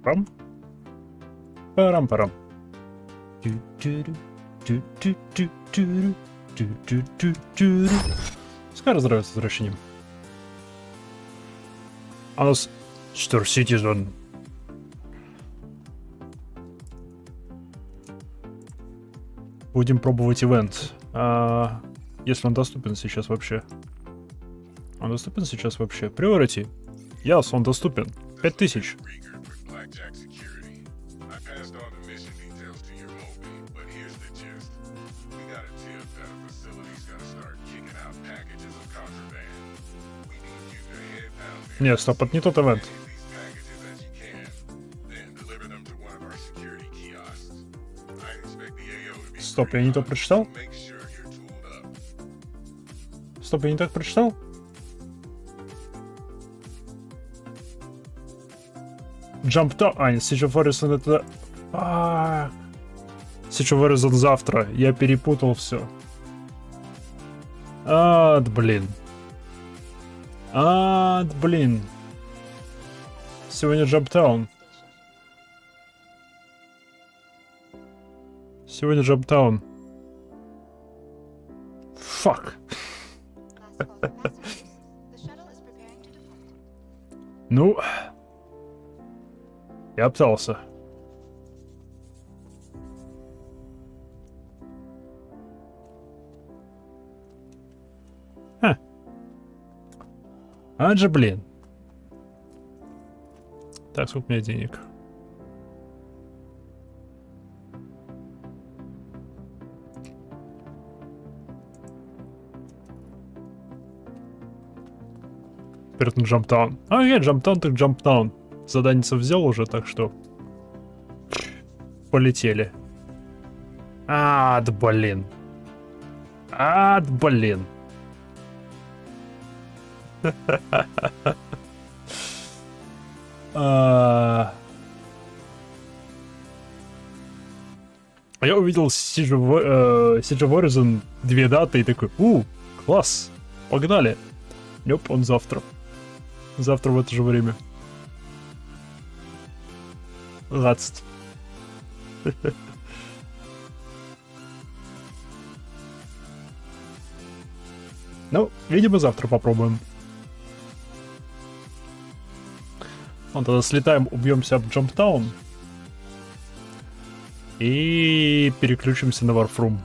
Парам. Парам-парам. Пускай разрывается с возвращением. А у нас Star Citizen. Будем пробовать ивент. Если он доступен сейчас вообще. Он доступен сейчас вообще? Priority. Yes, он доступен. 5000. Нет, стоп, это не тот ивент. Стоп, я не то прочитал? Стоп, я не так прочитал? Jump Down. А, нет, Siege of Orison это... Siege of Orison завтра. Я перепутал все. Блин. Блин. Сегодня Jump Down. Сегодня Jump Down. Фак. Ну... Я пытался. Же, блин. Так, сколько у меня денег? Теперь на джамптаун. Джамптаун так джамптаун. Заданица взял уже, так что... Полетели. Блин. Блин. Я увидел Siege of Orison 2 даты и такой, класс, погнали. Нёп, он завтра. Завтра в это же время. Радость. Ну, видимо, завтра попробуем. Вот тогда слетаем, убьемся об Джамптаун. И переключимся на Warframe.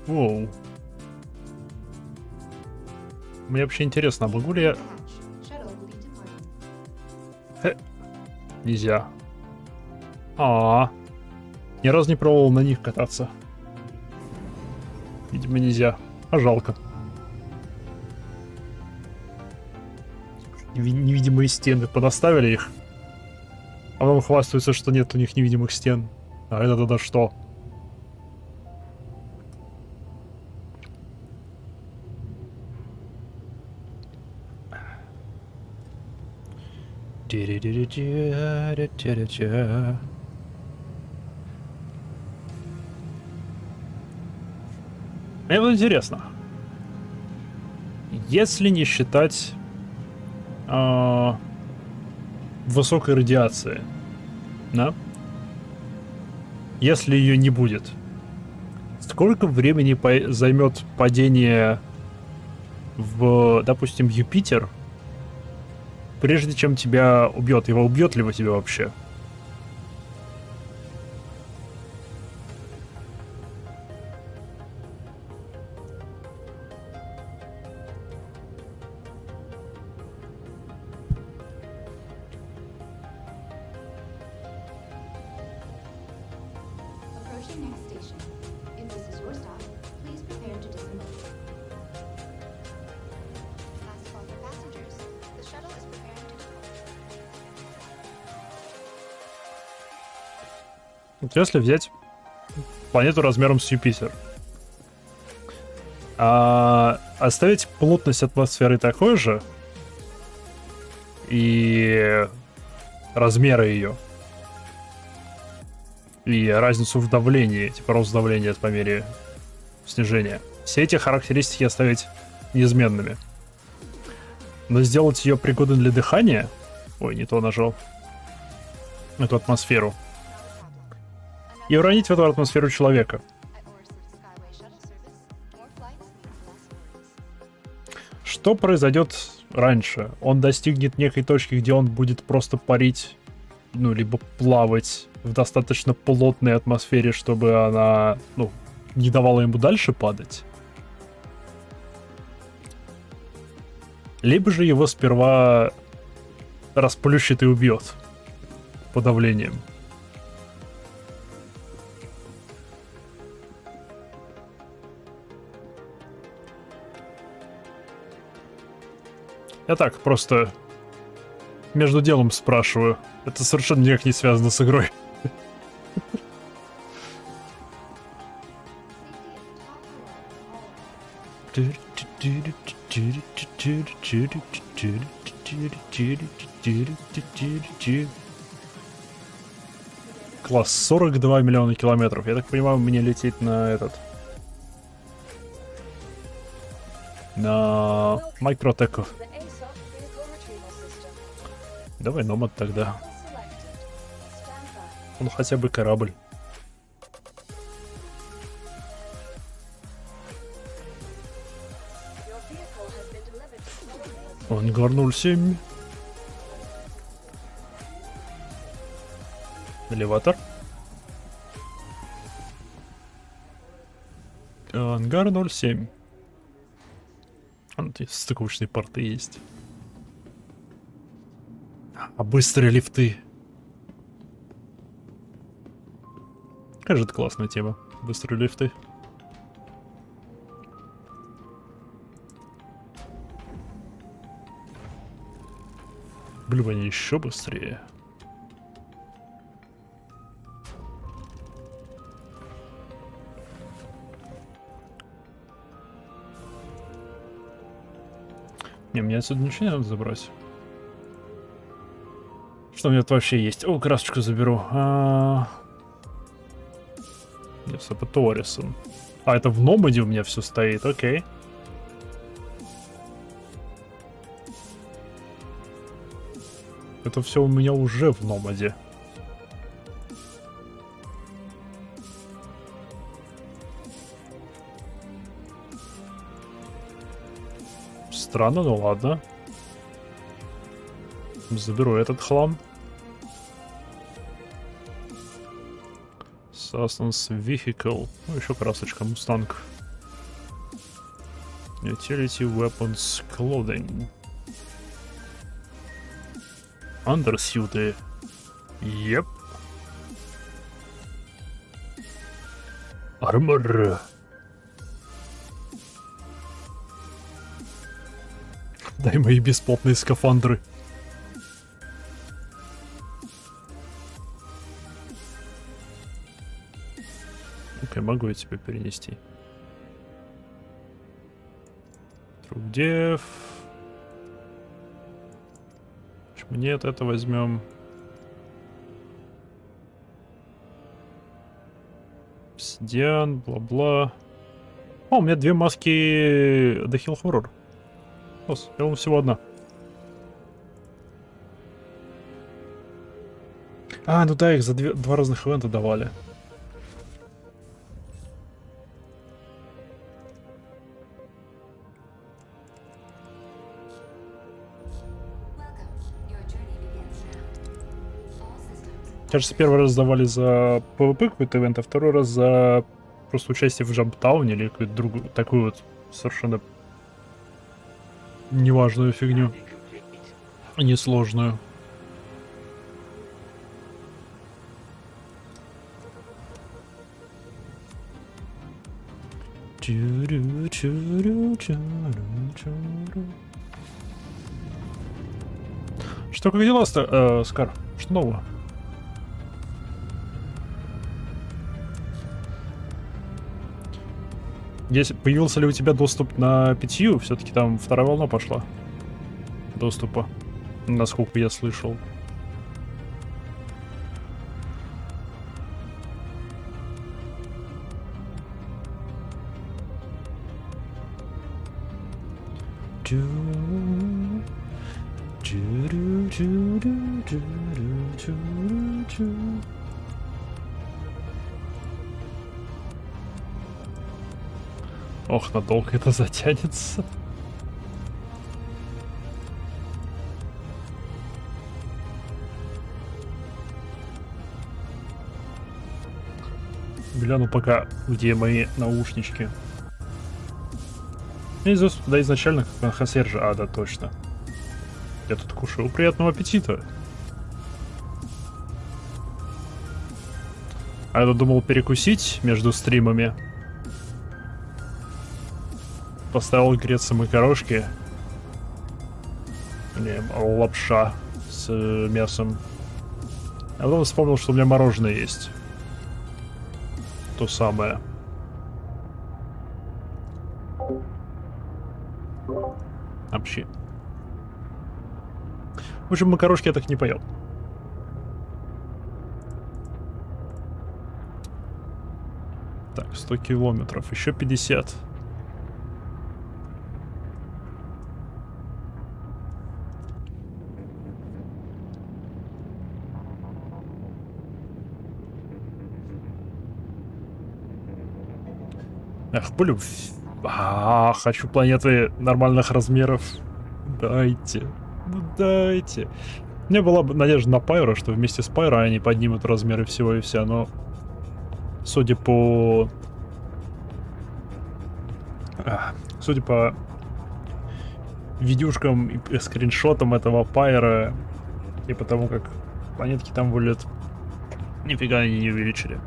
Воу. Мне вообще интересно, могу ли я... Нельзя. Ни разу не пробовал на них кататься. Видимо, нельзя. Жалко. Невидимые стены. Понаставили их. А потом хвастаются, что нет у них невидимых стен. А это тогда что? Мне вот интересно, если не считать высокой радиации, да? Если ее не будет, сколько времени займет падение в, допустим, Юпитер, прежде чем тебя убьет? Его убьет ли его тебя вообще? Вот если взять планету размером с Юпитер, оставить плотность атмосферы такой же и размеры ее, и разницу в давлении, типа рост давления по мере снижения, все эти характеристики оставить неизменными. Но сделать ее пригодной для дыхания... Ой, не то нажал. Эту атмосферу. И уронить в эту атмосферу человека. Что произойдет раньше? Он достигнет некой точки, где он будет просто парить, ну, либо плавать в достаточно плотной атмосфере, чтобы она, ну, не давала ему дальше падать. Либо же его сперва расплющит и убьет подавлением. Я так просто между делом спрашиваю. Это совершенно никак не связано с игрой. Класс, 42 миллиона километров. Я так понимаю, мне лететь на этот... На Микротеку. Давай Номад тогда. Он хотя бы корабль. Ангар 07. Элеватор. Ангар 07. Стыковочные порты есть. А быстрые лифты. Кажется, это классная тема. Быстрые лифты. Блин, они еще быстрее. Не, мне отсюда ничего не надо забрать. Что у меня тут вообще есть? О, красочку заберу. Нет, это Орison. А, это в Номаде у меня все стоит, окей. Это все у меня уже в Номаде. Странно, ну ладно. Заберу этот хлам. Sustenance Vehicle. Ну, еще красочка, Мустанг. Utility Weapons Clothing. Андерсьюты. Еп. Армор. Дай мои бесплатные скафандры. Окей, могу я тебя перенести. Трудев. Нет, это возьмем. Обсидиан, бла-бла. О, у меня две маски The Hill Horror. Я вам всего одна. А, ну да, их за два разных ивента давали. Кажется, первый раз давали за PvP какой-то ивент, а второй раз за просто участие в Джамптауне или какую-то другую, такую вот совершенно неважную фигню. Несложную. Что, как дела, Скар? Что нового? Появился ли у тебя доступ на PTU? Все-таки там вторая волна пошла доступа, насколько я слышал. Ох, надолго это затянется. Гляну пока, где мои наушнички. Я туда изначально как на консьержа. А, да, точно. Я тут кушаю. Приятного аппетита. А я думал перекусить между стримами. Поставил греться макарошки. Не, лапша с мясом. А потом вспомнил, что у меня мороженое есть. То самое. Вообще. В общем, макарошки я так не поел. Так, 100 километров. Еще 50. Эх, блин. Хочу планеты нормальных размеров. Дайте. Ну дайте. У меня была надежда на Пайро, что вместе с Пайро они поднимут размеры всего и вся, но судя по видюшкам и скриншотам этого Пайра и потому как планетки там выглядят, нифига они не увеличили.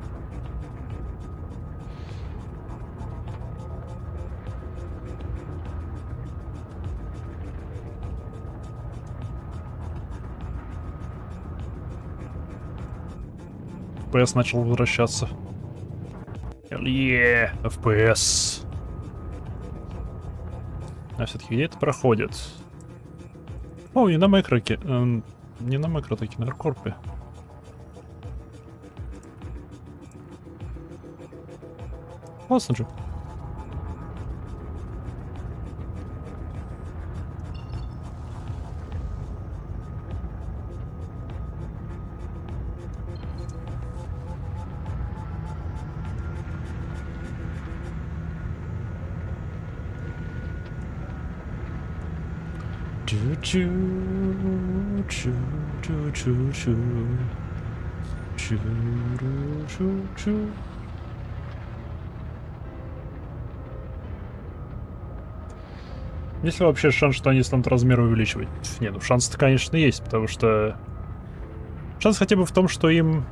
FPS начал возвращаться. FPS. А все-таки где это проходит? О, не на макроке. Не на макро, таки на корпе. Классно же. Есть ли вообще шанс, что они станут размеры увеличивать? Не, ну шанс-то, конечно, есть, потому что... Шанс хотя бы в том, что им...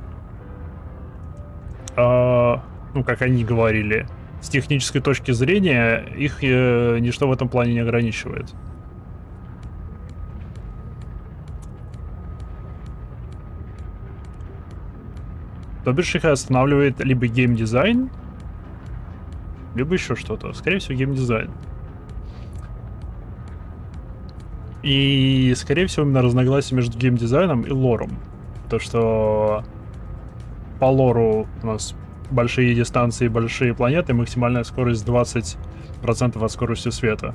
ну, как они говорили, с технической точки зрения, их ничто в этом плане не ограничивает. То бишь их останавливает либо геймдизайн, либо еще что-то. Скорее всего, геймдизайн. И, скорее всего, именно разногласие между геймдизайном и лором. То, что по лору у нас большие дистанции, большие планеты, максимальная скорость 20% от скорости света.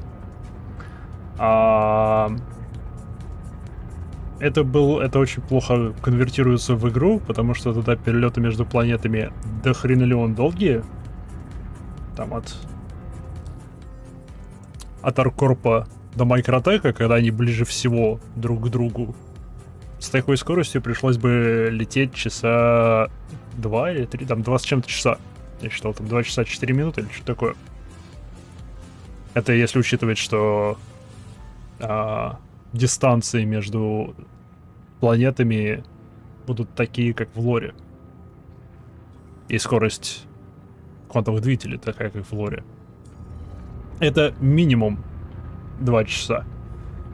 Это очень плохо конвертируется в игру, потому что тогда перелеты между планетами до хренолеон долгие. Там от Аркорпа до Майкротека, когда они ближе всего друг к другу. С такой скоростью пришлось бы лететь часа 2 или 3, там 20 с чем-то часа. Я считал, там 2 часа 4 минуты или что такое. Это если учитывать, что дистанции между планетами будут такие, как в лоре. И скорость квантовых двигателей такая, как в лоре. Это минимум 2 часа.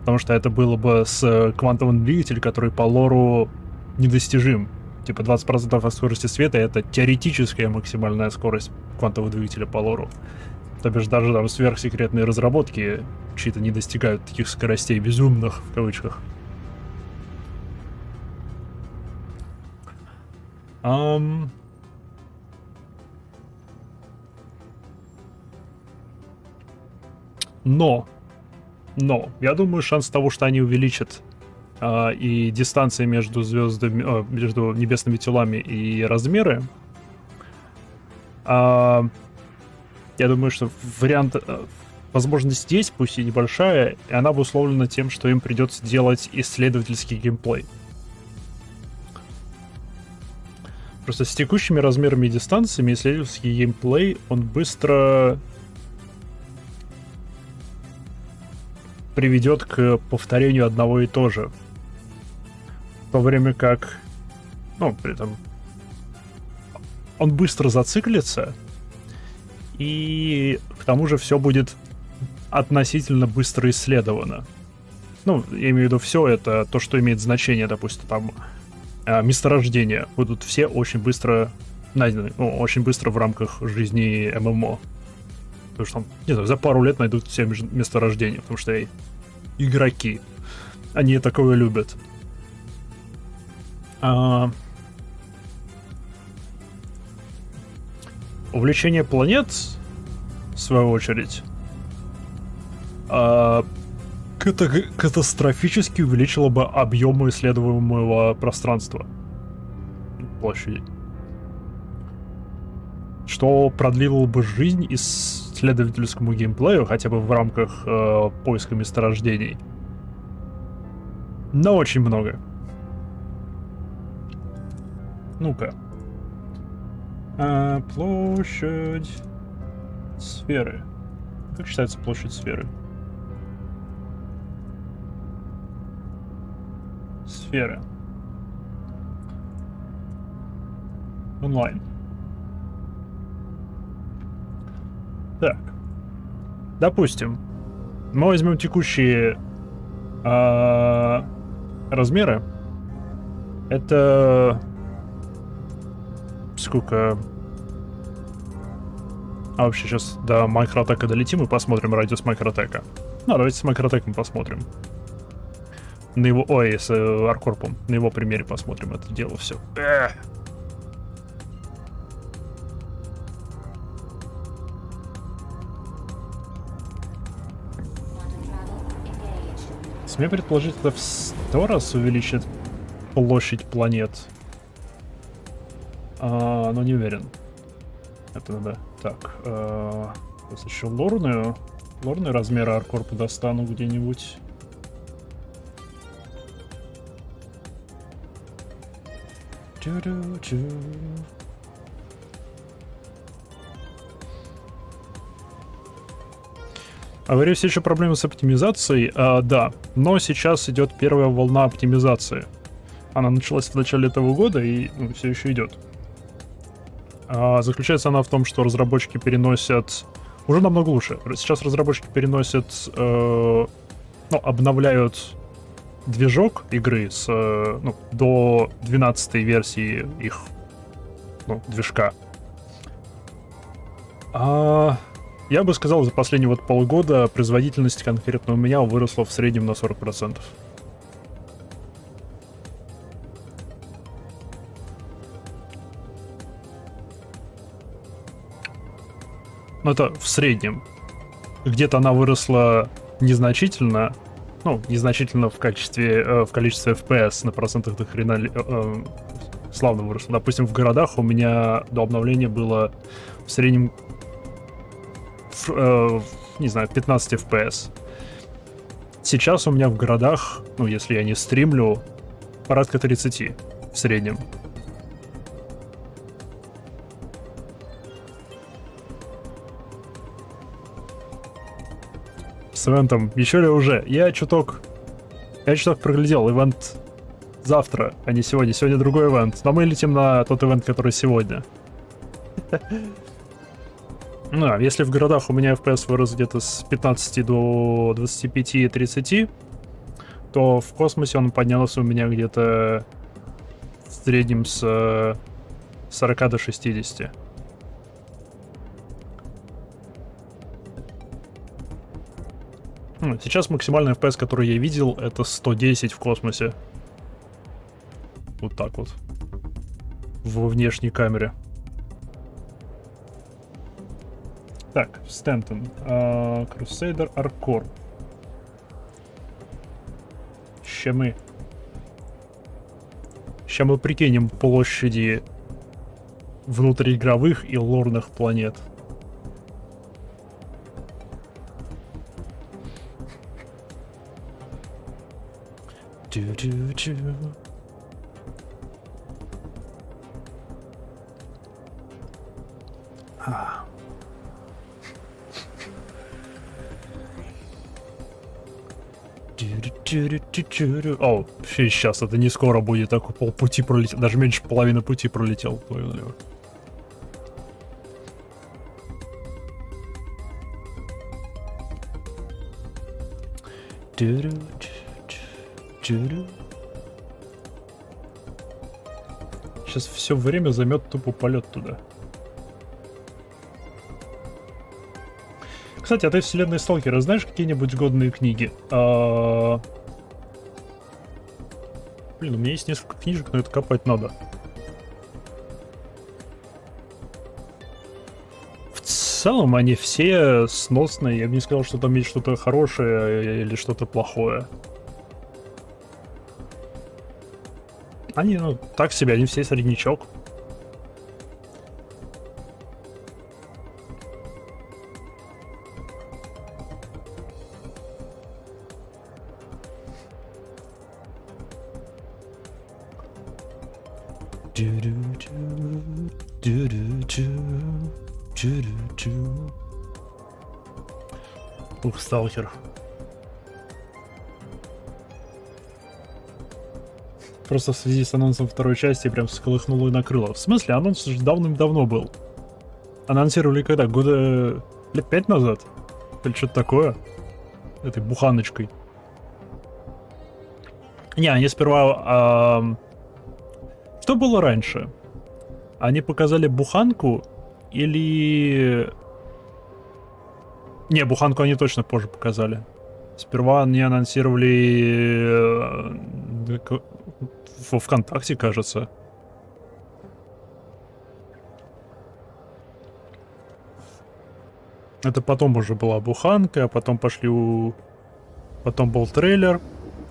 Потому что это было бы с квантовым двигателем, который по лору недостижим. Типа 20% от скорости света — это теоретическая максимальная скорость квантового двигателя по лору. То бишь даже там сверхсекретные разработки чьи-то не достигают таких скоростей безумных, в кавычках. Но Но я думаю, шанс того, что они увеличат и дистанции между звездами, между небесными телами и размеры, я думаю, что вариант, возможность здесь, пусть и небольшая, и она обусловлена тем, что им придется делать исследовательский геймплей. Просто с текущими размерами и дистанциями исследовательский геймплей, он быстро приведет к повторению одного и того же. В то время как, ну, при этом он быстро зациклится, и к тому же все будет относительно быстро исследовано. Ну, я имею в виду все это, то, что имеет значение, допустим, там месторождения будут все очень быстро найдены, ну, очень быстро в рамках жизни ММО. Потому что там, не знаю, за пару лет найдут все месторождения, потому что игроки, они такое любят. Увлечение планет, в свою очередь, катастрофически увеличило бы объемы исследуемого пространства, площади, что продлило бы жизнь исследовательскому геймплею хотя бы в рамках поиска месторождений. Но очень много. Ну-ка. Площадь сферы. Как считается площадь сферы? Сфера. Онлайн. Так. Допустим, мы возьмем текущие размеры. Это сколько? А вообще сейчас до макротека долетим и посмотрим радиус макротека. Ну, давайте с макротеком посмотрим. На его... Ой, с аркорпом. На его примере посмотрим это дело все. Смею предположить, это в 100 раз увеличит площадь планет. Но не уверен. Это надо. Так. Сейчас еще лорные размеры аркорпа достану где-нибудь. Говорю, все еще проблемы с оптимизацией. Да, но сейчас идет первая волна оптимизации. Она началась в начале этого года и все еще идет. Заключается она в том, что разработчики переносят... Уже намного лучше. Сейчас разработчики переносят... обновляют движок игры с, до 12-й версии их движка. Я бы сказал, за последние полгода производительность конкретно у меня выросла в среднем на 40%. Но это в среднем. Где-то она выросла незначительно. Незначительно в количестве FPS на процентах до хрена славно выросла. Допустим, в городах у меня до обновления было в среднем 15 FPS. Сейчас у меня в городах, если я не стримлю, порядка 30 в среднем. С ивентом еще ли уже? Я чуток проглядел. Ивент завтра, а не сегодня. Сегодня другой ивент. Но мы летим на тот ивент, который сегодня. Если в городах у меня FPS вырос где-то с 15 до 25-30, то в космосе он поднялся у меня где-то в среднем с 40 до 60. Сейчас максимальный FPS, который я видел, это 110 в космосе. Вот так вот. В внешней камере. Так, Стентон. Crusader Arcor. Ща мы прикинем площади внутриигровых и лорных планет. О, сейчас это не скоро будет, так полпути пролетел, даже меньше половины пути пролетел. Понял. Сейчас все время займет тупо полет туда. Кстати, от этой вселенной Сталкера знаешь какие-нибудь годные книги? Блин, у меня есть несколько книжек, но это копать надо. В целом они все сносные. Я бы не сказал, что там есть что-то хорошее или что-то плохое. Они, ну, так себе, они все среднячок. Ух, сталкер. Просто в связи с анонсом второй части прям всколыхнуло и накрыло. В смысле, анонс уже давным-давно был. Анонсировали когда? Года лет 5 назад? Или что-то такое? Этой буханочкой. Не, они сперва... Что было раньше? Они показали буханку или... Не, буханку они точно позже показали. Сперва они анонсировали во ВКонтакте, кажется. Это потом уже была буханка, а потом потом был трейлер.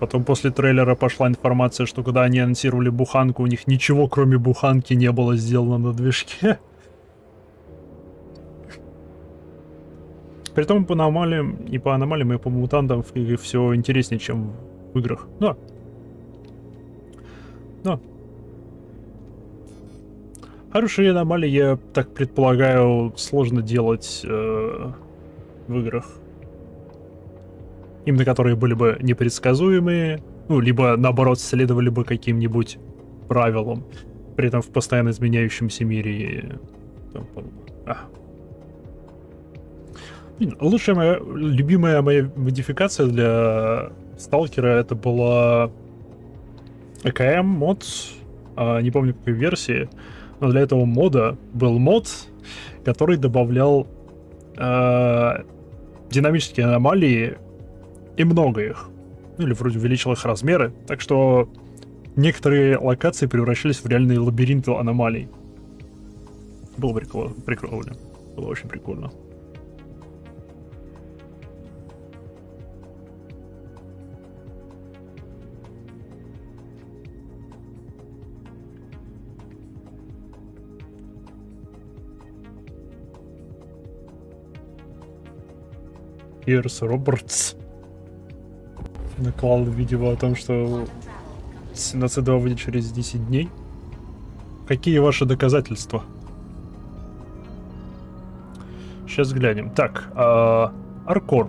Потом после трейлера пошла информация, что когда они анонсировали буханку, у них ничего кроме буханки не было сделано на движке. Притом по аномалиям, и по мутантам все интереснее, чем в играх. Но. Хорошие аномалии, я так предполагаю, сложно делать в играх. Именно которые были бы непредсказуемые, ну, либо наоборот следовали бы каким-нибудь правилам, при этом в постоянно изменяющемся мире. Лучшая моя, любимая моя модификация для Сталкера это была АКМ мод, не помню какой версии, но для этого мода был мод, который добавлял динамические аномалии и много их. Ну или вроде увеличил их размеры, так что некоторые локации превращались в реальные лабиринты аномалий. Было прикольно. Было очень прикольно. Пирс Робертс наклал видео о том, что на C2 выйдет через 10 дней. Какие ваши доказательства? Сейчас глянем. Так, Аркорп.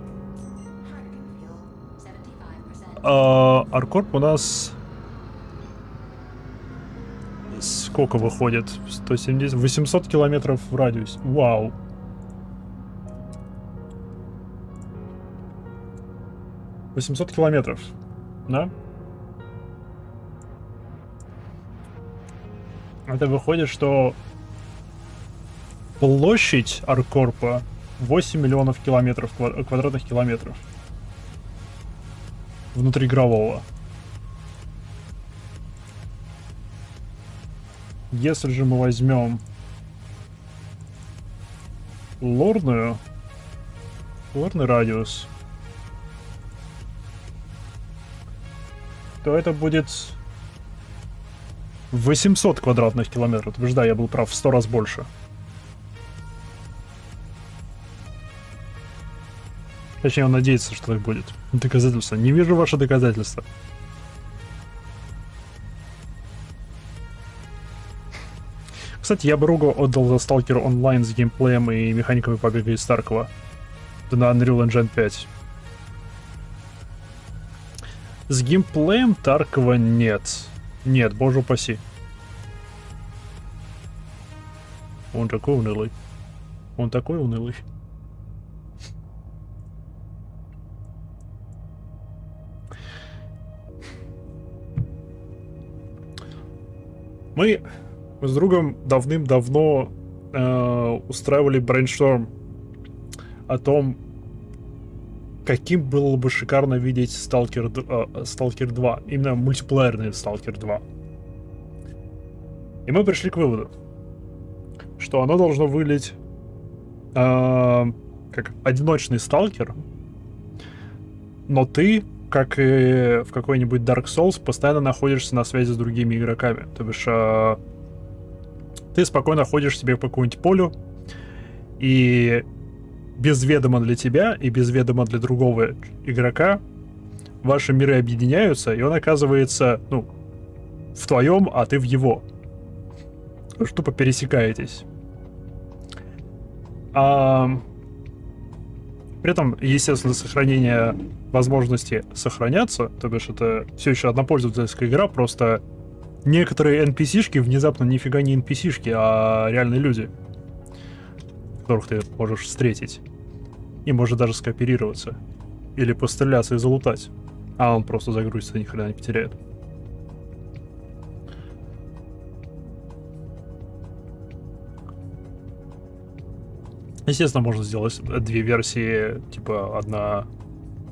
Аркорп у нас сколько выходит? 170, 800 километров в радиусе. Вау. $800 километров, да? Это выходит, что площадь Аркорпа 8 миллионов квадратных километров внутриигрового. Если же мы возьмем лорный радиус, то это будет 800 квадратных километров. То есть, да, я был прав, в 100 раз больше. Точнее, он надеется, что так будет. Доказательства. Не вижу ваши доказательства. Кстати, я бы руку отдал за Stalker Online с геймплеем и механиками побега из Таркова. Да на Unreal Engine 5. С геймплеем Таркова нет. Нет, боже упаси. Он такой унылый. Он такой унылый. Мы с другом давным-давно устраивали брейншторм о том, каким было бы шикарно видеть Stalker 2. Именно мультиплеерный Stalker 2. И мы пришли к выводу, что оно должно выглядеть как одиночный сталкер, но ты, как и в какой-нибудь Dark Souls, постоянно находишься на связи с другими игроками. То бишь, ты спокойно ходишь себе по какому-нибудь полю, и без ведома для тебя и без ведома для другого игрока ваши миры объединяются, и он оказывается, ну, в твоем, а ты в его. Тупо пересекаетесь. При этом, естественно, сохранение возможности сохраняться, то бишь это все еще однопользовательская игра, просто некоторые NPC-шки внезапно нифига не NPC-шки, а реальные люди, которых ты можешь встретить. И может даже скооперироваться. Или постреляться и залутать. А он просто загрузится и ни хрена не потеряет. Естественно, можно сделать две версии, типа одна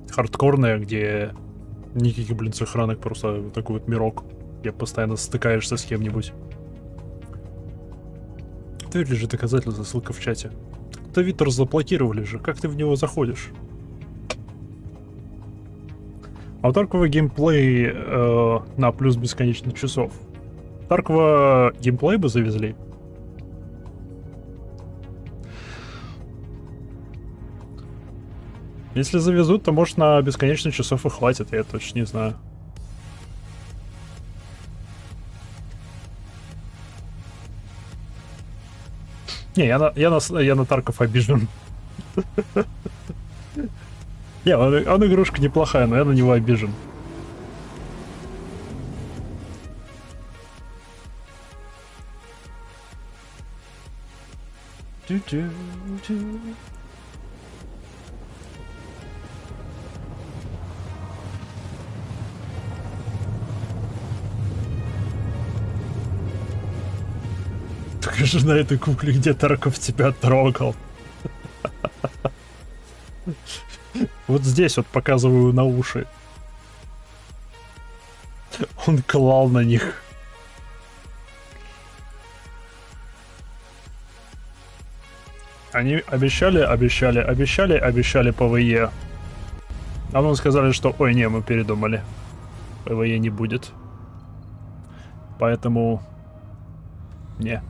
хардкорная, где никаких, блин, сохранок, просто такой вот мирок, где постоянно стыкаешься с кем-нибудь. Ты лежит доказательство, ссылка в чате. Это Витер заблокировали же, как ты в него заходишь? А Таркова геймплей на плюс бесконечных часов. Таркова геймплей бы завезли. Если завезут, то может на бесконечных часов и хватит, я точно не знаю. Не, я на Тарков обижен. Не, он игрушка неплохая, но я на него обижен. Покажи на этой кукле, где Тарков тебя трогал. Вот здесь вот показываю на уши. Он клал на них. Они обещали ПВЕ. А потом сказали, что ой, не, мы передумали. ПВЕ не будет. Поэтому... Не.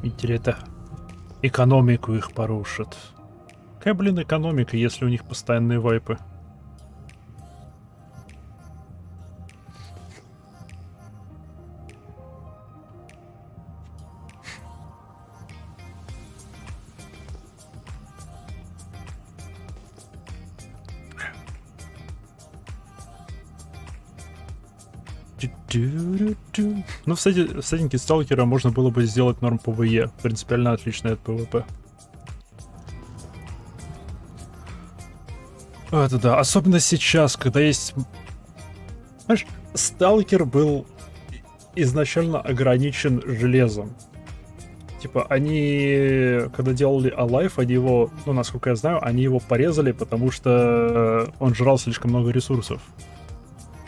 Интересно, экономику их порушат. Какая, блин, экономика, если у них постоянные вайпы? Ну, в сеттинге сталкера можно было бы сделать норм ПВЕ, принципиально отличный от ПВП. Это да, особенно сейчас, когда есть... Знаешь, сталкер был изначально ограничен железом. Типа, они, когда делали Alive, они его, ну, насколько я знаю, они его порезали, потому что он жрал слишком много ресурсов.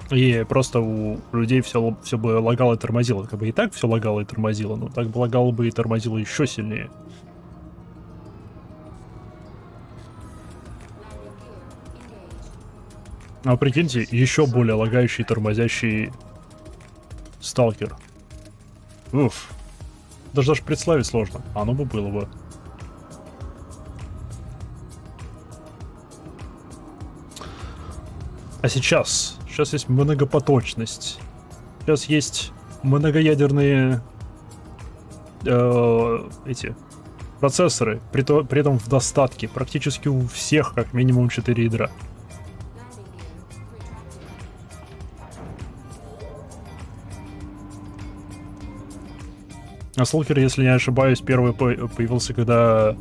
И просто у людей все бы лагало и тормозило. Как бы и так все лагало и тормозило, но так бы лагало бы и тормозило еще сильнее. А прикиньте, еще более лагающий и тормозящий сталкер. Уф. Даже представить сложно. Оно бы было бы. А сейчас есть многопоточность. Сейчас есть многоядерные эти процессоры, при этом в достатке. Практически у всех как минимум 4 ядра. А Сталкер, если не ошибаюсь, первый появился, когда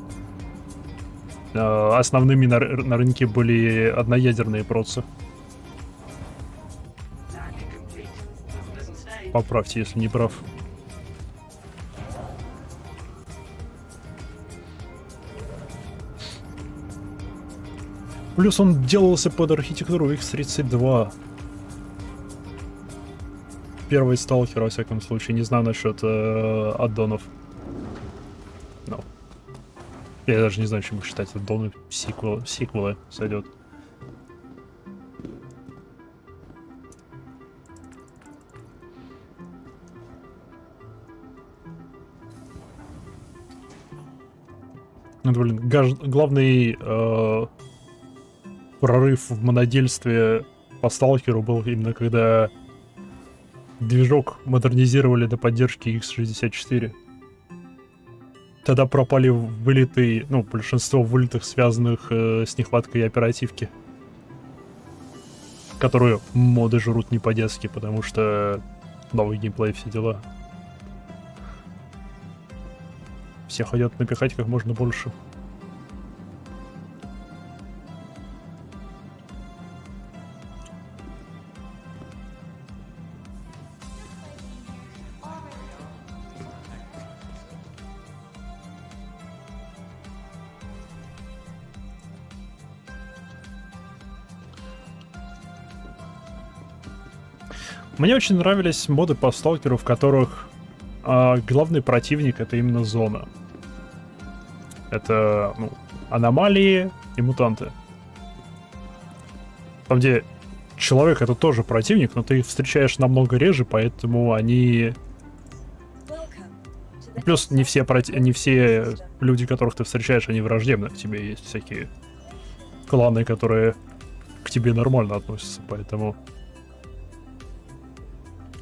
основными на рынке были одноядерные процессы. Поправьте, если не прав. Плюс он делался под архитектуру X32. Первый сталкер, во всяком случае. Не знаю насчет аддонов. No. Я даже не знаю, чем их считать. Аддоны, сиквелы сойдет. Ну, блин, главный прорыв в монодельстве по сталкеру был именно когда движок модернизировали до поддержки X64. Тогда пропали вылеты, ну, большинство вылетов, связанных с нехваткой оперативки. Которую моды жрут не по-детски, потому что новый геймплей, все дела. Все хотят напихать как можно больше. Мне очень нравились моды по сталкеру, в которых главный противник — это именно зона. Это, ну, аномалии и мутанты. Там, где человек — это тоже противник, но ты их встречаешь намного реже, поэтому они... Плюс не все люди, которых ты встречаешь, они враждебны к тебе. Есть всякие кланы, которые к тебе нормально относятся, поэтому...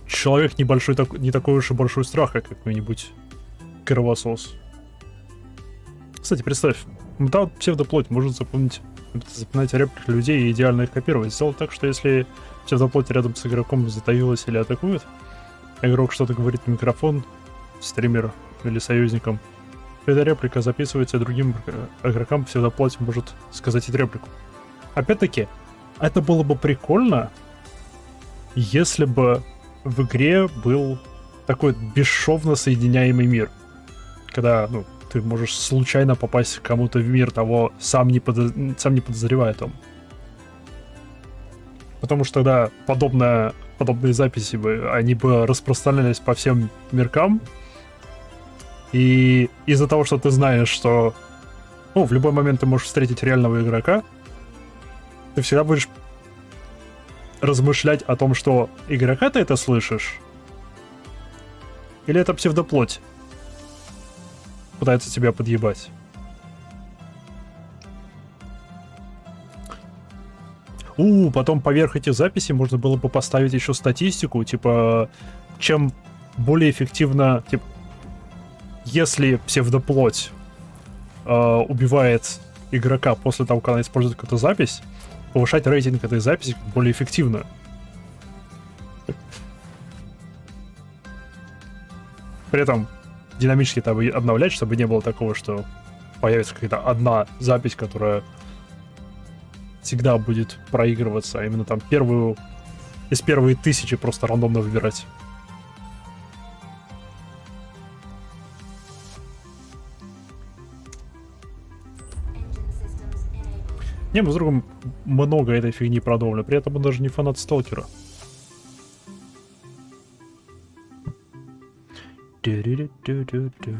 Человек небольшой, не такой уж и большой страх, как какой-нибудь кровосос. Кстати, представь, мутант псевдоплоть может запомнить реплики людей и идеально их копировать. Сделать так, что если псевдоплоть рядом с игроком затаилась или атакует, игрок что-то говорит в микрофон, стример или союзникам, эта реплика записывается, и другим игрокам псевдоплоть может сказать эту реплику. Опять-таки, это было бы прикольно, если бы в игре был такой бесшовно соединяемый мир. Когда, ну, ты можешь случайно попасть к кому-то в мир, того сам не подозревая о том. Потому что тогда подобные записи они бы распространялись по всем миркам. И из-за того, что ты знаешь, что в любой момент ты можешь встретить реального игрока, ты всегда будешь размышлять о том, что игрока ты это слышишь? Или это псевдоплоть пытается тебя подъебать? Потом поверх этих записей можно было бы поставить еще статистику, типа, чем более эффективно, типа, если псевдоплоть убивает игрока после того, как она использует какую-то запись, повышать рейтинг этой записи более эффективно. При этом динамически это обновлять, чтобы не было такого, что появится какая-то одна запись, которая всегда будет проигрываться, а именно там из первой 1000 просто рандомно выбирать. Не, мы с другом много этой фигни продумали, при этом он даже не фанат сталкера. Тю-рю-рю-тю-рю-тю.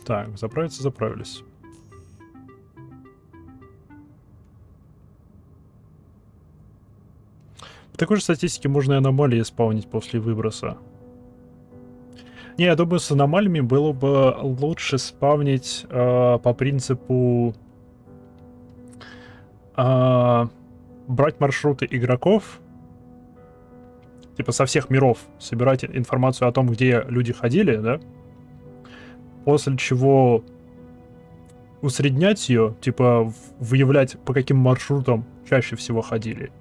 Так, заправиться заправились. По такой же статистике можно и аномалии спаунить после выброса. Не, я думаю, с аномалиями было бы лучше спавнить по принципу брать маршруты игроков, типа со всех миров, собирать информацию о том, где люди ходили, да? После чего усреднять ее, типа выявлять, по каким маршрутам чаще всего ходили.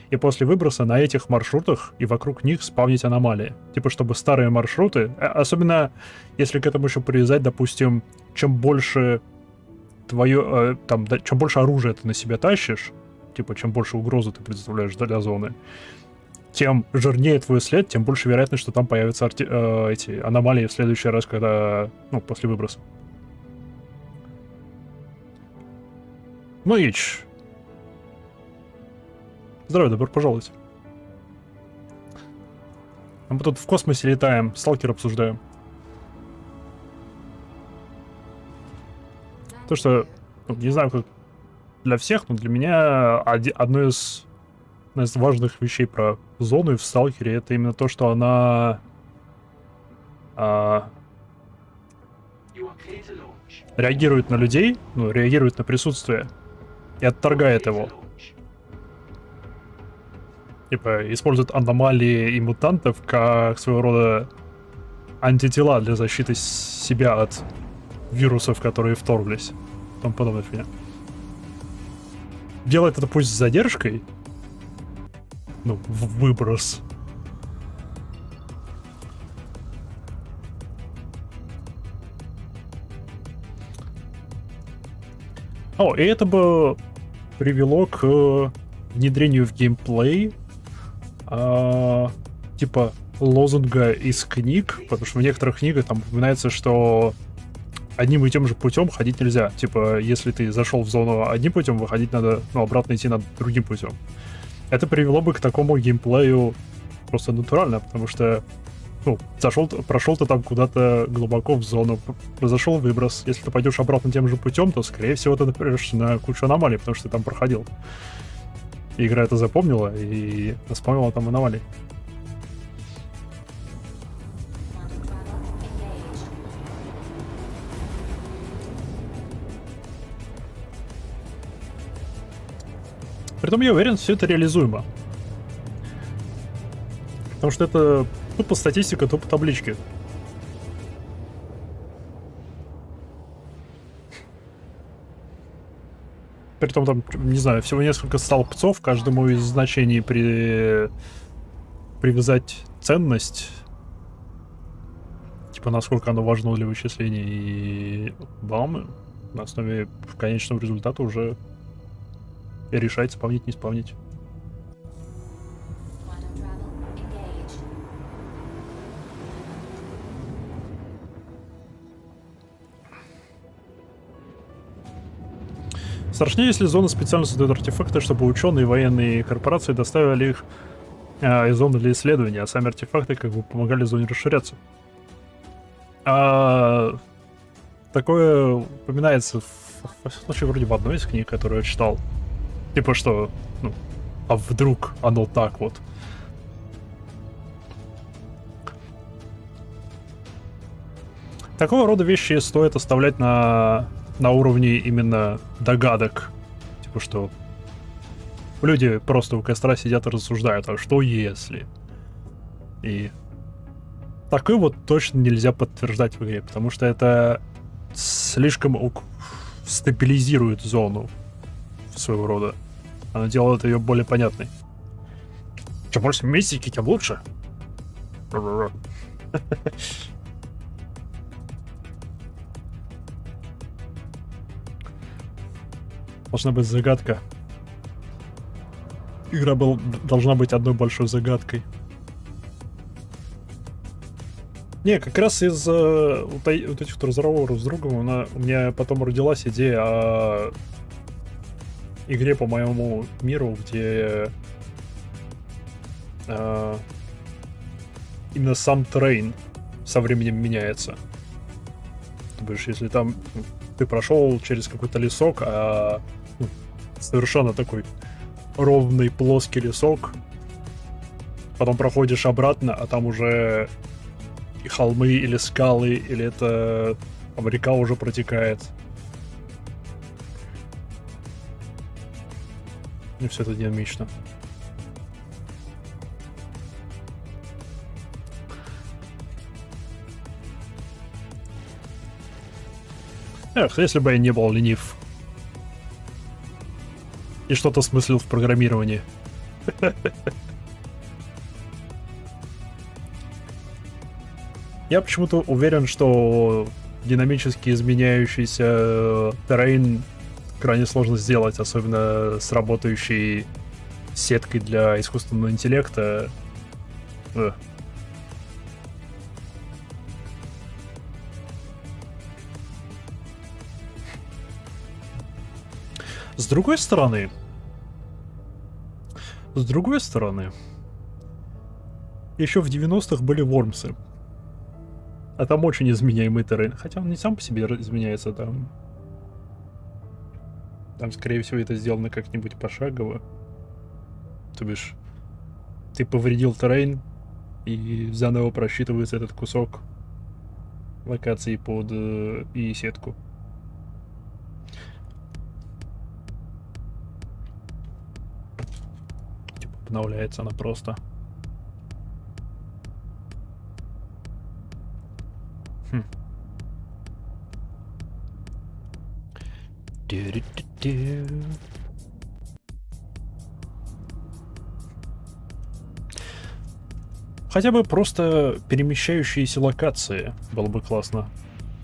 И после выброса на этих маршрутах и вокруг них спавнить аномалии. Типа, чтобы старые маршруты, особенно если к этому еще привязать, допустим, чем больше твое, чем больше оружия ты на себя тащишь, типа, чем больше угрозы ты представляешь для зоны, тем жирнее твой след, тем больше вероятность, что там появятся эти аномалии в следующий раз, когда, после выброса. Мыч! Здравия, добро пожаловать. А мы тут в космосе летаем, сталкер обсуждаем. То, что, не знаю, как для всех, но для меня одно из важных вещей про зону и в сталкере, это именно то, что она реагирует на людей, реагирует на присутствие и отторгает его. Типа, используют аномалии и мутантов как своего рода антитела для защиты себя от вирусов, которые вторглись. И тому подобное фигня. Делает это пусть с задержкой. В выброс. И это бы привело к внедрению в геймплей типа лозунга из книг, потому что в некоторых книгах там упоминается, что одним и тем же путем ходить нельзя. Типа, если ты зашел в зону одним путем, выходить надо, обратно идти надо другим путем. Это привело бы к такому геймплею просто натурально, потому что, прошел ты там куда-то глубоко в зону, произошел выброс. Если ты пойдешь обратно тем же путем, то, скорее всего, ты напряжешься на кучу аномалий, потому что ты там проходил. И игра это запомнила и вспомнила там аномалии. Притом я уверен, все это реализуемо. Потому что это тупо статистика, тупо таблички. Притом там, не знаю, всего несколько столбцов, каждому из значений привязать ценность. Типа, насколько оно важно для вычисления. И бам, на основе конечного результата уже решать, спавнить, не спавнить. Страшнее, если зона специально создает артефакты, чтобы ученые и военные корпорации доставили их из зоны для исследования, а сами артефакты как бы помогали зоне расширяться. Такое упоминается в случае вроде в одной из книг, которую я читал. Типа что, а вдруг оно так вот? Такого рода вещи стоит оставлять на уровне именно догадок. Типа что люди просто у костра сидят и рассуждают, а что если? И такое вот точно нельзя подтверждать в игре, потому что это слишком стабилизирует зону своего рода. Она делает ее более понятной. Чем больше мистики, тем лучше. Должна быть загадка. Игра должна быть одной большой загадкой. Не, как раз из вот этих разговоров с другом у меня потом родилась идея игре по моему миру, где именно сам террейн со временем меняется. То есть, если там ты прошел через какой-то лесок, совершенно такой ровный плоский лесок, потом проходишь обратно, а там уже и холмы или скалы, или это там река уже протекает. И все это динамично. Эх, если бы я не был ленив и что-то смыслил в программировании. Я почему-то уверен, что динамически изменяющийся террейн крайне сложно сделать, особенно с работающей сеткой для искусственного интеллекта. С другой стороны, еще в 90-х были вормсы. А там очень изменяемый террейн. Хотя он не сам по себе изменяется, там, скорее всего, это сделано как-нибудь пошагово. То бишь, ты повредил террейн, и заново просчитывается этот кусок локации под и сетку. Типа обновляется она просто. Хотя бы просто перемещающиеся локации было бы классно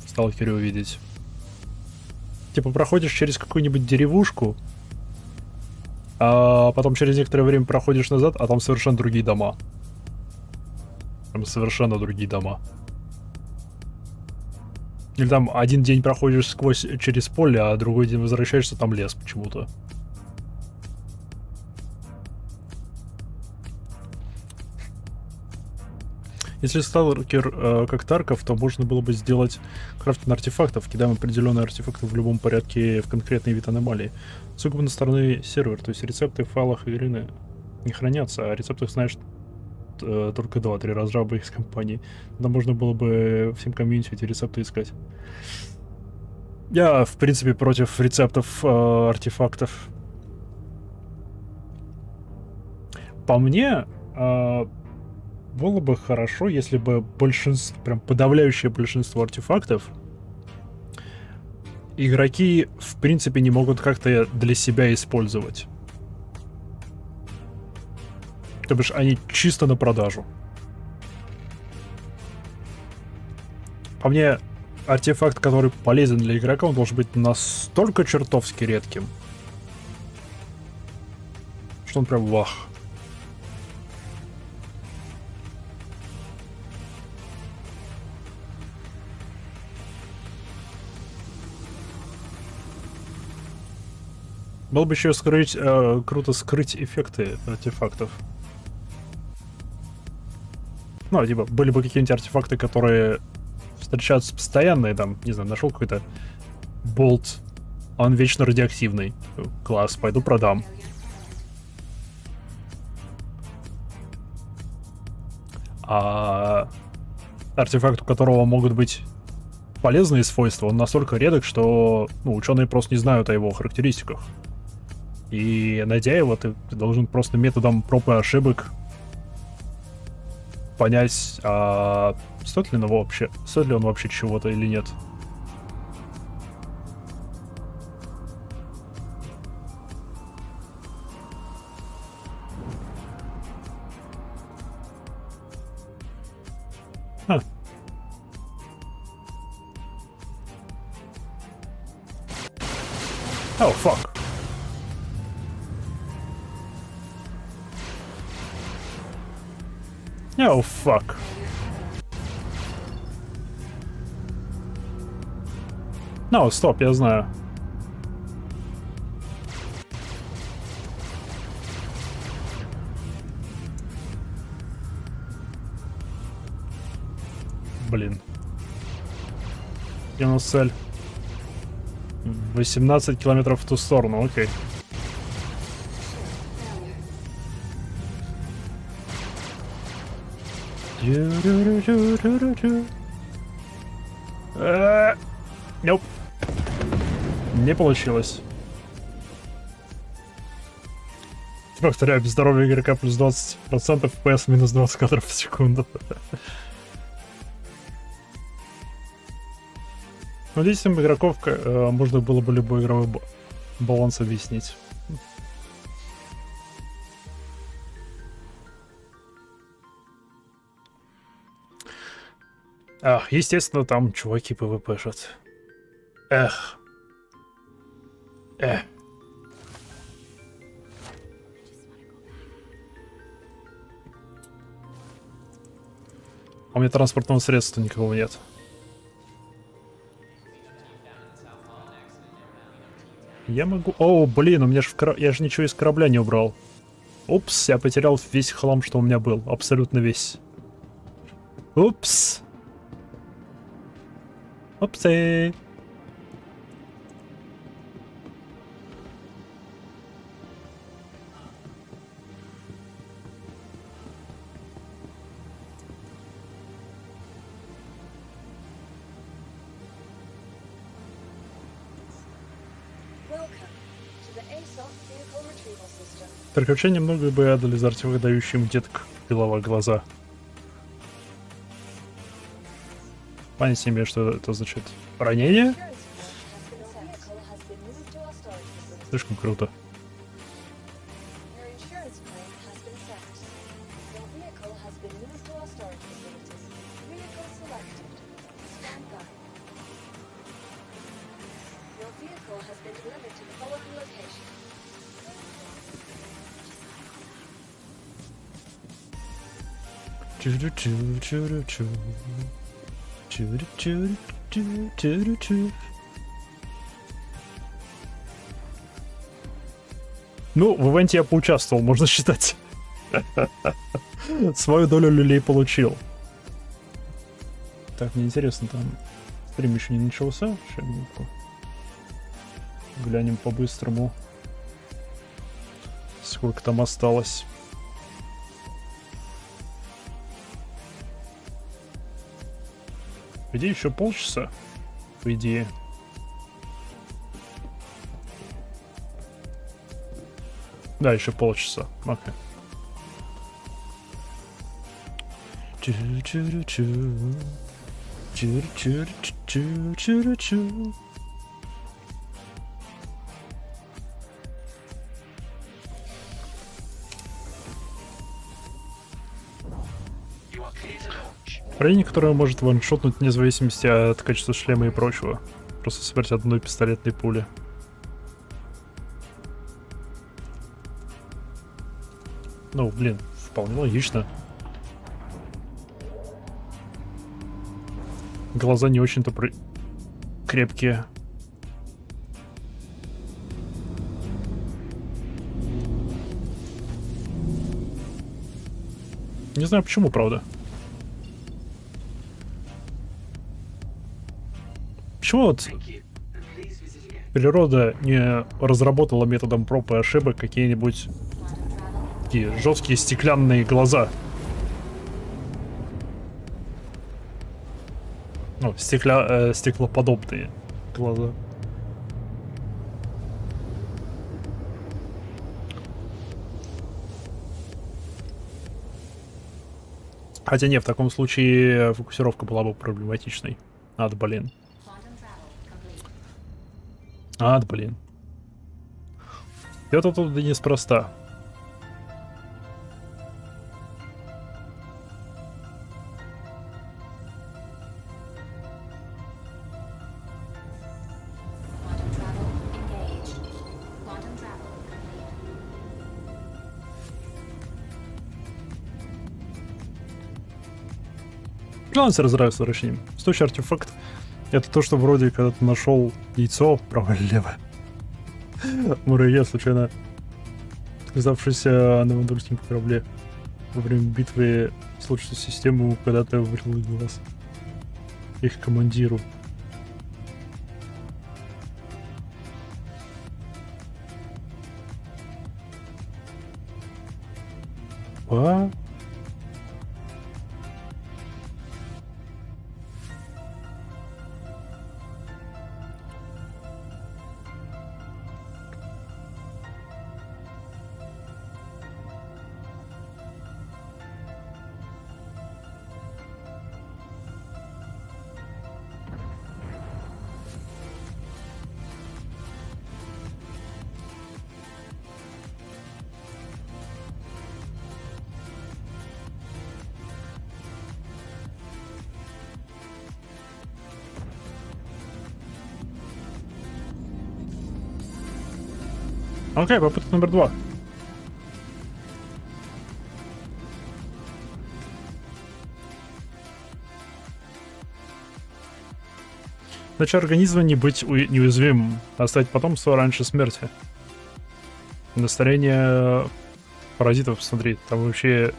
в Сталкере увидеть. Типа проходишь через какую-нибудь деревушку, а потом через некоторое время проходишь назад, а там совершенно другие дома. Там совершенно другие дома. Или там один день проходишь через поле, а другой день возвращаешься, там лес почему-то. Если сталкер как Тарков, то можно было бы сделать крафтинг артефактов, кидаем определенные артефакты в любом порядке в конкретный вид аномалии. Сугубо на стороны сервера, то есть рецепты в файлах игры не хранятся, а рецептах знаешь только 2-3 разраба из компании. Тогда можно было бы всем комьюнити эти рецепты искать. Я, в принципе, против рецептов артефактов. По мне, было бы хорошо, если бы большинство, прям подавляющее большинство артефактов игроки, в принципе, не могут как-то для себя использовать. То бишь, они чисто на продажу. По мне, артефакт, который полезен для игрока, он должен быть настолько чертовски редким, что он прям вах. Было бы еще круто скрыть эффекты артефактов. Ну, типа, были бы какие-нибудь артефакты, которые встречаются постоянно, и там, не знаю, нашел какой-то болт, а он вечно радиоактивный. Класс, пойду продам. А артефакт, у которого могут быть полезные свойства, он настолько редок, что ученые просто не знают о его характеристиках. И найдя его, ты должен просто методом проб и ошибок понять, стоит ли он вообще чего-то или нет. Oh, fuck. Oh, fuck. No, стоп, я знаю. Блин. Где у нас цель? 18 километров в ту сторону, окей. Nope. Не получилось. Повторяю, без здоровья игрока плюс 20%, FPS минус 20 кадров в секунду. Ну, действием игроков можно было бы любой игровой баланс объяснить. Ах, естественно, там чуваки PvP-шат. Эх. Эх. А у меня транспортного средства никакого нет. Я могу... О, блин, у меня же я же ничего из корабля не убрал. Упс, я потерял весь хлам, что у меня был. Абсолютно весь. Упс. Упсы. Приключения много бы отдали за артефакт, дающий им деток белого глаза. Понять себе, что это значит. Ранение? Слишком круто. Ну, в ивенте я поучаствовал, можно считать. Свою долю люлей получил. Так, мне интересно, там стрим еще не начался. Сейчас минутку. Глянем по-быстрому. Сколько там осталось. По идее, еще полчаса. По идее. Да, еще полчаса. Окей. Ранение, которое может ваншотнуть вне зависимости от качества шлема и прочего. Просто смерть одной пистолетной пули. Ну, блин, вполне логично. Глаза не очень-то крепкие. Не знаю почему, правда. Почему вот природа не разработала методом проб и ошибок какие-нибудь такие жесткие стеклянные глаза? Ну, стеклоподобные глаза. Хотя не, в таком случае фокусировка была бы проблематичной. Блин. Блин. Это тут неспроста. Главное с возвращением. Следующий артефакт — это то, что вроде когда ты нашел яйцо, право или лево. Муравья, случайно оказавшийся на вандурском корабле во время битвы с лучшей системой, когда ты вырыл глаз. их командиру. А? Окей, попытка номер 2. Задача организма не быть неуязвимым, а стать потомство раньше смерти. Настроение паразитов, смотри, там вообще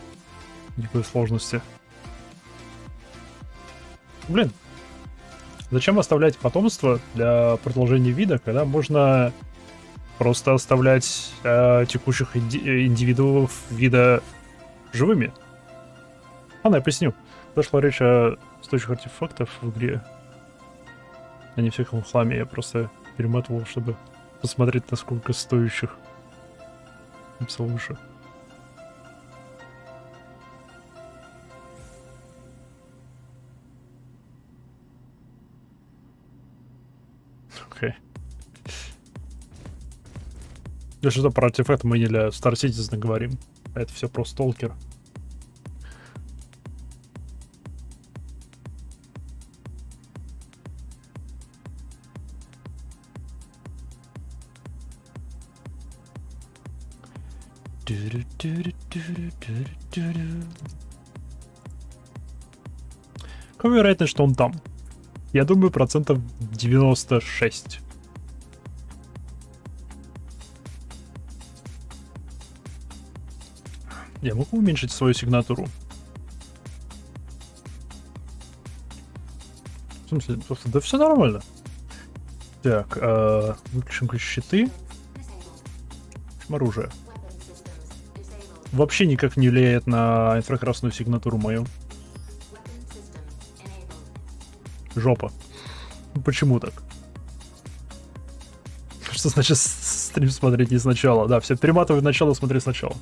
никакой сложности. Блин, зачем оставлять потомство для продолжения вида, когда можно просто оставлять текущих индивидуумов вида живыми? Ладно, я поясню. Зашла речь о стоящих артефактах в игре, а не всяком хламе. Я просто перематывал, чтобы посмотреть, насколько стоящих. Написал выше. Окей. Если что, про артефакт мы не для Star Citizen говорим. А это все про сталкер. Какая вероятность, что он там? Я думаю, 96%. Я могу уменьшить свою сигнатуру? В смысле? Да все нормально. Так, выключим щиты. Оружие. Вообще никак не влияет на инфракрасную сигнатуру мою. Жопа. Почему так? Что значит стрим смотреть не сначала? Да, все перематывай начало, смотри сначала.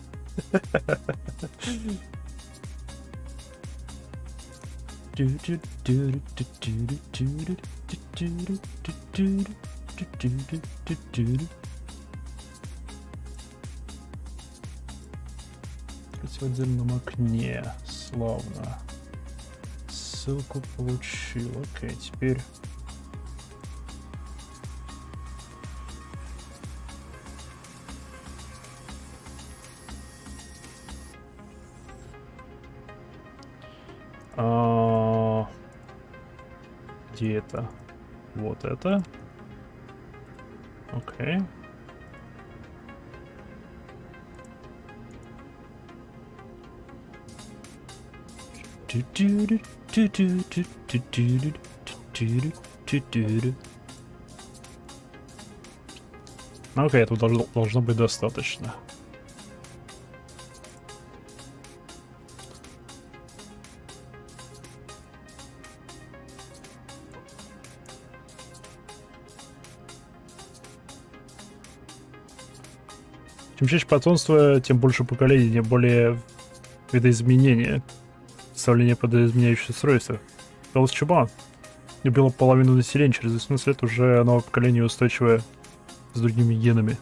В отдельном окне. Славно. Ссылку получил. Окей, теперь... Где это? Вот это. Окей. Окей, этого должно быть достаточно. Чем чаще потомство, тем больше поколений, тем более видоизменения. Составление под изменяющие устройства. Голос Чубан убило половину населения, через 18 лет уже новое поколение устойчивое с другими генами.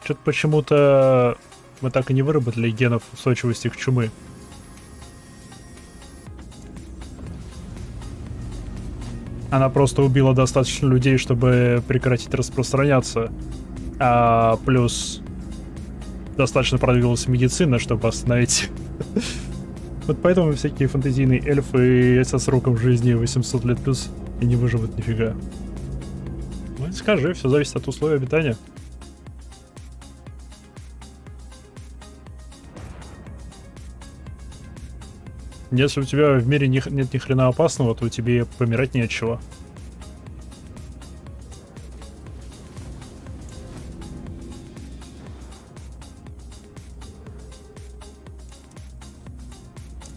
Что-то почему-то мы так и не выработали генов устойчивости к чумы. Она просто убила достаточно людей, чтобы прекратить распространяться. А плюс достаточно продвинулась медицина, чтобы остановить. Вот поэтому всякие фэнтезийные эльфы со сроком жизни 800 лет плюс и не выживут нифига. Ну скажи, все зависит от условий обитания. Если у тебя в мире нет ни хрена опасного, то тебе помирать не от чего.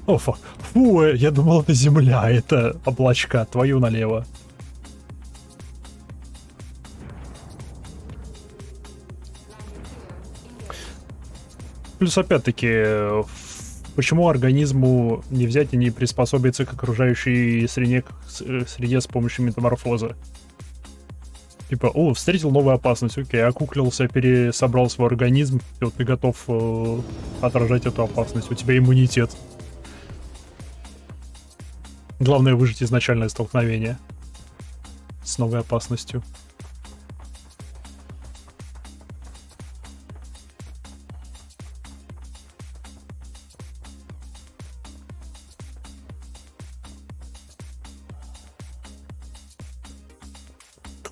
О, фу, я думал, это земля, это облачка, твою налево. Плюс, опять-таки, почему организму не взять и не приспособиться к окружающей среде с помощью метаморфоза? Типа, о, встретил новую опасность, окей, окуклился, пересобрал свой организм, и вот ты готов отражать эту опасность, у тебя иммунитет. Главное выжить изначальное столкновение с новой опасностью.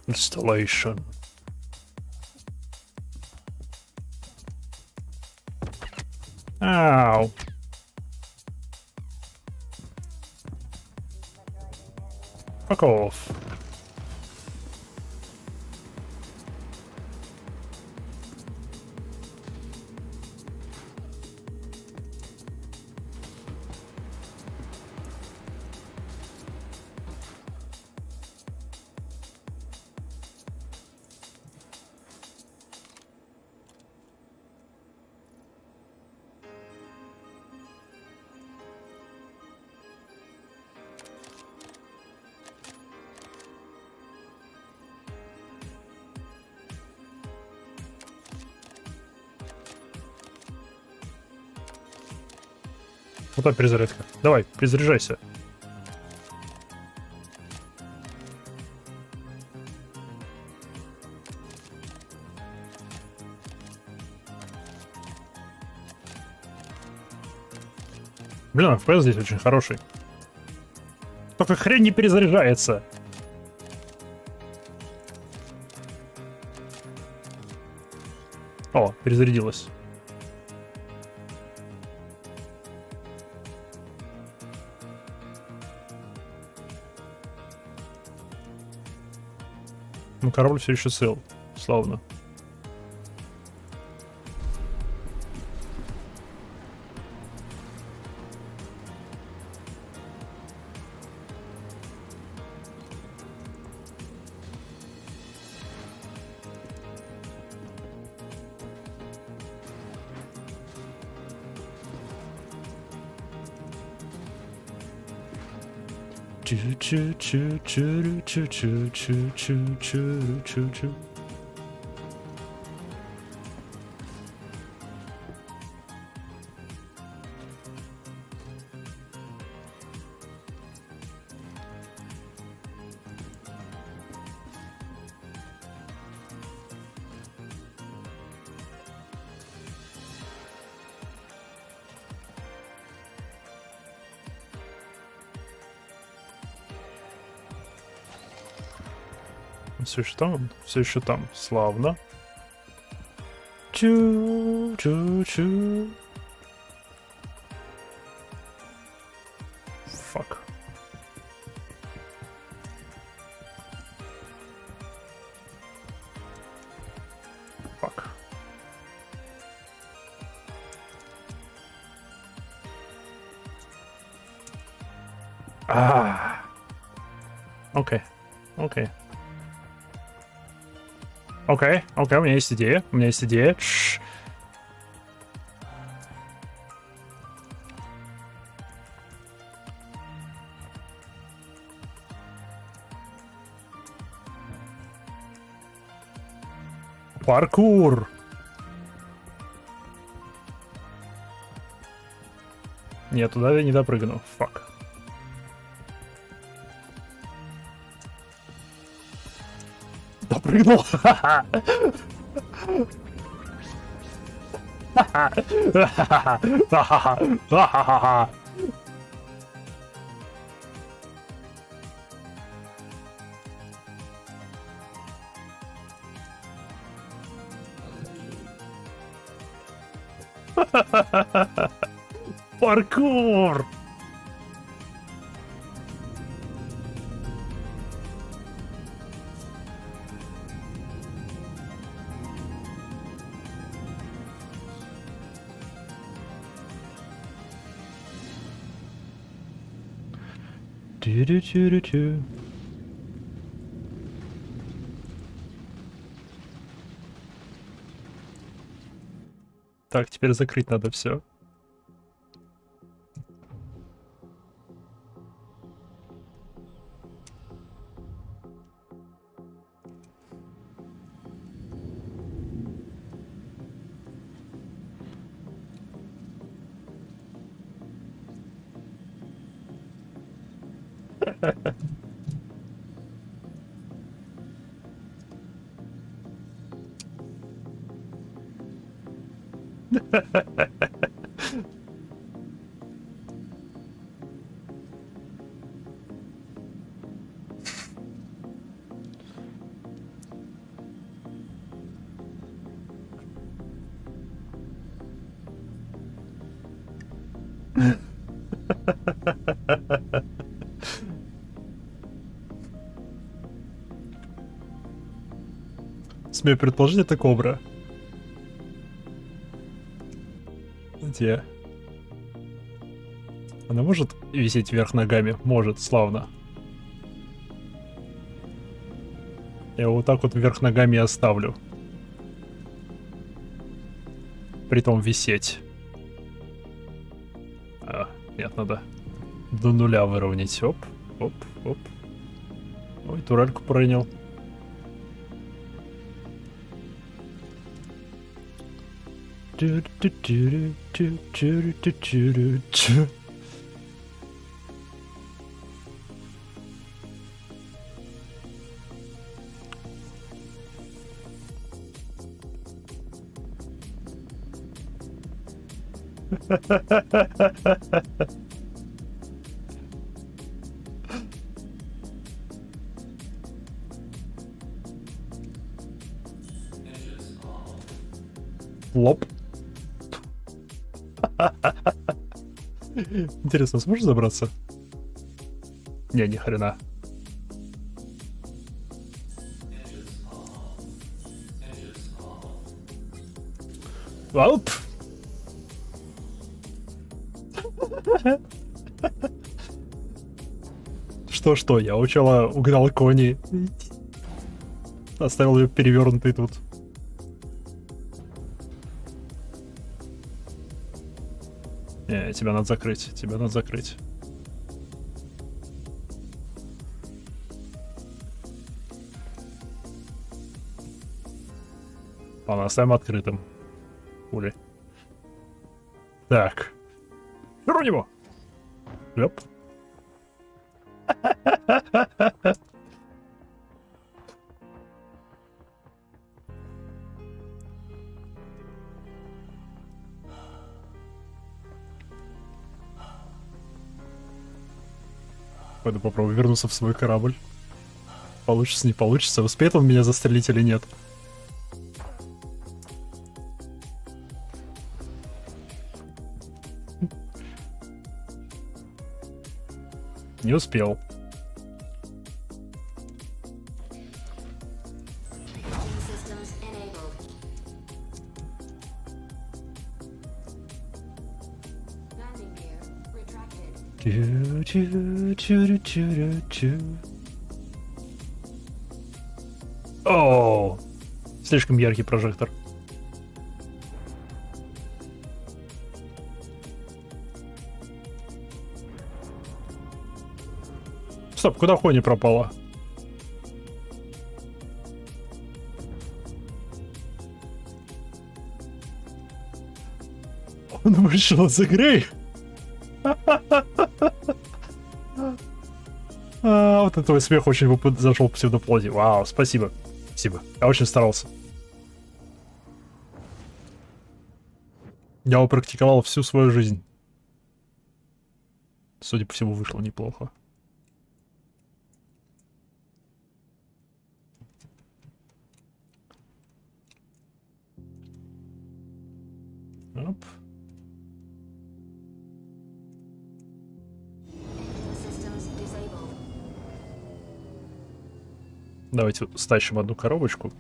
Installation. Ау. Fuck off. Вот та перезарядка. Давай, перезаряжайся. Блин, FPS здесь очень хороший. Только хрень не перезаряжается. О, перезарядилась. Ну, корабль все еще цел. Славно. Все еще там, славно. Чу-чу-чу. Фак. Фак. Окей. Окей. Окей, у меня есть идея. Паркур. Нет, туда я не допрыгну. Фак. Допрыгнул. Паркур. Тю-рю-тю-рю-тю. Так, теперь закрыть надо все. Смею предположить, это кобра. Где? Она может висеть вверх ногами? Может, славно. Я его вот так вот вверх ногами и оставлю. Притом висеть. А, нет, надо до нуля выровнять. Оп, оп, оп. Ой, турельку пронял. Лоп. Интересно, сможешь забраться? Не, ни хрена. Оп. Что, я учила, угнал кони. Оставил ее перевернутой тут. Не, тебя надо закрыть, тебя надо закрыть. Ладно, оставим открытым. Пули. Так. Беру него! Йоп. Пойду попробую вернуться в свой корабль. Получится, не получится. Успеет он меня застрелить или нет? Не успел. О, слишком яркий прожектор. Стоп, куда Хони пропала? Он вышел из игры. Вот это твой смех очень зашел в псевдоплоти. Вау, спасибо. Спасибо. Я очень старался. Я его практиковал всю свою жизнь. Судя по всему, вышло неплохо. Оп. Давайте стащим одну коробочку.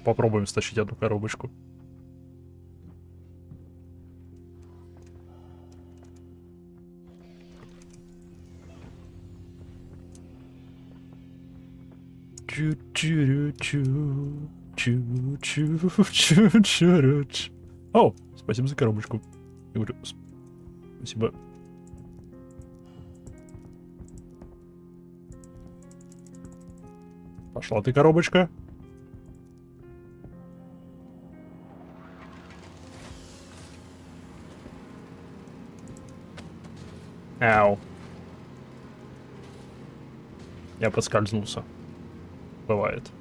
Попробуем стащить одну коробочку. О, спасибо за коробочку. Я говорю, спасибо. Пошла ты, коробочка. Ау. Я подскользнулся. Бывает.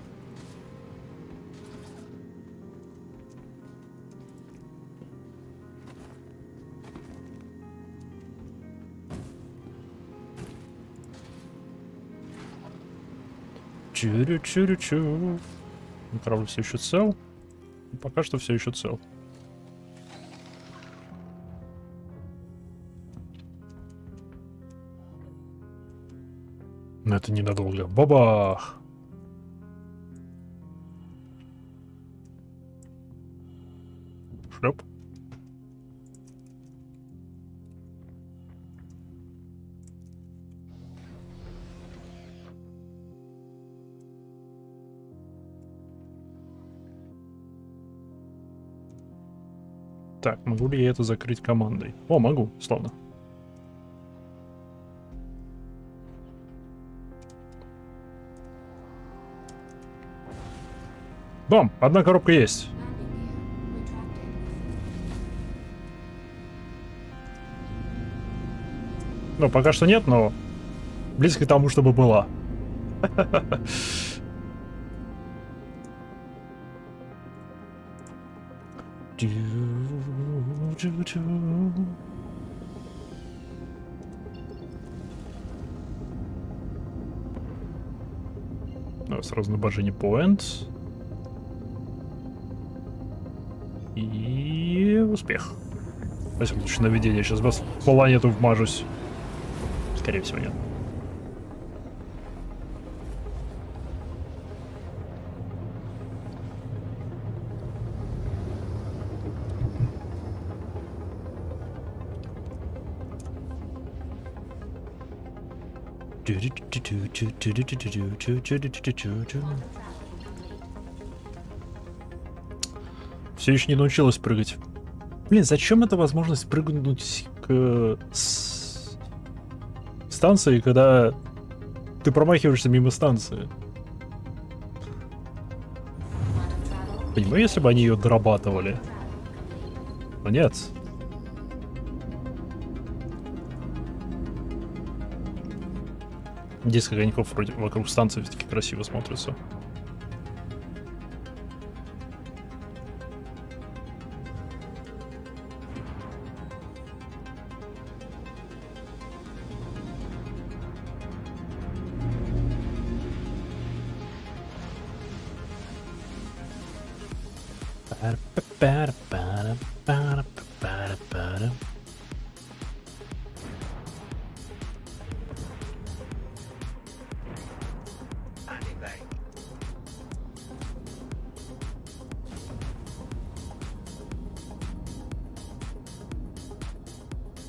Чурю-чурю-чу. Корабль все еще цел. Пока что все еще цел. Но это ненадолго. Бабах! Шлеп. Так, могу ли я это закрыть командой? О, могу, славно. Бам! Одна коробка есть. Ну, пока что нет, но близко к тому, чтобы была. Сразу на бажине point. И успех. Спасибо, лучше наведение. Сейчас в планету вмажусь. Скорее всего, нет. Все еще не научилась прыгать. Блин, зачем эта возможность прыгнуть к станции, когда ты промахиваешься мимо станции? Понимаю, если бы они ее дорабатывали. Но нет. Диск огоньков вроде вокруг станции все-таки красиво смотрится.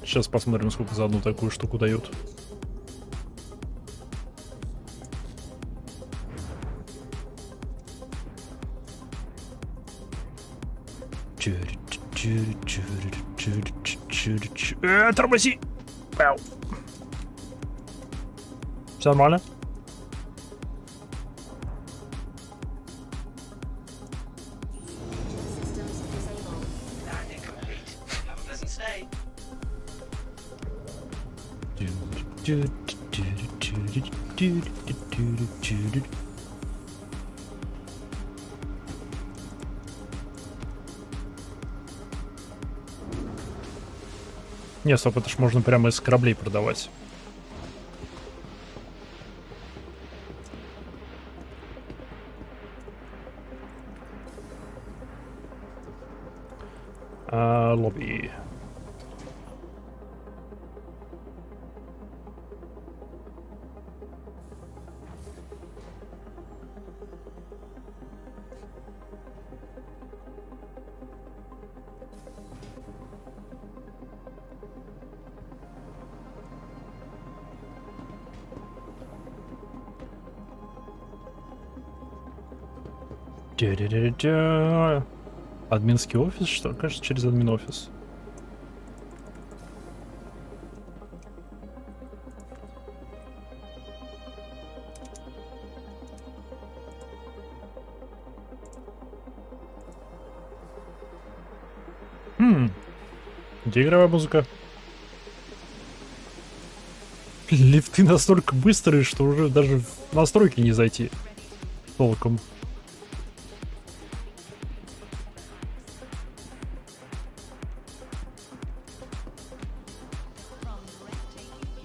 Сейчас посмотрим, сколько за одну такую штуку дают. Тормози! Пау. Все нормально? Не, стоп, это ж можно прямо из кораблей продавать. Лобби. Админский офис, что? Кажется, через админ офис. Где игровая музыка? Лифты настолько быстрые, что уже даже в настройки не зайти толком.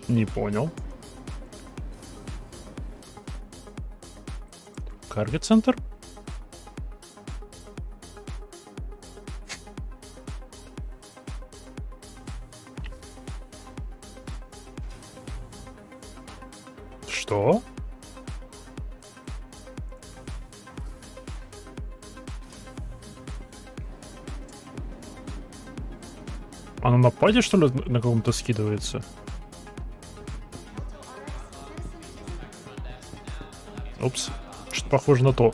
Не понял. Карго-центр? Что? Она на паде, что ли, на каком-то скидывается? Упс, что-то похоже на то.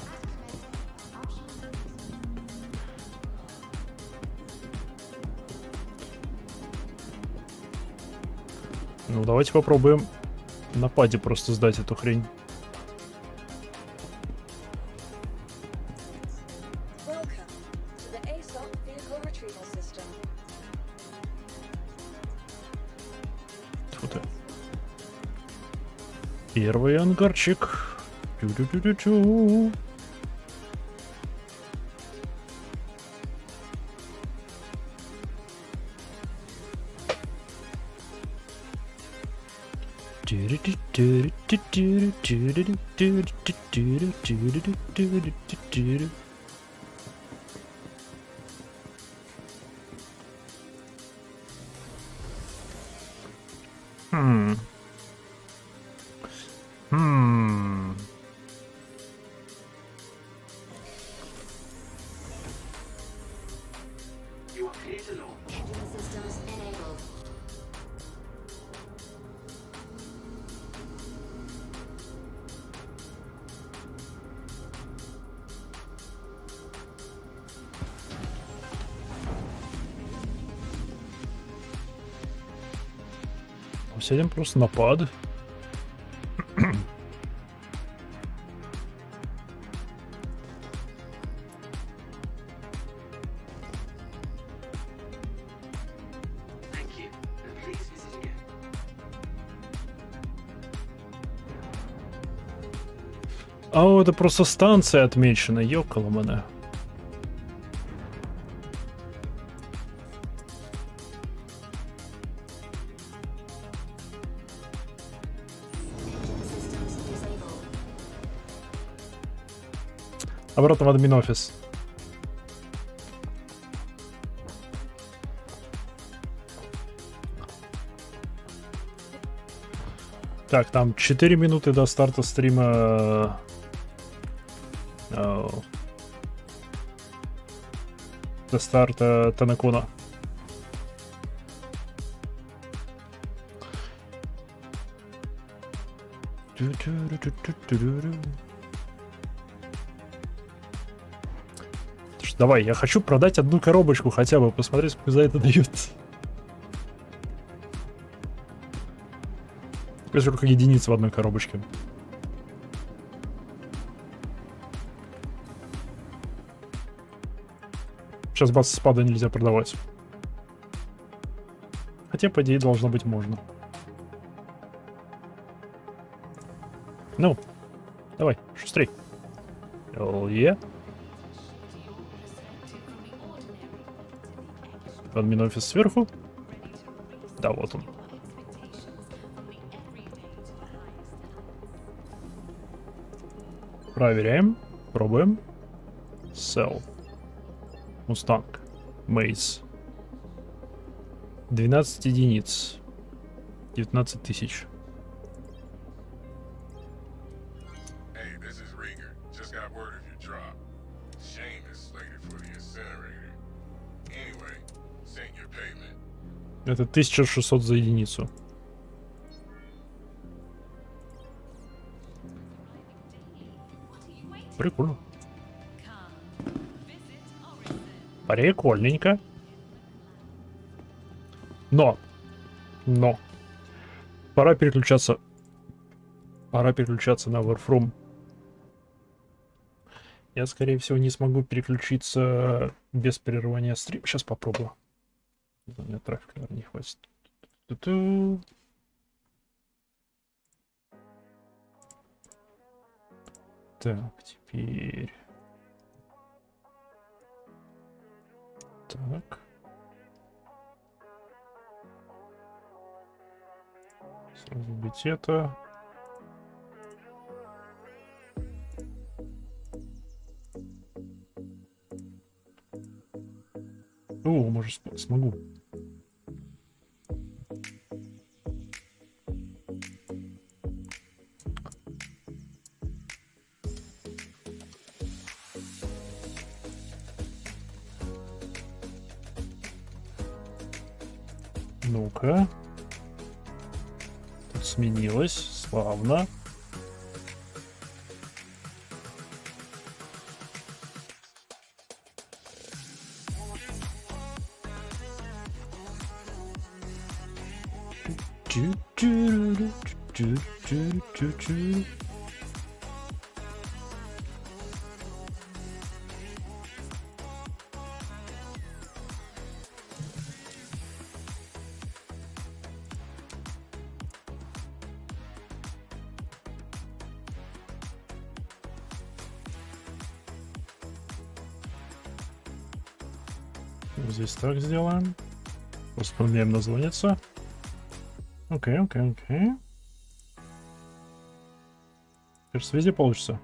Ну, давайте попробуем на паде просто сдать эту хрень. Тьфу ты. Первый ангарчик. Тю-тю-тю-тю-тю. Сядем просто на пад. А, это просто станция отмечена, ёкало мене. Обратно в админ офис. Так, там 4 минуты до старта стрима. До старта TennoCon. Давай, я хочу продать одну коробочку хотя бы, посмотреть, сколько за это дают. Сколько единиц в одной коробочке. Сейчас бац спада нельзя продавать. Хотя, по идее, должно быть можно. Ну, давай, шустрей. Yeah. Админ офис сверху. Да, вот он. Проверяем. Пробуем. Sell. Мустанг. Мейс. 12 единиц. 19 тысяч. Это 1600 за единицу. Прикольненько. Но. Пора переключаться. Пора переключаться на Warframe. Я, скорее всего, не смогу переключиться без прерывания стрима. Сейчас попробую. У меня трафика, наверное, не хватит. Так, теперь... Так. Сразу быть это. О, может, смогу. Ну-ка. Тут сменилось. Славно. Здесь так сделаем. Просто поменяем названица. Окей. Кажется, везде получится.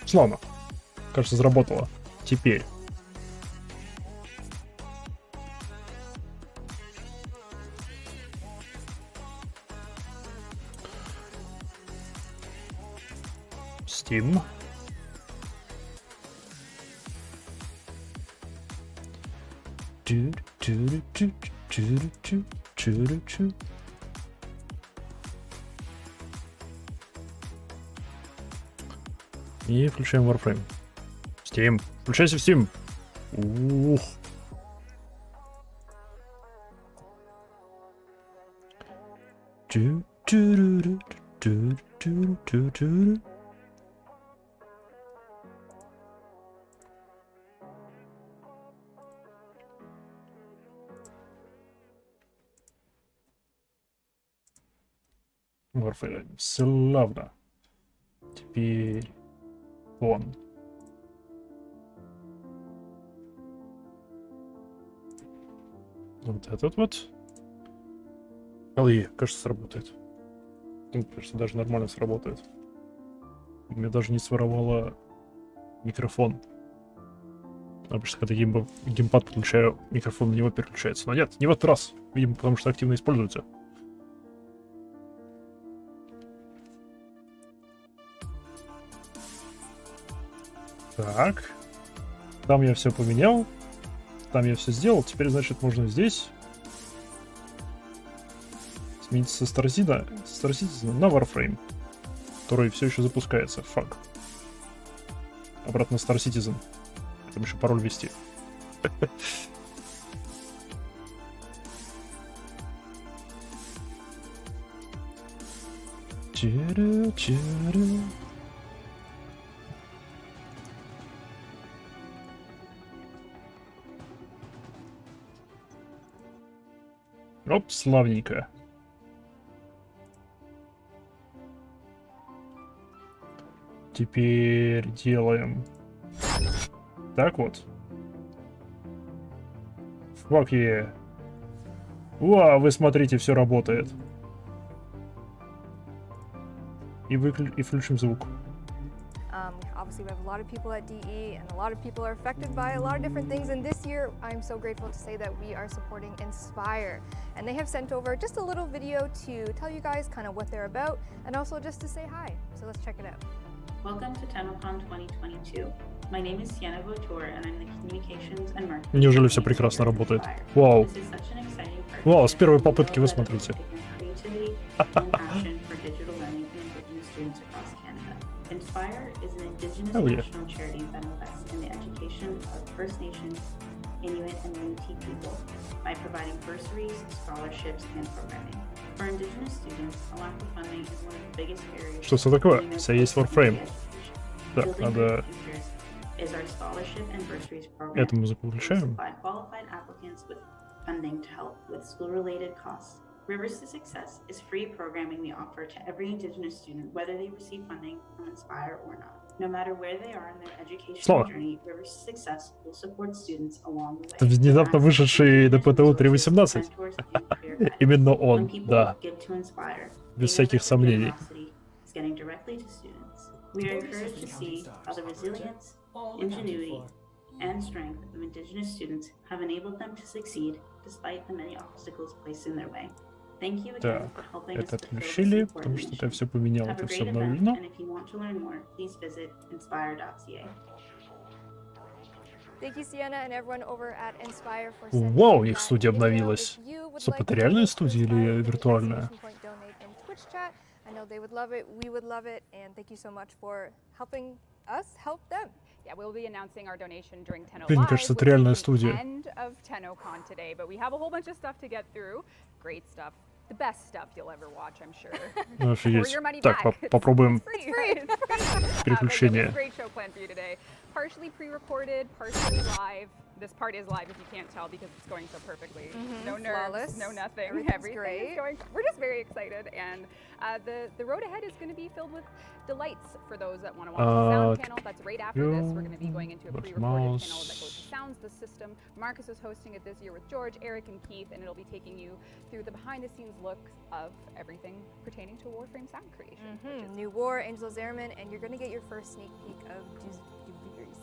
Славно. Кажется, заработало. Теперь. Steam. И включаем Warframe. Steam. Включайся в Steam. Ух. Warframe. Славно. Теперь он. Вот этот вот. Кажется, сработает. Кажется, даже нормально сработает. У меня даже не своровало микрофон. Обычно, когда геймпад подключаю, микрофон на него переключается. Но нет, не в этот раз. Видимо, потому что активно используется. Так. Там я все поменял. Там я все сделал. Теперь, значит, можно здесь сменить со Star Citizen на Warframe, который все еще запускается. Фак. Обратно Star Citizen. Там еще пароль ввести. Оп, славненько. Теперь делаем так вот. Fuck yeah. Уа, вы смотрите, все работает. И включим звук. Obviously, we have a lot of people at DE, and a lot of people are affected by a lot of different things. And this year, I'm so grateful to say that we are supporting Inspire. And they have sent over just a little video to tell you guys kind of what they're about, and also just to say hi. So let's check it out. Welcome to TennoCon 2022. My name is Sienna Vautour, and I'm the Communications and Marketing. Неужели все прекрасно работает? Вау. This is such an exciting part. Вау, с первой попытки вы смотрите. Creativity and passion for digital learning for Indigenous students across Canada. Inspire is an Indigenous national charity that invests in the education of First Nations, Inuit, and Métis people by providing bursaries, scholarships, and programming. For Indigenous students, a lack of funding is one of the biggest barriers. Что это такое? Все есть Warframe. Так, надо... Это мы заключаем. Rivers to Success is free programming we offer to every Indigenous student, whether they receive funding from Inspire or not. No matter where they are in their educational journey, Rivers to Success will support students along the way. Это внезапно вышедший до ПТУ 3.18. Именно он, да. Без всяких сомнений. We are encouraged to see how the resilience, ingenuity, and strength of Indigenous students have enabled them to succeed despite the many obstacles placed in their way. Thank you again for helping us это отключили, потому что это все поменяло, это все обновлено. And if you want to learn more, please visit inspire.ca. Thank you, Sienna, and everyone over at Inspire for Вау, их студия обновилась. Стоп, это реальная студия или виртуальная? I know they would love it, we would love it, and thank you so much for helping us help them. Yeah, we'll be announcing our donation during TennoCon. Блин, кажется, это реальная студия. End of TennoCon today, but we have a whole bunch of stuff to get through. Great stuff. The best stuff you'll ever watch, I'm sure. Офигеть. Так, попробуем переключение. Great show planned for you today. Partially pre-recorded, partially live. This part is live if you can't tell because it's going so perfectly. No nerves, flawless. no nothing. Everything's great. Is going. We're just very excited, and the road ahead is going to be filled with delights for those that want to watch the sound panel. That's right after this. We're going to be going into a pre-recorded panel that goes to sounds the system. Marcus is hosting it this year with George, Eric, and Keith, and it'll be taking you through the behind-the-scenes look of everything pertaining to Warframe sound creation. New War, Angels Airmen, and you're going to get your first sneak peek of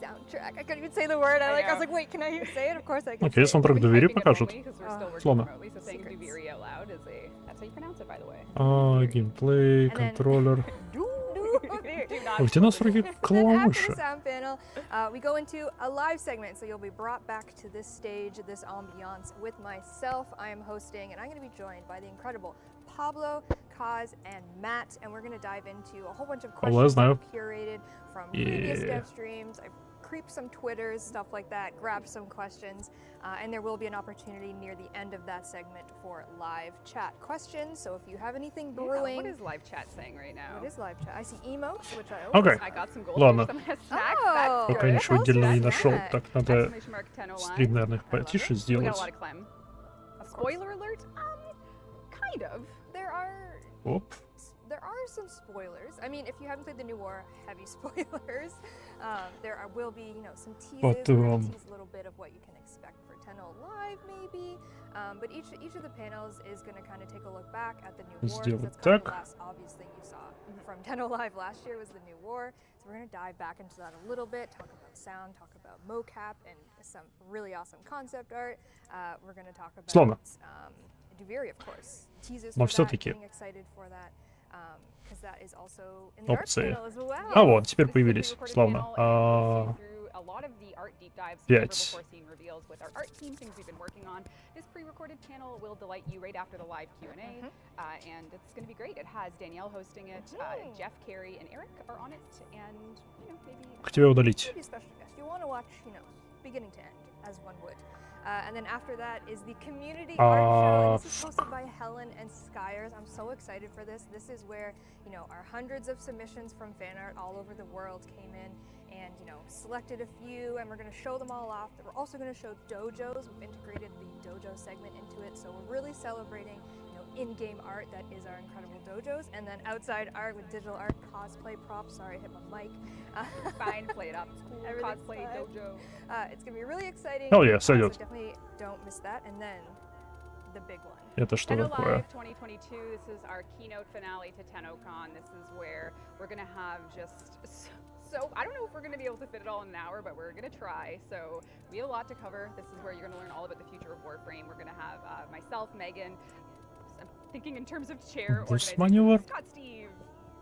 soundtrack. I couldn't even say the word. I was like, wait, can I say it? Of course I can. Окей, саундтрек Двери покажут. Словно. Геймплей, контроллер. Где настройки клавиши? We go into a live segment, so you'll be brought back to this stage, this ambiance with myself. I am hosting, and I'm going to be joined by the incredible Pablo, Kaz, and Matt, and we're going to dive into a whole bunch of questions that I've curated from previous dev streams. I've creeped some Twitters, stuff like that, grabbed some questions, and there will be an opportunity near the end of that segment for live chat questions. So if you have anything brewing... What is live chat saying right now? What is live chat? I see emotes, which I always... I got some gold. Ладно. Пока ничего отдельного не нашел, так надо стрим, наверное, потише сделать. Spoiler alert? Kind of. There are some spoilers. I mean, if you haven't played the New War, heavy spoilers. Will be, some teases. Tease a little bit of what you can expect for Tenno Live, maybe. But each of the panels is going to kind of take a look back at the New War. That's kind of the last obvious thing you saw from Tenno Live last year was the New War. So we're going to dive back into that a little bit, talk about sound, talk about mocap, and some really awesome concept art. We're going to talk about Duviri, of course. Teases for that, being excited for that. Because that is also in the art panel as well. А вот, теперь появились, славно. A lot of the art deep dives never before seen reveals with our art team, things we've been working on. This pre-recorded panel will delight you right after the live Q&A, and it's going to be great. It has Danielle hosting it, Jeff, Carey, and Eric are on it, and maybe тебя удалить. Maybe a special guest. You want to watch, beginning to end, as one would. And then after that is the community art show. And this is hosted by Helen and Skyers. I'm so excited for this. This is where, our hundreds of submissions from fan art all over the world came in and, selected a few, and we're going to show them all off. We're also going to show dojos. We've integrated the dojo segment into it. So we're really celebrating, in-game art that is our incredible dojos, and then outside art with digital art, cosplay props. Sorry, I hit my mic. Fine, play it up. It's cool. Cosplay dojo. It's gonna be really exciting. Oh yeah, сойдет. So definitely don't miss that. And then the big one. Это что такое? Live 2022. This is our keynote finale to TennoCon. This is where we're gonna have just So I don't know if we're going to be able to fit it all in an hour, but we're going to try. So we have a lot to cover. This is where you're going to learn all about the future of Warframe. We're going to have myself, Megan, I'm thinking in terms of chair organization, Scott, Steve,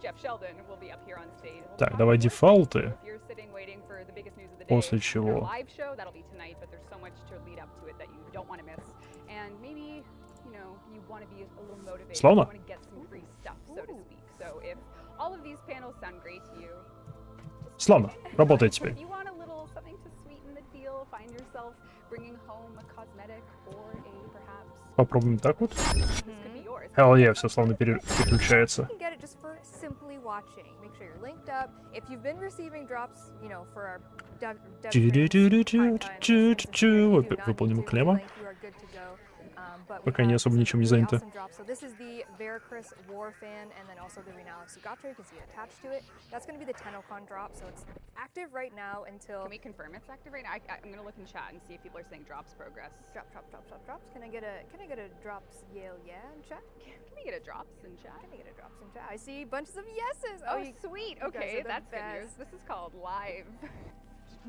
Jeff Sheldon will be up here on stage. Так, давай дефолты. If you're sitting waiting for the biggest news of the day, После чего? live show, that'll be tonight, but there's so much to lead up to it that you don't want to miss. And maybe, you know, you want to be a little motivated. Славно. You want to get some free stuff, so to speak. So if all of these panels sound great to you, Славно. Работает теперь. if you want a little something to sweeten the deal, find yourself bringing home a cosmetic or a perhaps Попробуем так вот. this could be yours. Hell yeah, все славно переключается. You can get it just for simply watching. Make sure you're linked up. If you've been receiving drops, you know, for our Выполним клемма. Пока не особо ничем не заняты. So this is the Veracruz War fan, and then also the Renala Sugato. You can see it attached to it. That's going to be the TennoCon drop, so it's active right now until. Can we confirm it's active right now? I'm going to look in chat and see if people are saying drops progress. Drops. Can I get a drops Yale yeah in chat? Can we get a drops in chat? Can I get a drops in chat? I see bunches of yeses. Oh, sweet. you guys Okay, are the that's good news. best. This is called live.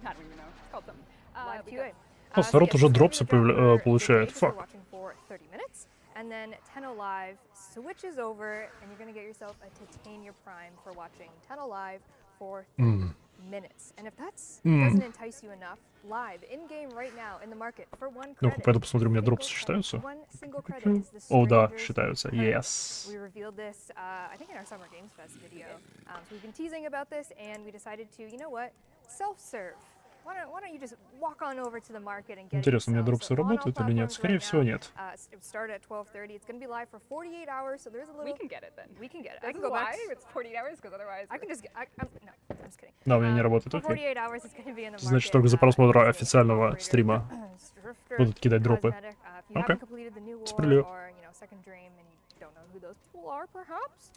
I don't even know. It's called something. Live we QA. О, народ уже дропсы получает. Fuck. For 30 minutes, and then Tenno Live switches over, and you're gonna get yourself a Titania Prime for watching Tenno Live for 30 minutes. And if that doesn't entice you enough, live in game right now in the market for one Ну-ка, credit. пойду посмотрю, у меня дропсы считаются. One single credit is the О, да, Strangers считаются. credit. Yes. We revealed this, I think, in our Summer Games Fest video. So we've been teasing about this, and we decided to, you know what, self-serve. Why don't you just walk on over to the market and get Интересно, у меня yourself. дропсы So on all работают или нет? platforms Скорее right всего, now, нет. it started at 12:30. It's going to be live for 48 hours, so there's a little. We can get it then. We can get it. This I can is go back. why it's 48 hours, because otherwise. I can just get. No, I'm just kidding. Да, у меня не работает, For окей. 48 hours, it's going to be in the market. Значит, только за просмотр As официального operator, стрима Drifter, будут кидать дропы. cosmetic. If you Okay. haven't completed the new war Справедливо. or second dream and you don't know who those people are, perhaps,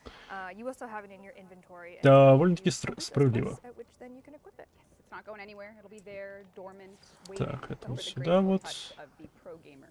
you will still have it in your inventory. Довольно-таки справедливо. At which then you can equip it. It's not going anywhere. It'll be there, dormant, Так, waiting это for вот the сюда graceful вот. touch of the pro gamer.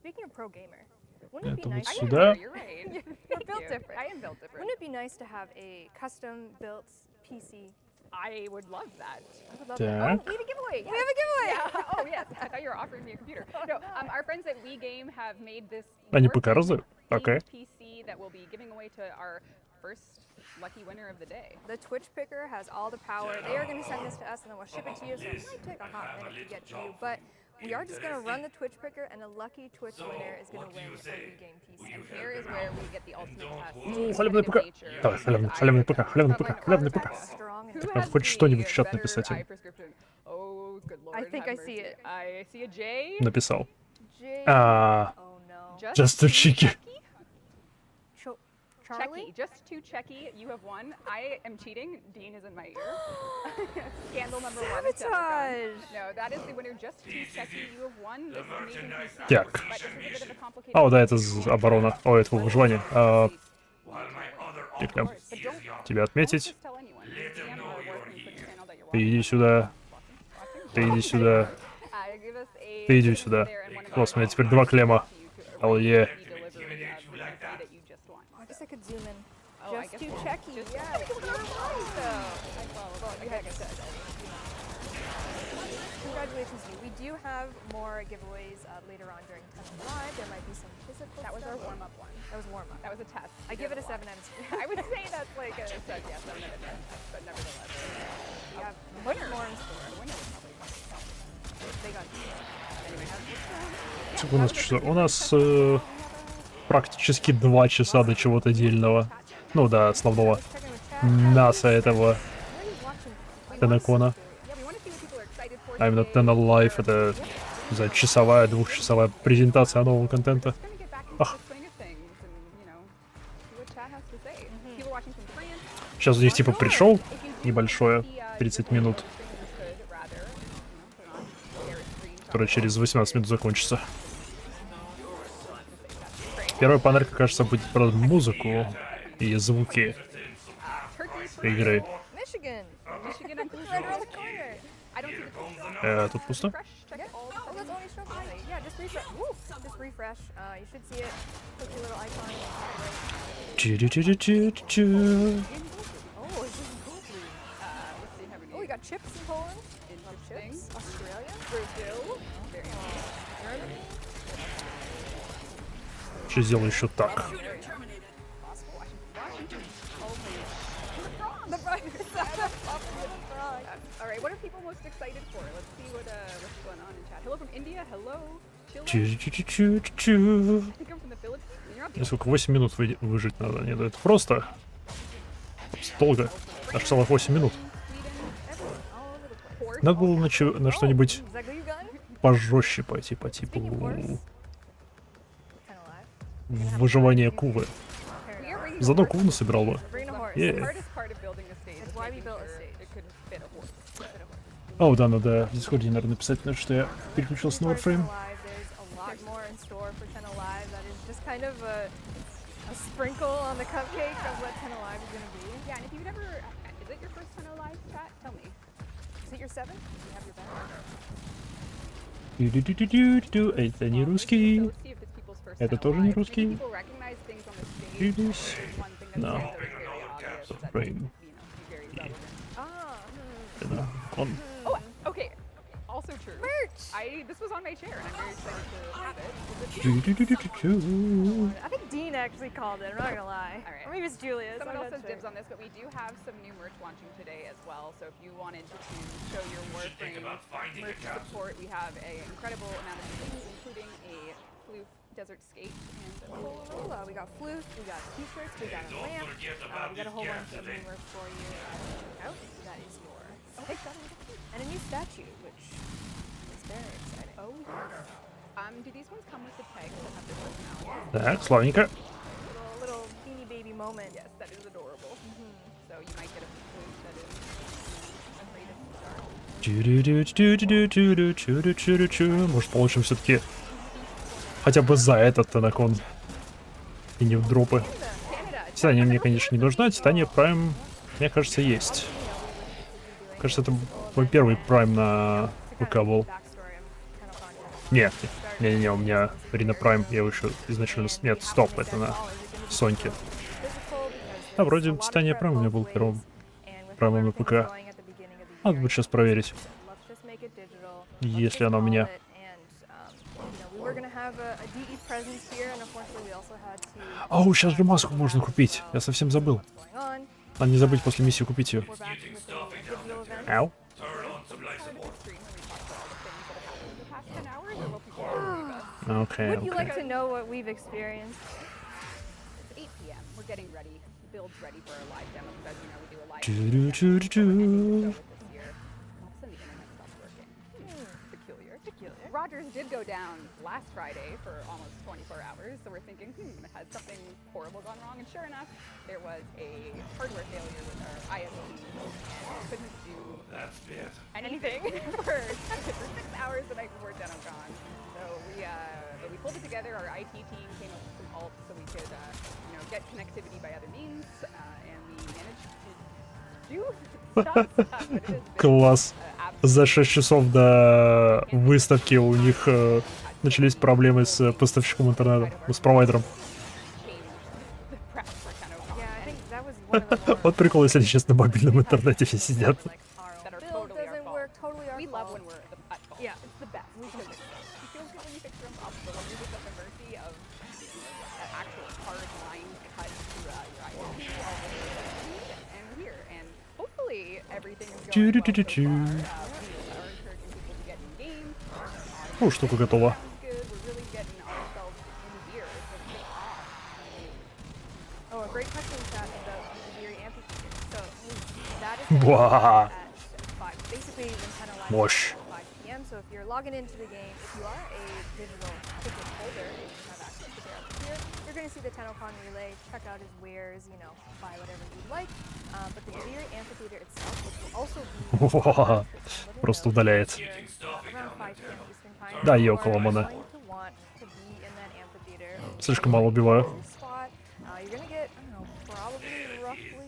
Speaking of pro gamer, wouldn't it Это be вот nice? сюда. You're right. We're Thank built you. different. I am built different. Wouldn't it be nice to have a custom built PC? I would love that. I would love Так. that. We have a giveaway. We have a giveaway. Yeah. Oh yes. I thought you were offering me a computer. No, our friends at We Game have made this Они пока раздают. themed Окей. PC that we'll be giving away to our first lucky winner of the day. The Twitch picker has all the power. They are going to send this to us and then we'll ship it to you. So it might take a hot minute to get to you, but we are just going to run the Twitch picker, and a lucky Twitch winner is going to win a We Game PC. And here is where we get the ultimate test. Халявный ПК. Давай, халявный ПК, халявный ПК, халявный ПК. Strong and Так, надо хоть что-нибудь в чат написать им. Oh, good lord. I think have I see mercy. it. I see a J. Написал. Jay. А, Oh no. just to cheeky. Charlie? Checky, just to Checky, you have won. I am cheating. Dean is in my ear. Scandal number one. at TennoCon. Sabotage. No, that is the winner. Just to Checky, you have won this amazing PC. Так. But this is a bit of a complicated О, да, это оборона. О, это выживание. Клям. But don't Тебя отметить. just tell anyone. DM or Warframe for the channel that you're Ты watching. иди сюда. Ты иди сюда. Give us a Ты иди сюда. there and one of Класс, у меня our теперь два клемма. to Oh yeah. the delivery of the PC that you just won. I guess I could zoom in. Oh, I Just guess to we'll- Checky. just- Yeah. I followed. You had said. Congratulations to you. We do have more giveaways later on during Tenno Live. There might be some physical That was our stuff. warm-up one. That was warm up. That was a test. I We give did it a lot. 7 out of 10. I would say that's like a 7 out of 10, but nevertheless. We have much more in store. The winner was probably They got anyway. Сколько у нас часов? У нас практически 2 часа до чего-то дельного. Ну да, основного НАСА этого TennoCon. А именно Tenno Live, это, не знаю, часовая, двухчасовая презентация нового контента. Ах. Сейчас у них типа пришел небольшое, 30 минут, которое через 18 минут закончится. Первая панелька, кажется, будет про музыку и звуки игры. Michigan. Michigan and Right around the corner. I don't see the Тут пусто. fresh check all Oh, that's only show play. Yeah, just refresh. Woo! Just refresh. You should see it. Click your little icon. Чу-чу-чу-чу-чу. Oh, it's just gold. interesting. Australia? Brazil. Very nice. Germany? Что сделаю еще так? The frog. All right, what are people most excited for? Let's see what's going on in chat. Hello from India. Hello. Chile. Чу-чу-чу-чу-чу. I think I'm from the Philippines. You're not the Мне сколько? 8 минут выжить надо. Нет, это просто долго. Аж целых 8 минут. Надо было на что-нибудь пожестче пойти по типу выживания Кувы. Заодно Куву насобирал бы. О, да, надо в Дискорде, наверное, написать, что я переключился на Warframe. A sprinkle on the cupcake of what TennoCon is going to be. Yeah, and if you've never, is it your first TennoCon chat? Tell me. Is it your 7th? Do you have your bag? Ду-ду-ду-ду-ду-ду. Это не русский. So let's see if it's people's first Это TennoCon. тоже не Maybe русский. people recognize things on the stage. This. There's one thing that's No. very obvious that Frame. be very relevant. Это он. Oh, okay. Also true. Merch! This was on my chair, and I'm very excited to have it. Ду-ду-ду-ду-ду. I think Dean actually called it, I'm not gonna lie. All right. Or maybe it's Julius. Someone I'm else not has sure. dibs on this, but we do have some new merch launching today as well. So if you wanted to show your Warframe merch support, we have an incredible amount of things, including a floof desert skate and a We got flute, we got t-shirts, we got a lamp, we got a whole bunch of new merch for you. Oh, that is yours. Take that and a new statue, which is very exciting. Oh, yes. Do these ones come with the tags that have their personality? Так, славненько. Little teeny baby moment. Yes, that is adorable. So you might get a floof that is afraid of the dark. Чу-ду-ду-чу-ду-ду-чу-ду-чу-ду-чу. Может, получим все-таки хотя бы за этот TennoCon. И не в дропы. Титания мне, конечно, не нужна. Титания Prime, мне кажется, есть. Кажется, это мой первый Prime на ВК был. Нет, не, у меня Рина Prime, я его еще изначально... Нет, стоп, это на Соньке. А, вроде Титания Prime у меня был первым Prime на ПК. Надо будет сейчас проверить, если она у меня. Оу, сейчас же маску можно купить. Я совсем забыл. Надо не забыть после миссии купить ее. Ау. Okay, Would you okay. like to know what we've experienced? It's 8 p.m. We're getting ready, builds ready for our live demo. Because as you know, we do a live Choo-doo-choo-doo-choo. demo this year. All of a sudden, the internet stopped working. Peculiar. Rogers did go down last Friday for almost 24 hours, so we're thinking, has something horrible gone wrong? And sure enough, there was a hardware failure with our ISP, and we couldn't do anything for 6 hours the night before TennoCon. So we pulled it together. Our IT team came up with some alt so we could, get connectivity by other means, and we managed to do stuff. But it has been, Класс. За 6 часов до выставки у них начались проблемы с поставщиком интернета, с провайдером. the prep for TennoCon. Yeah, I think that was one of the more Вот прикол, если они сейчас на мобильном интернете все сидят. like our That are build totally our doesn't fault. work, totally our We love fault. when we're at fault. Yeah. It's the best. You feel good when you fix your own problems, but when you're just at the mercy of an actual hard line cut to your ISP, all this and here, and hopefully everything is going well so far. We are encouraging people to get in game. Ну, штука готова. Sounds good. We're really getting ourselves in gear. So kick off. Oh, a great question, chat, about the Veery Amphitheater. So that is Wow. at 5. Basically, when TennoCon Mosh. at 5 p.m. So if you're logging into the game, if you are a digital ticket holder and you have access to the amphitheater, you're going to see the TennoCon relay. Check out his wares, buy whatever you'd like. But the Veery Amphitheater itself, which will also be Wow. Просто удаляет. around 5 p.m. Eastern time. Да, you и are около мана. going to want to be in that amphitheater. Слишком мало убиваю. Spot. You're gonna get, I don't know, probably roughly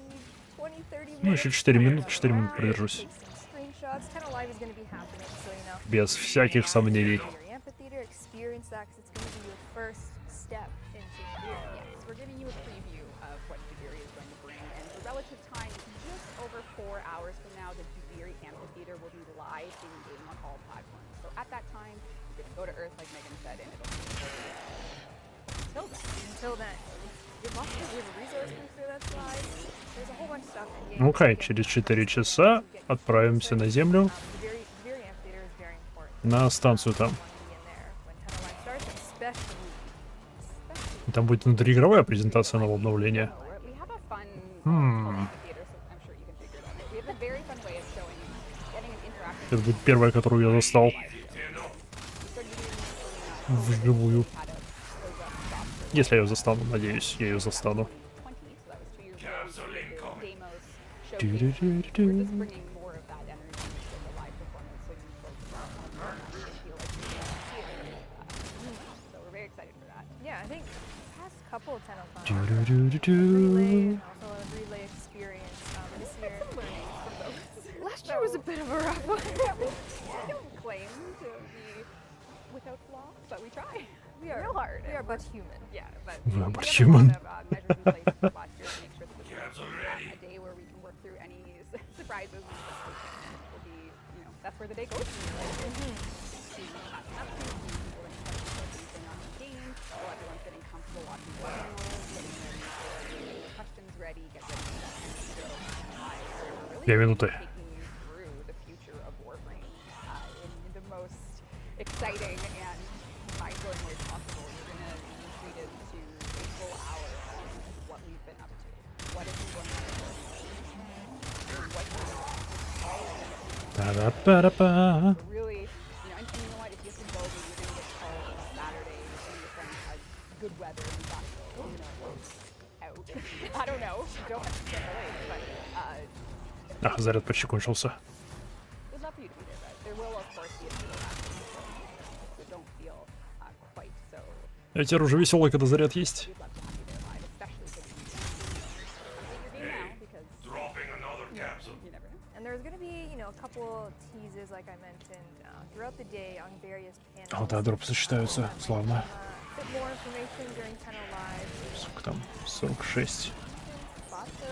20-30 Ну, minutes. еще 4 минуты, 4 around, минуты продержусь. take some screenshots. TennoLive is gonna be happening, so Без всяких сомнений. your amphitheater, experience that, 'cause it's gonna be your first step into Veery. Yes, we're giving you a preview of what Veery is going to bring, and the relative time is just over 4 hours from now, the very amphitheater will be live in game on all platforms. So at that time, you can go to Earth, like Megan said, and it'll be Until then. Your monsters, we have a resource booster that's live. There's a whole bunch of stuff in game. Okay, через 4 часа отправимся на Землю, The very amphitheater is very important. на станцию там. You wanna be in there when TennoCon starts, especially. Там будет внутриигровая презентация нового обновления. We have a fun amphitheater, so I'm sure you can figure it out. We have a very fun way of showing, getting an interactive. Это будет первая, которую я застал вживую. Если я ее застану, надеюсь, я ее застану. Yeah, I think past couple of TennoCon relay and also a relay experience this year. Last year was a bit of a rough one. We don't claim to be without flaw, but we try. We are real hard. We are but human. Yeah, but We we are have but a human. lot of measures in place last year to make sure that this is a day where we can work through any surprises and stuff. Will be, you know, that's where the day goes. Everyone's getting comfortable watching the channels, getting ready for questions ready, get ready for that kind of show. We're 2 минуты. taking you through the future of Warframe in the most exciting and mind-blowing way possible. You're going to be treated to a full hour of what we've been up to. What have we learned about Warframe? What you're Та-да-па-да-па. really, you know, and you know what, if you have to go, you're going to get called on a Saturday and your friend has good weather and got to go, you know, out. I don't know. Don't have to stay late, but А, заряд почти кончился. we'd love for you to be there, but there will, of course, be a few so don't feel quite so. Я теперь уже веселый, когда заряд есть. We'd love to have you there live, especially for the complete your game now because you never know. And there's going to be, you know, a couple teases, like I mentioned, throughout the day on various panels. О, да, дропы сочетаются. Славно. A bit more information during Tenno Live. Сколько там? 46. Basso.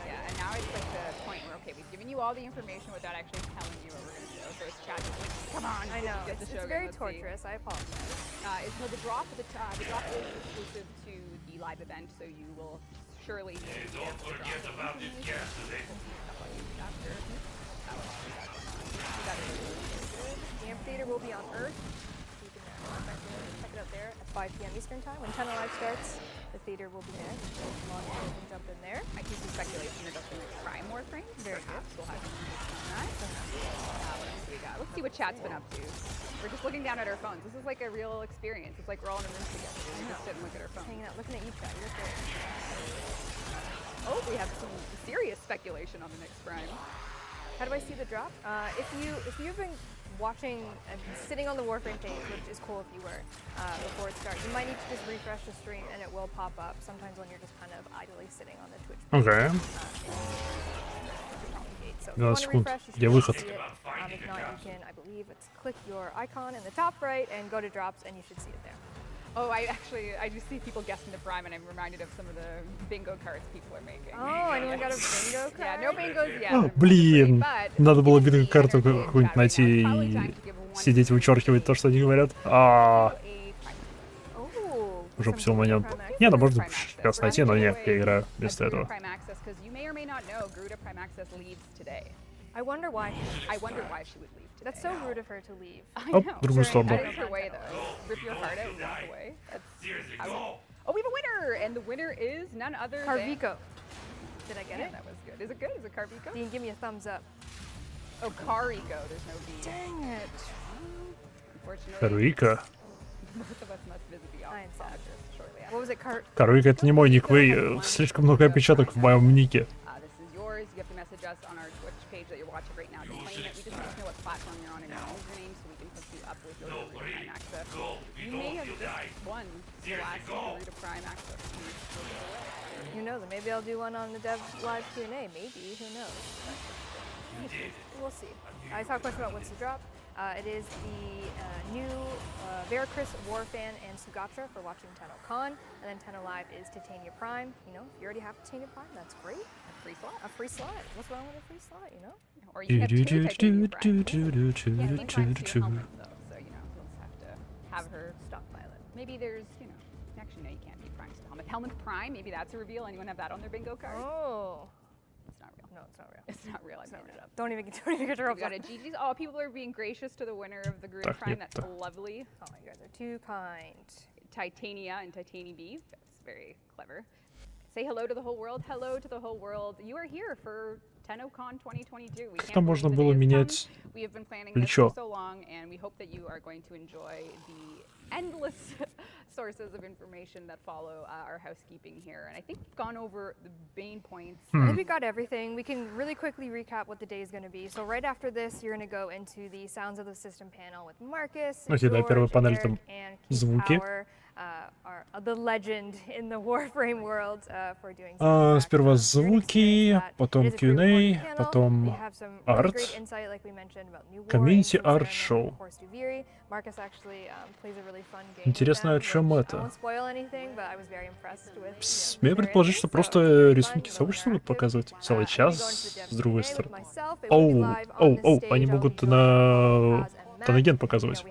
Yeah, and now it's like the point where, okay, we've given you all the information without actually telling you what we're going to show. So it's chat, like, come on, I know, get the it's show very going, let's see. torturous. I apologize. So the drop is exclusive to the live event, so you will surely need to get the drop. about this gas today. The amphitheater will be on Earth. You can check it out there at 5 p.m. Eastern Time. When Tenno Live starts, the theater will be there. So launch it and jump in there. I see some speculation about the Prime Warframe. Very Perhaps we'll have some information on that. What else do we got? Let's see what chat's been up to. We're just looking down at our phones. This is like a real experience. It's like we're all in a room together. We just sit and look at our phones. Hanging out, looking at you, chat. You're great. Oh, we have some serious speculation on the next Prime. How do I see the drop? If you've been watching and sitting on the Warframe page, which is cool if you were before it starts, you might need to just refresh the stream and it will pop up. Sometimes when you're just kind of idly sitting on the Twitch page. Окей. So if 12 you want to секунд. refresh, you Где should выход? see it. If not, you can, I believe it's click your icon in the top right and go to drops, and you should see it there. Oh, I just see people guessing the Prime, and I'm reminded of some of the bingo cards people are making. Oh, anyone got a bingo card? Yeah, no bingos yet. О, блин. But Надо было you can see бинго-карту in the какую-нибудь chat right найти now, it's probably и time to give one сидеть вычеркивать то, что они говорят. А, Oh, уже some все Garuda момент. Prime Access. Не, ну можно Prime Access. сейчас найти, но нет, я играю вместо этого. Prime Access, because you may or may not know, Garuda Prime Access leaves today. I wonder why. I wonder why she would leave today. That's so rude of her to leave. I Оп, know. в другую сторону. That is her way, though. Rip your heart out and walk away. That's Seriously, how go. Oh, we have a winner, and the winner is none other than. Carvico. Did I get Yeah, it? that was good. Is it good? Is it Carvico? Dean, give me a thumbs up. Oh, Carico. There's no B. Dang it. Unfortunately, Карвика. both of us must visit the I am office sorry. address shortly after. What was it, Карвика это не мой ник, вы слишком много опечаток в моем нике. This is yours. You have to message us on our Twitch page that you're watching right now to claim it. We just want to know what platform you're on and your username so we can hook you up with your Prime access. You may have just won the last Garuda Prime access. Who knows? Maybe I'll do one on the Dev Live Q&A. Maybe. Who knows? We'll see. I saw a question about what's the drop. It is the new Veracruz, Warframe, and Sugatra for watching TennoCon, and then Tenno Live is Titania Prime. You know, if you already have Titania Prime, that's great. A free slot. A free slot. What's wrong with a free slot? You know. Or you can have two Titania Prime. Yeah, Titania Prime's two helmets though, so you know you'll just have to have her stockpile it. Maybe there's, you know, actually no, you can't be Prime's helmet. Helmet Prime. Maybe that's a reveal. Anyone have that on their bingo card? Oh. It's not real. No, it's not real. It's not real. I made it up. Don't even get your We got a GG's. Oh, people are being gracious to the winner of the Group Prime. That's lovely. Oh, you guys are too kind. Titania and Titania Beef. That's very clever. Say hello to the whole world. Hello to the whole world. You are here for TennoCon 2022. We Там можно было менять We have been planning this плечо. for so long, and we hope that you are going to enjoy the endless sources of information that follow our housekeeping here. And I think we've gone over the main points. I think we got everything. We can really quickly recap what the day is going to be. So right after this, you're going to go into the Sounds of the System panel with Marcus, Окей, да, первая George, панель Eric, там and Keith звуки. Power, the legend in the Warframe world for doing sound Сперва tracks. Really звуки, excited for that. потом It is a free Q&A, panel. потом We have some really арт. great insight, like we mentioned, about new Community Warframe, art and show. of course, Duviri. Marcus actually plays a really fun game. Интересно, о with them, чем which это? I won't spoil anything, but I was very impressed with, Смею предположить, что просто рисунки сообщества будут показывать целый час, с другой стороны. Оу, они могут на Тоноген показывать.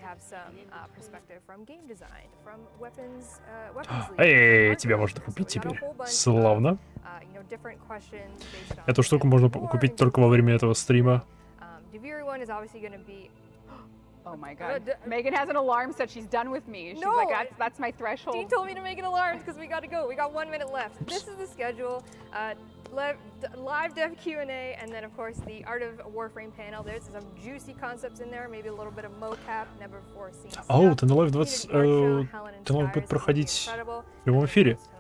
Эй, тебя можно купить теперь. Славно. Эту штуку можно купить только во время этого стрима. Oh my god. Megan has an alarm set. She's done with me. She's No! like, that's my threshold. Dean told me to make an alarm because we got to go. We got 1 minute left. This is the schedule. Live dev Q&A, and then of course the Art of Warframe panel. There's some juicy concepts in there, maybe a little bit of mocap, never before seen stuff. Оу, TennoLive 20... Community art show, Helen TennoLive Inspires, будет проходить incredible. в прямом эфире. TennoLive 2022.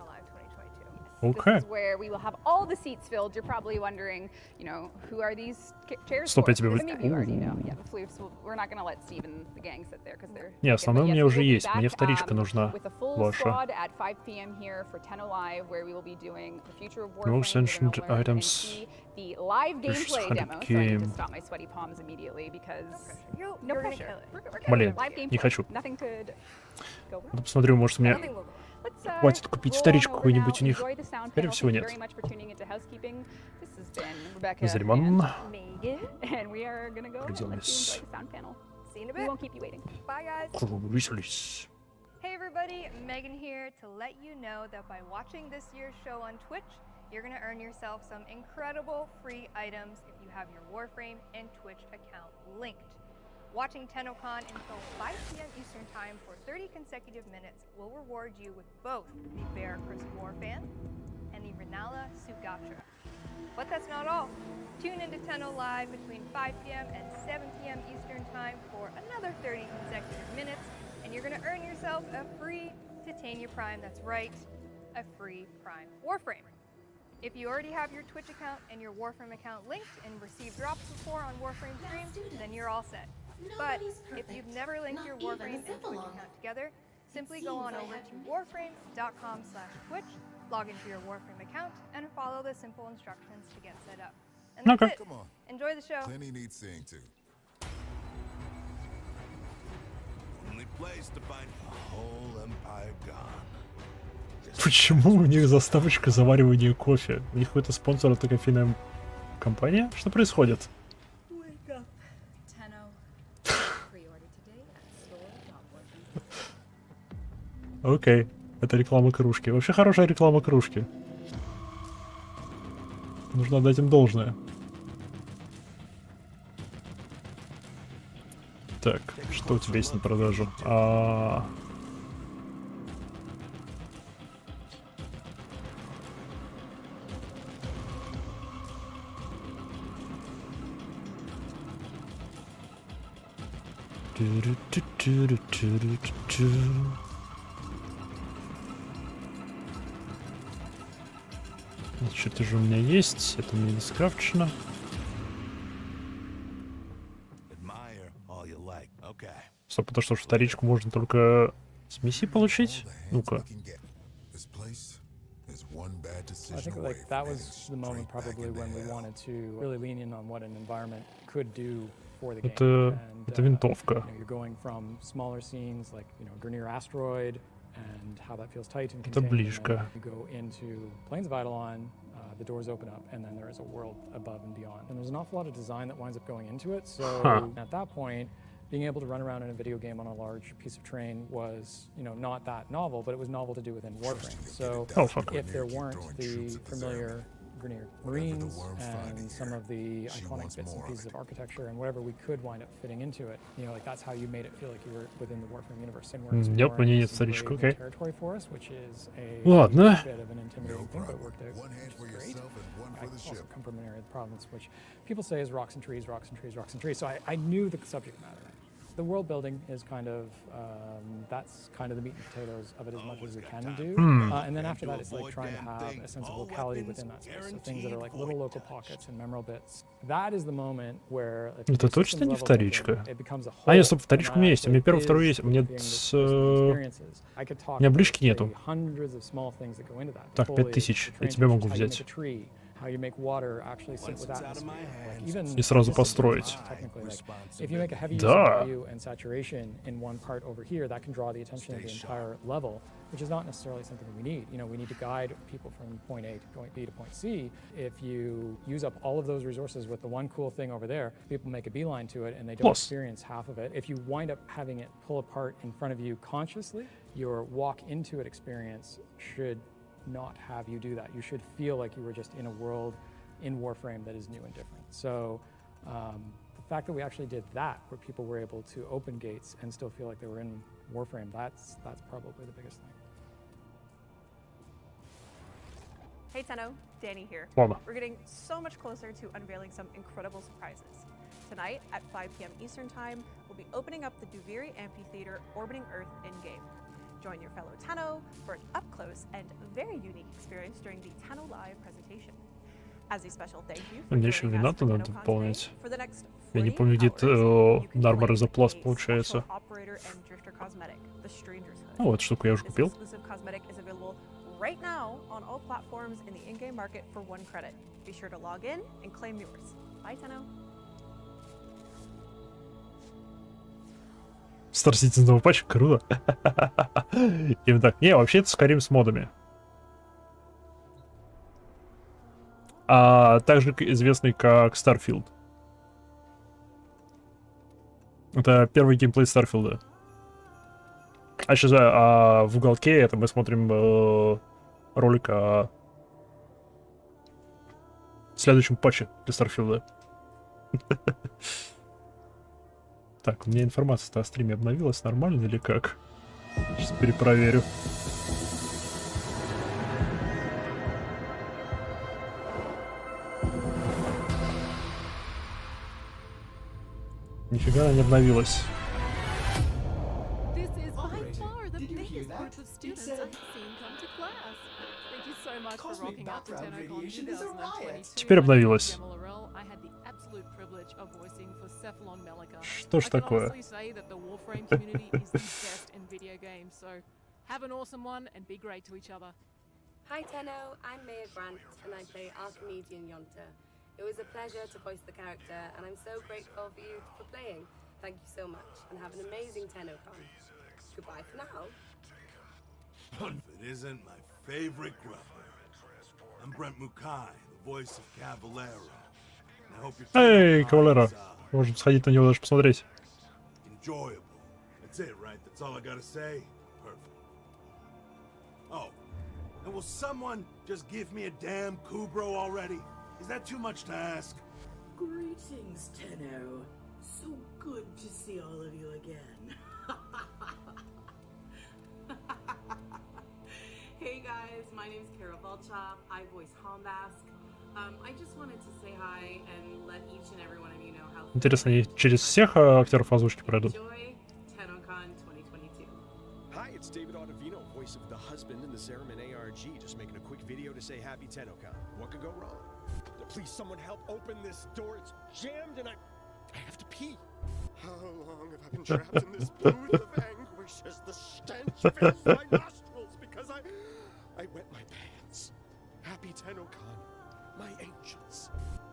Окей. This is where we will have all the seats filled. You're probably wondering, you know, who are these chairs Стоп, for? я тебя But maybe you already know. Yeah, we're not going to let Steve and the gang sit there because they're... Не, основное у меня уже есть. Мне вторичка нужна With a full ваша. squad at 5 p.m. here for TennoLive, where we will be doing the future of Warframe. Most You're ancient gonna learn and items. see the live gameplay 100 demo. So I need game. to stop my sweaty palms immediately because no You're gonna pressure. kill it. We're Блин, live gameplay. не хочу. Nothing could go wrong. Ну, посмотрю, может, мне Nothing will go. Let's, хватит купить roll вторичку on over какую-нибудь now. у них. Enjoy the sound Скорее panel. всего, Thank you нет. very much for tuning into housekeeping. This has been Rebecca Зариман. Megan. and we are gonna go and let you enjoy the sound panel. See you in a We bit. won't keep you waiting. Bye, guys. Веселись. Hey everybody, Megan here to let you know that by watching this year's show on Twitch, you're going to earn yourself some incredible free items if you have your Warframe and Twitch account linked. Watching TennoCon until 5 p.m. Eastern Time for 30 consecutive minutes will reward you with both the Veracruz Warframe and the Renala Sugatra. But that's not all. Tune into Tenno Live between 5 p.m. and 7 p.m. Eastern Time for another 30 consecutive minutes, and you're going to earn yourself a free Titania Prime. That's right, a free Prime Warframe. If you already have your Twitch account and your Warframe account linked and received drops before on Warframe streams, then you're all set. But if you've never linked your Warframe and Twitch account together, simply go on over to warframe.com/Twitch, log into your Warframe account, and follow the simple instructions to get set up. And that's Okay. it. Enjoy the show. Plenty needs seeing to. Only place to find the whole empire gone. Почему у них заставочка заваривания кофе? У них какой-то спонсор, это кофейная компания? Что происходит? Окей, это реклама кружки. Вообще хорошая реклама кружки. Нужно отдать им должное. Так, что у тебя есть на продажу? Что-то же у меня есть, это мне не скрафчено. Admire all you like. Okay. Стоп, потому что вторичку можно только с миссии получить? Ну-ка. This place is one bad I decision think away that from was heading the moment straight back probably into when we hell. wanted to really lean in on what an environment could do for the game. Это винтовка. You're going from smaller scenes like, Grineer Asteroid and how that feels tight and Это contained. близко. You go into Plains of Eidolon, the doors open up, and then there is a world above and beyond. And there's an awful lot of design that winds up going into it. So at that point, being able to run around in a video game on a large piece of terrain was, not that novel, but it was novel to do within Warframe. So if there weren't the familiar Grineer Marines and some of the iconic bits and pieces of architecture and whatever we could wind up fitting into it, like that's how you made it feel like you were within the Warframe universe. And we're exploring some brave new territory for us, which is a Ладно. bit of an intimidating thing, but it worked out, which is great. I also come from an area of the province which people say is rocks and trees, rocks and trees, rocks and trees. So I knew the subject matter. The world building is kind of, that's kind of the meat and potatoes of it as much as we can do. And then after that, it's like trying to have a sense of locality within that space. So things that are like little local pockets and memorable bits. That is the moment where... Это точно не вторичка? А, нет, стоп, вторичка у меня есть. У меня первый, второй есть. У меня у меня ближки нету. Так, 5000. Я тебя могу взять. И сразу построить. Да. Which is not necessarily something we need. We need to guide people from point A to point B to point C. If you use up all of those resources with the one cool thing over there, people make a beeline to it and they don't experience half of it. If you wind up having it pull apart in front of you consciously, your walk into it experience should not have you do that. You should feel like you were just in a world in Warframe that is new and different. So the fact that we actually did that, where people were able to open gates and still feel like they were in Warframe, that's probably the biggest thing. Hey Tenno, Danny here. Ладно. We're getting so much closer to unveiling some incredible surprises. Tonight at 5 p.m. Eastern Time, we'll be opening up the Duviri Amphitheater orbiting Earth in-game. Join your fellow Tenno for an up-close and very unique experience during the Tenno Live presentation. As a special thank you for Мне еще joining us вина for надо TennoCon дополнить. today. For the next Я не 48 помню, где hours, you can Нармор play из Аплас a получается. special operator and drifter cosmetic, the Stranger's Hood. А вот штуку я уже This купил. exclusive cosmetic is available right now on all platforms in the in-game market for 1 credit. Be sure to log in and claim yours. Bye, Tenno. Star Citizen новый патч, круто. Именно так. Не, вообще это Skyrim с модами. А также известный как Starfield. Это первый геймплей Старфилда. А сейчас в уголке это мы смотрим ролик о следующем патче для Старфилда. Так, у меня информация-то о стриме обновилась нормально или как? Сейчас перепроверю. Нифига она не обновилась. Теперь обновилась. Что ж такое? Hi Tenno, I'm Maya Grant and I play Archimedian Yonta. It was a pleasure to voice the character and I'm so grateful for you for playing. Thank you so much and have an amazing TennoCon. Goodbye for now. It isn't my favorite grubber. I'm Brent Mukai, the voice of Cavallero. I hope your Эй, Кавалера. Можем сходить на него даже посмотреть. enjoyable. That's it, right? That's all I gotta say? Perfect. Oh, and will someone just give me a damn Kubro already? Is that too much to ask? Greetings, Tenno. So good to see all of you again. Hey guys, my name is Kara Volchov. I voice Hombask. I just wanted to say hi and let each and every one of you know how. Интересно, они через всех актеров озвучки пройдут? Enjoy TennoCon 2022. Hi, it's David Ottavino, voice of the husband in the Zeraman ARG. Just making a quick video to say happy TennoCon. What could go wrong? Please, someone help open this door. It's jammed and I have to pee. How long have I been trapped in this booth of anguish as the stench fills my nostrils because I wet my pants. Happy TennoCon, my angels.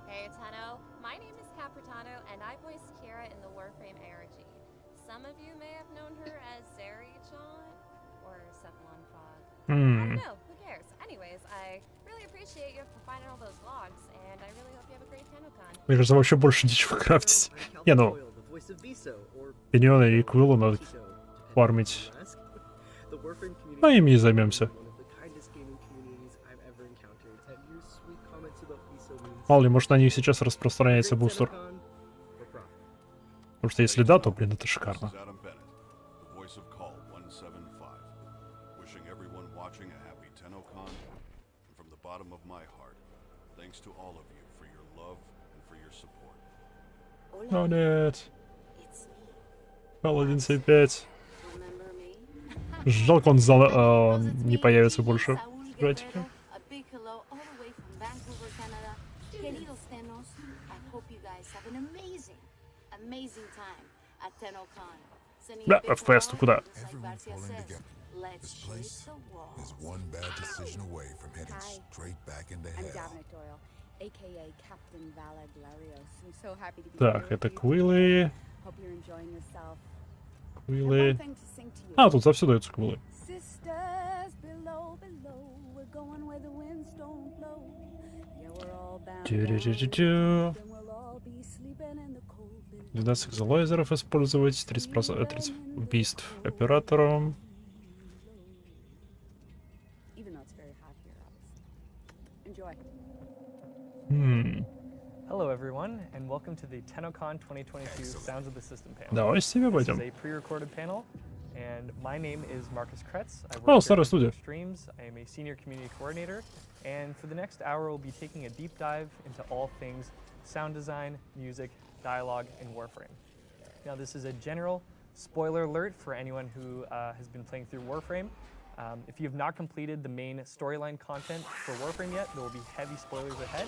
Hey Tenno, my name is Capritano and I voice Kira in the Warframe ARG. Some of you may have known her as Zeri-chan or Cephalon Fog. I don't know, who cares? Anyways, I really appreciate you for finding all those logs and I really hope you have a great TennoCon. Мне кажется, вообще больше ничего крафтить. Не, ну, пиньоны и квиллы надо фармить. Ну, ими и займемся. Мало ли, может, на них сейчас распространяется бустер. Потому что если да, то, блин, это шикарно. О, нет. Паладин C5. Жалко, он не появится больше. Братики. Да, FPS, ты куда? Так, это квиллы. Квиллы. А, тут завсюду даются квиллы. Тю-рю-рю-рю-рю. 12 экзолайзеров использовать, 30 убийств оператором. Hello everyone, and welcome to the TennoCon 2022 Sounds of the System panel. Давай с тебя пойдем. This is a pre-recorded panel, and my name is Marcus Kretz. I Oh, work старая here студия. at Streams. I am a senior community coordinator, and for the next hour, we'll be taking a deep dive into all things sound design, music, dialogue, and Warframe. Now, this is a general spoiler alert for anyone who has been playing through Warframe. If you have not completed the main storyline content for Warframe yet, there will be heavy spoilers ahead,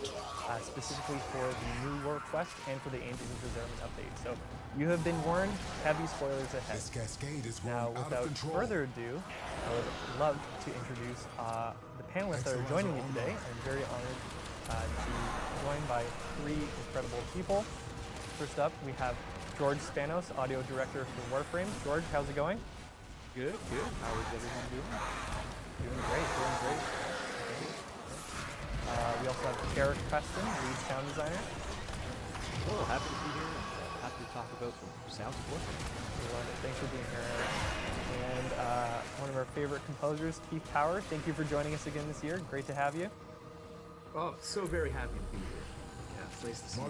specifically for the new war quest and for the Angels of the Zerman update. So you have been warned, heavy spoilers ahead. This cascade is now, without further ado, I would love to introduce the panelists that are joining me today. I'm very honored to be joined by three incredible people. First up, we have George Spanos, audio director for Warframe. George, how's it going? Good, good. How is everyone doing? Doing great, doing great. We also have Eric Preston, lead sound designer. Well, happy to be here and happy to talk about some sound support. We love it. Thanks for being here, Eric. And one of our favorite composers, Keith Power. Thank you for joining us again this year. Great to have you. Oh, so very happy to be here. Yeah, nice to see you.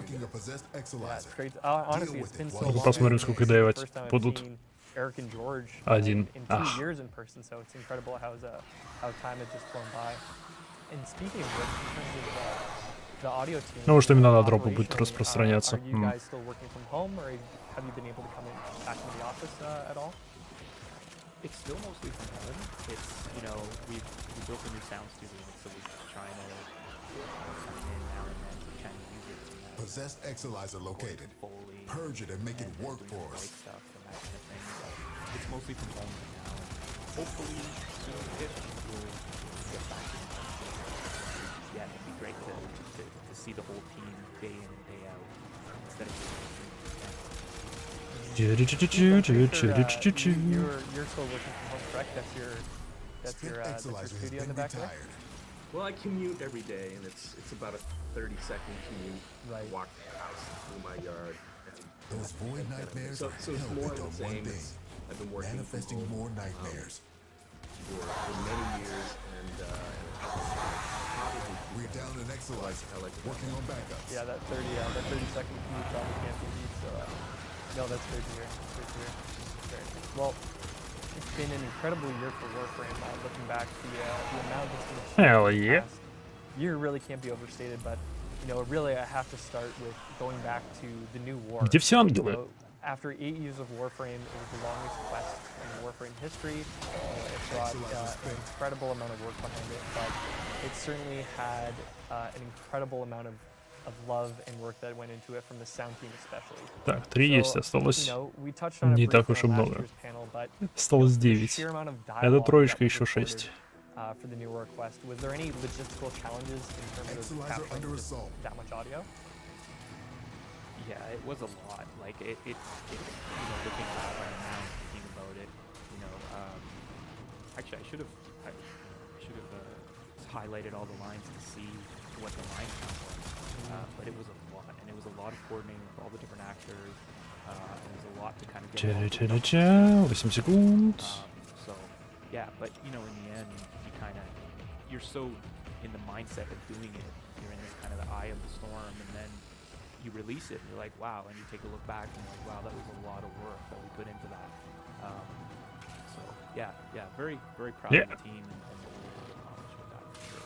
Yeah, it's great. Honestly, it's been so long. Посмотрим, сколько давать будут. Eric and George Один. in 2 years in person, so it's incredible how time has just flown by. And speaking of which, in terms of the audio team, Ну, может, именно на дропы будет распространяться. Are you guys still working from home, or have you been able to come back into the office at all? It's still mostly from home. It's, you know, we built a new sound studio, so we're trying to come in now and then to kind of use it. Possessed Exilizer located. Purge it and make it work for us. Stuff and that kind of thing. So it's mostly from home right now. Hopefully soon-ish we'll get back in. Yeah, it'd be great to see the whole team day in and day out instead of You're still working from home, correct? That's your studio in the back there? Well, I commute every day, and it's about a 30-second commute. Right. Walk the house through my yard. Those void nightmares so it's more of the same. I've been working manifesting more nightmares for many years, and probably we're down in Exilizer, working on backups. Yeah, that 30-second commute probably can't be beat. So no, that's great to hear. Great to hear. Great. Well, it's been an incredible year for Warframe. Looking back, the amount that's been achieved Hell in the yeah. past year really can't be overstated. But you know, really, I have to start with going back to the new war. Где все ангелы? So, after 8 years of Warframe, it was the longest quest in Warframe history. It brought an incredible amount of work behind it, but it certainly had an incredible amount of love and work that went into it from the sound team especially. Так, 3 есть, осталось не так уж и много. Осталось 9. Это троечка, еще 6. For the new war quest, was there any logistical challenges in terms of capturing that much audio? Yeah, it was a lot. Like it you know, looking back right now, thinking about it, you know, actually I should have highlighted all the lines to see what the line count was. But it was a lot, and it was a lot of coordinating with all the different actors. It was a lot to kind of get. 8 секунд. So yeah, but you know, in the end, you're so in the mindset of doing it. You're in this kind of the eye of the storm, and then you release it, and you're like, wow, and you take a look back, and you're like, wow, that was a lot of work that we put into that. So yeah, very, very proud of the team and what we were able to accomplish with that for sure.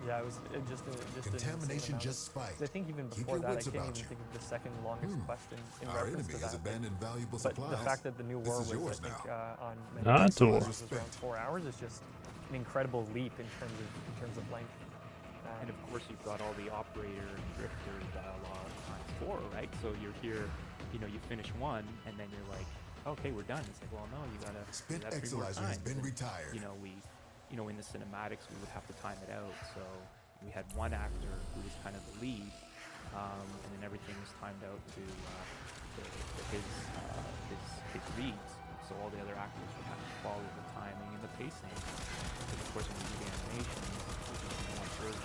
Yeah, it was just Contamination just spiked. I think even before that, I can't even think of the second longest question in Our reference enemy to has that. abandoned valuable But supplies. the fact that the new war This is was, yours I think, now. on Ah, many то. was around 4 hours is just an incredible leap in terms of length. And of course, you've got all the operator and drifter dialogue times 4, right? So you're here, you know, you finish one, and then you're like, okay, we're done. It's like, well, no, you gotta Spin do that 3 more Exalizer has times. been And, retired. you know, in the cinematics, we would have to time it out. So we had one actor who was kind of the lead, and then everything was timed out to his reads. So all the other actors would have to follow the timing and the pacing. Because of course, when you do the animation, no one heard.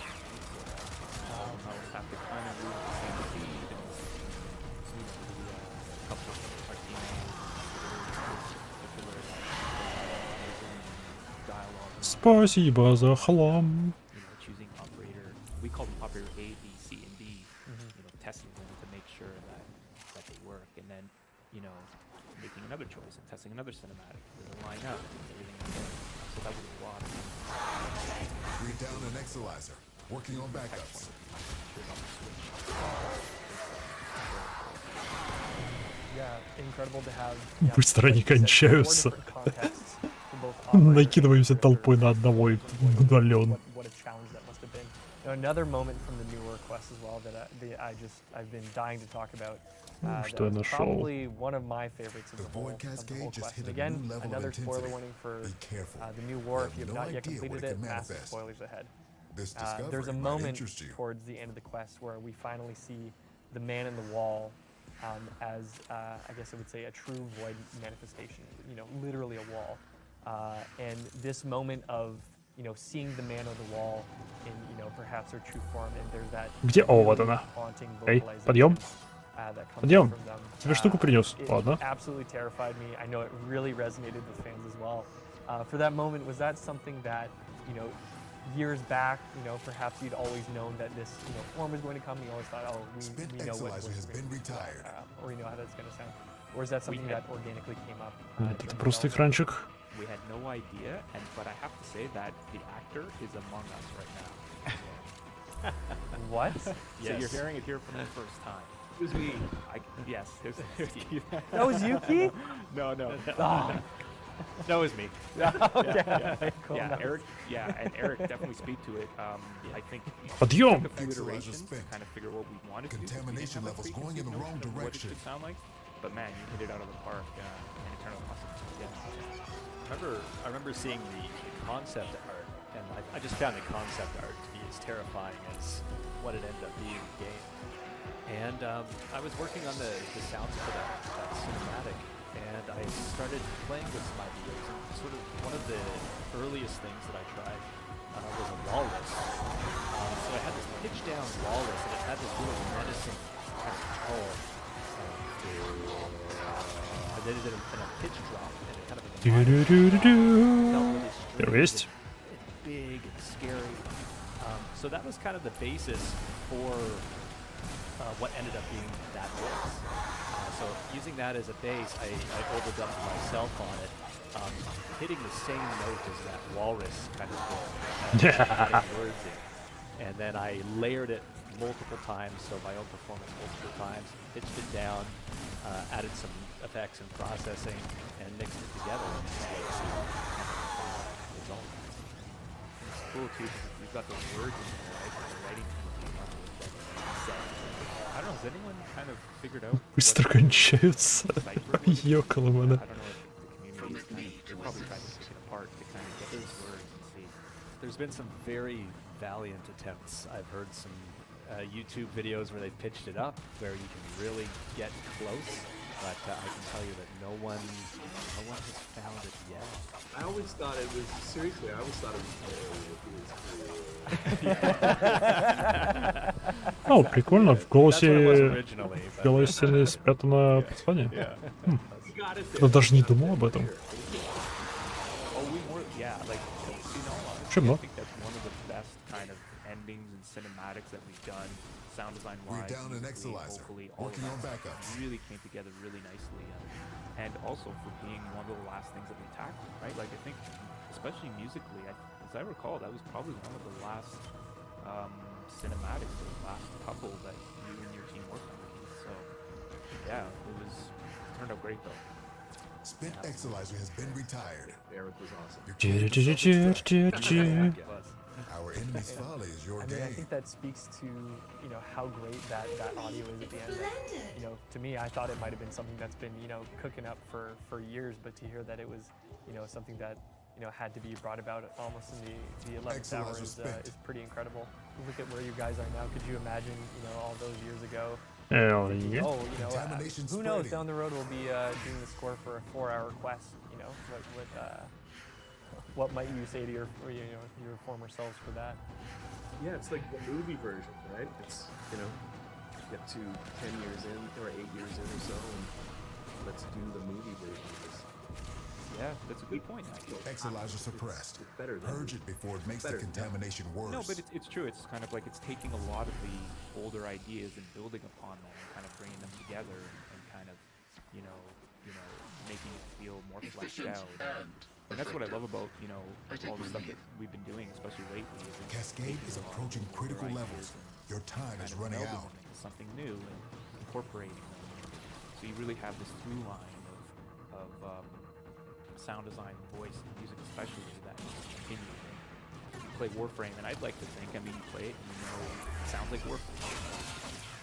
I always have to kind of move at the same speed, and you know, a couple of our teammates, particular dialogue. Спасибо за хлам. You know, choosing operator. We call them operator A, B, C, and D. You know, testing them to make sure that they work, and then, you know, making another choice and testing another cinematic. Does it line up? Is everything okay? So that was a lot. We're down an Exalizer. Working on backups. Yeah, incredible to have. Быстро они кончаются. Накидываемся толпой на одного и удален. What a challenge that must have been. You know, another moment from the newer quest as well that I've been dying to talk about. Что я нашел? Probably one of my favorites of the whole quest. And again, another spoiler warning for the new war. If you have not yet completed it, massive spoilers ahead. There's a moment towards the end of the quest where we finally see the man in the wall as, I guess I would say, a true void manifestation. You know, literally a wall. And this moment of, you know, seeing the man on the wall in, you know, perhaps their true form, and there's that Где? О, вот она. haunting Эй, vocalization подъем. that comes Подъем. from them. Тебе штуку принес. It Ладно. absolutely terrified me. I know it really resonated with fans as well. For that moment, was that something that, you know, years back, you know, perhaps you'd always known that this, you know, form was going to come, and you always thought, oh, we know what has been retired. Or we know how that's going to sound. Or is that something that organically came up? Это просто экранчик. We had no idea, but I have to say that the actor is among us right now. What? So you're hearing it here for the first time. It was me. Yes, there's Keith. That was you, Keith? No. Oh. That was me. Okay. Cool. Yeah, Eric. Yeah, and Eric definitely speak to it. I think Подъем. took a few iterations to kind of figure what we wanted to do. Contamination levels going in the wrong What it direction. should sound like, but man, you hit it out of the park. And Eternal Awesome. Yeah. I remember seeing the concept art, and I just found the concept art to be as terrifying as what it ended up being in the game. And I was working on the sounds for that cinematic, and I started playing with some ideas. And sort of one of the earliest things that I tried was a walrus. So I had this pitch down walrus, and it had this really menacing kind of tone. I did it in a pitch drop, and it kind of Первый есть. big and scary. So that was kind of the basis for what ended up being that voice. So using that as a base, I overdubbed myself on it, hitting the same note as that walrus kind of words in. And then I layered it multiple times, so my own performance multiple times, pitched it down, added some effects and processing, and mixed it together. It's all cool too, because you've got those words in there, right? The writing came up with that set. I don't know, has anyone kind of figured out Быстро кончаются. Ёкало мене. I don't know if the community is they're probably trying to pick it apart to kind of get those words and see. There's been some very valiant attempts. I've heard some YouTube videos where they've pitched it up, where you can really get close. But I can tell you that no one has found it yet. I always thought it was, seriously, I always thought it was О, прикольно, в голосе спрятано послание. Я даже не думал об этом. Чему? Cinematics that we've done, sound design wise, hopefully all of that really came together really nicely, and also for being one of the last things that we tackled, right? Like I think, especially musically, as I recall, that was probably one of the last cinematics, or the last couple that you and your team worked on. So yeah, it turned out great though. Spent Exelizer has been retired. Eric was awesome. Our enemy's folly is your game. I think that speaks to, you know, how great that audio is at the end. You know, to me, I thought it might have been something that's been, you know, cooking up for years, but to hear that it was, you know, something that, you know, had to be brought about almost in the 11th hour is pretty incredible. Look at where you guys are now. Could you imagine, you know, all those years ago? Hell yeah. Oh, you know, who knows? Down the road, we'll be doing the score for a 4-hour quest. You know, what might you say to your former selves for that? Yeah, it's like the movie version, right? It's, you know, get to 10 years in or 8 years in or so, and let's do the movie version of this. Yeah, that's a good point. Exelizer suppressed. It's better than Purge it before it makes the contamination worse. No, but it's true. It's kind of like it's taking a lot of the older ideas and building upon them, and kind of bringing them together, and kind of, you know, making it feel more fleshed out. And that's what I love about, you know, all the stuff that we've been doing, especially lately. Cascade is approaching critical levels. Your time is running out. Something new and incorporating them. So you really have this through line of sound design, voice, and music especially that continue. You play Warframe, and I'd like to think, I mean, you play it and you know it sounds like Warframe.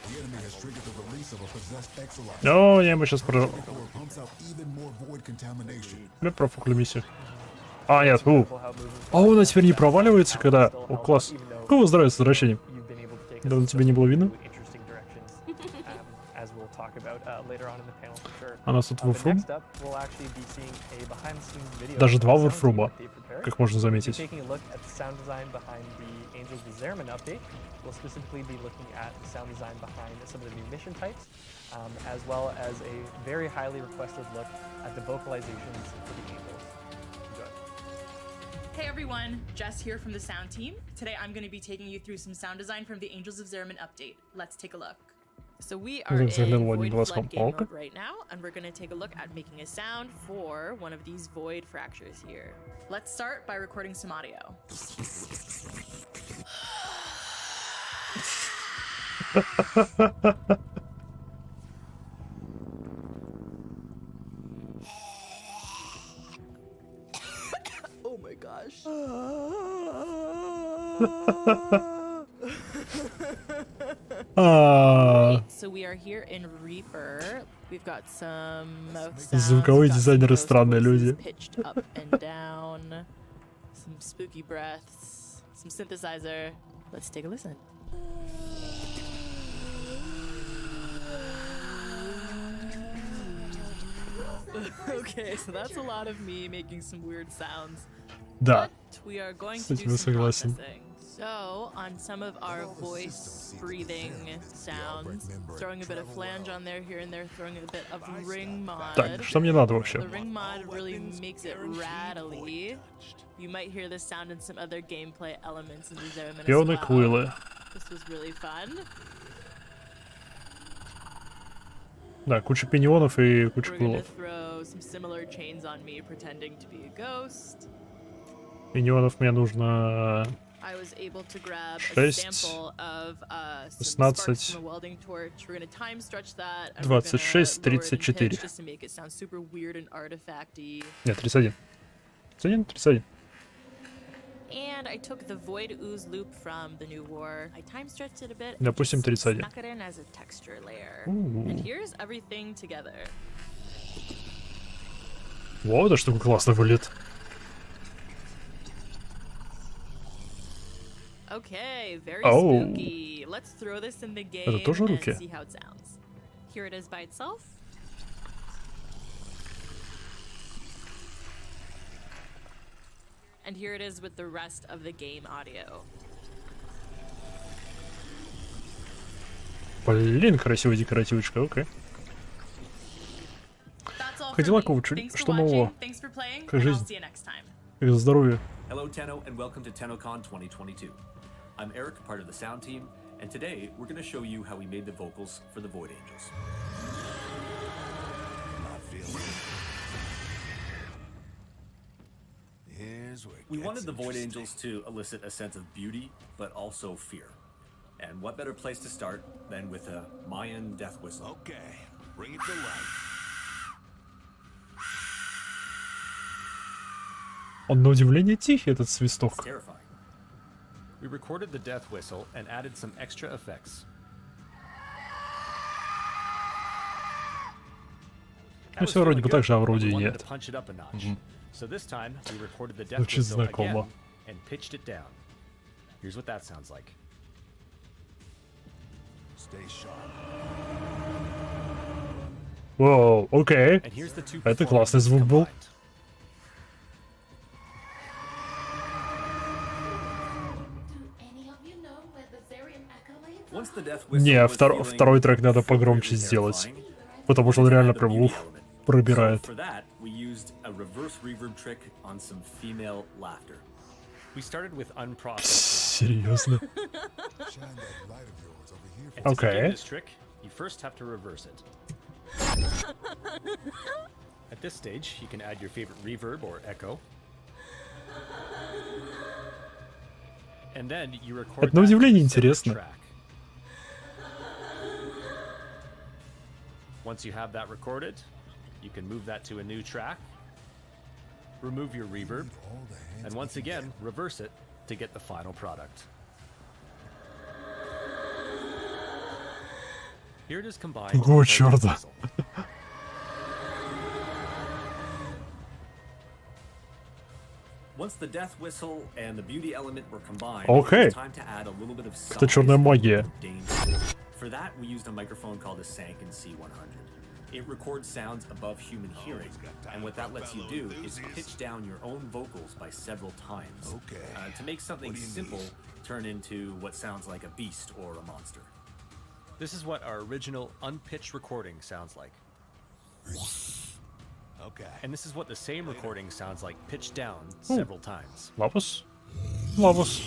The enemy has triggered the release of a possessed Exelizer. No, не, мы сейчас Pumps out even more void contamination. Мы профукали миссию. А, нет, А она теперь не проваливается, когда... О, класс. Как у вас здоровье с возвращением? Давно тебе не было видно? А нас тут Warframe. Даже 2 Warframe, как можно заметить. We'll specifically be looking at the sound design behind some of the new mission types, as well as a very highly requested look at the vocalizations for the Angels. Hey everyone, Jess here from the sound team. Today I'm going to be taking you through some sound design from the Angels of Zariman update. Let's take a look. So we are in Void Flood game mode right now, and we're going to take a look at making a sound for one of these void fractures here. Let's start by recording some audio. Oh my gosh. So we are here in Reaper. We've got some Звуковые дизайнеры странные люди. Pitched up and down. Some spooky breaths. Some synthesizer. Let's take a listen. Okay, so that's a lot of me making some weird sounds. Да. But we are going to do some processing. So, on some of our voice breathing sounds, throwing a bit of flange on there, here and there, throwing a bit of ring mod. Так, что мне надо вообще? The ring mod really makes it rattly. You might hear this sound in some other gameplay elements in the Zariman as well. This was really fun. Да, куча пиньонов и куча кулов. Throw some similar chains on me, pretending to be a ghost. Пиньонов мне нужно... I was able to grab a sample of some sparks from a welding torch. We're going to time stretch that. 26, 34. Just to make it sound super weird and artifacty. Нет, 31. 31, 31. And I took the void ooze loop from the new war. I time stretched it a bit. Допустим, 31. Snuck it in as a texture layer. And here's everything together. Вау, эта штука классно выглядит. Okay, very Oh. spooky. Let's throw this in the game Это тоже and руки? see how it sounds. Here it is by itself. And here it is with the rest of the game audio. Блин, красивая декоративочка, окей. Ходила коуч, что нового? Как жизнь? Как здоровье? Hello, Tenno, and welcome to TennoCon 2022. I'm Eric, part of the sound team, and today we're going to show you how we made the vocals for the Void Angels. We wanted the Void Angels to elicit a sense of beauty, but also fear. And what better place to start than with a Mayan death whistle? Okay, bring it to life. Он на удивление тихий, этот свисток. It's terrifying. We recorded the death whistle and added some extra effects. Ну, все вроде бы так же, а вроде и нет. So this time we recorded the death Звучит whistle знакомо. again and pitched it down. Here's what that sounds like. Stay sharp. Воу, окей. And here's the two Это классный звук был. Не, второй трек надо погромче сделать. Потому что он реально прям уф, пробирает. For that, we used a reverse reverb trick on some female laughter. We started with unprocessed. Серьезно? And to Okay. begin this trick, you first have to reverse it. At this stage, you can add your favorite reverb or echo. And then you record Это на that удивление to a separate интересно. track. Once you have that recorded, you can move that to a new track, remove your reverb, and once again, reverse it to get the final product. Here it is combined with Какого the death чёрта? whistle. Once the death whistle and the beauty element were combined, Okay. it's time to add a little bit of Это size черная магия. and danger. For that, we used a microphone called a Sanken C100. It records sounds above human hearing, and what that lets you do is pitch down your own vocals by several times to make something simple turn into what sounds like a beast or a monster. This is what our original unpitched recording sounds like. Okay. And this is what the same recording sounds like pitched down several times. Лапус? Лапус.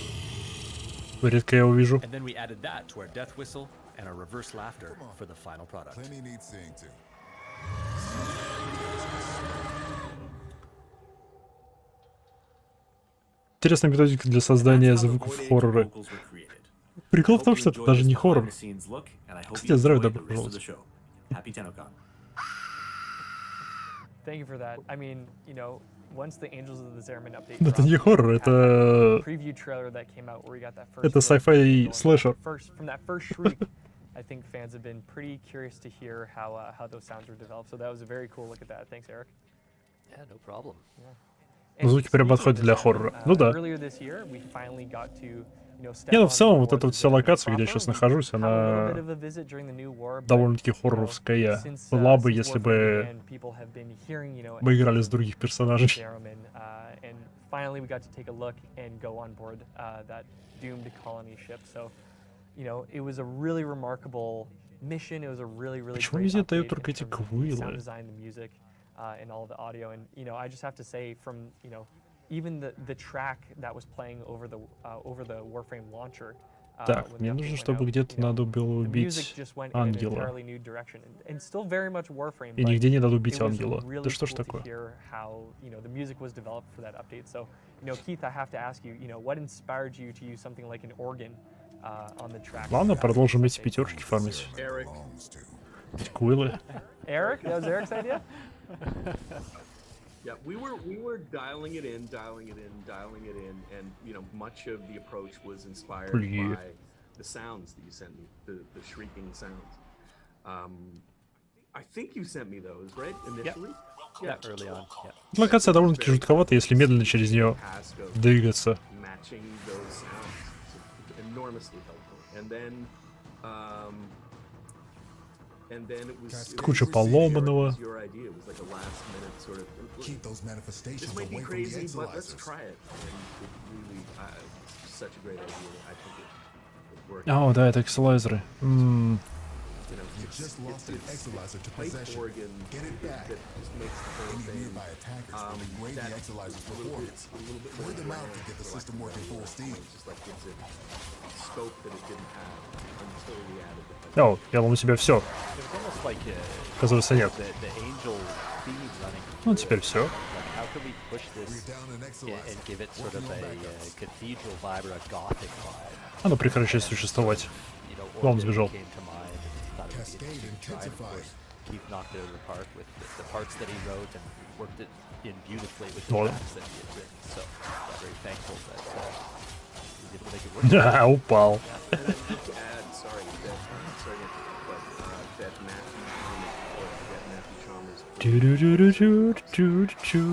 Редко я его вижу. And then we added that to our death whistle and our reverse laughter for the final product. Plenty need seeing to. Интересная методика для создания звуков хоррора. Прикол в том, что это даже не хоррор. Кстати, здравия, добро пожаловать. Happy TennoCon. Thank you for that. I mean, you know, once the Angels of the Zariman update Это dropped, не хоррор, we had это... a preview trailer that came out where we got that first Это look. sci-fi слэшер. From that first shriek, I think fans have been pretty curious to hear how those sounds were developed. So that was a very cool look at that. Thanks, Eric. Yeah, no problem. And Звуки прям speaking of подходят для this, хоррора. Ну да. Earlier this year, we finally got to, you know, step Не, ну on в целом вот board эта вот the вся Zariman локация, где я proper. сейчас We нахожусь, had a little она bit of a visit during the new war, but, довольно-таки you know, хорроровская. since, Была бы, since если Warframe бы began, people have been hearing, you know, мы играли с других персонажей. Zariman, and finally we got to take a look and go on board that doomed colony ship. So, you know, it was a really remarkable mission. It was a really Почему great везде update дают in только эти terms of the sound квылы? design, the music, and all of the audio. And you know, I just have to say, from you know, even the track that was playing over the Warframe launcher. Так, when the мне update нужно, went чтобы out, где-то you know, надо было the music убить just went in an ангела. entirely new direction, and still very much Warframe. И but нигде не надо убить it was ангела. really Да что ж cool to такое? hear how, you know, the music was developed for that update. So, you know, Keith, I have to ask you, you know, what inspired you to use something like an organ on the track? Ладно, продолжим эти пятерочки фармить. Eric. Эти квылы. Eric, that was Eric's idea. Yeah, we were dialing it in, and you know, much of the approach was inspired Блин. by the sounds that you sent me, the shrieking sounds. I think you sent me those, right? Initially? Yeah, early on. Yeah. Локация довольно-таки жутковата, если медленно через нее двигаться. Matching those sounds. enormously helpful. And then it was Куча поломанного. your idea. It was like a last minute sort of Keep those manifestations this might be away crazy, from the but let's exolizers. try it. And it really, it's such a great idea. I think it worked. О, да, это экселайзеры. You know, You just lost an exolizer to pipe possession. organ Get it back. that just makes the whole Any thing. nearby attackers will degrade the exolizer's performance. Play them out to get the system working full steam. Just like gives it scope that it didn't have until we added the pipe. О, я думал, у тебя все. It was almost like Оказывается, нет. the angel theme running. Ну, теперь все. Like, how can we push this and give it sort of a cathedral vibe or a gothic vibe? Оно прекращает существовать. You know, Вон Orison сбежал. came to mind and thought it would be an interesting try. Of course, Keith knocked it out of the park with the parts that he wrote and worked it in beautifully with the Вот. tracks that he had written. So I'm very thankful that he was able to make it work. Да, упал. To add, sorry, that Matthew Chalmers Чу-чу-чу-чу-чу-чу. a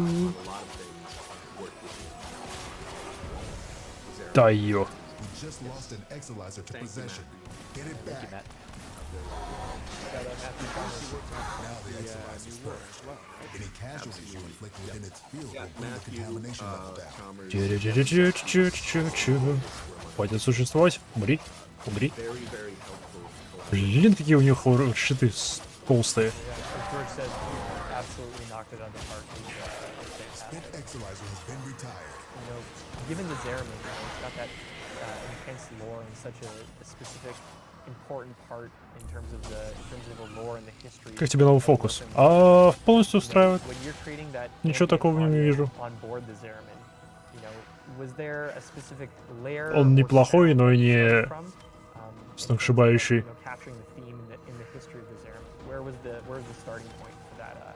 lot of things worked with me. Да ё. We just lost an exolizer to possession. Get it back. Matt. Now the exolizer's purged. Any casualties you inflict within its field will bring the contamination level down. Чу-чу-чу-чу-чу-чу. Хватит существовать. Умри. Умри. Very, very helpful. Блин, какие у них щиты толстые. As George said, he absolutely knocked it out of the park. Spit exolizer has been retired. You know, given the Zeramin, it's got that intense lore and such a specific, important part in terms of the lore and the history. Как тебе новый фокус? Полностью устраивает. When you're creating that Ничего такого не вижу. on board the Zeramin, you know, was there a specific layer? Он or неплохой, но и style не from, сногсшибающий. you know, capturing the theme in the history of the Zeramin? Where was the starting point for that ambiance?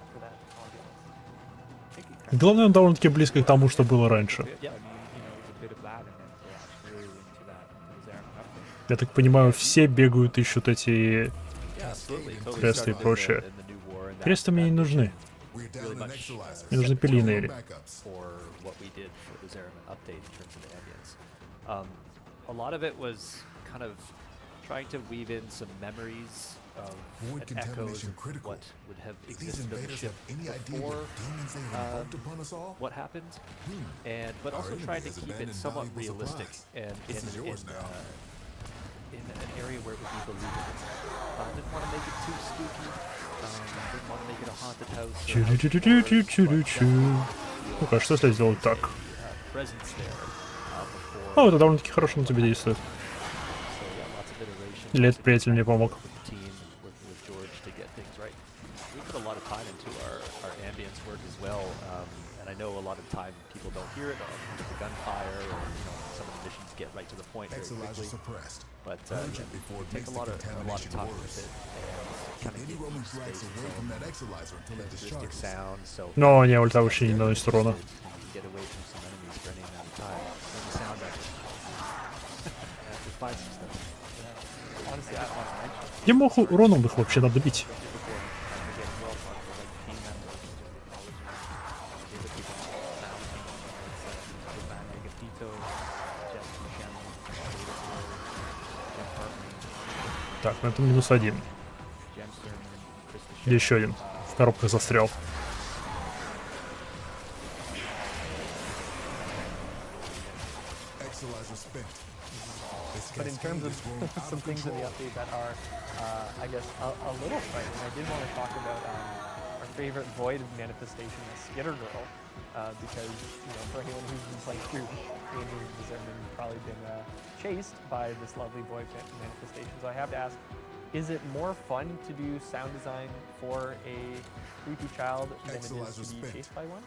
Главное, он довольно-таки близко к тому, что было раньше. Yeah, I mean, you know, it was a bit of that, and then yeah, really into that, into the Zeramin update. Я так понимаю, все бегают, ищут эти Yeah, absolutely. Totally кресты и started прочее. in the new war, and Кресты мне не нужны. We're down really an much exolizer. Мне нужны пилиные. for what we did for the Zeramin update in terms of the ambience. A lot of it was kind of trying to weave in some memories of Void and echoes contamination of critical. what would have These existed on the invaders ship have any idea before what demons they have invoked upon us all? what happened, and but Our also enemy trying to has keep it abandoned somewhat valuable realistic supplies. and This is yours now. in an area where it would be believable. Didn't want to make it too spooky. Didn't want to make it a haunted house. Чу-чу-чу-чу-чу-чу. Ну-ка, что если сделать так? Presence there before. О, это довольно-таки хорошо на тебя действует. So yeah, lots of iteration. Или этот приятель мне помог. With the team, working with George to get things right. We put a lot of time into our ambience work as well, and I know a lot of time people don't hear it because of the gunfire, or you know, some of the missions get right to the point very Exolizer quickly. suppressed. But Purge it before it take makes a lot the of contamination time worse. with it and Keep kind of any give roaming each threats space away its from own that exolizer until it characteristic discharges. sound. So Но не, ульта вообще не наносит урона. you can get away from some enemies for any amount of time. Then the sound after 5-6 stuff. Honestly, I don't want to mention. Ему уроном их вообще надо бить. Так, ну это -1. Еще один. В коробках застрял. Exolizer spent. This But in terms of cascade is growing out some of things in the control. update that are, I guess, a little frightening, I did want to talk about our favorite void manifestation, the Skitter Girl, because, you know, for anyone who's been playing through Angels of the Zeramin, you've probably been chased by this lovely void manifestation. So I have to ask, is it more fun to do sound design for a creepy child than it is to be chased by one?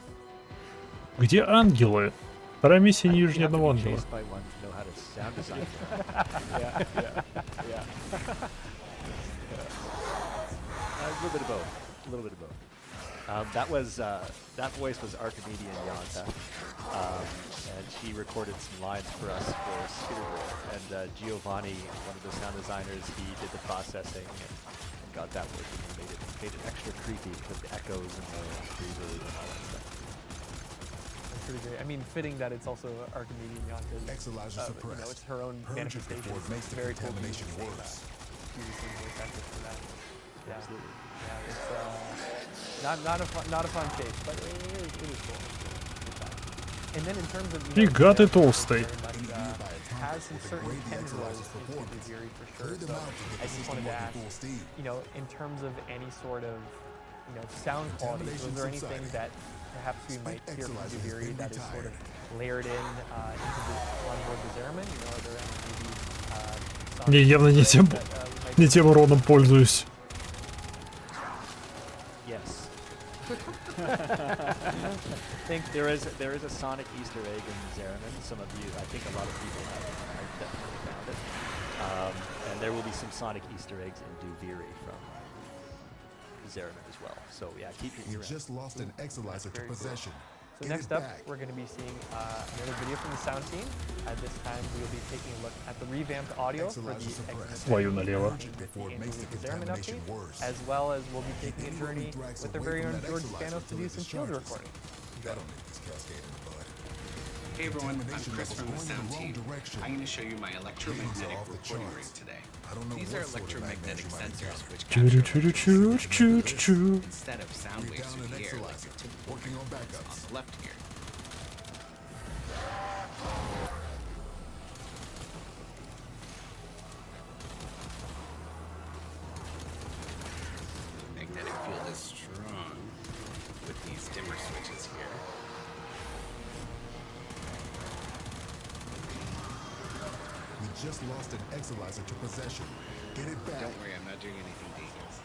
Где ангелы? Вторая миссия не вижу ни одного ангела. Chased by one to know how to sound design. Yeah. A little bit of both. A little bit of both. That voice was Archimedean Yanta, and she recorded some lines for us for Skitter Girl. And Giovanni, one of the sound designers, he did the processing and got that working and made it extra creepy with the echoes and the breathers and all that stuff. pretty great. I mean, fitting that it's also Archimedean Yonta's. It's her own manifestation. It's very cool to use the same voice actor for that. Yeah, absolutely. Yeah, it's not a fun chase, but it is cool. And then in terms of Фига ты толстый. has some certain tendrils into the Viri for sure. So I just wanted to ask, in terms of any sort of, sound quality, was there anything that perhaps we might hear from the Viri that is sort of layered in into the onboard the Zeramin? Are there any maybe Не, явно не тем уродом пользуюсь. Yes. I think there is a Sonic Easter egg in Zeramin. Some of you, I think a lot of people have definitely found it. And there will be some Sonic Easter eggs in Duviri from Zeramin as well. So yeah, keep your ear out. Just lost an Exilizer to possession. So next up, we're going to be seeing another video from the sound team. At this time, we will be taking a look at the revamped audio for the Zeramin update, as well as we'll be taking a journey with their very own George Spanos to do some field recording. Hey everyone, I'm Chris from the sound team. I'm going to show you my electromagnetic recording rig today. These are electromagnetic sensors which capture instead of sound waves through the air like a typical on the left here. Magnetic field is strong with these dimmer switches here. We just lost an Exilizer to possession. Get it back. Don't worry, I'm not doing anything dangerous.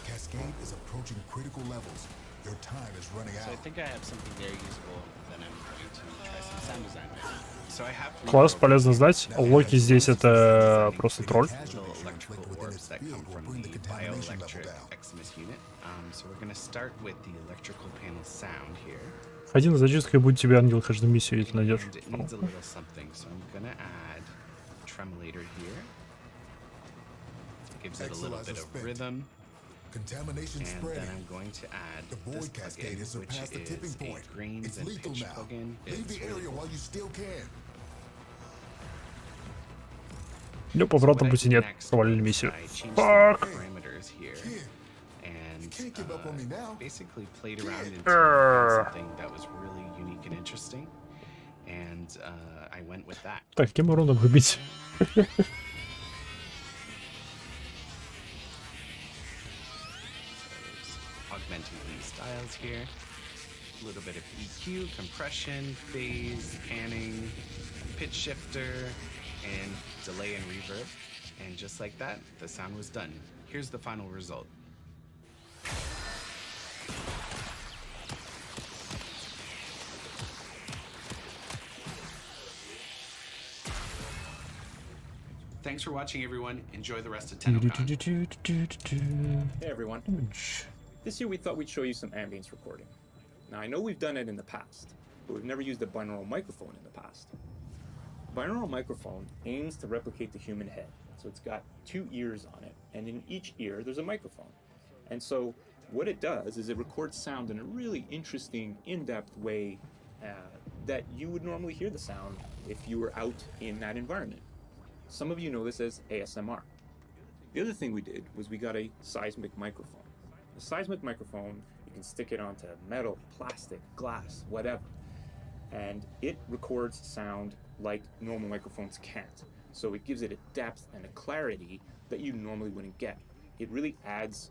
Cascade is approaching critical levels. Your time is running out. So I think I have something very useful that I'm going to try some sound design with. So I have Класс, полезно знать. Локи здесь это просто тролль. That come from the bioelectric Eximus unit. So we're going to start with the electrical panel sound here. Ходи на зачистку, и будет тебе ангел каждую миссию, если найдешь. It needs a little something, so I'm going to add a tremolator here. It gives it a little bit of rhythm. Contamination and spreading. Then I'm going to add the void cascade has surpassed the tipping point. It's lethal now. Leave the area while you still can. Ну, поворота пути нет. Провалили миссию. Фак! Basically played around into something that was really unique and interesting, and I went with that. Так, кем уроном выбить? Augmenting these styles here. A little bit of EQ, compression, phase, panning, pitch shifter, and delay and reverb. And just like that, the sound was done. Here's the final result. Thanks for watching, everyone. Enjoy the rest of TennoCon. Hey, everyone. This year we thought we'd show you some ambience recording. Now, I know we've done it in the past, but we've never used a binaural microphone in the past. Binaural microphone aims to replicate the human head. So it's got two ears on it, and in each ear there's a microphone. And so what it does is it records sound in a really interesting, in-depth way that you would normally hear the sound if you were out in that environment. Some of you know this as ASMR. The other thing we did was we got a seismic microphone. A seismic microphone, you can stick it onto metal, plastic, glass, whatever. And it records sound like normal microphones can't. So it gives it a depth and a clarity that you normally wouldn't get. It really adds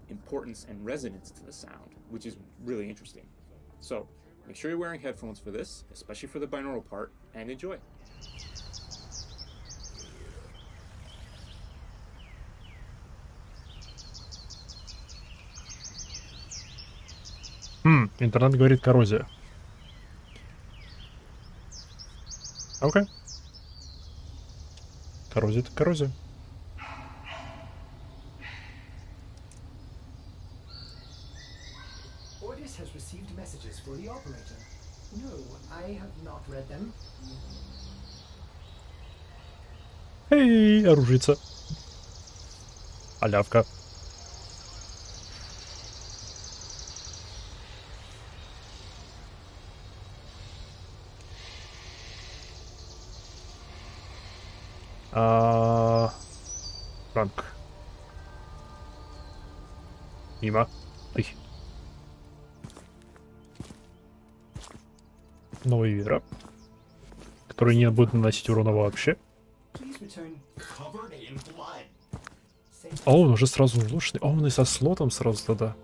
importance and resonance to the sound, which is really interesting. So make sure you're wearing headphones for this, especially for the binaural part, and enjoy. Интернет говорит коррозия. Окей. Коррозия это коррозия. Ordis has received messages for the operator. No, I have not read them. Эй, оружица. Халявка. Франк. Мимо. Ой. Новый Вера, который не будет наносить урона вообще. А он уже сразу улучшенный. А он и со слотом сразу тогда.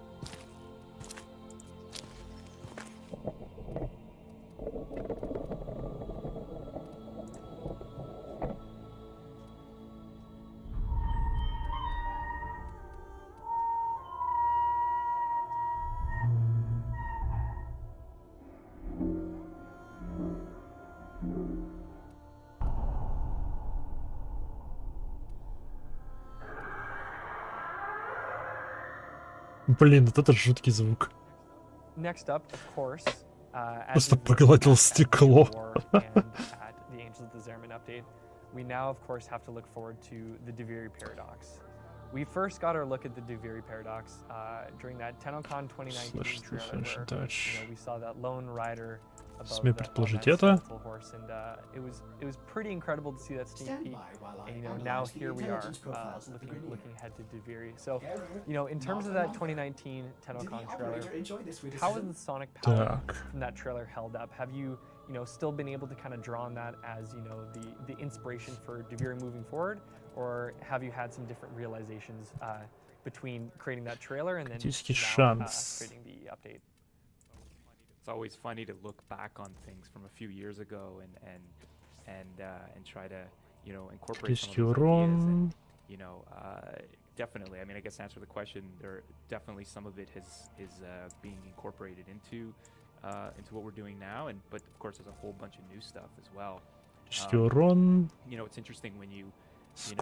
Блин, вот это жуткий звук. Next up, of course, Просто погладил стекло. We now, of course, have to look forward to the Duviri paradox. We first got our look at the Duviri paradox during that TennoCon 2019 trailer where we saw that lone rider above that horse, and it was pretty incredible to see that sneak peek. And now here we are looking ahead to Duviri. So, in terms of that 2019 TennoCon trailer, how has the sonic palette from that trailer held up? Have you still been able to kind of draw on that as the inspiration for Duviri moving forward, or have you had some different realizations between creating that trailer and then now, creating the update? It's always funny to look back on things from a few years ago and try to incorporate some of those ideas. And, definitely. I mean, I guess to answer the question, there definitely some of it is being incorporated into what we're doing now, but of course there's a whole bunch of new stuff as well. It's interesting when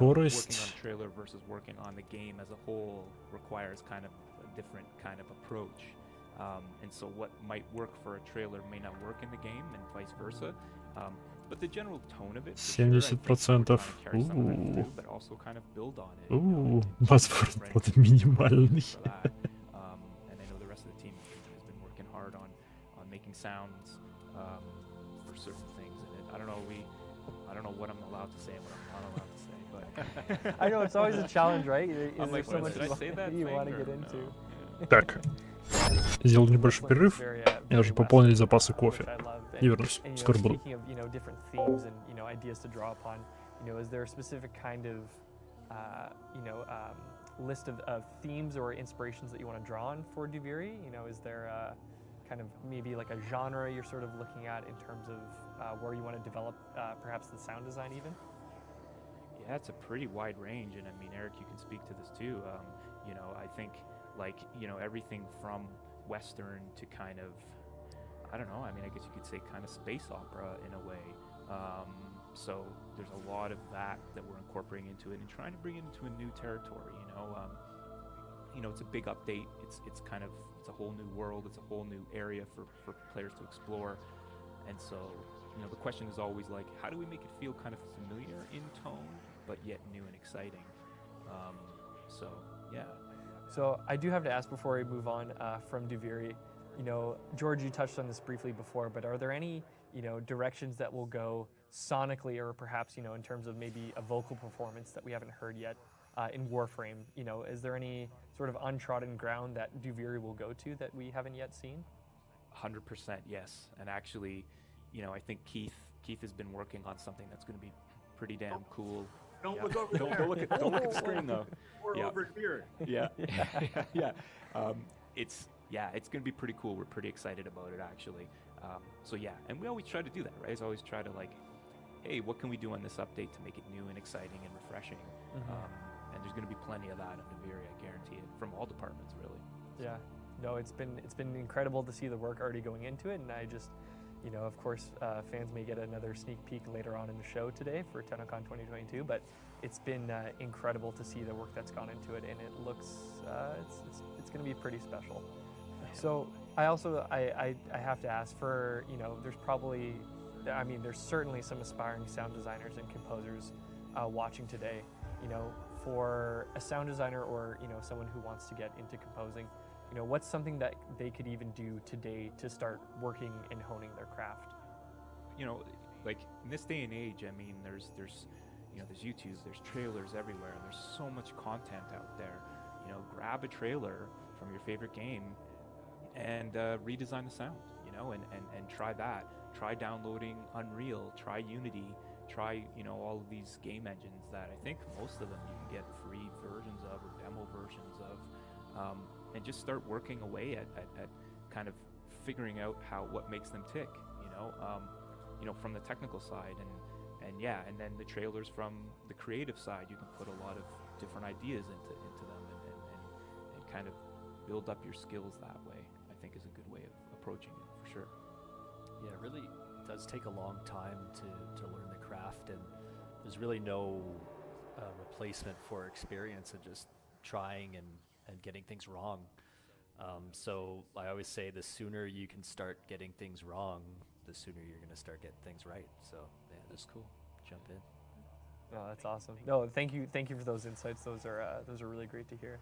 working on a trailer versus working on the game as a whole requires kind of a different kind of approach. And so what might work for a trailer may not work in the game, and vice versa. But the general tone of it, 70%. But also kind of build on it. Возможно, будет минимальный. And I know the rest of the team has been working hard on making sounds for certain things. And I don't know what I'm allowed to say and what I'm not allowed to say. But I know it's always a challenge, right? I'm like, so much you want to get into. Так, сделал небольшой перерыв. Мне нужно пополнить запасы кофе. И вернусь. Скоро буду. Is there a specific kind of, list of themes or inspirations that you want to draw on for Duviri? Is there kind of maybe like a genre you're sort of looking at in terms of where you want to develop perhaps the sound design even? Yeah, it's a pretty wide range, and I mean, Eric, you can speak to this too. I think everything from Western to kind of, I don't know, I mean, I guess you could say kind of space opera in a way. So there's a lot of that we're incorporating into it and trying to bring it into a new territory, it's a big update. It's a whole new world. It's a whole new area for players to explore. And so, the question is always like, how do we make it feel kind of familiar in tone, but yet new and exciting? So, yeah. So I do have to ask before we move on from Duviri, George, you touched on this briefly before, but are there any, directions that will go sonically or perhaps, in terms of maybe a vocal performance that we haven't heard yet in Warframe? Is there any sort of untrodden ground that Duviri will go to that we haven't yet seen? 100% yes. And actually, I think Keith has been working on something that's going to be pretty damn cool. Don't look over there. Don't look at the screen though. Or over here. Yeah. It's going to be pretty cool. We're pretty excited about it actually. So yeah, and we always try to do that, right? It's always try to like, hey, what can we do on this update to make it new and exciting and refreshing? And there's going to be plenty of that on Duviri, I guarantee it, from all departments really. Yeah. No, it's been incredible to see the work already going into it, and I just, of course, fans may get another sneak peek later on in the show today for TennoCon 2022, but it's been incredible to see the work that's gone into it, and it looks, it's going to be pretty special. So I also, I have to ask for, there's probably, there's certainly some aspiring sound designers and composers watching today. for a sound designer or someone who wants to get into composing, what's something that they could even do today to start working and honing their craft? Like in this day and age, I mean, there's YouTube, there's trailers everywhere, and there's so much content out there. Grab a trailer from your favorite game and redesign the sound, and try that. Try downloading Unreal, try Unity, try, all of these game engines that I think most of them you can get free versions of or demo versions of, and just start working away at kind of figuring out what makes them tick, from the technical side, and then the trailers from the creative side. You can put a lot of different ideas into them and kind of build up your skills that way. I think is a good way of approaching it for sure. Yeah, it really does take a long time to learn the craft, and there's really no replacement for experience and just trying and getting things wrong. So I always say the sooner you can start getting things wrong, the sooner you're going to start getting things right. So yeah, that's cool. Jump in. Oh, that's awesome. No, thank you for those insights. Those are really great to hear.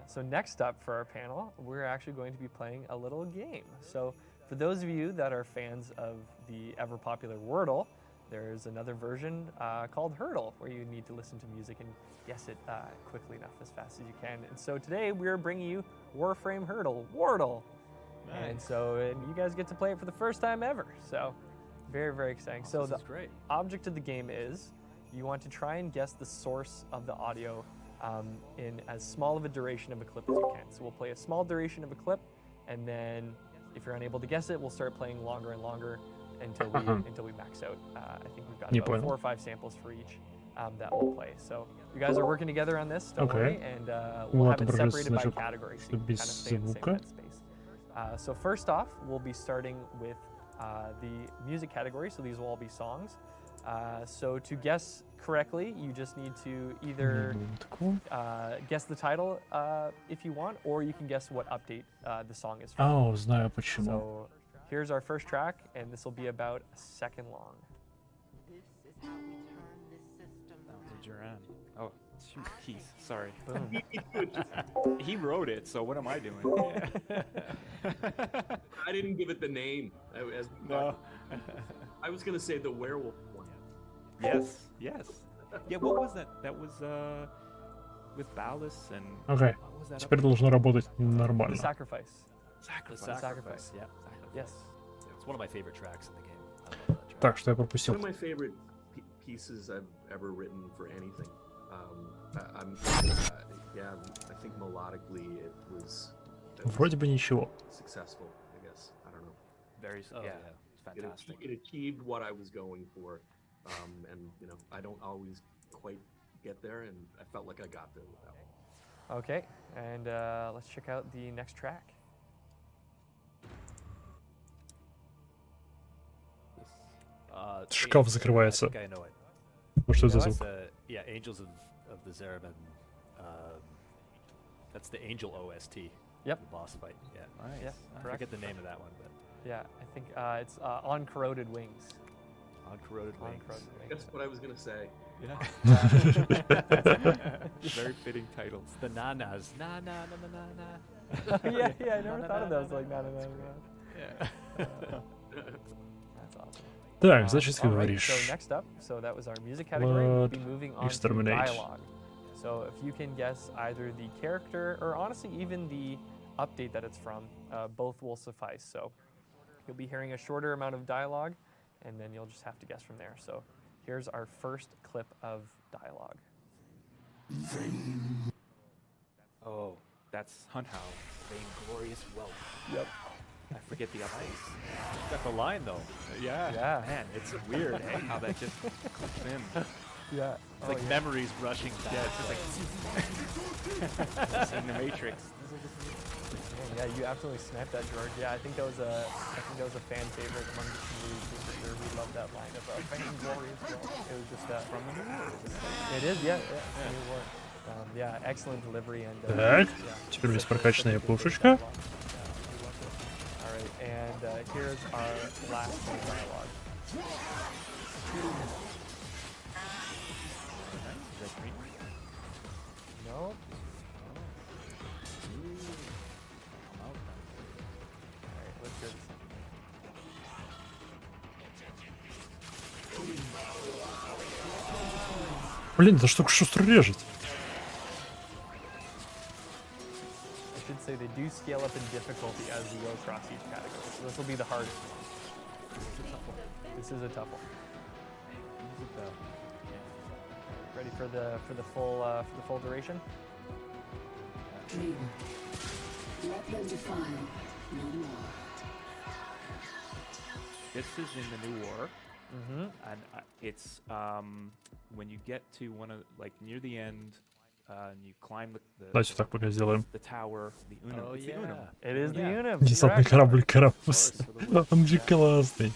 So next up for our panel, we're actually going to be playing a little game. So for those of you that are fans of the ever popular Wordle, there's another version called Hurdle, where you need to listen to music and guess it quickly enough, as fast as you can. And so today we're bringing you Warframe Hurdle, Wordle. Nice. And so you guys get to play it for the first time ever. So very, very exciting. Oh, so this the is great. object of the game is you want to try and guess the source of the audio in as small of a duration of a clip as you can. So we'll play a small duration of a clip, and then if you're unable to guess it, we'll start playing longer and longer until we max out. I think we've got about 4 or 5 samples for each that we'll play. So you guys are working together on this, don't worry, and we'll have it separated by category, so you can kind of stay in the same headspace. So first off, we'll be starting with the music category, so these will all be songs. So to guess correctly, you just need to either guess the title if you want, or you can guess what update the song is from. Oh, знаю почему. So here's our first track, and this will be about a second long. Oh, shoot, Keith, sorry. He wrote it, so what am I doing? I didn't give it the name. No. I was going to say the werewolf one. Yes. Yeah, what was that? That was with Ballast and... Окей, теперь должно работать нормально. The Sacrifice. Sacrifice. Yeah. Yes. It's one of my favorite tracks in the game. I love that track. Так, что я пропустил? One of my favorite pieces I've ever written for anything. Yeah, I think melodically it was Вроде бы ничего. successful, I guess. I don't know. Yeah, it's fantastic. It achieved what I was going for, and I don't always quite get there, and I felt like I got there with that one. Okay, and let's check out the next track. Шкаф закрывается. I think I know it. Что это за звук? Yeah, Angels of the Zeraman. That's the Angel OST. Yep. The boss fight. Yeah. Nice. Yeah, I correct. forget the name of that one, but Yeah, I think it's On Corroded Wings. On Corroded Wings. That's what I was gonna say. Yeah. Very fitting title. It's the nanas. Na na na na na na. yeah, I never thought of those like na na na na. Yeah. That's awesome. Так, значит, ты All right, говоришь. so next up, so that was our music category. We'll be moving on to Exterminate. dialogue. So if you can guess either the character or honestly even the update that it's from, both will suffice. So you'll be hearing a shorter amount of dialogue, and then you'll just have to guess from there. So here's our first clip of dialogue. Oh, that's Hunt Howl. Vainglorious wealth. Yep. I forget the updates. Got the line though. Yeah. Yeah. Man, it's weird, hey, how that just clicks in. Yeah. It's like memories rushing back. Yeah, it's just like seeing the Matrix. Yeah, you absolutely sniped that, George. Yeah, I think that was a fan favorite among the community for sure. We loved that line of Vainglorious wealth. It was just from the new war. It is, yeah. New war. Yeah, excellent delivery and. Так, теперь у нас прокачанная пушечка. All right, and here's our last bit of dialogue. Nope. Alright, let's go to Блин, это штука шустро режет. I should say they do scale up in difficulty as you go across each category. So this will be the hardest. This is a tough one. Ready for the full duration? Dream. Let them define no more. This is in the new war, and it's when you get to one of near the end, and you climb Давайте так пока сделаем. the tower, the Unum. Oh, It's the yeah. Unum. It is the Unum. Десантный корабль Карапус. Он же классный.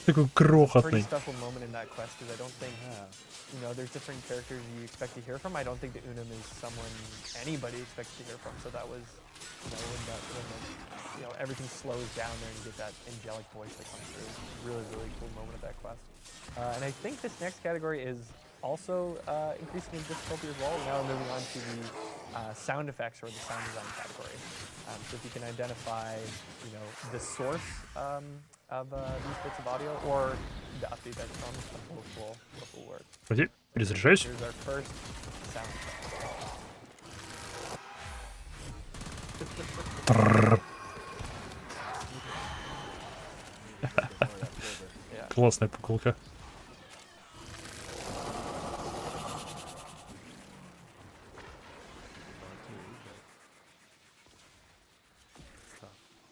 Такой Pretty крохотный. special moment in that quest because I don't think, there's different characters you expect to hear from. I don't think the Unum is someone anybody expects to hear from. So that was, when everything slows down there and you get that angelic voice that comes through. Really, really cool moment of that quest. And I think this next category is also increasing in difficulty as well. Now we're moving on to the sound effects or the sound design category. So if you can identify, the source of these bits of audio or the update that's from, both will work. Погоди, перезаряжаюсь. Here's our first sound effect. Классная пуколка.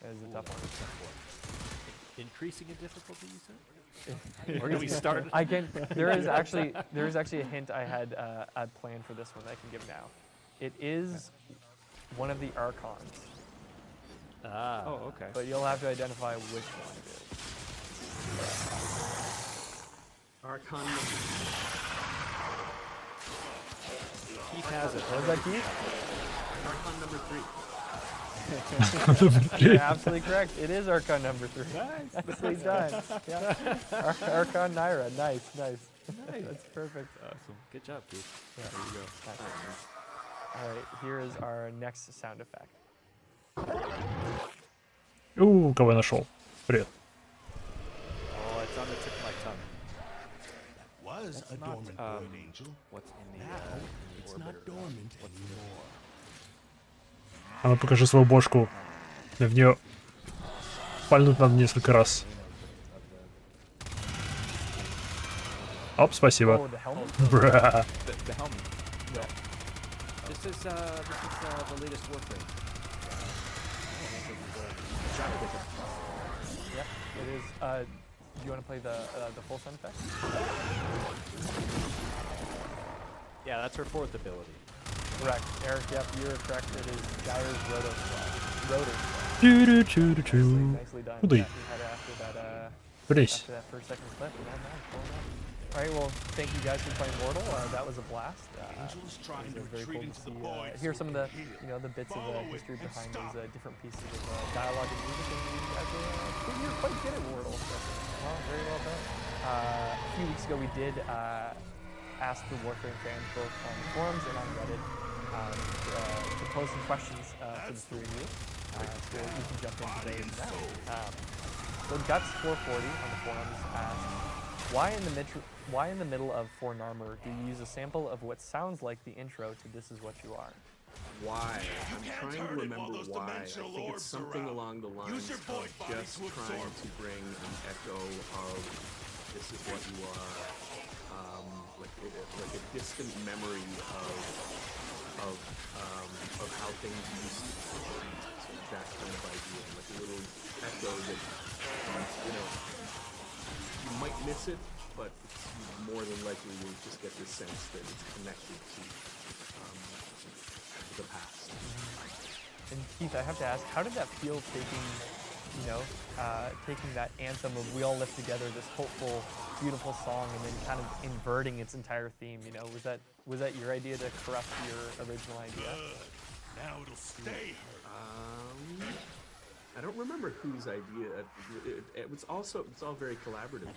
That is a tough one. Increasing in difficulty, you said? Where do we start? There is actually a hint I had planned for this one that I can give now. It is one of the Archons. Ah. Oh, okay. But you'll have to identify which one it is. Archon. Keith has it. Was that Keith? Archon number 3. You're absolutely correct. It is Archon number 3. Nice. Nicely done. Yeah. Archon Naira. Nice. That's perfect. Awesome. Good job, Keith. Yeah. There you go. All right, here is our next sound effect. Кого я нашел? Привет. Oh, it's on the tip of my tongue. Was That's a not, dormant void angel. What's in the Now it's orbiter. not dormant anymore. А ну покажи свою бошку. В нее пальнуть надо несколько раз. Оп, спасибо. Oh, the helmet? Бра. The helmet. Yeah. This is the latest Warframe. Yep, it is. Do you want to play the full sound effect? Yeah, that's her fourth ability. Correct, Eric. Yep, you're correct. It is Gyre's Rotor. Nicely done. Куда? Yeah, we had after that Брись. first second clip. All right, well, thank you guys for playing Mortal. That was a blast. It was very cool to see, hear some of the, the bits of history behind those different pieces of dialogue and music. And you guys you're quite good at Mortal. So, well, very well done. A few weeks ago, we did ask the Warframe fans both on the forums and on Reddit to pose some questions for the three of you. So you can jump into those now. So Guts440 on the forums asked, why in the middle of Foreign Armor do you use a sample of what sounds like the intro to This Is What You Are? Why? I'm trying to remember why. I think it's something along the lines of just trying to bring an echo of This Is What You Are, like a distant memory of how things used to be. So that kind of idea, like a little echo that you might miss it, but it's more than likely you'll just get this sense that it's connected to the past. And Keith, I have to ask, how did that feel taking that anthem of We All Live Together, this hopeful, beautiful song, and then kind of inverting its entire theme? Was that your idea to corrupt your original idea? Now it'll stay. I don't remember whose idea. It's all very collaborative.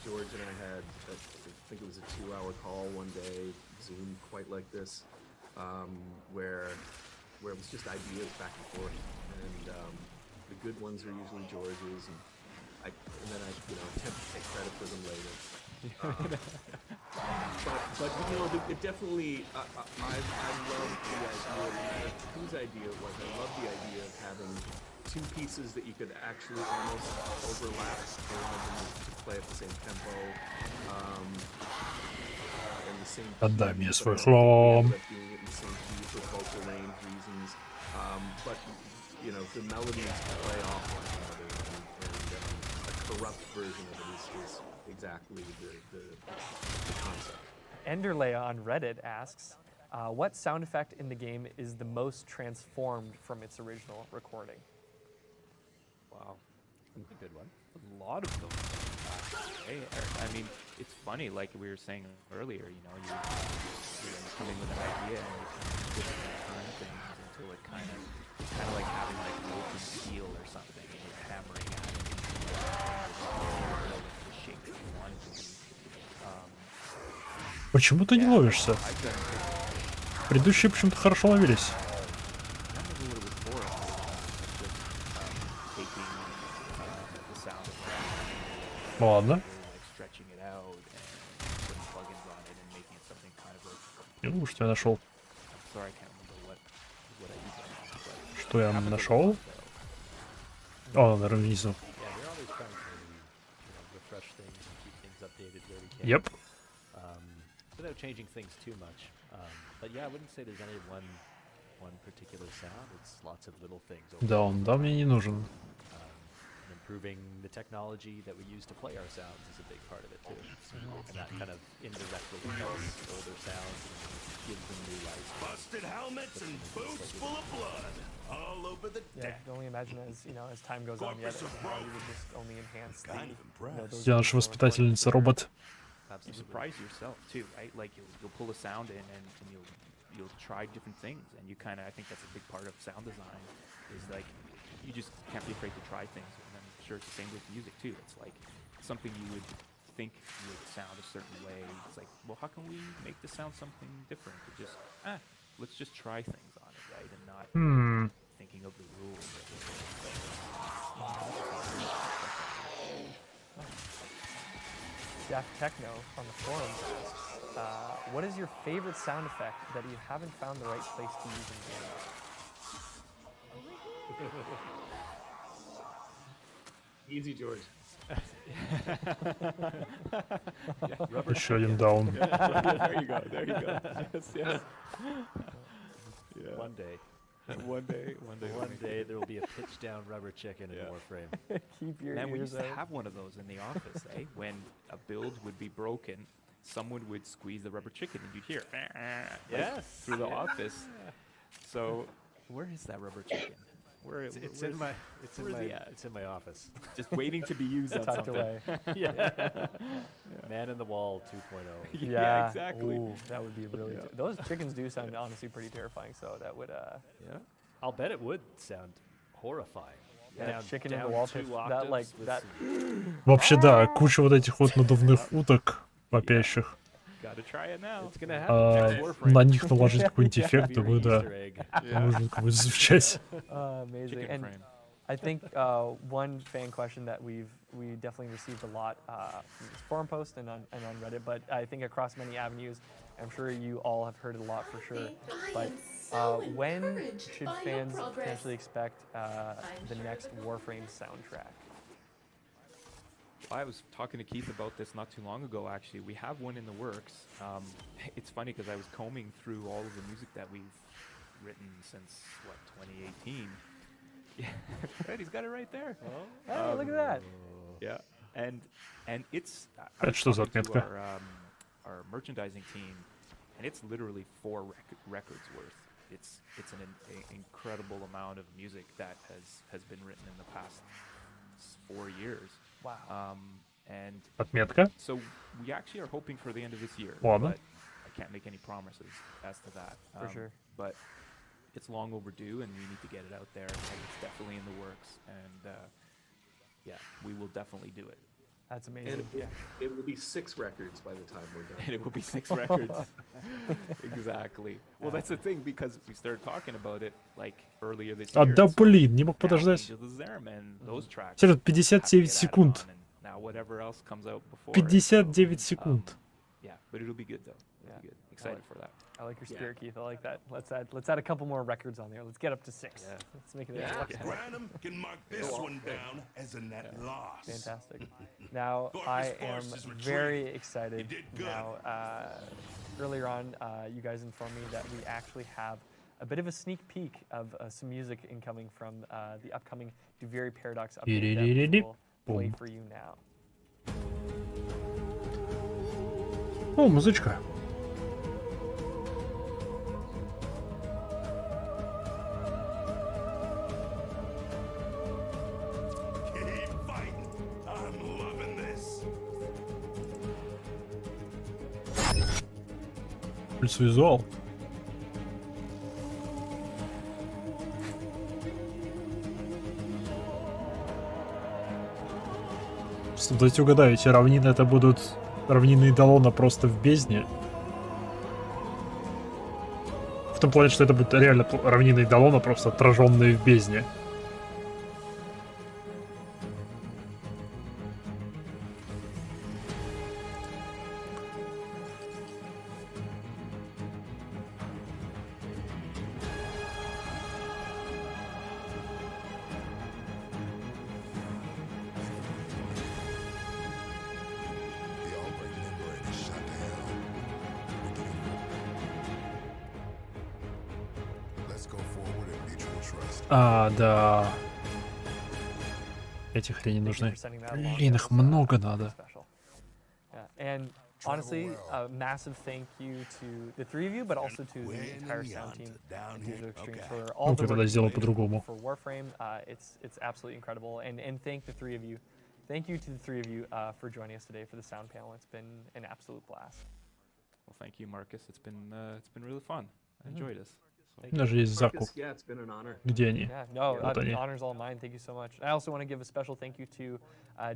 George and I had, I think it was a 2-hour call one day, Zoom quite like this, where it was just ideas back and forth, and the good ones are usually George's, and then I attempt to take credit for them later. But it definitely I love the idea, no matter whose idea it was. I love the idea of having two pieces that you could actually almost overlap. I wanted them to play at the same tempo, and the same. Отдай мне свой хлам. Being in the same key for vocal range reasons, but the melodies play off one another, and a corrupt version of it is exactly the concept. Enderleia on Reddit asks, what sound effect in the game is the most transformed from its original recording? Wow, that's a good one. A lot of them. I mean, it's funny, like we were saying earlier, you come in with an idea and you kind of turn things until it kind of like having like molten steel or something, and you're hammering at it until the shape that you want it to be. Почему ты не ловишься? Предыдущие почему-то хорошо ловились. Ладно. Что я нашел? Что я нашел? О, наверное, внизу. Yep. Without changing things too much. But yeah, I wouldn't say there's any one particular sound. It's lots of little things. Да, он мне не нужен. Improving the technology that we use to play our sounds is a big part of it too. And that kind of indirectly helps older sounds and gives them new life. Busted helmets and boots full of blood all over the deck. Yeah, I can only imagine as time goes on, you would just only enhance the. Я наша воспитательница робот. You surprise yourself too, right? Like you'll pull a sound in and you'll try different things, and I think that's a big part of sound design. Is like you just can't be afraid to try things, and I'm sure it's the same with music too. It's like something you would think would sound a certain way. It's like, well, how can we make this sound something different? Let's just try things on it, right? And not thinking of the rules. Jeff Techno on the forums. What is your favorite sound effect that you haven't found the right place to use in game? Easy, George. Еще один даун. There you go. There you go. Yes. Yeah. One day there will be a pitch down rubber chicken in Warframe. Keep your Man, we ears used to out. have one of those in the office, eh? When a build would be broken, someone would squeeze the rubber chicken and you'd hear through the office. So where is that rubber chicken? It's in my office. Just waiting to be used on Tucked something. away. Man in the wall 2.0. Yeah, exactly. Ooh, that would be really. Those chickens do sound honestly pretty terrifying. So that would. I'll bet it would sound horrifying. Yeah, chicken in the wall pitch. That like that. Вообще да, куча вот этих вот надувных уток вопящих. Gotta try it now. It's gonna happen. На них наложить какой-нибудь эффект, думаю, да. Нужно как-то звучать. Amazing. And I think one fan question that we definitely received a lot from this forum post and on Reddit, but I think across many avenues, I'm sure you all have heard it a lot for sure. But when should fans potentially expect the next Warframe soundtrack? I was talking to Keith about this not too long ago, actually. We have one in the works. It's funny because I was combing through all of the music that we've written since, 2018. Yeah, right, he's got it right there. Hey, look at that. Yeah, and it's Это что за отметка? Our merchandising team, and it's literally 4 records worth. It's an incredible amount of music that has been written in the past 4 years. Wow. And Отметка? so we actually are hoping for the end of this year. Ладно. But I can't make any promises as to that. For sure. But it's long overdue, and we need to get it out there. And it's definitely in the works, and we will definitely do it. That's amazing. And it will be 6 records by the time we're done. And it will be 6 records. Exactly. Well, that's the thing, because we started talking about it like earlier this year. Да блин, не мог подождать. Серьезно, 59 секунд. 59 секунд. Yeah, but it'll be good though. It'll be good. Excited for that. I like your spirit, Keith. I like that. Let's add a couple more records on there. Let's get up to 6. Yeah. Let's make it. Branham can mark this one down as a net loss. Fantastic. Now I am very excited. Now, earlier on, you guys informed me that we actually have a bit of a sneak peek of some music incoming from the upcoming Duviri Paradox update that we'll play for you now. О, музычка. Плюс визуал. Дайте угадаю, эти равнины это будут равнины Идолона просто в бездне. В том плане, что это будет реально равнины Идолона, просто отраженные в бездне. А, да. Эти хрени нужны. Блин, их много надо. And honestly, a massive thank you to the 3 of you, but also to the entire sound team at Digital Extremes for all the work you do for Warframe. It's absolutely incredible. And thank the 3 of you. Thank you to the 3 of you for joining us today for the sound panel. It's been an absolute blast. Well, thank you, Marcus. It's been really fun. I enjoyed this. Даже есть закуп. Yeah, it's been an honor. Где они? Yeah, no, Вот они. the honor's all mine. Thank you so much. I also want to give a special thank you to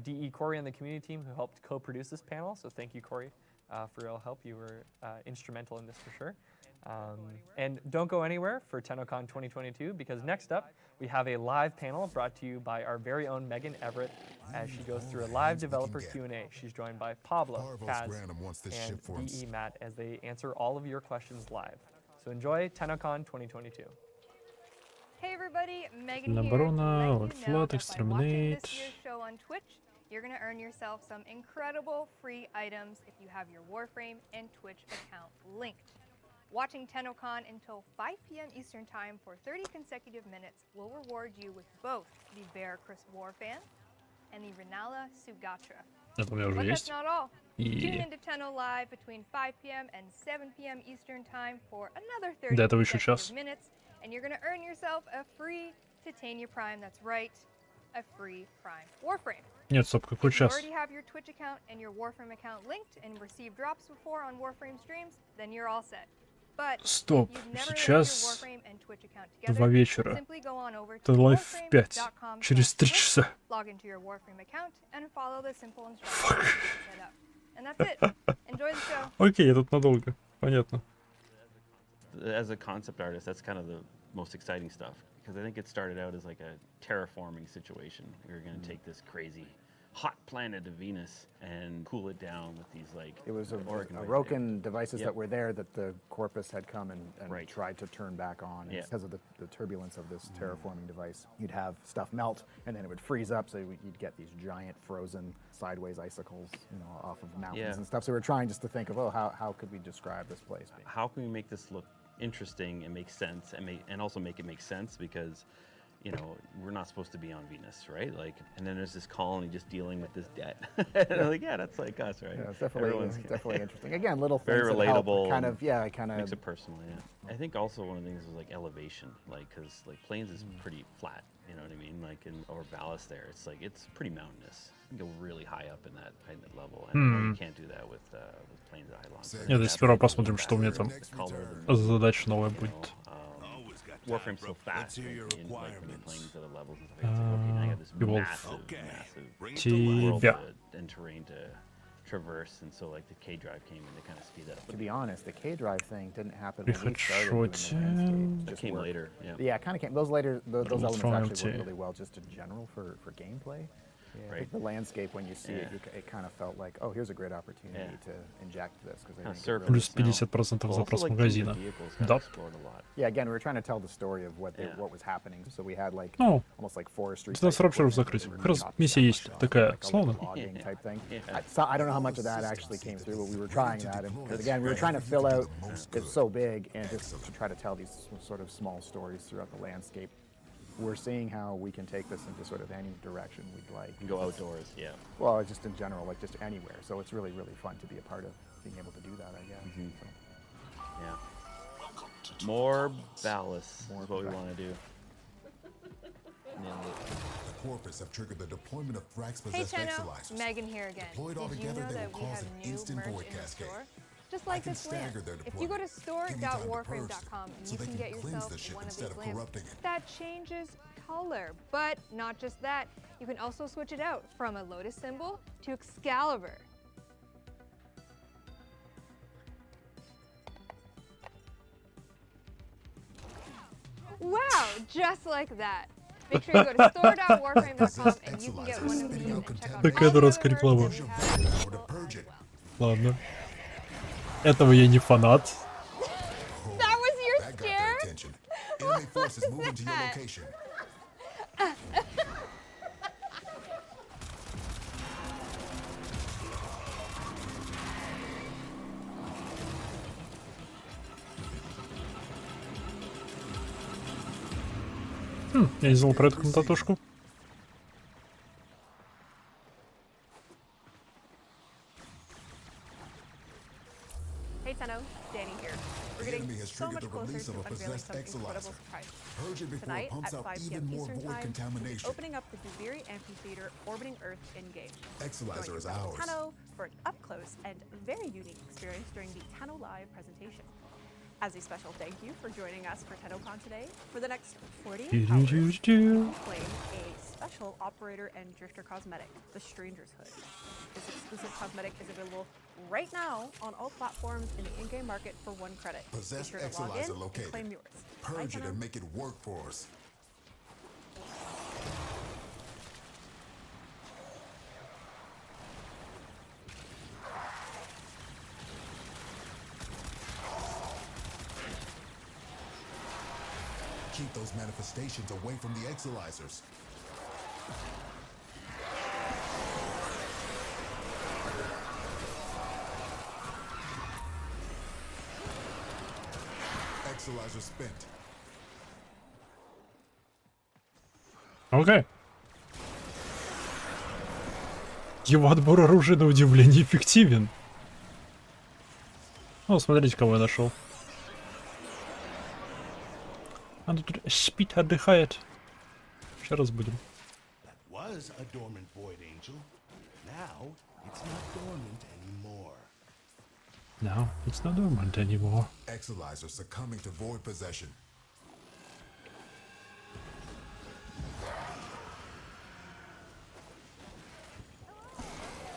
DE Corey and the community team who helped co-produce this panel. So thank you, Corey, for your help. You were instrumental in this for sure. And don't go anywhere for TennoCon 2022, because next up we have a live panel brought to you by our very own Megan Everett as she goes through a live developer Q&A. She's joined by Pablo, Kaz, and DE Matt as they answer all of your questions live. So enjoy TennoCon 2022. Hey everybody, Megan here. Flood, Exterminate. This year's show on Twitch, you're going to earn yourself some incredible free items if you have your Warframe and Twitch account linked. Watching TennoCon until 5 p.m. Eastern Time for 30 consecutive minutes will reward you with both the Bear Chris Warfan and the Renala Sugatra. But that's not all. Tune into Tenno Live between 5 p.m. and 7 p.m. Eastern Time for another 30 consecutive minutes, and you're going to earn yourself a free Titania Prime. That's right, a free Prime Warframe. Нет, стоп, какой час? If you already have your Twitch account and your Warframe account linked and received drops before on Warframe streams, then you're all set. Стоп, сейчас 2 вечера. Это лайв в 5, через 3 часа. Окей, я тут надолго, понятно. As a concept artist, that's kind of the most exciting stuff, because I think it started out as like a terraforming situation. We were going to take this crazy hot planet of Venus and cool it down with these like it was Orokin devices that were there that the Corpus had come and tried to turn back on because of the turbulence of this terraforming device. You'd have stuff melt and then it would freeze up, so you'd get these giant frozen sideways icicles, you know, off of mountains and stuff. So we're trying just to think of how could we describe this place? How can we make this look interesting and make sense, and also make it make sense, because you know, we're not supposed to be on Venus, right? Like, and then there's this colony just dealing with this debt. Like, yeah, that's like us, right? Yeah, it's definitely interesting. Again, little things very relatable. Kind of makes it personal. Yeah. I think also one of the things was like elevation, like because like plains is pretty flat, you know what I mean? Like or Vallis there, it's like it's pretty mountainous. You can go really high up in that level, and you can't do that with plains of Eidolon. Нет, сперва посмотрим, что у меня там задача новая будет. Warframe's so fast. Like, when you're playing these other levels and stuff, it's like, okay, now I got this massive world and terrain to traverse, and so like the K drive came in to kind of speed that up. To be honest, the K drive thing didn't happen when we started doing the landscape. It came later. Yeah. Yeah, it kind of came. Those elements actually work really well just in general for gameplay. Yeah. I think the landscape, when you see it, it kind of felt like, oh, here's a great opportunity to inject this. Плюс 50% запрос магазина. Да. Yeah, again, we were trying to tell the story of what was happening. So we had like Ну, almost like forestry. 15 рапшеров закрыть. Как раз миссия есть такая, словно. Type thing. I don't know how much of that actually came through, but we were trying that. Because again, we were trying to fill out, it's so big, and just to try to tell these sort of small stories throughout the landscape. We're seeing how we can take this into sort of any direction we'd like. And go outdoors, yeah. Well, just in general, like just anywhere. So it's really, really fun to be a part of being able to do that, I guess. So. Yeah. More ballast is what we want to do. The Corpus have triggered the deployment of Thrax Hey possessed Tenno, exilizers. Megan here again. Deployed Did you altogether, know they that will we cause have an new instant merch void in the cascade. store? Just like this lamp. stagger their If you go to deployment. Give me time to purge store.warframe.com and so you they can can get cleanse yourself the ship one of instead these of lamps corrupting it. that changes color. But not just that, you can also switch it out from a lotus symbol to Excalibur. Wow, just like that. Make sure you go to store.warframe.com and you can get one of these and check out Такая дурацкая реклама. Ладно. Этого я не фанат. That was your scare? Enemy forces moving to your location. Я не знал про эту комнатушку. Hey Tenno, Danny here. We're getting so much closer to unveiling some incredible surprises. Tonight at 5 p.m. Eastern Time, we'll be opening up the Duviri Amphitheater orbiting Earth in-game. Exilizer is ours. Tenno for an up-close and very unique experience during the Tenno Live presentation. As a special thank you for joining us for TennoCon today, for the next 48 hours, we'll claim a special operator and drifter cosmetic, the Stranger's Hood. This exclusive cosmetic is available right now on all platforms in the in-game market for 1 credit. Possessed Be sure to log in Exilizer and located. claim yours. Purge it and make it work for us. Keep those manifestations away from the Exilizers. Exilizer spent. Окей. Его отбор оружия на удивление эффективен. О, смотрите, кого я нашел. Она тут спит, отдыхает. Сейчас разбудим. Was a dormant void angel. Now it's not dormant anymore. No, it's not dormant anymore. Exilizer succumbing to void possession.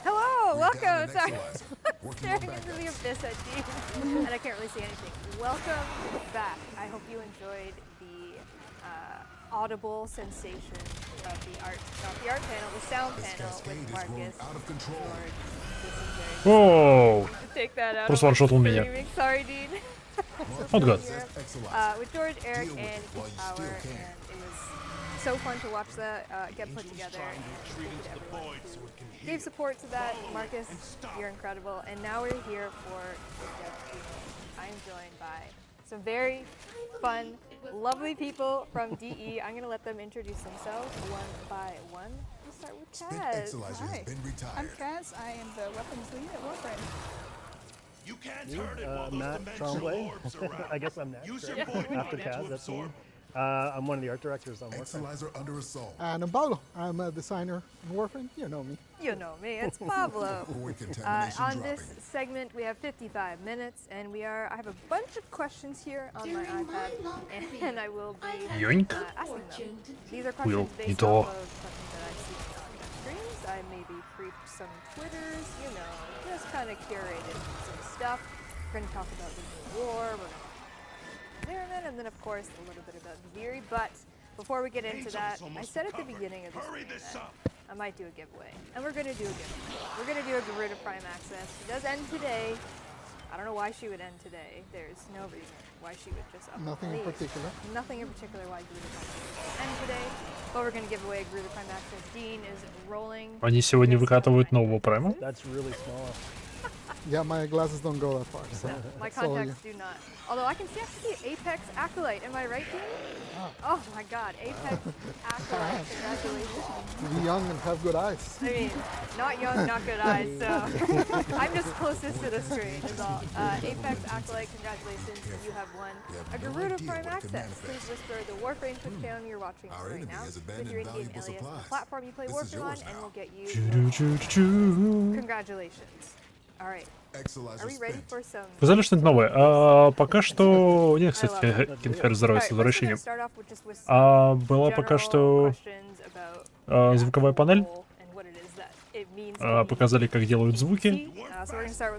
Hello, welcome. Sorry, Working staring on into the abyss at you, and I can't really see anything. Welcome back. I hope you enjoyed the audible sensation of the art panel, the sound panel with Marcus. Out of control. Оу! Take that out. Просто ваншотал меня. Sorry, Dean. Oh god. With George, Eric, and Keith Power, and it was so fun to watch that get put together. And thank you to everyone who gave support to that. Marcus, you're incredible. And now we're here for the dev team. I'm joined by some very fun, lovely people from DE. I'm gonna let them introduce themselves one by one. We'll start with Kaz. Hi. I'm Kaz. I am the weapons lead at Warframe. You can't hurt it while those Matt dimensional Tremblay. orbs around. I guess I'm next. Use your right? void After power to Kaz, that's me. absorb I'm one of the art directors on Warframe. Exilizer under assault. And I'm Pablo. I'm a designer in Warframe. You know me. You know me. It's Pablo. Contamination On dropping. this segment, we have 55 minutes, and I have a bunch of questions here on my iPad, and I will be Yoink. asking them. These are Will questions не based то. off of questions that I see on the streams. I maybe creeped some Twitters, you know, just kind of curated some stuff. We're going to talk about the new war. We're going to Zariman, and then of course a little bit about Viri. But before we get into that, I said at the beginning of this stream that I might do a giveaway, and we're going to do a giveaway. We're going to do a Garuda Prime access. It does end today. I don't know why she would end today. There's no reason why she would just up. Nothing in particular. Nothing in particular why Garuda Prime would end today. But we're going to give away a Garuda Prime access. Dean is rolling. Они сегодня выкатывают нового прайма? That's really small. Yeah, my glasses don't go that far. So My it's all contacts do not. Although I can see Apex Acolyte. Am I right, Dean? Oh my god, Apex Acolyte. Congratulations. To be young and have good eyes. I mean, not young, not good eyes, so I'm just closest to the screen is all. Apex Acolyte, congratulations. You have won a Garuda Prime access. Please whisper the Warframe Twitch channel you're watching right now with your in-game alias and the platform you play Warframe on, and we'll get you. Congratulations. Alright. Are we ready for some... Сказали что-нибудь новое. Пока что... Нет, кстати, Кинфер, здоровья с возвращением. Была пока что звуковая панель. Показали, как делают звуки.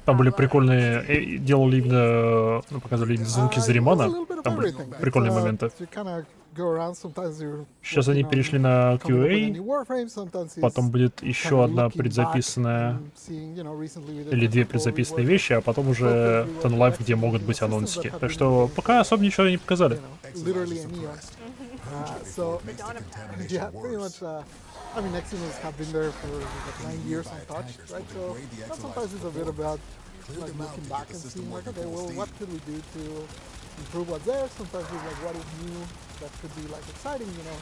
Там были прикольные... Делали именно... Ну, показывали звуки Заримана. Там были прикольные моменты. Сейчас они перешли на QA, потом будет еще одна предзаписанная, или две предзаписанные вещи, а потом уже TennoLive, где могут быть анонсики. Так что пока особо ничего не показали. I mean, Exynos have been there for like 9 years untouched, right? So sometimes it's a bit about like looking back and seeing like, okay, well, what could we do to improve what's there? Sometimes it's like, what is new that could be like exciting, you know?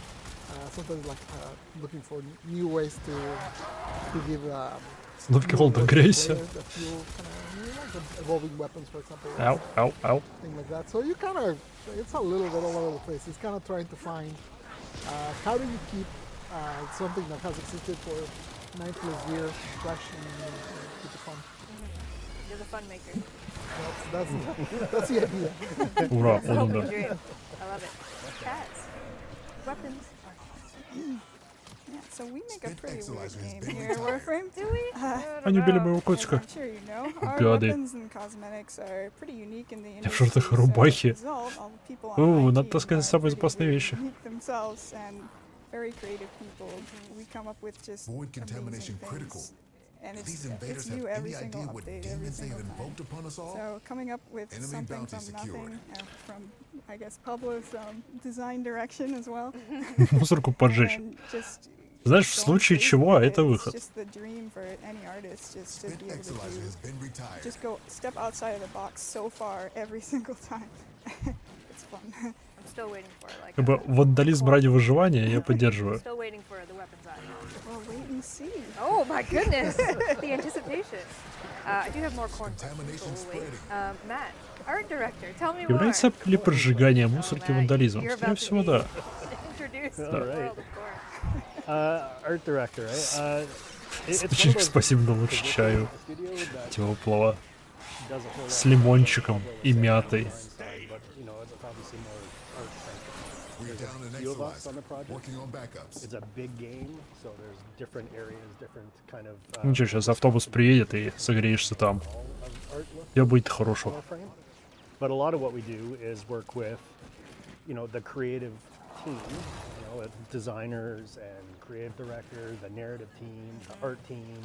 Sometimes like looking for new ways to give evolving weapons, for example. Ow, ow, ow. Thing like that. So you kind of, it's a little bit all over the place. It's kind of trying to find how do you keep something that has existed for 9+ years fresh and keep it fun. You're the fun maker. That's the idea. Ура, It's a hoping dream. I love it. Cats. Weapons. Yeah, so we make a pretty weird game here in Warframe. Do we? Они убили моего котика. I'm sure you know. Our Гады. weapons and cosmetics are pretty unique in the Я в industry. шортах и рубахе. О, надо таскать самые запасные вещи. Themselves and very creative people. We come up with just Void contamination critical. And These invaders have new any every single idea what update, every demons they have single time. invoked upon us all? So coming up with Enemy something bounty from secured. nothing, from I guess Pablo's design direction as well. Мусорку поджечь. And just Знаешь, в случае чего, это it's выход. just the dream for any artist, just to be able to Exilizer has been retired. just go step outside of the box so far every single time. It's fun. I'm still waiting for like. Как бы вандализм ради выживания я поддерживаю. Still waiting for the weapons eye. Well, wait and see. Oh my goodness, the anticipation. I do have more corn. Matt, art director, tell me more. Является ли поджигание мусорки вандализмом? Скорее всего, да. Introduce the All right. world of corn. Art director, right? Спичек, спасибо на лучше чаю. Теплого. С лимончиком и мятой. We're down an Few of us on the Exilizer, project. working on backups. It's a big game, so there's different areas, different kind of. Ничего, сейчас автобус приедет и согреешься там. Я будет хорошо. But a lot of what we do is work with, you know, the creative team, you know, designers and creative director, the narrative team, the art team,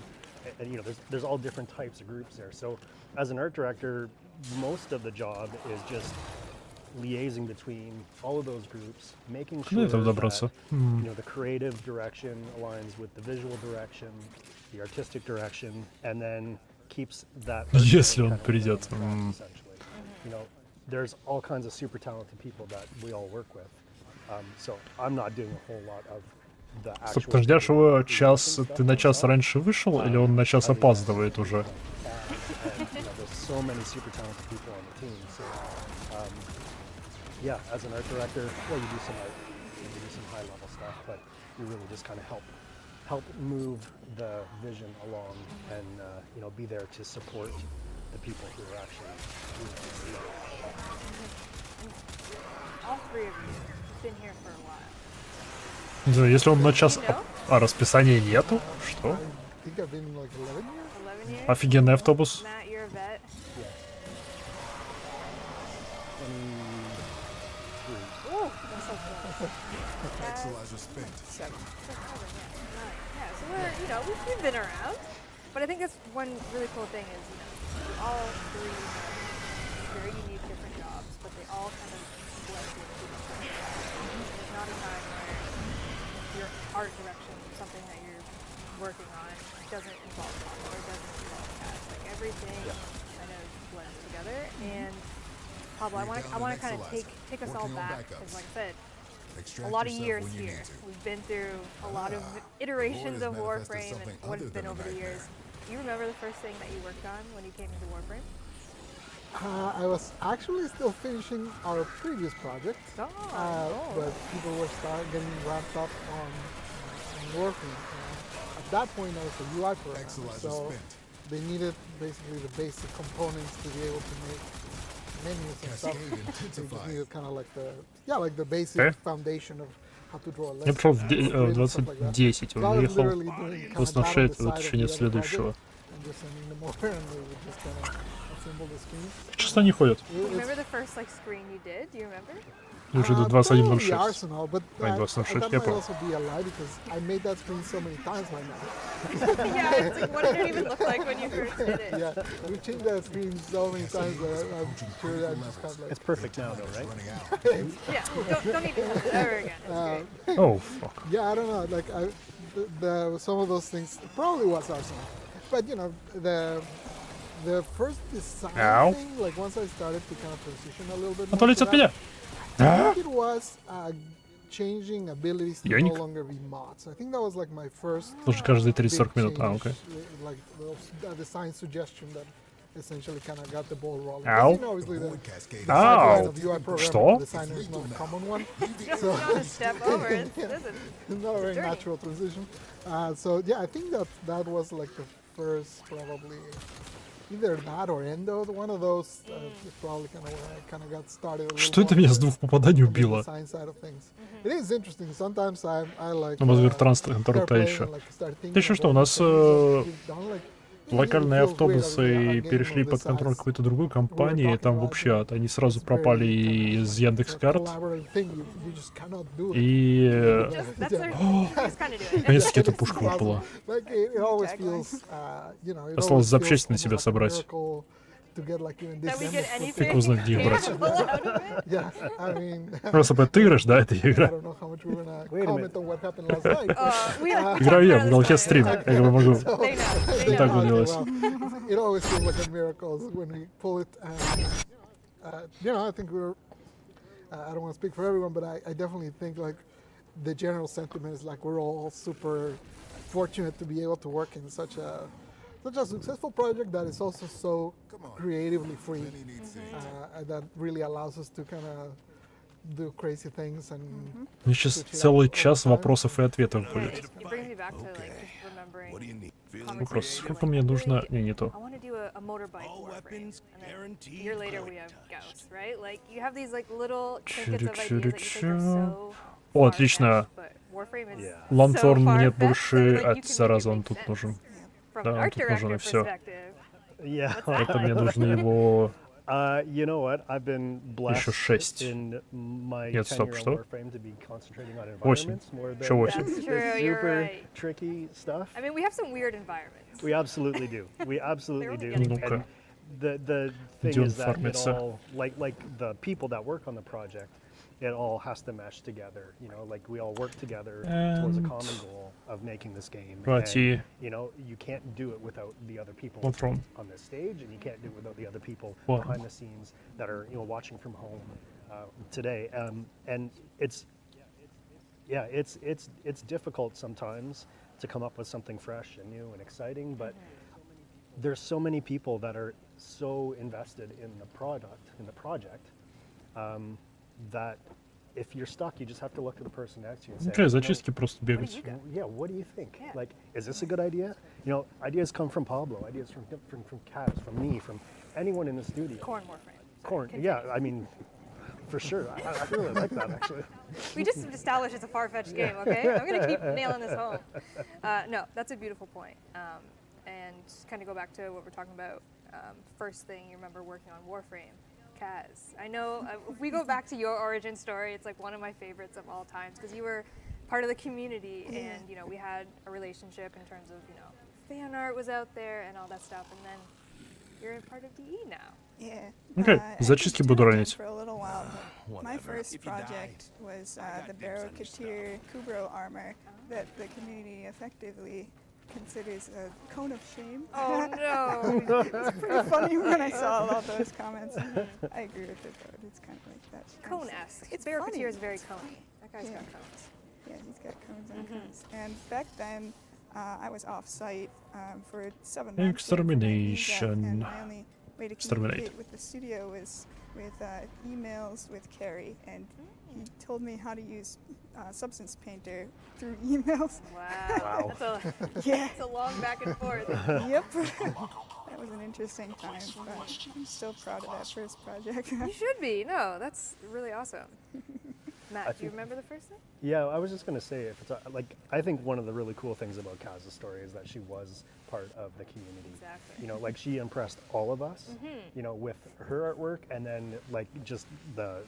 and you know, there's all different types of groups there. So, as an art director, most of the job is just liaising between all of those groups, making sure that you know, the creative direction aligns with the visual direction, the artistic direction, and then keeps that. Если он придет. You know, there's all kinds of super talented people that we all work with. So I'm not doing a whole lot of the Стоп, actual. ты ждешь его час, ты на час раньше вышел, или он на час опаздывает уже? You know, there's so many super talented people on the team. So yeah, as an art director, well, you do some art, you do some high level stuff, but you really just kind of help move the vision along and you know, be there to support the people who are actually doing it. All three of you have been here for a while. Не знаю, если он на час, а расписания нету, что? I think I've been like 11 years. 11 years? Офигенный автобус. Matt, you're a vet. Oh, that's so close. Exilizer spent. 7. Yeah, so we're, you know, we've been around. But I think that's one really cool thing is, you know, all three have very unique different jobs, but they all kind of blend into each other. There's not a time where your art direction, something that you're working on, doesn't involve Pablo or doesn't involve Kat. Like everything kind of blends together. And Pablo, I want to kind of take us all back because, like I said, a lot of years here. We've been through a lot of iterations of Warframe and what it's been over the years. Do you remember the first thing that you worked on when you came into Warframe? I was actually still finishing our previous project, but people were getting wrapped up on Warframe. At that point, I was a UI programmer, so they needed basically the basic components to be able to make menus and stuff. They just needed kind of like the basic foundation of how to draw a Я list. пришел в 20:10, он уехал просто на 6, вот еще нет следующего. Что они ходят? Remember the first like screen you did? Do you remember? Уже до 21:06. Arsenal, but А, 21:06, that я might понял. also be a lie because I made that screen so many times by now. Yeah, it's like, what did it even look like when you first did it? Yeah, we changed that screen so many times that I'm sure I just kind of like. It's perfect now, though, right? Yeah, don't need to touch it ever again. It's great. Oh, fuck. Yeah, I don't know. Like, some of those things probably was Arsenal, but you know, the first design thing, like once I started to kind of transition a little bit more to that, I think it was changing abilities to no longer be mods. I think that was like my first Слушай, каждые 30-40 минут. change, А, окей. like the design suggestion that essentially kind of got the ball rolling. Ow. You know, obviously the Ow. of UI program Что? designer is not a common one. Just don't step over it. It's not a very natural transition. So yeah, I think that was like the first probably either that or Endo, one of those probably kind of where I kind of got started. Что это меня с двух попаданий убило? Design side of things. It is interesting. Sometimes I like. Ну, мозговой транспорт еще. Ты еще что, у нас локальные автобусы перешли под контроль какой-то другой компании, там вообще они сразу пропали из Яндекс.Карт. И... Наконец-таки эта пушка выпала. Осталось запчасти на себя собрать. Фиг узнать, где их брать. Просто отыгрыш, да, это игра? Играю я в уголке стрима, я как бы могу вот так вот делать. I think I don't want to speak for everyone, but I definitely think like the general sentiment is like we're all super fortunate to be able to work in such a successful project that is also so creatively free, that really allows us to kind of do crazy things and. Мне сейчас целый час вопросов и ответов будет. Вопрос, сколько мне нужно... Не то. О, отлично. Ланторн мне больше... зараза, он тут нужен. Да, он тут нужен, и все. Это мне нужно его... You know what? I've been blessed 6. in my Нет, стоп, tenure что? on Warframe to be concentrating on 8. environments more than Еще 8. That's true, the you're super right. tricky stuff. I mean, we have some weird environments. We absolutely do. We absolutely do. Ну-ка. And the thing Где он is that it фармится? all, like the people that work on the project, it all has to mesh together. You know, like we all work together towards a common goal of making this game. And, you know, you can't do it without the other people on this stage, and you can't do it without the other people behind the scenes that are, you know, watching from home today. And it's difficult sometimes to come up with something fresh and new and exciting, but there's so many people that are so invested in the project, that if you're stuck, you just have to look to the person next to you and say, Okay, зачистки просто бегать. yeah, what do you think? Like, is this a good idea? You know, ideas come from Pablo, ideas from Kaz, from me, from anyone in the studio. Corn Warframe. Corn, yeah, I mean, for sure. I really like that, actually. We just established it's a far-fetched game, okay? I'm going to keep nailing this home. No, that's a beautiful point. And kind of go back to what we're talking about, first thing you remember working on Warframe. Kaz, I know if we go back to your origin story, it's like one of my favorites of all times because you were part of the community and, you know, we had a relationship in terms of, you know, fan art was out there and all that stuff, and then you're a part of DE now. Yeah. Okay, зачистки буду ранить. For a little while, but my first project was the Barrow Katir Kubro armor that the community effectively considers a cone of shame. Oh no! It's pretty funny when I saw all those comments. I agree with it though. It's kind of like that. Cone-esque. It's Barrow funny. Katir is very coney. That guy's got cones. Yeah, he's got cones on cones. And back then, I was off-site for 7 months. Extermination. And my only way to communicate with the studio was with emails with Carrie, and he told me how to use Substance Painter through emails. Wow. That's a long back and forth. Yep. That was an interesting time, but I'm still proud of that first project. You should be. No, that's really awesome. Matt, do you remember the first thing? Yeah, I was just going to say, if it's like, I think one of the really cool things about Kaz's story is that she was part of the community. Exactly. You know, like she impressed all of us, you know, with her artwork and then like just her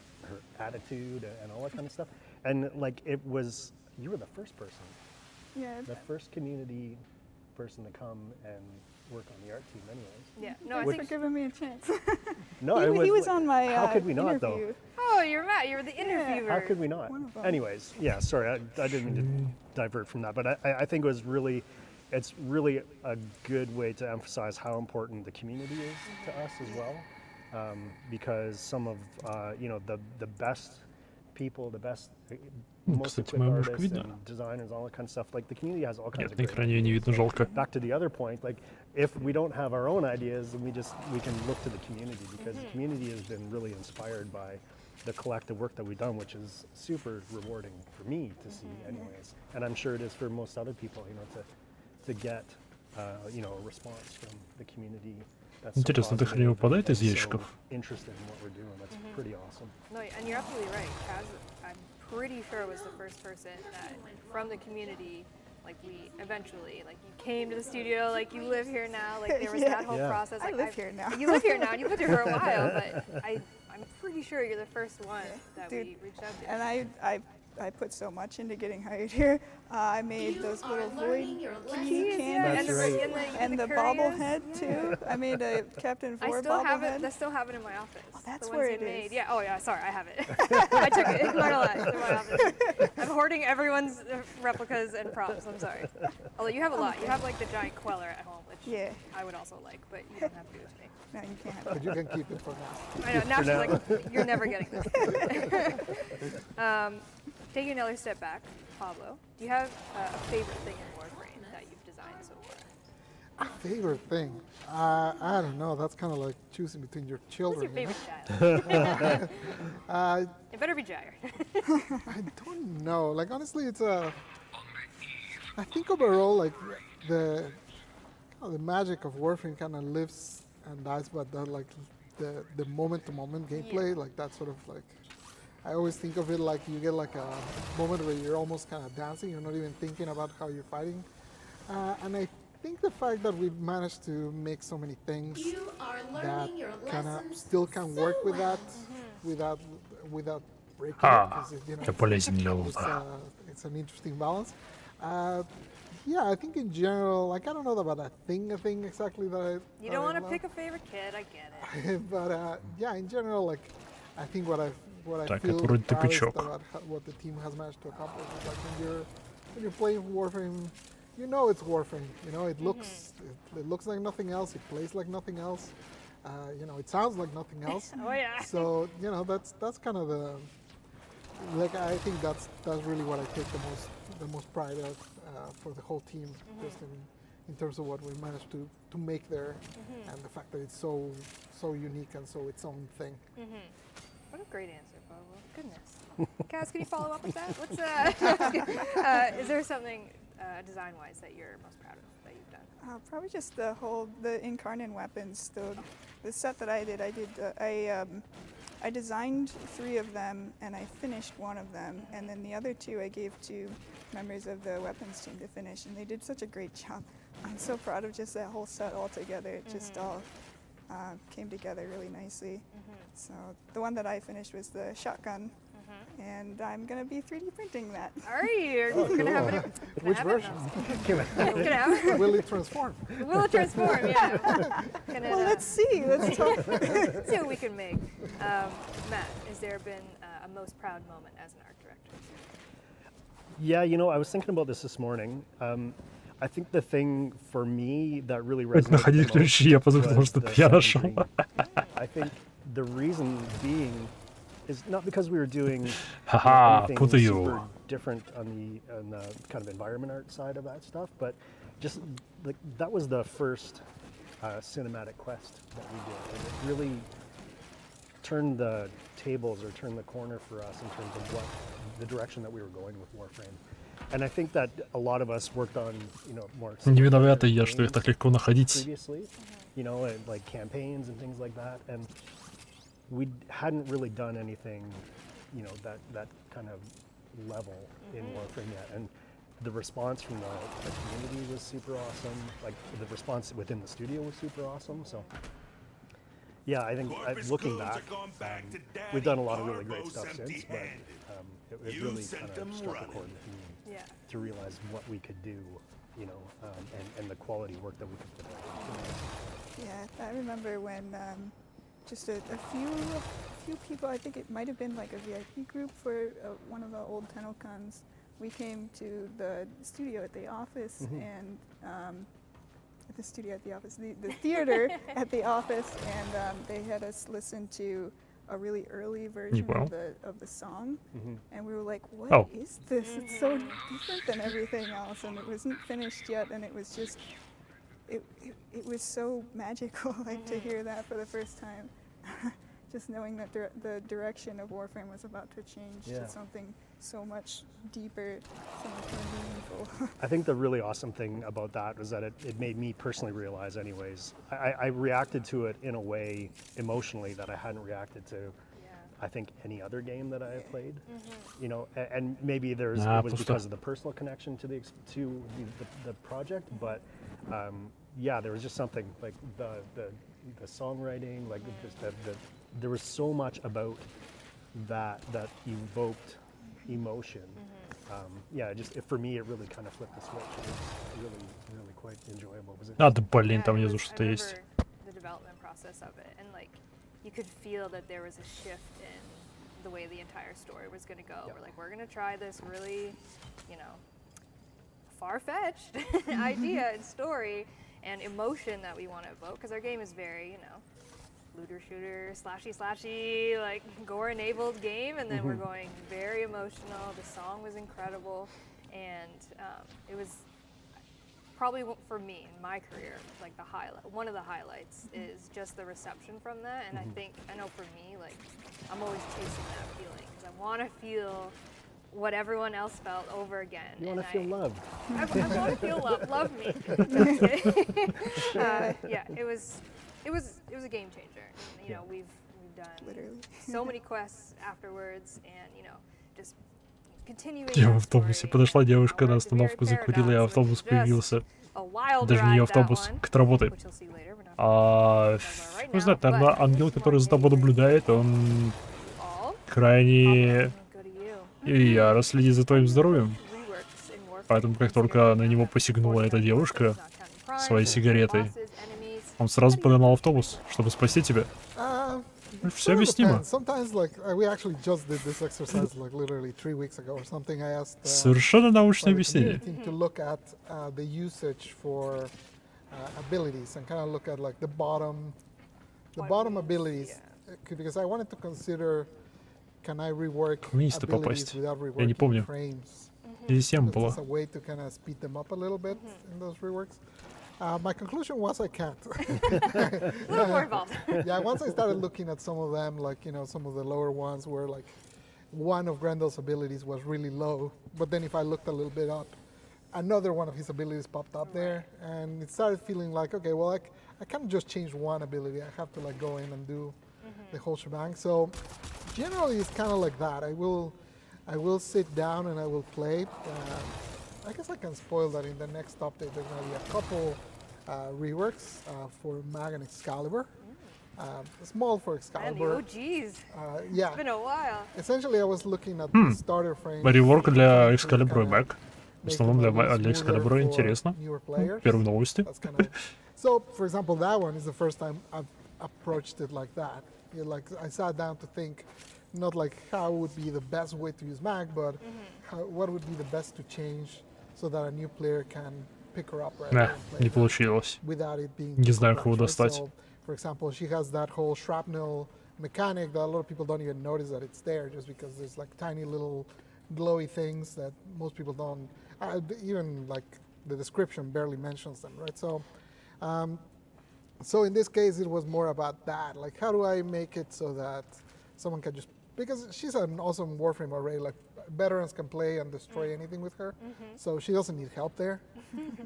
attitude and all that kind of stuff. And like it was, you were the first person, the first community person to come and work on the art team anyways. Yeah, no, Thanks for giving me a chance. No, he was on my how could we not interview. though? Oh, you're Matt. You're the interviewer. How could we not? Anyways, yeah, sorry, I didn't mean to divert from that, but I think it was really, it's really a good way to emphasize how important the community is to us as well, because some of you know the best people, the best most equipped artists and designers, all that kind of stuff. Like the community has all kinds of great ideas. Back to the other point, like if we don't have our own ideas, then we can look to the community because the community has been really inspired by the collective work that we've done, which is super rewarding for me to see anyways. And I'm sure it is for most other people, you know, to get you know, a response from the community. Интересно, эта хрень выпадает из ящиков? Interested in what we're doing. That's pretty awesome. No, and you're absolutely right. Kaz, I'm pretty sure was the first person that from the community, like we eventually, like you came to the studio, like you live here now, like there was that whole process. Like I live here now. You live here now, and you've lived here for a while, but I'm pretty sure you're the first one that we reached out to. And I put so much into getting hired here. I made those little void key candles and the bobblehead too. I made a Captain Four bobblehead. I still have it in my office. Oh, that's where it is. Yeah. Oh yeah. Sorry, I have it. I took it. It's not allowed. It's in my office. I'm hoarding everyone's replicas and props. I'm sorry. Although you have a lot. You have like the giant Queller at home, which I would also like, but you don't have to do it to me. No, you can't. But you can keep it for now. I know. Now she's like, you're never getting this. Taking another step back, Pablo, do you have a favorite thing in Warframe that you've designed so far? A favorite thing? I don't know. That's kind of like choosing between your children. Who's your favorite child? It better be Jagger. I don't know. Like honestly, it's I think overall, like the magic of Warframe kind of lives and dies, but that like the moment-to-moment gameplay, like that sort of like. I always think of it like you get like a moment where you're almost kind of dancing, you're not even thinking about how you're fighting. And I think the fact that we've managed to make so many things that kind of still can work with that without breaking it, you know, it's an interesting balance. Yeah, I think in general, like I don't know about a thing exactly that I. You don't want to pick a favorite kid, I get it. But yeah, in general, like I think what I feel proudest about what the team has managed to accomplish is like when you're playing Warframe, you know it's Warframe. You know it looks it looks like nothing else. It plays like nothing else. You know it sounds like nothing else. Oh yeah. So you know that's kind of the like I think that's really what I take the most pride of for the whole team, just in terms of what we managed to make there, and the fact that it's so unique and so its own thing. What a great answer. well, goodness. Kaz, can you follow up with that? What's is there something design-wise that you're most proud of that you've done? Probably just the Incarnate weapons. The set that I did, I designed 3 of them and I finished 1 of them, and then the other 2 I gave to members of the weapons team to finish, and they did such a great job. I'm so proud of just that whole set all together. It just all came together really nicely. So the one that I finished was the shotgun, and I'm gonna be 3D printing that. Are you? Gonna have it? Which version? Will it transform? Will it transform? Yeah. Well, let's see. Let's talk. See what we can make. Matt, has there been a most proud moment as an art director? Yeah, you know, I was thinking about this morning. I think the thing for me that really resonated the most was the setting green. I think the reason being is not because we were doing anything super different on the kind of environment art side of that stuff, but just like that was the first cinematic quest that we did, and it really turned the tables or turned the corner for us in terms of what the direction that we were going with Warframe. And I think that a lot of us worked on, you know, more Не виновата я, что их так легко находить. previously, you know, and like campaigns and things like that, and we hadn't really done anything, you know, that kind of level in Warframe yet. And the response from the community was super awesome. Like the response within the studio was super awesome. So yeah, I think looking back, we've done a lot of really great stuff since, but it really kind of struck a chord with me to realize what we could do, you know, and the quality work that we could put out. Yeah, I remember when just a few people, I think it might have been like a VIP group for one of the old TennoCons. We came to the studio at the office and the theater at the office, and they had us listen to a really early version of the song, and we were like, what is this? It's so different than everything else, and it wasn't finished yet, and it was just, it was so magical, like to hear that for the first time. Just knowing that the direction of Warframe was about to change to something so much deeper, so much more meaningful. I think the really awesome thing about that was that it made me personally realize anyways, I reacted to it in a way emotionally that I hadn't reacted to, I think, any other game that I have played. You know, and maybe it was because of the personal connection to the project, but yeah, there was just something like the songwriting, like just there was so much about that evoked emotion. Yeah, just for me, it really kind of flipped the switch. It was really quite enjoyable. Блин, там внизу что-то есть. The development process of it, and like you could feel that there was a shift in the way the entire story was going to go. We're going to try this really, you know, far-fetched idea and story and emotion that we want to evoke, because our game is very, you know, looter shooter, slashy, like gore-enabled game, and then we're going very emotional. The song was incredible, and it was probably for me in my career, like one of the highlights is just the reception from that. And I know for me, like I'm always chasing that feeling because I want to feel what everyone else felt over again. You want to feel loved. I want to feel loved. Love me. Yeah, it was a game changer. You know, we've done so many quests afterwards, and you know, just continuing. Я в автобусе. Подошла девушка на остановку, закурила, и автобус появился. Даже не автобус, к работе. Не знаю, наверное, ангел, который за тобой наблюдает, он крайне яро следит за твоим здоровьем. Поэтому, как только на него посягнула эта девушка своей сигаретой, он сразу подогнал автобус, чтобы спасти тебя. Все объяснимо. Совершенно научное объяснение. Вниз-то попасть. Я не помню. Здесь 7 было. My conclusion was I can't. A little more involved. Yeah, once I started looking at some of them, like, some of the lower ones where like one of Grendel's abilities was really low, but then if I looked a little bit up, another one of his abilities popped up there, and it started feeling like, okay, well, I can't just change one ability. I have to like go in and do the whole shebang. So generally it's kind of like that. I will sit down and I will play. I guess I can spoil that in the next update there's going to be a couple reworks for Mag and Excalibur. Small for Excalibur. And the OGs. Yeah. It's been a while. Essentially I was looking at the starter frame. Реворк для Excalibur и Mag. В основном для Excalibur интересно. Первые новости. So, for example, that one is the first time I've approached it like that. Like I sat down to think, not like how would be the best way to use Mag, but what would be the best to change so that a new player can pick her up right Не получилось. without it being Не знаю, кого right? достать. So, for example, she has that whole shrapnel mechanic that a lot of people don't even notice that it's there, just because there's like tiny little glowy things that most people don't, even like the description barely mentions them, right? So, so in this case, it was more about that. Like, how do I make it so that someone can just, because she's an awesome Warframe already, like veterans can play and destroy anything with her. So she doesn't need help there,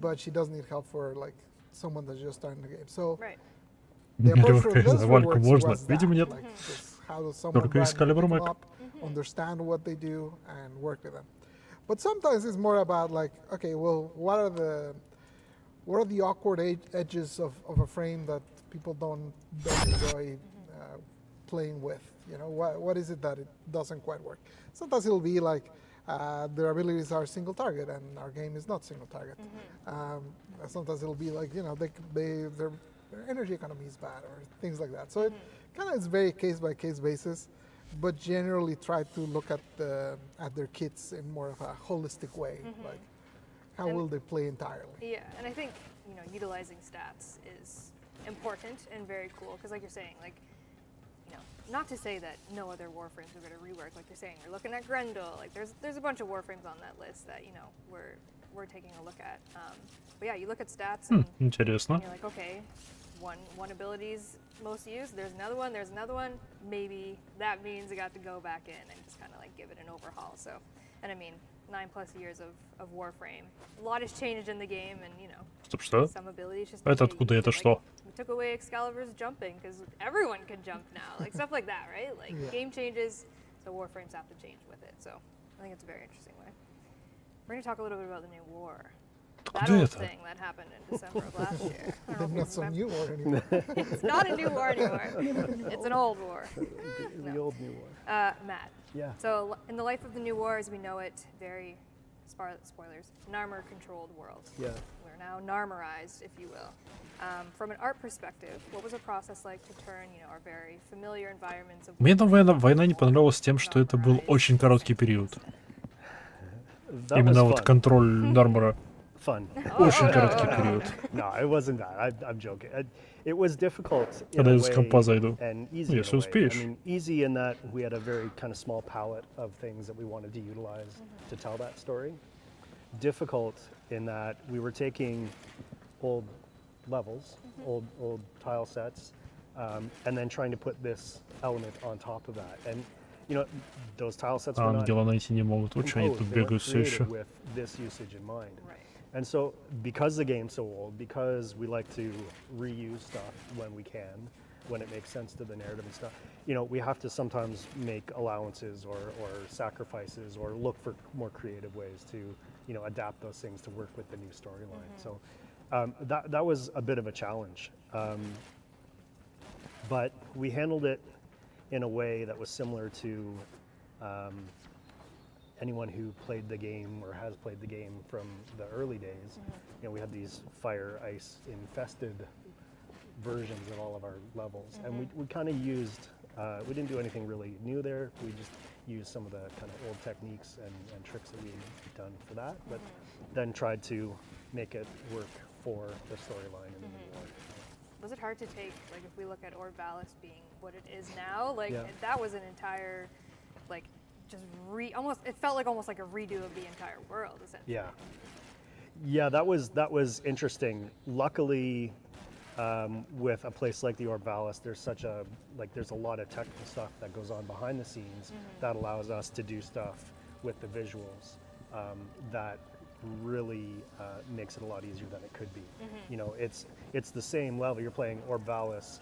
but she does need help for like someone that's just starting the game. So the approach for this Завальку reworks можно. was Видимо, нет. that, like, just how does someone Только brand new Excalibur pick them Mag. up, understand what they do, and work with them. But sometimes it's more about like, okay, well, what are the awkward edges of a frame that people don't enjoy playing with? What is it that it doesn't quite work? Sometimes it'll be like their abilities are single target and our game is not single target. Sometimes it'll be like, their energy economy is bad or things like that. So it kind of is very case by case basis, but generally try to look at their kits in more of a holistic way, like how will they play entirely. Yeah, and I think utilizing stats is important and very cool because, like you're saying, like not to say that no other Warframes are going to rework. Like you're saying, you're looking at Grendel. Like there's a bunch of Warframes on that list that we're taking a look at. But yeah, you look at stats and Интересно. you're like, okay, one ability's most used. There's another one. There's another one. Maybe that means I got to go back in and just kind of like give it an overhaul. So, and I mean, 9+ years of Warframe. A lot has changed in the game, and Стоп, что? some abilities just. Это откуда? Это что? We took away Excalibur's jumping because everyone can jump now, like stuff like that, right? Like game changes, so Warframes have to change with it. So I think it's a very interesting way. We're gonna talk a little bit about the new war. That old thing that happened in December of last year. I don't know if you remember. New war anymore. It's not a new war anymore. It's an old war. The old new war. Matt. Yeah. So in the life of the new war as we know it, very spoilers, Narmer-controlled world. Yeah. We're now Narmerized, if you will. From an art perspective, what was the process like to turn, our very familiar environments of... Мне эта война не понравилась тем, что это был очень короткий период. Именно вот контроль Нармора. Fun. Очень короткий период. No, it wasn't that. I'm joking. It was difficult in Когда a я с компа зайду. way and easy Если in a way. успеешь. I mean, easy in that we had a very kind of small palette of things that we wanted to utilize to tell that story. Difficult in that we were taking old levels, old tile sets, and then trying to put this element on top of that. And those tile sets were not Ангела найти не могут. Вот что они тут бегают все еще. with this usage in mind. And so, because the game's so old, because we like to reuse stuff when we can, when it makes sense to the narrative and stuff, we have to sometimes make allowances or sacrifices or look for more creative ways to, adapt those things to work with the new storyline. So that was a bit of a challenge. But we handled it in a way that was similar to anyone who played the game or has played the game from the early days. We had these fire, ice infested versions of all of our levels. And we kind of used, we didn't do anything really new there. We just used some of the kind of old techniques and tricks that we had done for that, but then tried to make it work for the storyline in the new war. Was it hard to take, like if we look at Orvalis being what it is now, like that was an entire, like, just almost, it felt like almost like a redo of the entire world, essentially. Yeah, that was interesting. Luckily, with a place like the Orvalis, there's a lot of technical stuff that goes on behind the scenes that allows us to do stuff with the visuals that really makes it a lot easier than it could be. You know, it's the same level. You're playing Orvalis,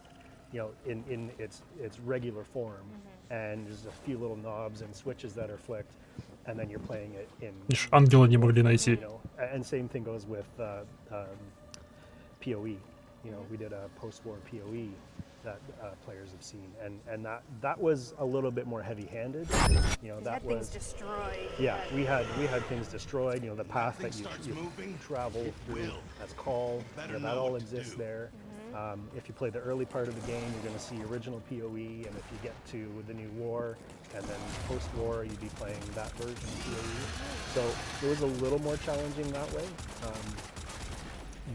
you know, in its regular form, and there's a few little knobs and switches that are flicked, and then you're playing it in. Ангела не могли найти. You know, and same thing goes with PoE. You know, we did a post-war PoE that players have seen, and that was a little bit more heavy-handed. You know, that was things destroyed. Yeah, we had things destroyed. You know, the path that you travel through as call, you know, that all exists there. If you play the early part of the game, you're going to see original PoE, and if you get to the new war and then post-war, you'd be playing that version of PoE. So it was a little more challenging that way,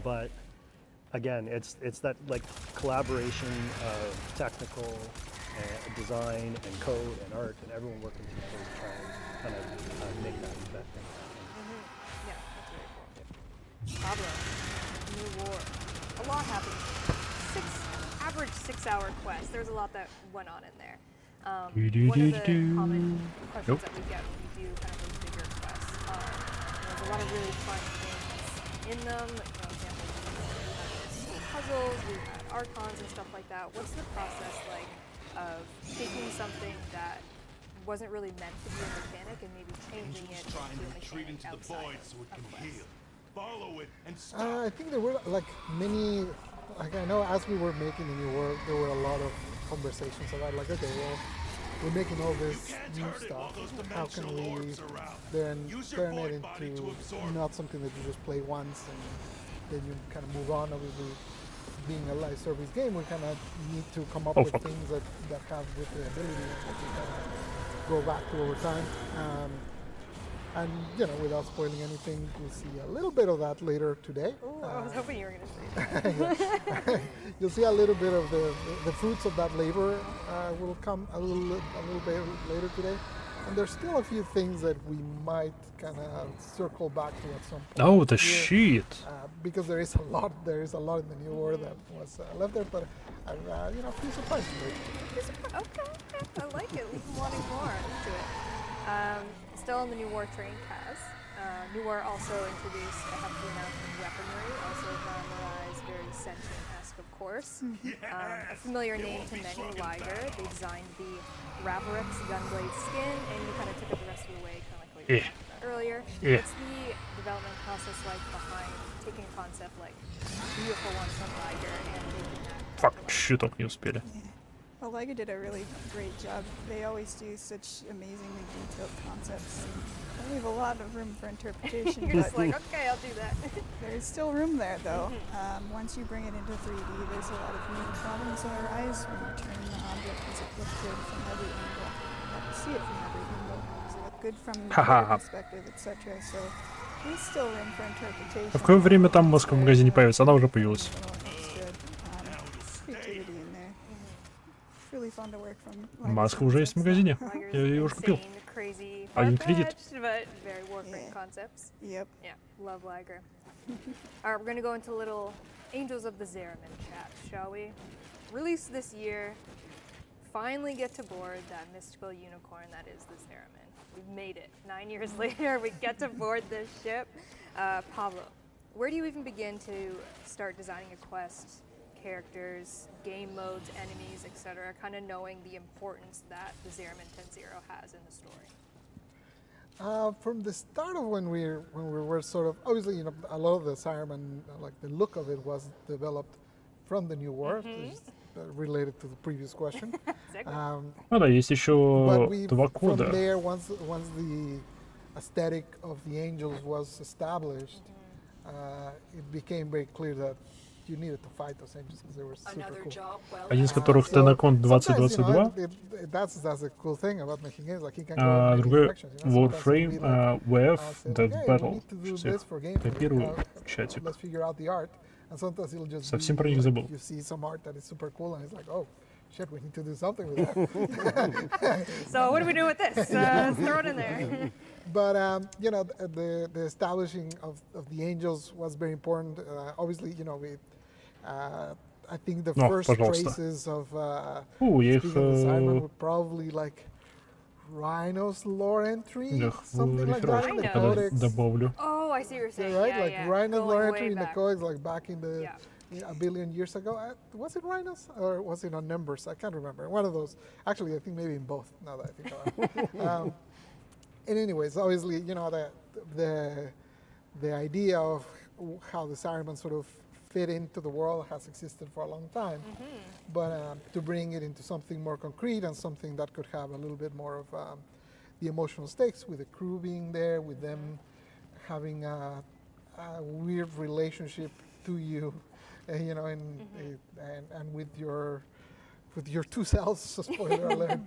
but. Again, it's that like collaboration of technical design and code and art and everyone working together to try and kind of make that thing happen. Yeah, that's very cool. Pablo, New War. A lot happened. Average 6-hour quest. There's a lot that went on in there. One of the common questions that we get when we do kind of those bigger quests are there's a lot of really fun things in them. Puzzles, we've had archons and stuff like that. What's the process like of taking something that wasn't really meant to be a mechanic and maybe changing it into a mechanic outside of quest? Follow it and I think there were like many, like I know as we were making the new world, there were a lot of conversations about like, okay, well, we're making all this new stuff. How can we then turn it into not something that you just play once and then you kind of move on? Obviously, being a live service game, we kind of need to come up with things that have replayability that we kind of go back to over time. And you know, without spoiling anything, we'll see a little bit of that later today. Ooh, I was hoping you were going to say that. You'll see a little bit of the fruits of that labor will come a little bit later today. And there's still a few things that we might kind of circle back to at some point. Oh, the shit! Because there is a lot in the new world that was left there, but you know, a few surprises. Okay, I like it. Leave them wanting more. Into it. Still in the new war train, Kaz. New war also introduced a hefty amount of weaponry, also glamorized, very sentient-esque, of course. A familiar name to many, Liger. They designed the Ravarix gunblade skin, and you kind of took it the rest of the way, kind of like what you were talking about earlier. What's the development process like behind taking a concept like beautiful ones from Liger and making that? Fuck, щиток не успели. Well, Liger did a really great job. They always do such amazingly detailed concepts. They leave a lot of room for interpretation. You're just like, okay, I'll do that. There's still room there, though. Once you bring it into 3D, there's a lot of new problems that arise when you turn the object. Does it look good from every angle? You have to see it from every angle. Does it look good from your perspective, etc.? So there's still room for interpretation. В какое время там маска в магазине появится? Она уже появилась. Маска уже есть в магазине. Я ее уже купил. Один кредит. Very Warframe concepts. Yep. Yeah, love Liger. All right, we're going to go into little Angels of the Zeramin chat, shall we? Released this year. Finally get to board that mystical unicorn that is the Zeramin. We've made it. 9 years later, we get to board this ship. Pablo, where do you even begin to start designing a quest? Characters, game modes, enemies, etc., kind of knowing the importance that the Zeramin 10.0 has in the story? From the start of when we were sort of, obviously, you know, a lot of the Zeramin, like the look of it was developed from the new world, related to the previous question. Ну да, есть еще два кода. From there, once the aesthetic of the angels was established, it became very clear that you needed to fight those angels because they were super cool. Один из которых TennoCon 2022, that's a cool thing about making games, like he can go а in другой directions, you know? Warframe, WF, Dead Battle. Сейчас я копирую в чатик. Let's figure out the art. And sometimes it'll just Совсем про них забыл. You see some art that is super cool and it's like, oh, shit, we need to do something with that. So what do we do with this? Let's throw it in there. you know, the establishing of the angels was very important. Obviously, you know, I think the first traces of speaking of the Cybermen were probably like Rhino's lore entry, something like that in the codex. Oh, I see what you're saying. Right, Yeah, like yeah. Rhino's Going lore way entry in the back. codex, like back in the a billion years ago. Was it Rhinos or was it on Numbers? I can't remember. One of those. Actually, I think maybe in both. Now that I think about it. And anyways, obviously, you know, the idea of how the Cybermen sort of fit into the world has existed for a long time, but to bring it into something more concrete and something that could have a little bit more of the emotional stakes, with the crew being there, with them having a weird relationship to you, you know, and with your two selves. Spoiler alert!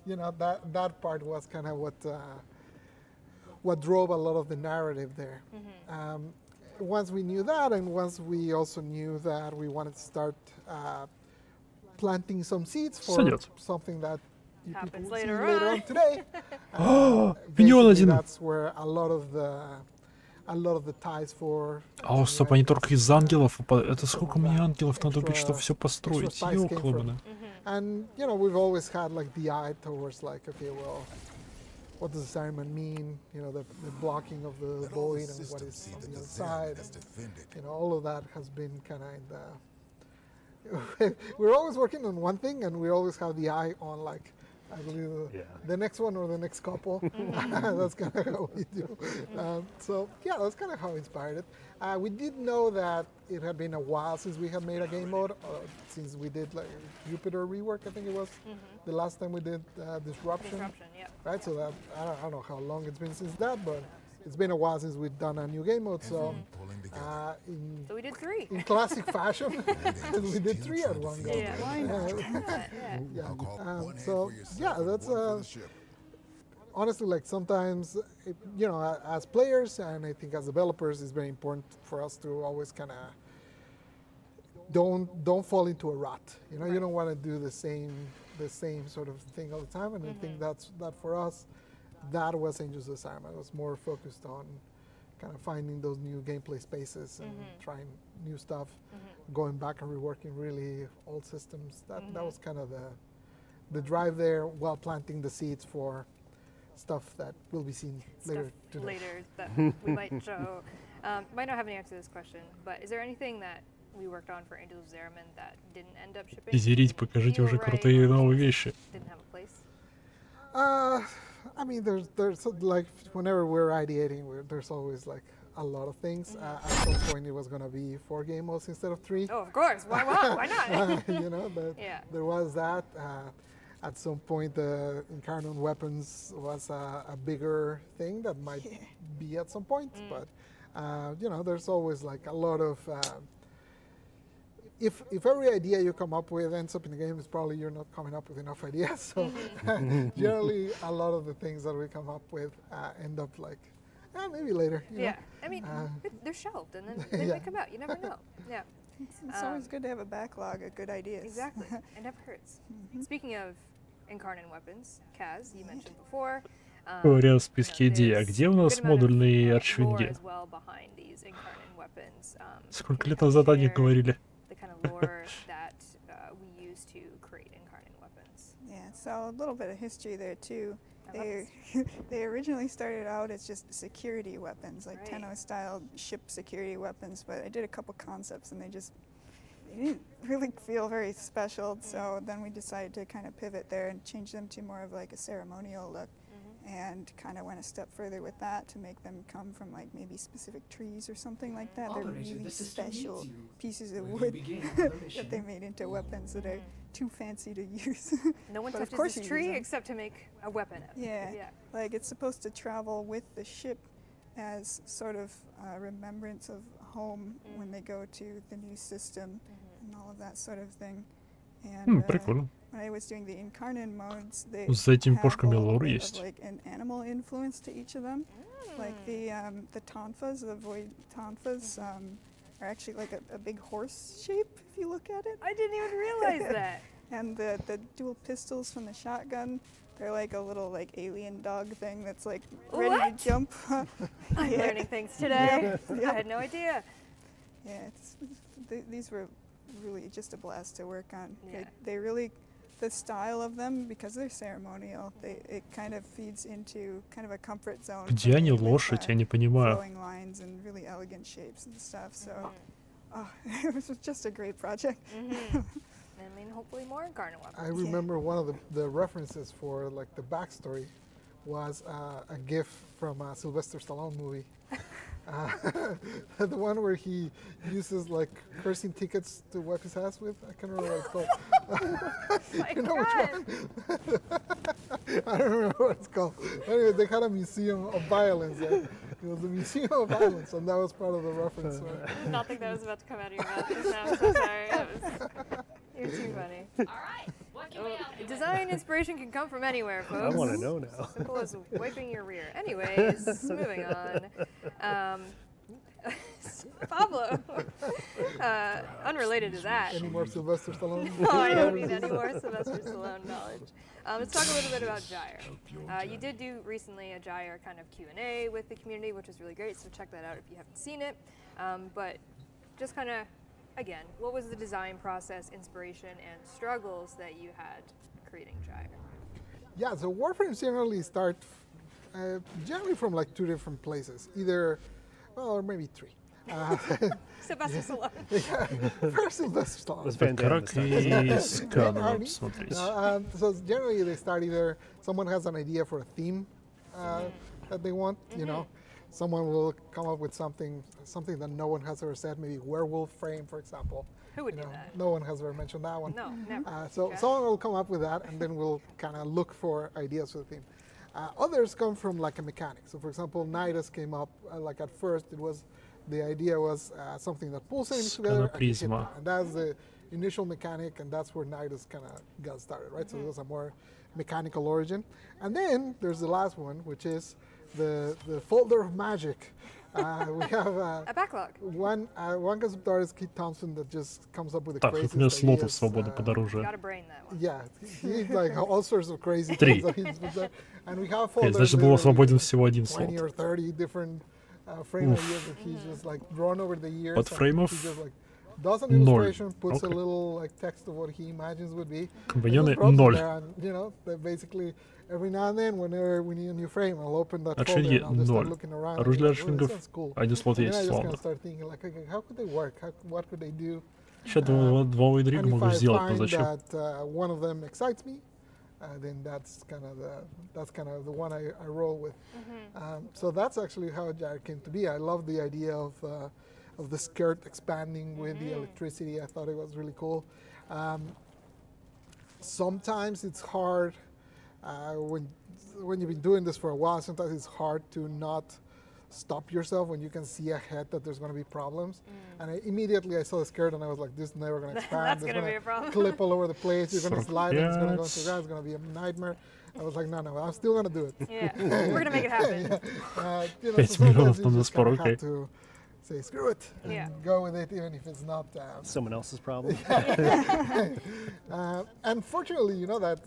You know, that part was kind of what drove a lot of the narrative there. Once we knew that, and once we also knew that we wanted to start planting some seeds for something that you people will see later on today, basically that's where a lot of the ties for. О, стоп, они только из ангелов. Это сколько мне ангелов надо убить, чтобы все построить? Ёкаломина. And you know, we've always had like the eye towards like, okay, well, what does the Cyberman mean? You know, the blocking of the void and what is on the other side. You know, all of that has been kind of in the. We're always working on one thing, and we always have the eye on like, I believe, the next one or the next couple. That's kind of how we do. So yeah, that's kind of how it inspired it. We did know that it had been a while since we had made a game mode, since we did like Jupiter rework. I think it was the last time we did Disruption. Right. So that I don't know how long it's been since that, but it's been a while since we've done a new game mode. So so we did 3 in classic fashion. We did 3 at one go. Yeah, why not? So yeah, that's honestly, like sometimes, you know, as players and I think as developers, it's very important for us to always kind of don't fall into a rut. You know, you don't want to do the same sort of thing all the time. And I think that for us, that was Angels of the Cybermen. It was more focused on kind of finding those new gameplay spaces and trying new stuff, going back and reworking really old systems. That was kind of the drive there, while planting the seeds for stuff that will be seen later today. Later that we might show. Might not have an answer to this question, but is there anything that we worked on for Angels of Zeraman that didn't end up shipping? Изерить, покажите уже крутые новые вещи. Didn't have a place. I mean, there's like whenever we're ideating, there's always like a lot of things. At some point, it was going to be 4 game modes instead of 3. Oh, of course. Why not? Why not? You know, there was that. At some point, the Incarnate Weapons was a bigger thing that might be at some point. But you know, there's always like a lot of. If every idea you come up with ends up in the game, it's probably you're not coming up with enough ideas. So generally, a lot of the things that we come up with end up like, maybe later. You know? I mean, they're shelved and then they might come out. You never know. Yeah. It's always good to have a backlog of good ideas. Exactly. It never hurts. Speaking of Incarnate Weapons, Kaz, you mentioned before. Говоря о списке идей, а где у нас модульные арчвинги? Сколько лет назад они говорили? Lore that we use to create Incarnate Weapons. Yeah, so a little bit of history there too. They originally started out as just security weapons, like Tenno-style ship security weapons, but I did a couple concepts and they didn't really feel very special, so then we decided to kind of pivot there and change them to more of like a ceremonial look. And kind of went a step further with that to make them come from like maybe specific trees or something like that. They're really special pieces of wood that they made into weapons that are too fancy to use. No one touches this tree except to make a weapon out of it. Yeah, like it's supposed to travel with the ship as sort of a remembrance of home when they go to the new system and all of that sort of thing. And прикольно. when I was doing the Incarnate modes, they За этими have пушками a лор bit есть. of like an animal influence to each of them. Like the tonfas, the void tonfas, are actually like a big horse shape if you look at it. I didn't even realize that. And the dual pistols from the shotgun, they're like a little like alien dog thing that's like ready What? to jump. I'm learning things today. I had no idea. Yeah, these were really just a blast to work on. Yeah. They really, the style of them, because they're ceremonial, it kind of feeds into kind of a comfort zone. Где они лошадь? Я не понимаю. Flowing lines and really elegant shapes and stuff. So, it was just a great project. I mean, hopefully more Incarnate weapons. I remember one of the references for like the backstory was a GIF from a Sylvester Stallone movie. The one where he uses like cursing tickets to wipe his ass with. I can't remember what it's called. You know which one? I don't remember what it's called. Anyway, they had a museum of violence. It was a museum of violence, and that was part of the reference. I did not think that was about to come out of your mouth just now. I'm so sorry. You're too funny. All right. Design inspiration can come from anywhere, folks. I want to know now. Simple as wiping your rear. Anyways, moving on. Pablo. Unrelated to that. Any more Sylvester Stallone? No, I don't need any more Sylvester Stallone knowledge. Let's talk a little bit about Gyre. You did do recently a Gyre kind of Q&A with the community, which was really great, so check that out if you haven't seen it. But just kind of, again, what was the design process, inspiration, and struggles that you had creating Gyre? Yeah, so Warframes generally start generally from like two different places, either, well, or maybe three. Sylvester Stallone. Yeah, first Sylvester Stallone. Was Van Damme this time? So generally they start either someone has an idea for a theme that they want, you know, someone will come up with something that no one has ever said, maybe Warframe, for example. Who would do that? No one has ever mentioned that one. No, never. So someone will come up with that, and then we'll kind of look for ideas for the theme. Others come from like a mechanic. So for example, Nidus came up, like at first the idea was something that pulls enemies together and hit them. And that's the initial mechanic, and that's where Nidus kind of got started, right? So it was a more mechanical origin. And then there's the last one, which is the folder of magic. We have a backlog. One concept artist, Keith Thompson, that just comes up with the Так, craziest у меня слотов ideas. свободно подороже. Gotta brain that one. Yeah, he like all sorts of crazy Три. things that he's put there. And we have folders Значит, there было with свободен всего один 20 слот. or 30 different frame ideas that he's just like drawn over the years. Под and фреймов he just like does an 0. illustration, puts a Okay. little like text of what he imagines would be. Компаньоны and just drops it 0. there, and, you know, that basically every now and then, whenever we need a new frame, I'll open that folder Отшелье and I'll just start 0. looking around. Оружие для and be like, "Oh, this отшельников sounds cool." один слот And then есть, I just kind славно. of start thinking like, okay, how could they work? What could they do? Еще два интрига And if могу I сделать, но find зачем? that one of them excites me, then that's kind of the one I roll with. So that's actually how Gyre came to be. I love the idea of the skirt expanding with the electricity. I thought it was really cool. Sometimes it's hard when you've been doing this for a while. Sometimes it's hard to not stop yourself when you can see ahead that there's going to be problems. And I saw the skirt and I was like, this is never going to expand. That's It's going to be a problem. clip all over the place. You're going to slide and it's going to go Yes. into the ground. It's going to be a nightmare. I was like, no, I'm still going to do it. Yeah, we're going to make it happen. You know, 5 so миллионов sometimes you там на just спор, kinda окей. have to say, screw it, and Yeah. go with it, even if it's not Someone else's problem. and fortunately, you know, that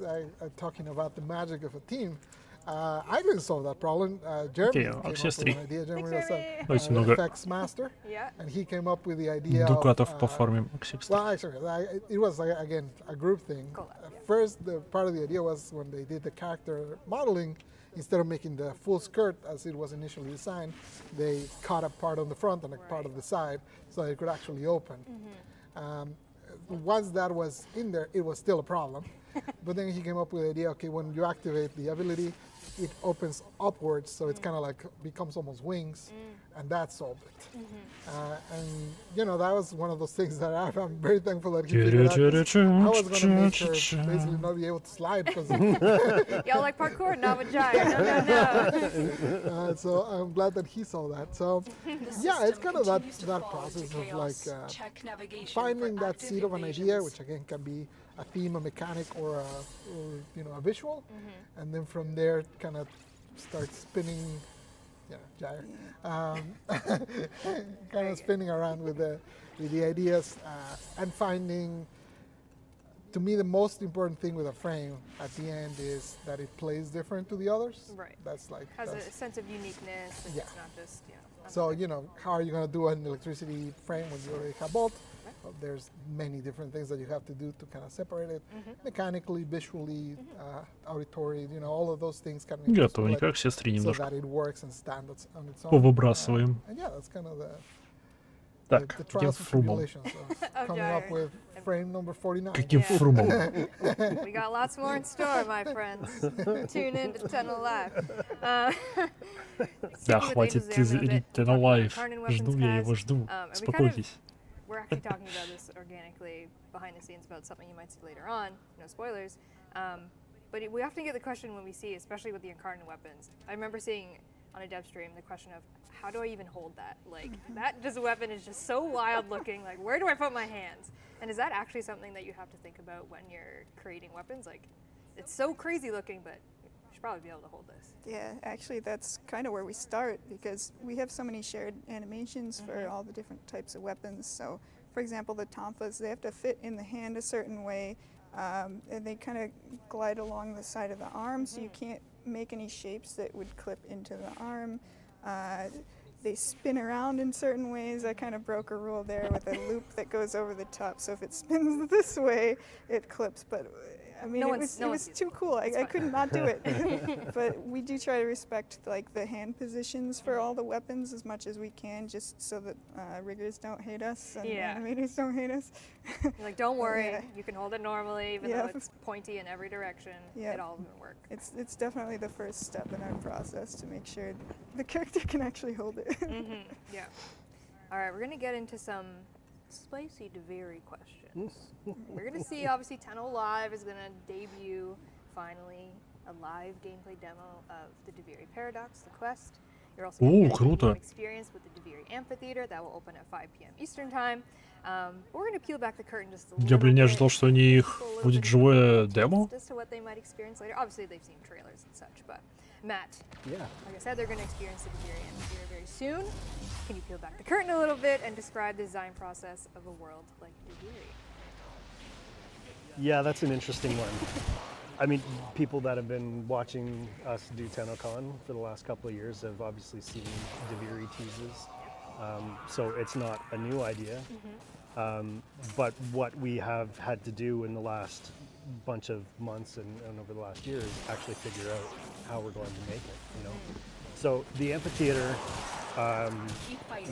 talking about the magic of a team, I didn't solve that problem. Jeremy Окей, came up with Аксиос 3. an idea. Jeremy was Давайте an много effects master, Yeah. and he came up with the idea дукатов of, пофармим. Аксиос 3. well, actually, it was again a group thing. First, the part of the idea was when they did the character modeling, instead of making the full skirt as it was initially designed, they cut a part on the front and a part of the side so it could actually open. Once that was in there, it was still a problem. But then he came up with the idea, okay, when you activate the ability, it opens upwards, so it's kind of like becomes almost wings, and that solved it. And you know, that was one of those things that I'm very thankful that he figured out. 'Cause I was going to make her basically not be able to slide because. Y'all like parkour, not with Gyre. No. So I'm glad that he saw that. So yeah, it's kind of that process of like finding that seed of an idea, which again can be a theme, a mechanic, or a visual, and then from there kind of start spinning. Gyre, kind of spinning around with the ideas and finding to me, the most important thing with a frame at the end is that it plays different to the others. Right. That's like has a sense of uniqueness. And yeah. It's not just So how are you going to do an electricity frame when you already have bolt? Well, there's many different things that you have to do to kind of separate it mechanically, visually, auditory. All of those things kind of Готовенько, к сестре so немножко that it works and stands on its own. повыбрасываем. And yeah, that's kind of the Так, каким trials and фрумом? tribulations of coming up with frame number 49. Каким фрумом? We got lots more in store, my friends. Tune in to Tenno Live. Да, хватит тизерить Tenno Live. Жду я его, жду. Успокойтесь. We're actually talking about this organically behind the scenes about something you might see later on. No spoilers. But we often get the question when we see, especially with the incarnate weapons. I remember seeing on a dev stream the question of, how do I even hold that? Like, that just weapon is just so wild looking. Like, where do I put my hands? And is that actually something that you have to think about when you're creating weapons? Like, it's so crazy looking, but you should probably be able to hold this. Yeah, actually that's kind of where we start because we have so many shared animations for all the different types of weapons. So, for example, the tonfas, they have to fit in the hand a certain way, and they kind of glide along the side of the arm, so you can't make any shapes that would clip into the arm. They spin around in certain ways. I kind of broke a rule there with a loop that goes over the top. So if it spins this way, it clips. But I mean, it was too cool. I could not do it. But we do try to respect like the hand positions for all the weapons as much as we can, just so that riggers don't hate us and animators don't hate us. You're like, don't worry, you can hold it normally, even though it's pointy in every direction. It all will work. It's definitely the first step in our process to make sure the character can actually hold it. Yeah. All right, we're gonna get into some spicy Deviri questions. We're gonna see, obviously, Tenno Live is gonna debut finally a live gameplay demo of the Deviri Paradox, the quest. You're also gonna get an experience with the Deviri Amphitheater that will open at 5 p.m. Eastern time. We're gonna peel back the curtain just a little Я, блин, не bit. ожидал, что у них будет живое демо. Just to what they might experience later. Obviously, they've seen trailers and such, but Matt, yeah, like I said, they're gonna experience the Deviri Amphitheater very soon. Can you peel back the curtain a little bit and describe the design process of a world like Deviri? Yeah, that's an interesting one. I mean, people that have been watching us do TennoCon for the last couple of years have obviously seen Deviri teases. So it's not a new idea. But what we have had to do in the last bunch of months and over the last year is actually figure out how we're going to make it, So the amphitheater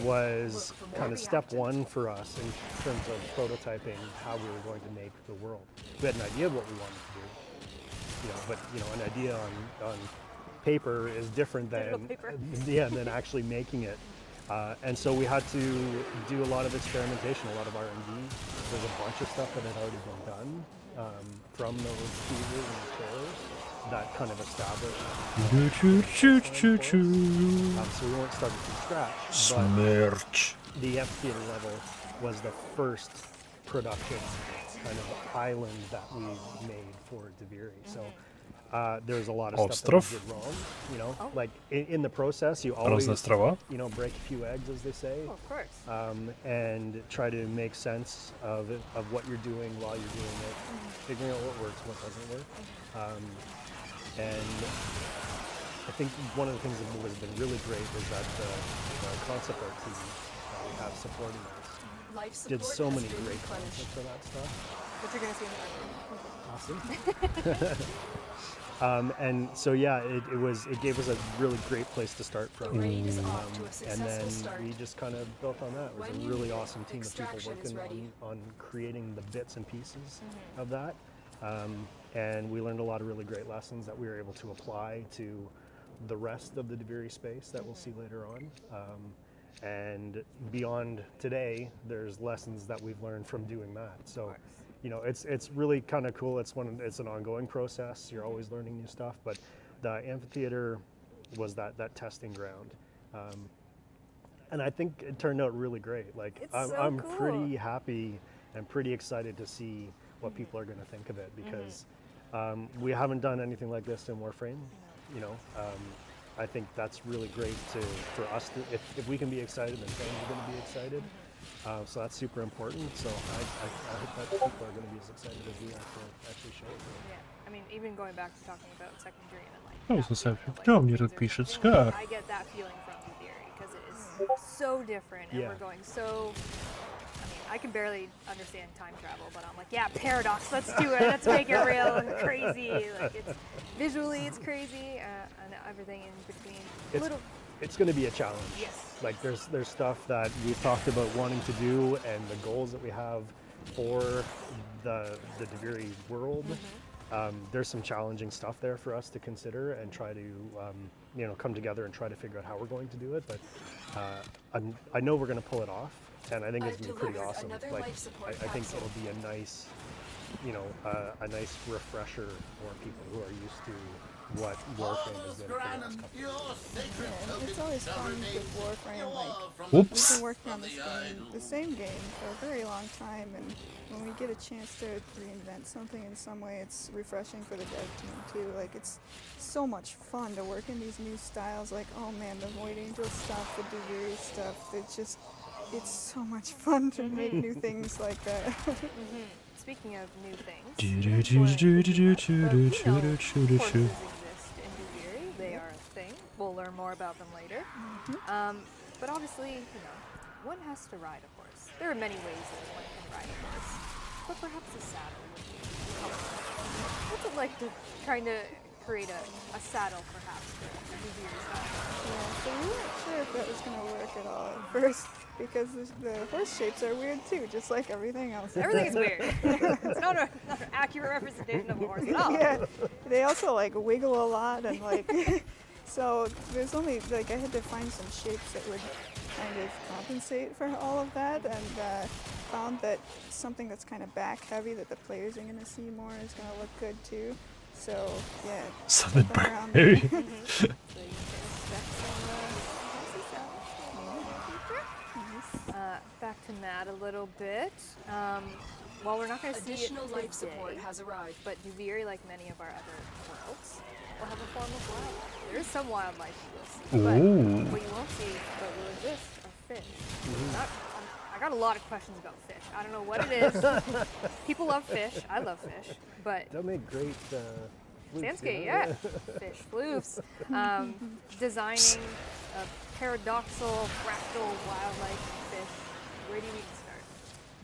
was kind of step one for us in terms of prototyping how we were going to make the world. We had an idea of what we wanted to do, but an idea on paper is different than actually making it. And so we had to do a lot of experimentation, a lot of R&D. There's a bunch of stuff that had already been done from those teasers and the trailers that kind of established. So we weren't starting from scratch. Smirch. But the amphitheater level was the first production kind of island that we made for Deviri. So there's a lot of stuff that we did wrong, like in the process you always break a few eggs, as they say. Of course. And try to make sense of what you're doing while you're doing it, figuring out what works, what doesn't work. And I think one of the things that has been really great is that the concept art team that we have supporting us did so many great concepts for that stuff. What you're going to see in the Awesome. And so it gave us a really great place to start from, and then we just kind of built on that. It was a really awesome team of people working on creating the bits and pieces of that, and we learned a lot of really great lessons that we were able to apply to the rest of the Deviri space that we'll see later on. And beyond today, there's lessons that we've learned from doing that. So. It's really kind of cool. It's an ongoing process. You're always learning new stuff. But the amphitheater was that testing ground, and I think it turned out really great. Like I'm pretty happy and pretty excited to see what people are going to think of it because we haven't done anything like this in Warframe. I think that's really great for us. If we can be excited, then fans are going to be excited. So that's super important. So I hope that people are going to be as excited as we are to actually show it to them. Yeah, I mean, even going back to talking about secondary and like. Oh, мне тут пишет Скар. I get that feeling from Theory because it is so different, and we're going so. I mean, I can barely understand time travel, but I'm like, yeah, paradox. Let's do it. Let's make it real and crazy. Like it's visually, it's crazy, and everything in between. It's going to be a challenge. Yes. Like there's stuff that we've talked about wanting to do, and the goals that we have for the Deviri world. There's some challenging stuff there for us to consider and try to come together and try to figure out how we're going to do it. But I know we're going to pull it off, and I think it's going to be pretty awesome. Like I think it'll be a nice, a nice refresher for people who are used to what Warframe has been for the last couple of years. Yeah, it's always fun with Warframe. Like, Oops. we've been working on the same game for a very long time, and when we get a chance to reinvent something in some way, it's refreshing for the dev team too. Like, it's so much fun to work in these new styles. Like, oh man, the Void Angel stuff, the Deviri stuff. It's so much fun to make new things like that. Speaking of new things, they are a thing. We'll learn more about them later. But obviously, one has to ride a horse. There are many ways that one can ride a horse, but perhaps a saddle would be helpful. What's it like to trying to create a saddle, perhaps, for Deviri style? Yeah, so we weren't sure if that was going to work at all at first, because the horse shapes are weird too, just like everything else. Everything is weird. It's not an accurate representation of a horse at all. Yeah, they also like wiggle a lot, and like so there's only like I had to find some shapes that would kind of compensate for all of that, and found that something that's kind of back heavy that the players are going to see more is going to look good too. So yeah, something back heavy. Back to Matt a little bit. While we're not going to see additional it life support has arrived, but Deviri, like many of our other worlds, will have a form of wildlife. There is some wildlife you will see, but what you won't see, but will exist, are fish. I got a lot of questions about fish. I don't know what it is. People love fish. I love fish, but they'll make great. Sandscape, yeah. Fish floofs. Designing a paradoxal, fractal wildlife fish. Where do you even start?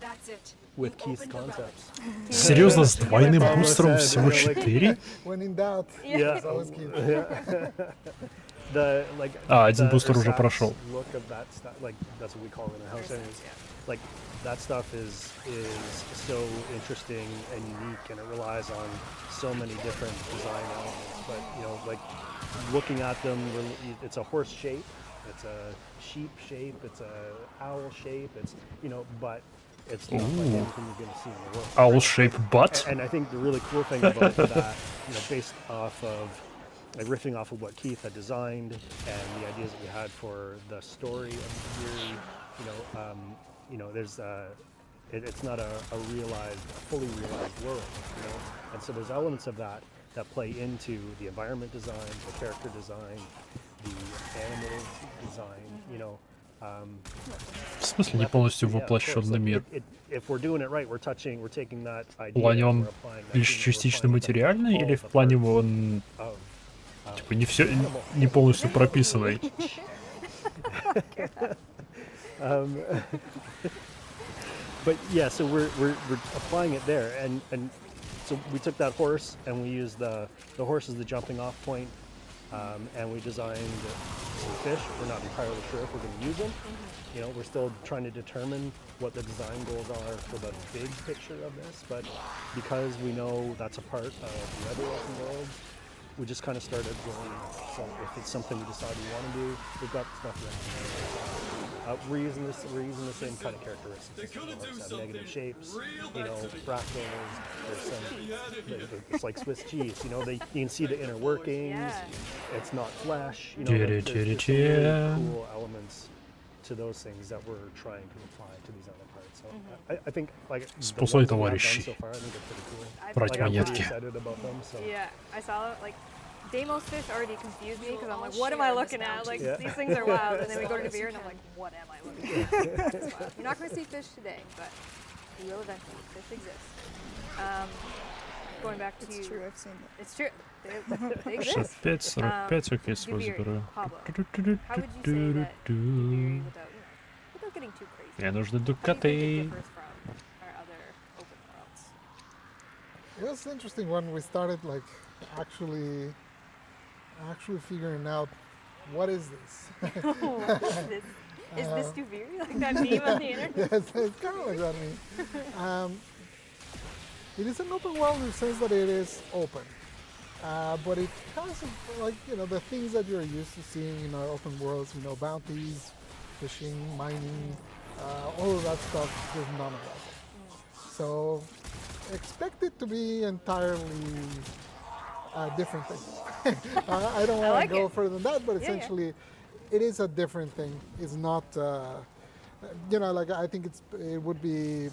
That's it. With Keith's concepts. Серьезно, с двойным бустером всего 4? When in doubt. Yeah. The like. Один бустер уже прошел. Look of that stuff, like that's what we call it in the house. Like that stuff is so interesting and unique, and it relies on so many different design elements. But like looking at them, it's a horse shape, it's a sheep shape, it's a owl shape. It's but it's not like anything you're going to see in the world. Owl-shaped butt. And I think the really cool thing about that, based off of like riffing off of what Keith had designed and the ideas that we had for the story of the theory, there's it's not a fully realized world, and so there's elements of that play into the environment design, the character design, the animal design, В смысле не полностью воплощенный мир? If we're doing it right, we're taking that idea. В плане он лишь частично материальный, или в плане он типа не все, не полностью прописанный? But yeah, so we're applying it there, and so we took that horse and we used the horse as the jumping off point, and we designed some fish. We're not entirely sure if we're going to use them. We're still trying to determine what the design goals are for the big picture of this, but because we know that's a part of the other open world, we just kind of started going. So if it's something we decide we want to do, we've got stuff ready. We're using the same kind of characteristics. Have negative shapes, fractals. It's like Swiss cheese. You can see the inner workings. Yeah. It's not flesh. There's some really cool elements to those things that we're trying to apply to these other parts. So I think like Спасай, the ones товарищи. So far, I think it's pretty cool. Брать монетки. Excited about them. So. Yeah, I saw like Damos fish already confuse me because I'm like, what am I looking at? Like, these things are wild. And then we go to the beer and I'm like, what am I looking at? You're not going to see fish today, but you will eventually. Fish exists. Going back to... It's true, I've seen it. It's true. They exist. 65-45, окей, сразу беру. Pablo, how would you say that Dubiri without getting too crazy? Мне нужны How do you think it дукаты. differs from our other open worlds? It was interesting when we started like actually figuring out what is this. What is this? Is this Dubiri? Like that meme on the internet? Yes, it's kind of like that meme. It is an open world in the sense that it is open. But it has, like, you know, the things that you're used to seeing in our open worlds, you know, bounties, fishing, mining, all of that stuff, there's none of that. So expect it to be entirely a different thing. I don't want to go further than that, but essentially it is a different thing. It's not, you know, like I think it would be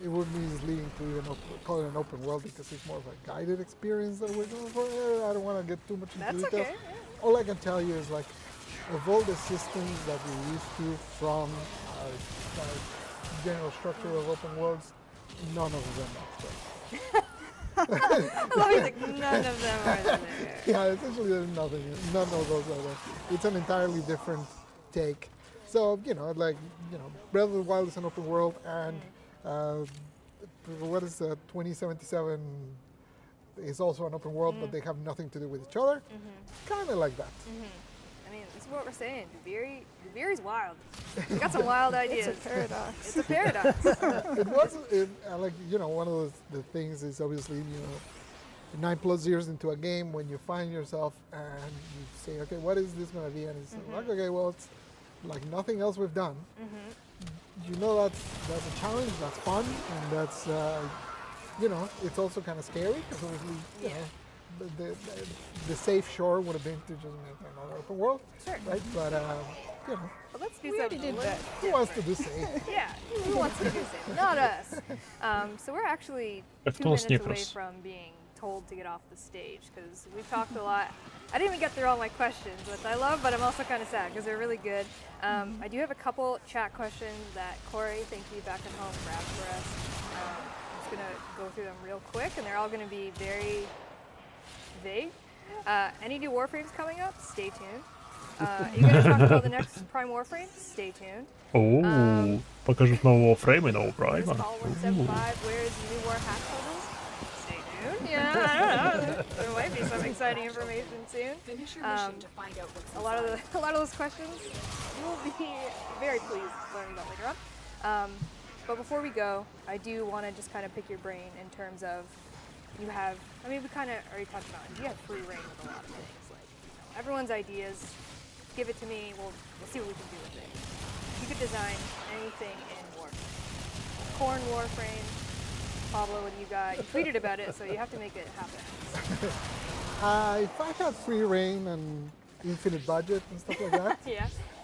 misleading to even call it an open world because it's more of a guided experience that we're going for. I don't want to get too much into details. Okay, All I can tell you is like, of all the systems that we're used to from general structure of open worlds, none of them are great. I love you, like, none of them are there. Yeah, essentially there's nothing, none of those are there. It's an entirely different take. So, you know, like, you know, Breath of the Wild is an open world, and what is 2077 is also an open world, but they have nothing to do with each other. Kind of like that. I mean, this is what we're saying. Dubiri's wild. We got some wild ideas. It's a paradox. It's a paradox. Like, you know, one of the things is obviously, you know, 9+ years into a game when you find yourself and you say, okay, what is this going to be? And it's like, okay, well, it's like nothing else we've done. You know, that's a challenge, that's fun, and that's, you know, it's also kind of scary because obviously, you know, the safe shore would have been to just make another open world, right? But, you know. Well, let's do something. Who wants to do safe? Yeah, who wants to do safe? Not us. So we're actually 2 minutes away from being told to get off the stage because we've talked a lot. I didn't even get through all my questions, which I love, but I'm also kind of sad because they're really good. I do have a couple chat questions that Corey, thank you, back at home, grabbed for us. I'm just going to go through them real quick, and they're all going to be very vague. Any new Warframes coming up? Stay tuned. Are you going to talk about the next Prime Warframe? Stay tuned. О, покажут нового Warframe и нового Прайма. Where's new War hack puzzles? Stay tuned. Yeah, I don't know. There might be some exciting information soon. Finish your mission to find out what's a lot of those questions you will be very pleased learning about later on. But before we go, I do want to just kind of pick your brain in terms of you have. I mean, we kind of already touched on it. You have free reign with a lot of things. Like, you know, everyone's ideas. Give it to me. We'll see what we can do with it. You could design anything in Warframe. Corn Warframe. Pablo, what do you got? You tweeted about it, so you have to make it happen. If I had free reign and infinite budget and stuff like that,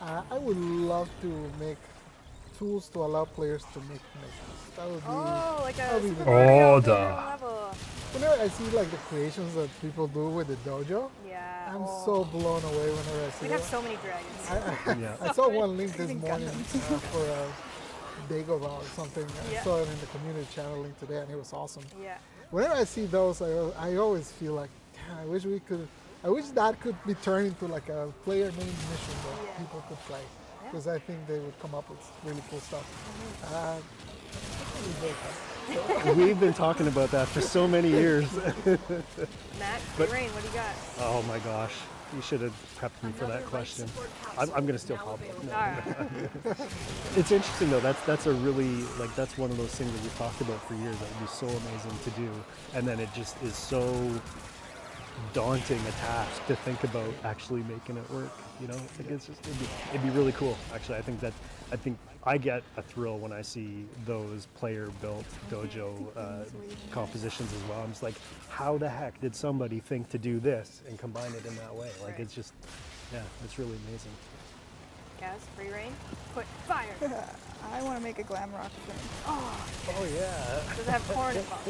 I would love to make tools to allow players to make missions. That would be like a Super Mario level. Whenever I see like the creations that people do with the dojo, I'm so blown away whenever I see We have so many dragons. I saw one link this morning for Dagobah or something. I saw it in the community channel link today, and it was awesome. Whenever I see those, I always feel like, I wish that could be turned into like a player main mission that people could play, because I think they would come up with really cool stuff. We've been talking about that for so many years. Matt, Rain, what do you got? Oh my gosh, you should have prepped me for that question. I'm going to steal Pablo. It's interesting though. That's a really, like, that's one of those things that we've talked about for years. That would be so amazing to do, and then it just is so daunting a task to think about actually making it work. You know, like it'd be really cool. Actually, I think I get a thrill when I see those player-built dojo compositions as well. I'm just like, how the heck did somebody think to do this and combine it in that way? Like, it's just, it's really amazing. Kaz, free reign, put fire. I want to make a glam rock thing. Oh yeah. Does it have corn involved?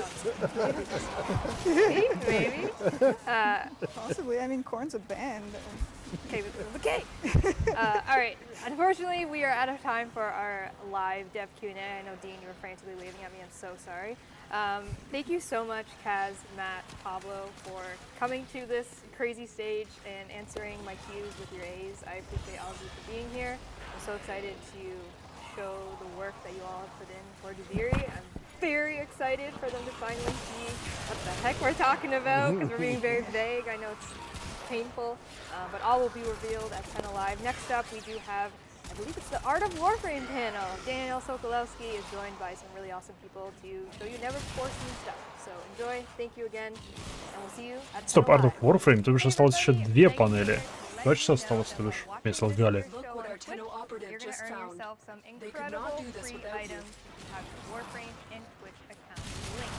Maybe. Possibly. I mean, corn's a band. Okay, okay. All right. Unfortunately, we are out of time for our live dev Q&A. I know, Dean, you were frantically waving at me. I'm so sorry. Thank you so much, Kaz, Matt, Pablo, for coming to this crazy stage and answering my cues with your A's. I appreciate all of you for being here. I'm so excited to show the work that you all have put in for Daziri. I'm very excited for them to finally see what the heck we're talking about, because we're being very vague. I know it's painful, but all will be revealed at 10 Alive. Next up, we do have, I believe it's the Art of Warframe panel. Daniel Sokolowski is joined by some really awesome people to show you never before seen stuff. So enjoy, thank you again, and we'll see you at 10 Стоп, Art Alive. of Warframe, то бишь осталось еще 2 панели. 2 часа осталось, то бишь, мне солгали. You're going to earn yourself some incredible free items if you have your Warframe and Twitch account linked.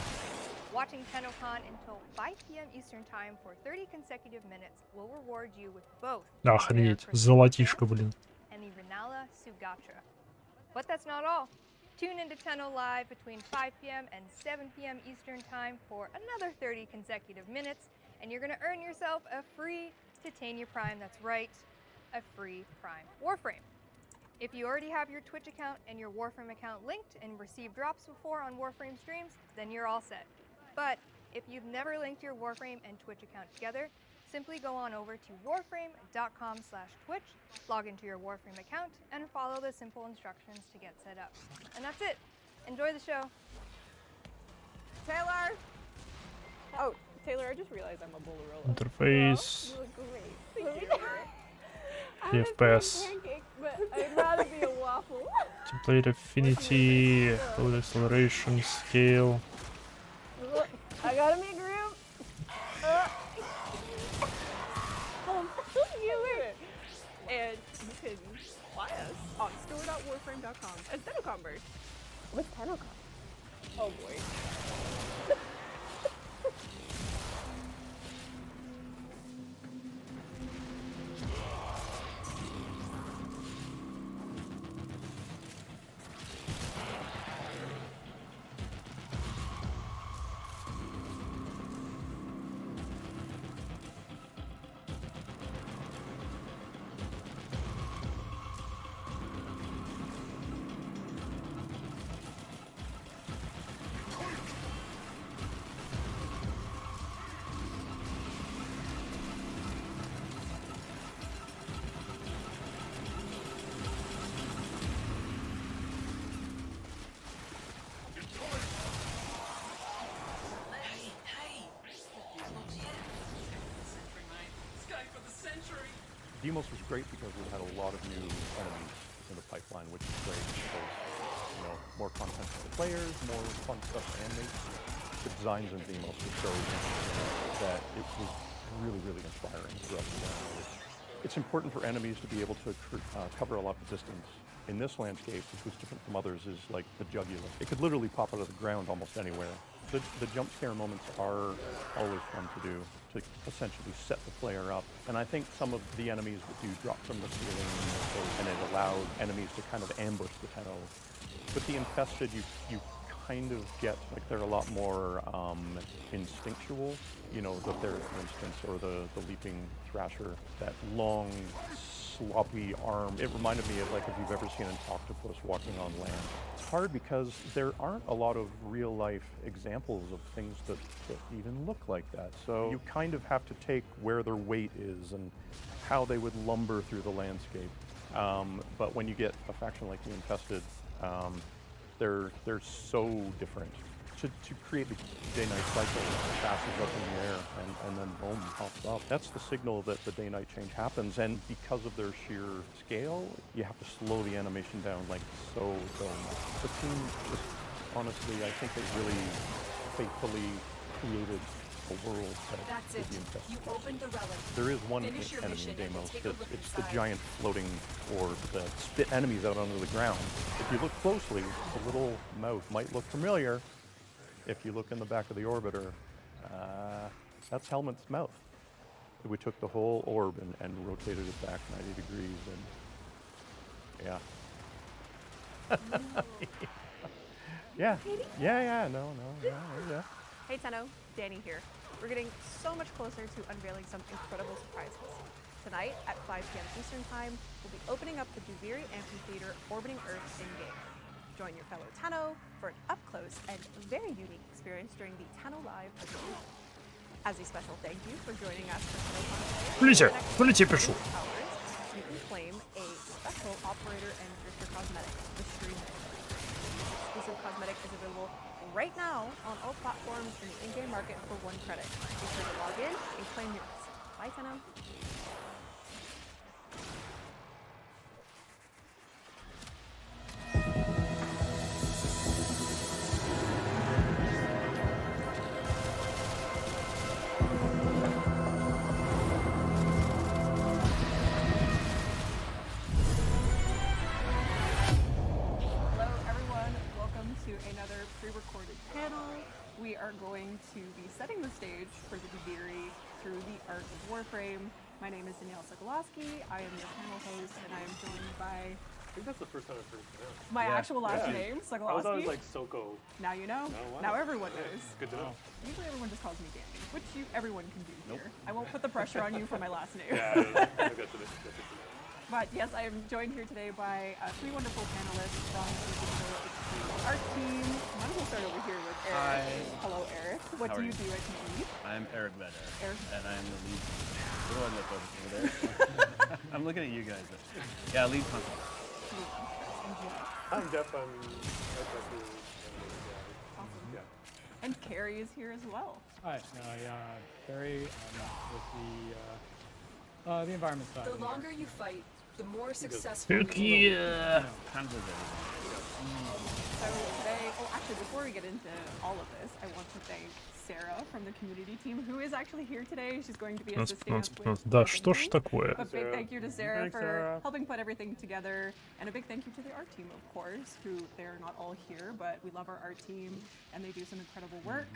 Watching TennoCon until 5 p.m. Eastern Time for 30 consecutive minutes will reward you with both Охренеть, золотишко, блин. and the Renala Sugatra. But that's not all. Tune into Tenno Live between 5 p.m. and 7 p.m. Eastern Time for another 30 consecutive minutes, and you're going to earn yourself a free Titania Prime. That's right, a free Prime Warframe. If you already have your Twitch account and your Warframe account linked and received drops before on Warframe streams, then you're all set. But if you've never linked your Warframe and Twitch account together, simply go on over to warframe.com/Twitch, log into your Warframe account, and follow the simple instructions to get set up. And that's it. Enjoy the show. Taylor! Oh, Taylor, I just realized I'm a Bullerella. Interface. You look great. Thank you. FPS. Pancake, but I'd rather be a waffle. Template affinity, load acceleration, scale. I gotta make room. And you can buy us on store.warframe.com as TennoCon merch. What's TennoCon? Oh boy. Demos was great because we had a lot of new enemies in the pipeline, which is great because, you know, more content for the players, more fun stuff to animate. The designs in Demos were so that it was really, really inspiring throughout the game. It's important for enemies to be able to cover a lot of distance. In this landscape, which was different from others, is like the jugular. It could literally pop out of the ground almost anywhere. The jump scare moments are always fun to do, to essentially set the player up. And I think some of the enemies would do drop from the ceiling, and it allowed enemies to kind of ambush the Tenno. With the Infested, you kind of get, like, they're a lot more instinctual. You know, the Ferret, for instance, or the Leaping Thrasher, that long, sloppy arm. It reminded me of, like, if you've ever seen an octopus walking on land. It's hard because there aren't a lot of real-life examples of things that even look like that. So you kind of have to take where their weight is and how they would lumber through the landscape. But when you get a faction like the Infested, they're so different. To create the day-night cycle, it passes up in the air and then boom, pops up. That's the signal that the day-night change happens, and because of their sheer scale, you have to slow the animation down like so much. The team just, honestly, I think they really faithfully created a world that is the Infested. You opened the relic. There is one Finish your enemy mission in Demos, and take a look it's the inside. giant floating orb that spit enemies out onto the ground. If you look closely, the little mouth might look familiar. If you look in the back of the orbiter, that's Helmet's mouth. We took the whole orb and rotated it back 90 degrees, and yeah. Yeah. Yeah. No. Yeah. Hey Tenno, Danny here. We're getting so much closer to unveiling some incredible surprises. Tonight at 5 p.m. Eastern Time, we'll be opening up the Duviri Amphitheater orbiting Earth in-game. Join your fellow Tenno for an up-close and very unique experience during the Tenno Live presentation. As a special thank you for joining us for TennoCon today, Полите, пишу. you can claim a special operator and drifter cosmetic, the Stream. This exclusive cosmetic is available right now on all platforms in the in-game market for 1 credit. Be sure to log in and claim yours. Bye, Tenno. Pre-recorded panel. We are going to be setting the stage for the Duviri through the art of Warframe. My name is Danielle Sokolowski. I am your panel host, and I am joined by. I think that's the first time I've heard it pronounced. My actual last name, Sokolowski. I was always like Soko. Now you know. Oh, wow. Now everyone knows. Good to know. Usually everyone just calls me Danny, which everyone can do here. I won't put the pressure on you for my last name. Yeah, I got to this. But yes, I am joined here today by 3 wonderful panelists from the digital extreme art team. Might as well start over here with Eric. Hi. Hello, Eric. What How do are you do at TE? I'm Eric Vedder. Eric. And I'm the lead. What do I look over there? I'm looking at you guys. Yeah, lead content. I'm Jeff. I'm Awesome. And Carrie is here as well. Hi, Barry with the environment side. The longer you fight, the more successful Heck you will. yeah. Kind of So today, actually, before we get into all of this, I want to thank Sarah from the community team, who is actually here today. She's going to be assisting us with Да, что ж такое? a big thank you to Sarah Thanks, for Sarah. helping put everything together, and a big thank you to the art team, of course, who they're not all here, but we love our art team, and they do some incredible work.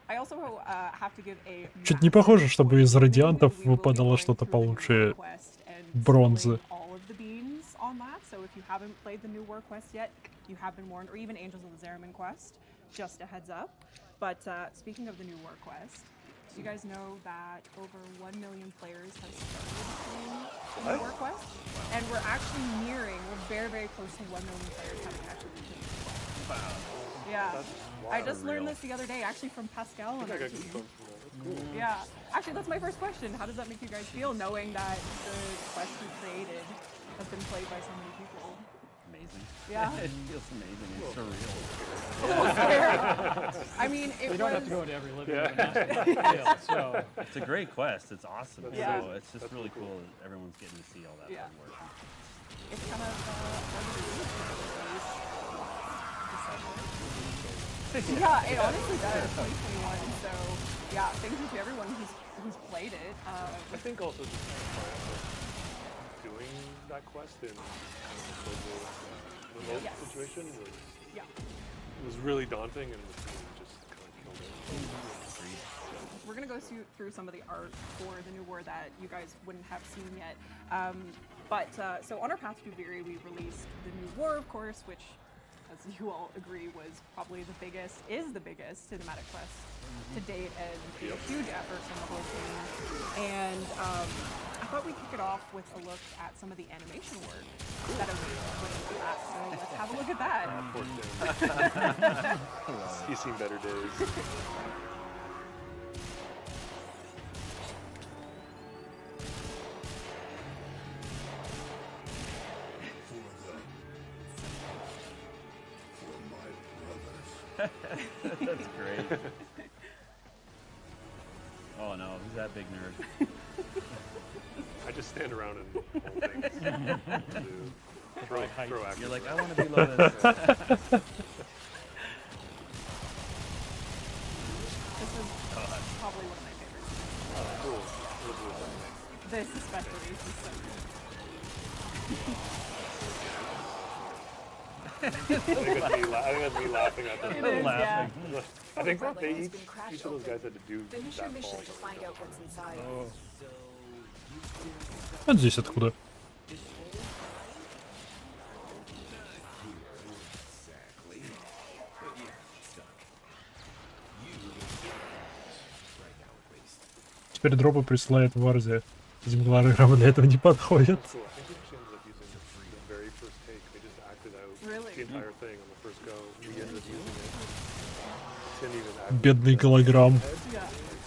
I also have to give a Чуть не похоже, чтобы из радиантов выпадало что-то получше бронзы. all of the beans on that. So if you haven't played the new war quest yet, you have been warned, or even Angels of the Zeramin quest, just a heads up. But speaking of the new war quest, do you guys know that over 1 million players have started playing the new war quest? And we're actually nearing, we're very, very close to 1 million players having actually completed the quest. Wow. Yeah. I just learned this the other day, actually from Pascal on our team. Yeah. Actually, that's my first question. How does that make you guys feel, knowing that the quest you created has been played by so many people? Amazing. Yeah. It feels amazing. It's surreal. I mean, it You don't have to go into every living room. So it's a great quest. It's awesome. Yeah. So it's just really cool that everyone's getting to see all that fun work. It's kind of yeah, it honestly does. 2021. So yeah, thank you to everyone who's played it. I think also just doing that quest in kind of a global remote situation was really daunting, and the team just kind of killed it. We're gonna go through some of the art for the new war that you guys wouldn't have seen yet. So on our path to Duviri, we released the new war, of course, which, as you all agree, was probably the biggest cinematic quest to date, and a huge effort from the whole team. And I thought we'd kick it off with a look at some of the animation work that are made with that. So let's have a look at that. He's seen better days. That's great. Oh no, who's that big nerd? I just stand around and hold things. Throw actors. You're like, I want to be Lotus. This is probably one of my favorites. Oh, cool. This especially is so good. I think that's me laughing at this. It is, yeah. I think that each of those guys had to do Finish that your mission fall. to find out what's inside. Вот здесь откуда? теперь дропы присылает Варзе. Видимо, голограммы для этого не подходят. Бедный голограмм.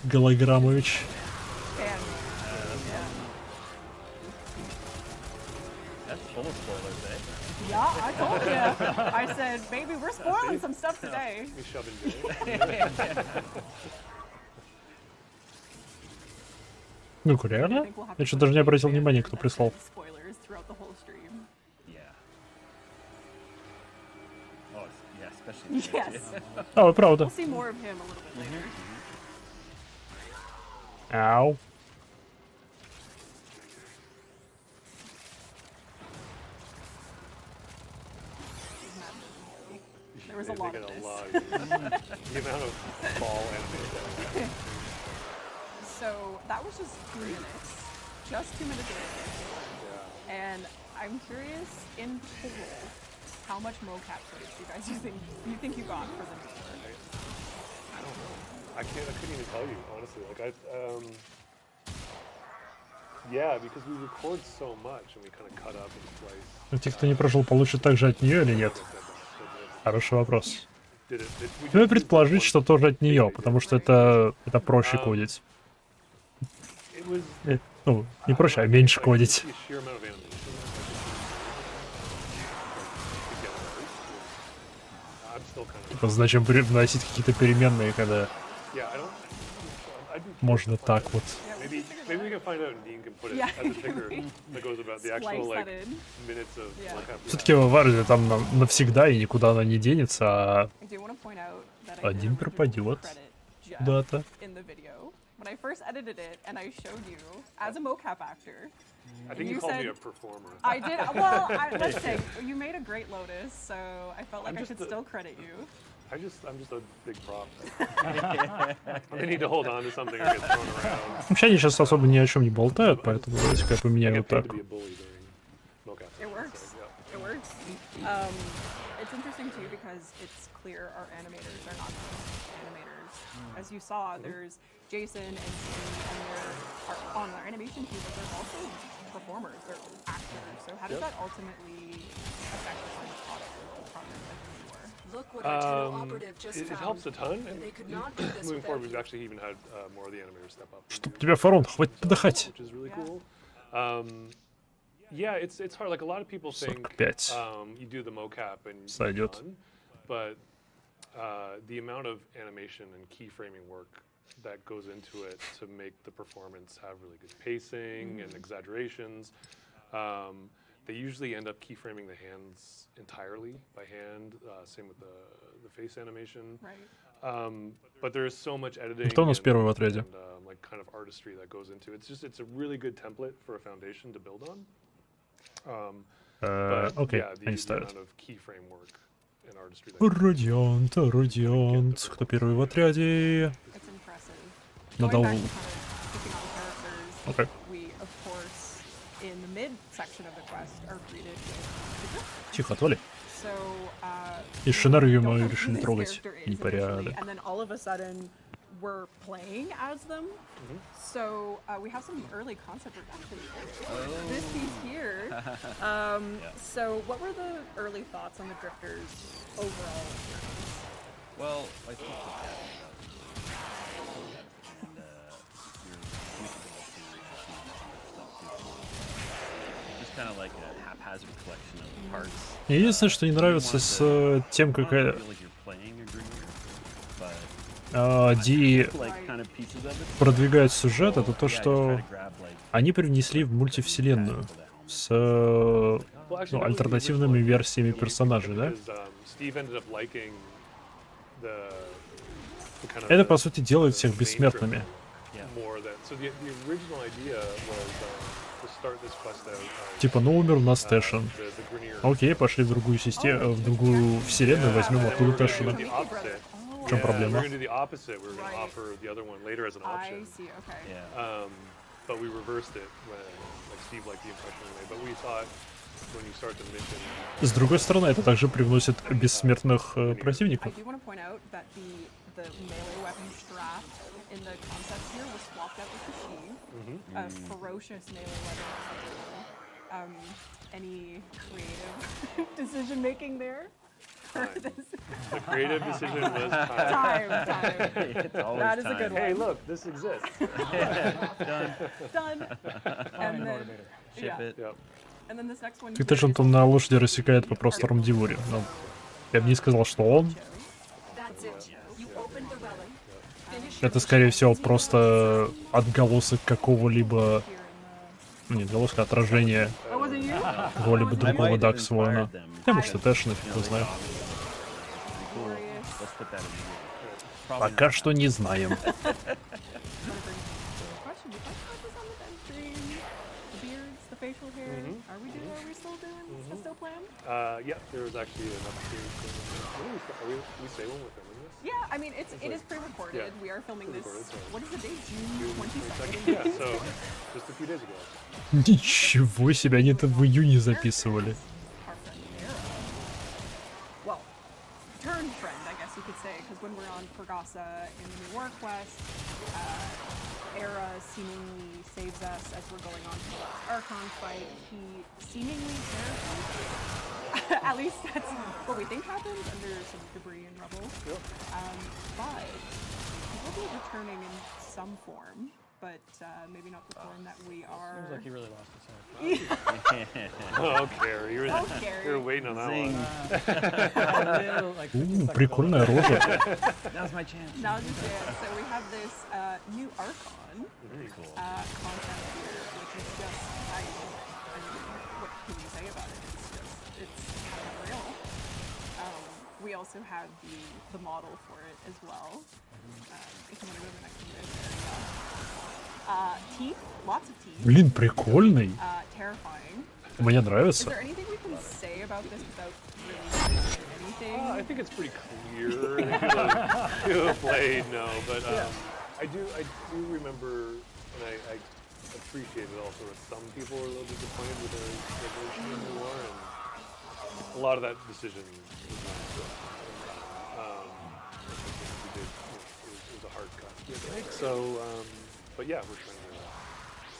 Голограммович. That's full of spoilers, eh? Yeah, I told you. I said, baby, we're spoiling some stuff today. Ну, реально? Я что даже не обратил внимания, кто прислал. Spoilers throughout the whole stream. Yeah. Oh, yeah, especially. Yes. А, правда. We'll see more of him a little bit later. Ау. There was a lot of this. The amount of ball animation. So that was just 2 minutes. Just 2 minutes of it. And I'm curious, in total, how much mocap footage you think you got for the new I don't know. I couldn't even tell you, honestly. Like yeah, because we record so much and we kind of cut up and slice. Те, кто не прожил, получат также от нее или нет? Хороший вопрос. Ну и предположить, что тоже от нее, потому что это проще кодить. Ну, не проще, а меньше кодить. Типа, зачем вносить какие-то переменные, когда можно так вот. Maybe we can find out and Dean can put it as a ticker that goes about the actual like minutes of mocap. Все-таки в Варзе там навсегда и никуда она не денется, а один пропадет куда-то. When I first edited it and I showed you as a mocap actor. I think you called me a performer. I did. Well, let's say you made a great Lotus, so I felt like I should still credit you. I'm just a big prop. They need to hold on to something or get thrown around. Вообще они сейчас особо ни о чем не болтают, поэтому давайте-ка я поменяю вот так. It works. It works. It's interesting too because it's clear our animators are not just animators. As you saw, there's Jason and Steve and they're on our animation team, but they're also performers, they're actors. So how does that ultimately affect the final product of the project like you were? Look what our Tenno operative just It found. helps a ton. And They could not do this moving forward, without we've actually even had more of the animators step up. Чтоб тебя фарон, хватит подыхать. Which is really cool. Yeah, it's hard. Like a lot of people think 45. you do the mocap and Сойдет. you're done, but the amount of animation and keyframing work that goes into it to make the performance have really good pacing and exaggerations. They usually end up keyframing the hands entirely by hand. Same with the face animation. Right. But there is so much editing Кто у нас первый в отряде? and like kind of artistry that goes into it. It's a really good template for a foundation to build on. Окей, они ставят. Радиант, кто первый в отряде? Надо... Окей. Тихо, отвали. И шинарию мою решили трогать. Непорядок. We're playing as them. So we have some early concept work actually. This piece here. So what were the early thoughts on the drifters overall? Well, I think just kind of like a haphazard collection of parts. Единственное, что не нравится с тем, как Ди продвигает сюжет, это то, что они привнесли в мультивселенную с альтернативными версиями персонажей, да? Это, по сути, делает всех бессмертными. Типа, ну умер у нас Тэшен. Окей, пошли в другую систему, в другую вселенную, возьмем оттуда Тэшена. В чем проблема? But we reversed it when, like, Steve liked the impression we made. But we thought when you start the mission. С другой стороны, это также привносит бессмертных противников. I do want to point out that the melee weapon strap in the concept here was swapped out with the sheath. A ferocious melee weapon. Any creative decision making there? The creative decision was time. It's always That is a good one. Hey, look, this exists. Done. Done. And then, Ship it. Yep. and then this next one. Как-то же он там на лошади рассекает по просторам Дивури. Но я бы не сказал, что он. Это, скорее всего, просто отголосок какого-либо... Ну, не отголосок, а отражение какого-либо другого Dark воина. Я, может, это Эш, нафиг его знаю. Пока что не знаем. Yeah, there was actually an upstream. We say when we're filming this? Yeah, I mean, it is pre-recorded. Yeah. We are filming this. Pre-recorded, so- What is the date? June 22nd? Yeah, so just a few days ago. Ничего себе, они это в июне записывали. Well, turn friend, I guess you could say, because when we're on Pergasa in the New War quest, Era seemingly saves us as we're going on to the last Archon fight. He seemingly parachuted. At least that's what we think happens under some debris and rubble. But he will be returning in some form, but maybe not the form that we are. Seems like he really lost his head. Oh, Carrie, you were waiting on that one. Прикольная рожа. Now's my chance. Now's your chance. So we have this new Archon Very cool. content here, which is just, I mean, what can you say about it? It's unreal. We also have the model for it as well. If you want to go to the next one, there you go. Teeth, lots of teeth. Блин, прикольный. Terrifying. Мне Is nравится. there anything we can say about this without really saying anything? I think it's pretty clear. I think you'll play, no, but I do remember, and I appreciate it also, that some people were a little disappointed with the version of the war, and a lot of that decision was not good. It was a hard cut to make. So, but yeah, we're trying to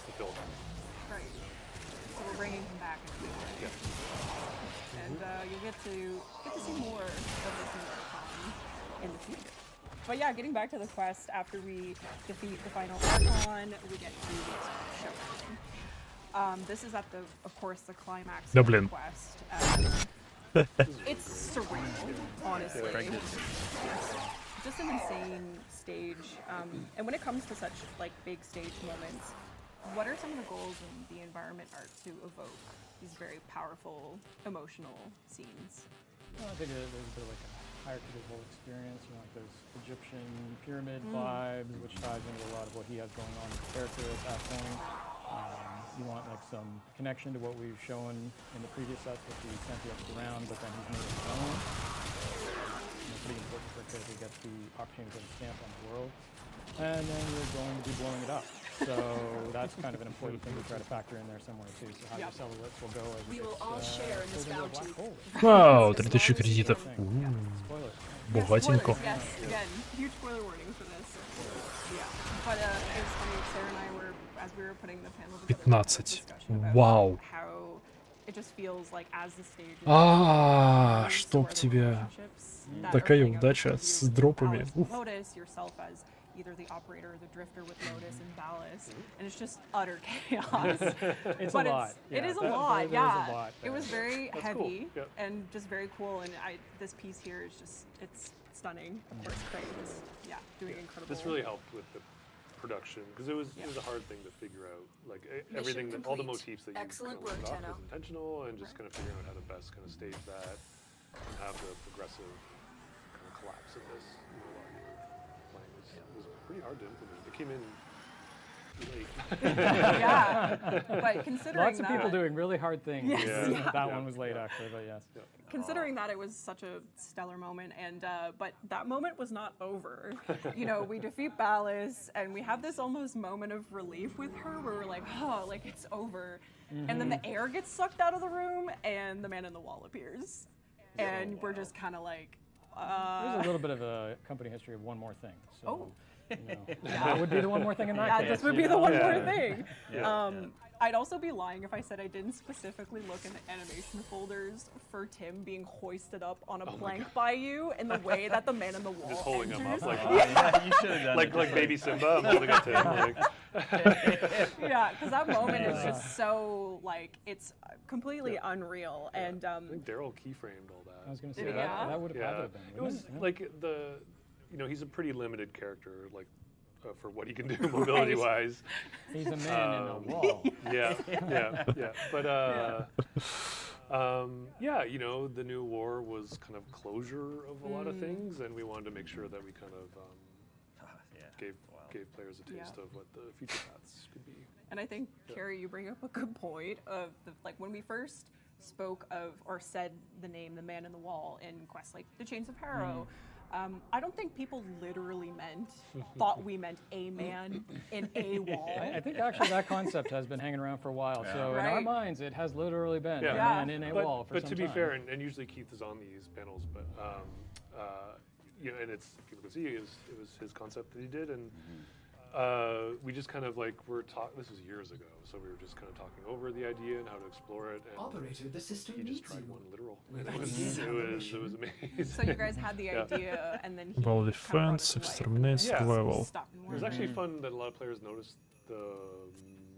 fulfill that. Right. So we're bringing him back in a big way. Yeah. And you'll get to see more of this new Archon in the future. But yeah, getting back to the quest, after we defeat the final Archon, we get to showdown. This is at of course, the climax of the quest. It's surreal, honestly. Just an insane stage. And when it comes to such like big stage moments, what are some of the goals in the environment art to evoke these very powerful, emotional scenes? Well, I think there's a bit like a hierarchy to the whole experience. You know, like there's Egyptian pyramid vibes, which ties into a lot of what he has going on with the character at that point. You want like some connection to what we've shown in the previous sets with the sentient around, but then he's made it his own. Pretty important for a character to get the opportunity to put a stamp on the world. And then you're going to be blowing it up. So that's kind of an important thing to try to factor in there somewhere too. So how your silhouettes will go as We it will all share in this goes into a black bounty. hole. Вау, 3000 кредитов. Богатенько. Yes, again, huge spoiler warning for this. Yeah, but it was funny. Sarah and I were, as we were putting the panel together, 15. Вау. how it just feels like as the stage. Чтоб тебя. Такая удача с дропами. Lotus yourself as either the operator or the drifter with Lotus and Ballast, and it's just utter chaos. It's but a lot. It is a There lot. is Yeah, a lot it was very That's heavy cool. Yep. and just very cool. And this piece here is it's stunning. Of course, Craig is doing incredible. This really helped with the production because it was a hard thing to figure out. Like everything, all the motifs that you kind of worked off was intentional, and just kind of figuring out how to best kind of stage that and have the progressive kind of collapse of this while you were playing was pretty hard to implement. It came in too late. Yeah, but considering lots of people doing really hard things. Yes. Yeah. That one was late, actually, but yes. Considering that it was such a stellar moment, and but that moment was not over. You know, we defeat Ballas, and we have this almost moment of relief with her, where we're like, oh, like it's over. And then the air gets sucked out of the room, and the man in the wall appears, and we're just kind of like. There's a little bit of a company history of one more thing. So, Oh. You know, that would be the one more thing in that case. This would be the one more thing. Yeah. I'd also be lying if I said I didn't specifically look in the animation folders for Tim being hoisted up on a plank by you in the way that the man in the wall Just holding him up enters. like, you should have done like baby Simba. I'm holding up Tim. Like. Yeah, because that moment is just so like it's completely unreal. And I think Daryl keyframed all that. I was going to say that would have had to have been. It was like you know, he's a pretty limited character, like for what he can do mobility-wise. He's a man in a wall. Yeah. But yeah, you know, the new war was kind of closure of a lot of things, and we wanted to make sure that we kind of gave players a taste of what the future paths could be. And I think, Carrie, you bring up a good point of like when we first spoke of or said the name the man in the wall in quests like the Chains of Harrow. I don't think people literally thought we meant a man in a wall. I think actually that concept has been hanging around for a while. So in our minds, it has literally been a man in a wall for some time. But to be fair, and usually Keith is on these panels, but you know, and it's people can see it was his concept that he did, and we just kind of like this was years ago, so we were just kind of talking over the idea and how to explore it. And Operator, the system he just needs tried you. one literal. We're And ready it to was use amazing. So you guys had the idea, and then he Ball defense, exterminate, survival. It was actually fun that a lot of players noticed the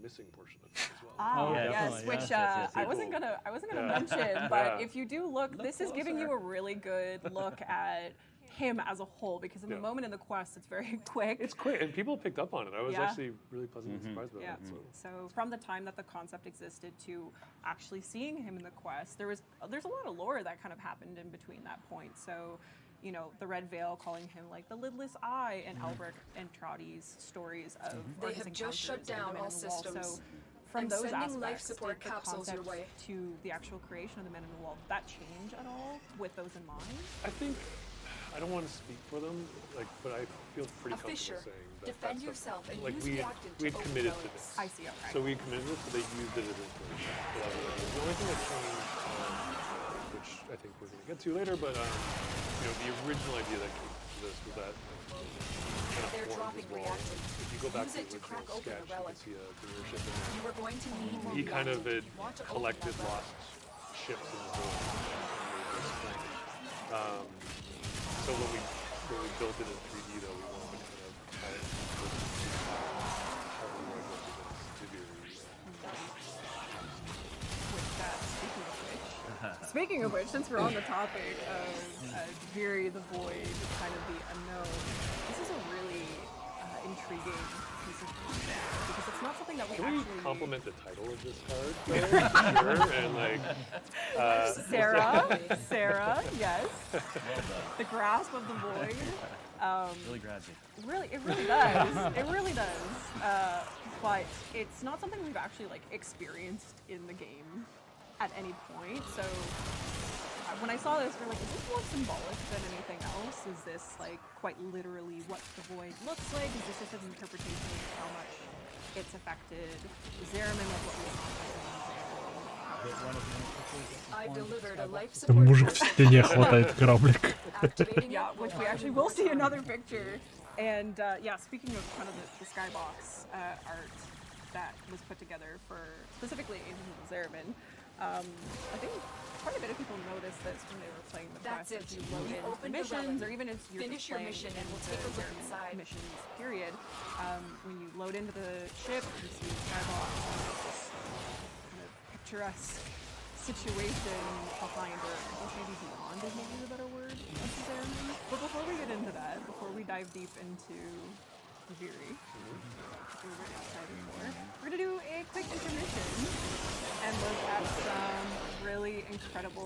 missing portion of it as well. Ah, yes, which I wasn't gonna mention, but if you do look, this is giving you a really good look at him as a whole, because in the moment in the quest, it's very quick. It's quick, and people picked up on it. I was actually really pleasantly surprised by that. So from the time that the concept existed to actually seeing him in the quest, there's a lot of lore that kind of happened in between that point. So, you know, the Red Veil calling him like the lidless eye, and Albrecht and Trotty's stories of They have just shut down all systems. So from I'm those sending aspects, life support did the capsules your concept way. to the actual creation of the Men in the Wall, did that change at all with those in mind? I think I don't want to speak for them, but I feel pretty A comfortable fisher. saying that Defend that stuff, yourself and like use we reactant had to committed open to this. I see, okay. So we committed to it, so they used it as inspiration. The only thing that changed, which I think we're going to get to later, but you know, the original idea that came to this was that kind of They're formed dropping as well. reactant. If you go back Use to it the to crack original open sketch, the you relic. can see a dealership in there. You are going to need more He kind of reactant had if you want to open collected that relic. lost ships in the world. So when we built it in 3D, though, we wanted to kind of tie it how the world represents to be Speaking of which, since we're on the topic of Viri the Void, kind of the unknown, this is a really intriguing piece of content, because it's not something that we Can actually... we compliment the title of this card? Sure, and like... Sarah, yes. The Grasp of the Void. Really grabs you. It really does. It really does. But it's not something we've actually like experienced in the game at any point. So when I saw this, we're like, is this more symbolic than anything else? Is this like quite literally what the void looks like? Is this just an interpretation of how much it's affected Zariman, like what we saw? I've delivered a life Там мужик в стене хватает кораблик. Yeah, which we actually will see another picture. And yeah, speaking of kind of the skybox art that was put together for specifically Agents of Zariman, I think quite a bit of people noticed this when they were playing the quest. That's it. If you load You in open the missions, relic. or even if you're Finish just your playing mission and we'll into take a look Zariman inside. missions, period. When you load into the ship, you see the skybox, and it's this kind of picturesque situation behind, or I guess maybe beyond is maybe the better word, of Zariman. But before we get into that, before we dive deep into Viri, which we're very excited for, we're going to do a quick intermission and look at some really incredible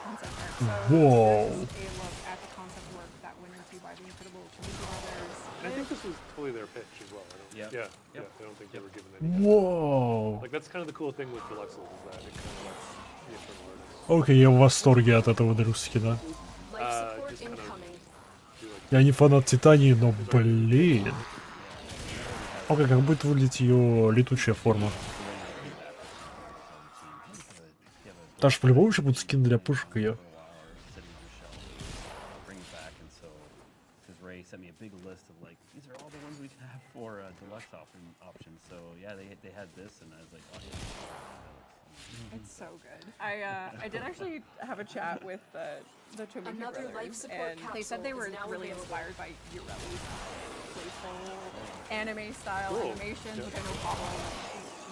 concept art. So Whoa. this is a look at the concept work that went into by the incredible Community Brothers. I think this was totally their pitch as well. I don't, Yep. Yeah. I don't think they were given any. Whoa. Like that's kind of the cool thing with deluxes is that it kind of lets the internal artists. Окей, я в восторге от этого дружки, да. Just kind of do like Я не фанат Титании, но блин. Окей, как будет выглядеть ее летучая форма? Там же по-любому еще будут скины для пушек ее. Sent me a big list of like these are all the ones we can have for deluxe options. So yeah, they had this, and I was like, oh yeah. It's so good. I did actually have a chat with the Tomika Another life brothers, support and they said they capsule were is now really available. inspired by Ureli's playful anime style Cool. animations, Yeah. which I know Pablo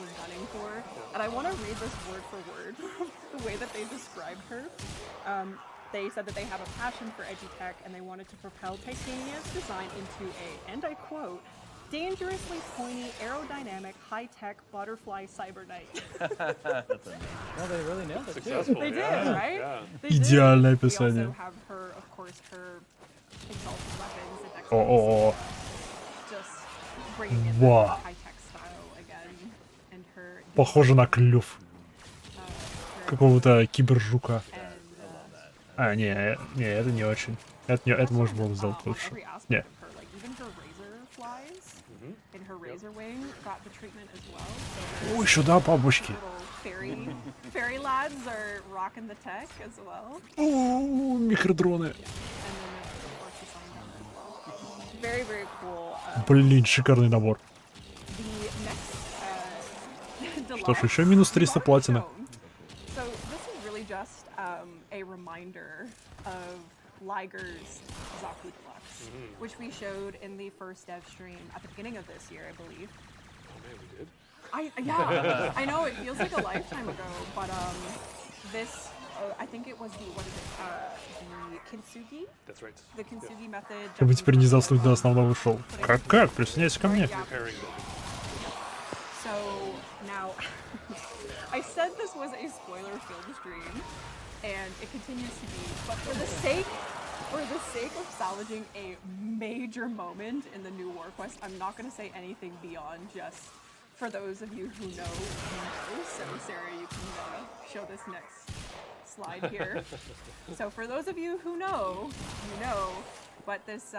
was gunning for. And I want to read this word for word, the way that they described her. They said that they have a passion for edutech and they wanted to propel Titania's design into a, and I quote, dangerously pointy, aerodynamic, high-tech butterfly cyber knight. That's amazing. Well, they really nailed it. Successful. They did, Yeah. right? Yeah. They did. Идеальное We описание. also have her, of course, her exalted weapons, the dex О-о-о. just bringing in Wow. that high-tech style again, and her. Похоже на клюв her какого-то кибержука. and, А, не, это не очень. Это можно было сделать лучше. every aspect Не. of her, like even her razor flies in her razor wing got the treatment as well. So Ой, сюда бабочки. little fairy lads are rocking the tech as well. О, микродроны. And then of course the sign down as well. Very, very cool. Блин, шикарный набор. The next Что ж, deluxe еще минус 300 платина. So this is really just a reminder of Liger's Zaku Deluxe, which we showed in the first dev stream at the beginning of this year, I believe. Oh man, we did. Yeah, I know it feels like a lifetime ago, but this I think it was the the kintsugi. That's right. The kintsugi method. Чтобы теперь не заснуть до основного шоу. Как? Присоединяйся ко мне. Repairing them. So now, I said this was a spoiler-filled stream, and it continues to be. But for the sake of salvaging a major moment in the new War Quest, I'm not going to say anything beyond just for those of you who know. So Sarah, you can show this next slide here. So for those of you who know, you know, but this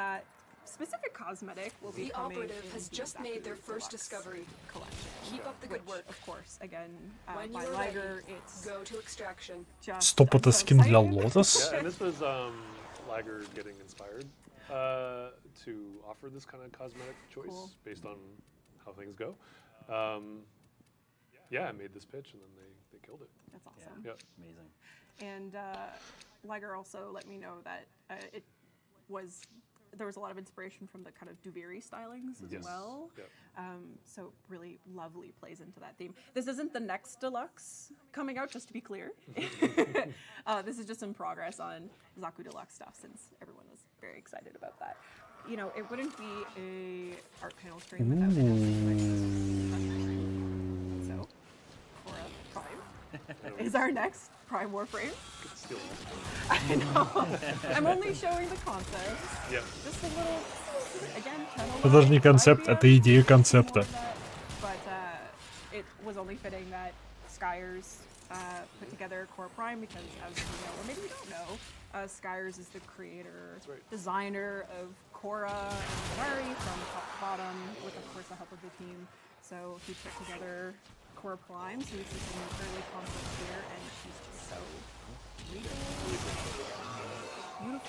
specific cosmetic will be The coming operative in has the just made their Zaku first Deluxe discovery. collection. Keep up the good Which, work. of course, again, When by you are Liger, ready, it's go to extraction. just. Стоп, I'm это so скин для excited. Лотос? Yeah, and this was Liger getting inspired to offer this kind of cosmetic choice Cool. based on how things go. Yeah, I made this pitch and then they killed it. That's awesome. Yep. Amazing. And Liger also let me know that there was a lot of inspiration from the kind of Duviri stylings as Yes. well. Yep. So really lovely plays into that theme. This isn't the next deluxe coming out, just to be clear. This is just in progress on Zaku Deluxe stuff since everyone was very excited about that. You know, it wouldn't be a art panel stream without the So, Cora Prime is our next Prime Warframe. I know. I'm only showing the concepts. Yep. Just a little, again, Это даже не концепт, это идея концепта. But it was only fitting that Skyers put together Core Prime because, as you know, or maybe you don't know, Skyers is the creator, designer of Korra and Minari from top to bottom, with of course the help of the team. So he put together Core Prime, so this is some early concepts here, and she's just so regal.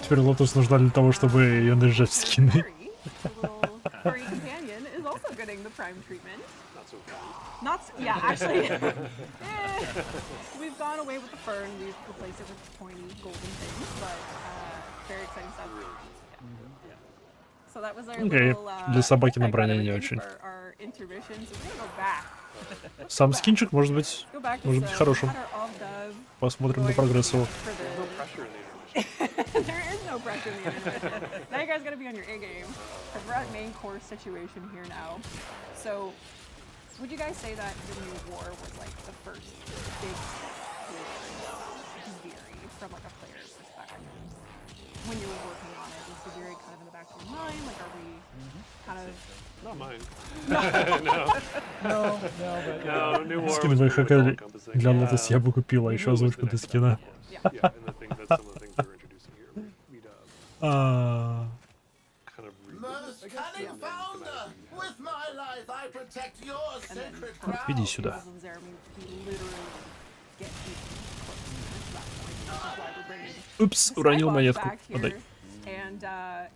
Теперь Лотос нужна для того, чтобы ее наряжать в скины. The little furry companion is also getting the Prime treatment. Not so fun. Yeah, actually, we've gone away with the fur and we've replaced it with pointy golden things, but very exciting stuff. Yeah. So that was our Окей, little для собаки на броне не everything очень. for our intermission. So we're gonna go back. Сам скинчик может быть Go back. хорошим. Had our Ovdove Посмотрим на прогресс его. for the No pressure in the there is no pressure in the intermission. Now you guys gotta be on your A game. Because we're at main course situation here now. So, would you guys say that the new war was like the first big theory from like a player's perspective? When you were working on it, is figure kind of in the back of your mind? Like, are we kind of... Not mine. No, but... No, New War Скин was вы pretty хакали. all-encompassing. Для Лотос я бы купила еще озвучку для скина. Yeah, and the thing, that's some of the things we're introducing here. We'd kind of Most cunning founder, with my life I protect your sacred Иди ground. сюда. Упс, уронил монетку. Подай. And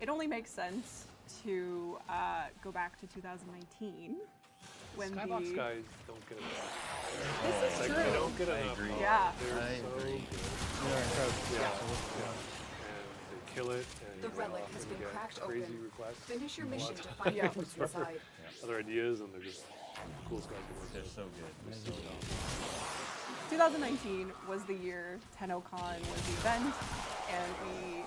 it only makes sense to go back to 2019 when Skybox the guys don't get enough. This is Like, true. they don't get enough. agree. love. Yeah. They're I so agree. good. They're incredible. Yeah. And they kill it. And The you go relic off has and been get cracked crazy open. requests. Finish your from mission lots to of find out things what's for inside. Other ideas, and they're just cool guys to work They're with. so good. 2019 was the year TennoCon was the event, and we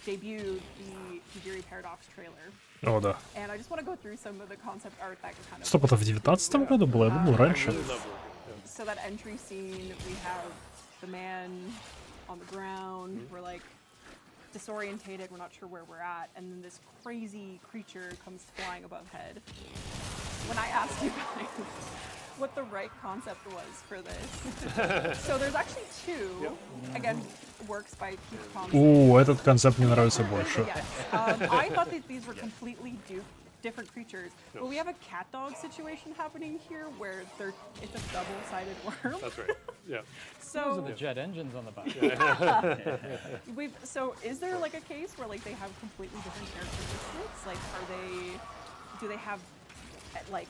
debuted the Higiri Paradox trailer. О, да. And I just want to go through some of the concept art that kind of... Стоп, это в 19-м году было? Я думал, раньше. So that entry scene, we have the man on the ground, we're like disorientated, we're not sure where we're at, and then this crazy creature comes flying above head. When I asked you guys what the right concept was for this, so there's actually two, again, works by Pete Thompson. Этот концепт мне нравится больше. Yes. I thought that these were completely different creatures, but we have a cat dog situation happening here where it's a double-sided worm. That's right. Yeah. So those are the jet engines on the back. So is there like a case where like they have completely different characteristics? Like, do they have like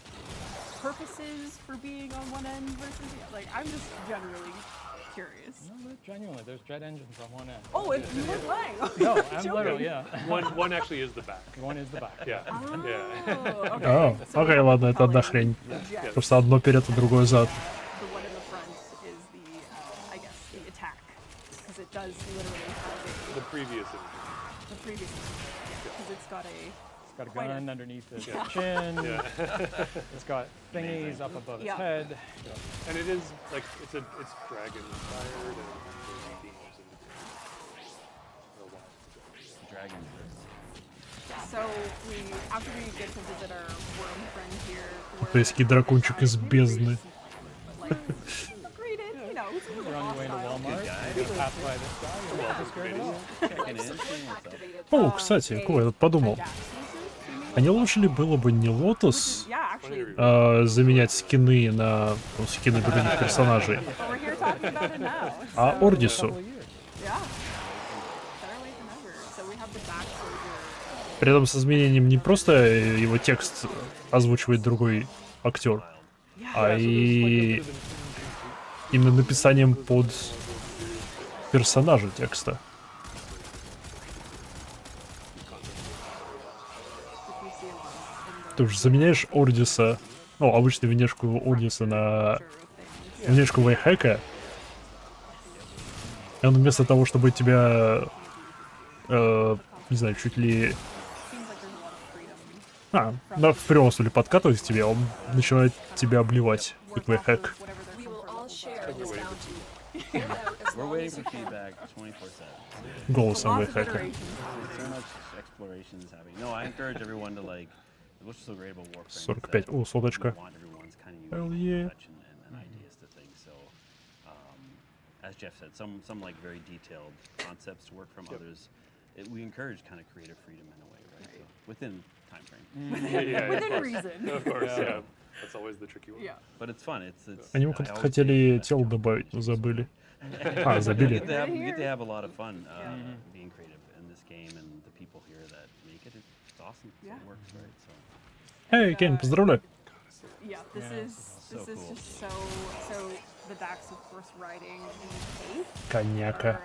purposes for being on one end versus the other? Like, I'm just generally curious. No, genuinely, there's jet engines on one end. Oh, you weren't lying. No, I'm literally, yeah. One actually is the back. One is the back. Yeah. О, окей, ладно, это одна хрень. Просто одно перед, а другое зад. The one in the front is the, I guess, the attack, because it does literally have The previous the previous because it's got a... It's got a gun underneath its chin. It's got thingies up above its head. And it is like it's dragon inspired and there's themes and Dragon. So after we get to visit our worm friend here, Тайский дракончик из бездны. greeted, you know, You're on your way to Walmart. You pass by this guy. You're not scared at all. Checking in, seeing what's up. О, кстати, кого я тут подумал? А не лучше ли было бы не Лотос заменять скины на скины других персонажей, а Ордису? При этом с изменением не просто его текст озвучивает другой актер, а и именно написанием под персонажа текста. Ты уж заменяешь Ордиса, ну, обычно внешку Ордиса на внешку Вейхэка, и он вместо того, чтобы тебя, не знаю, чуть ли... в прямом смысле подкатывать к тебе, он начинает тебя обливать, как Вейхэк. We're waiting for feedback 24/7. Голосом Вейхэка. So much exploration is happening. No, I encourage everyone to like. What's so great about Warframe? 45. О, соточка. Want everyone's kind of Hell unique yeah. touch and ideas to things. So, as Jeff said, some like very detailed concepts work from others. We encourage kind of creative freedom in a way, right? So within time frame. Within reason. Of course, yeah. That's always the tricky one. Yeah. But it's fun. It's. Они вот как-то хотели тело добавить, но забыли. А, забили. We get to have a lot of fun being creative in this game, and the people here that make it. It's awesome. It works, right? So. Эй, Кен, поздравляю. Yeah, this is just so the Dax, of course, riding in the cave. Коняка.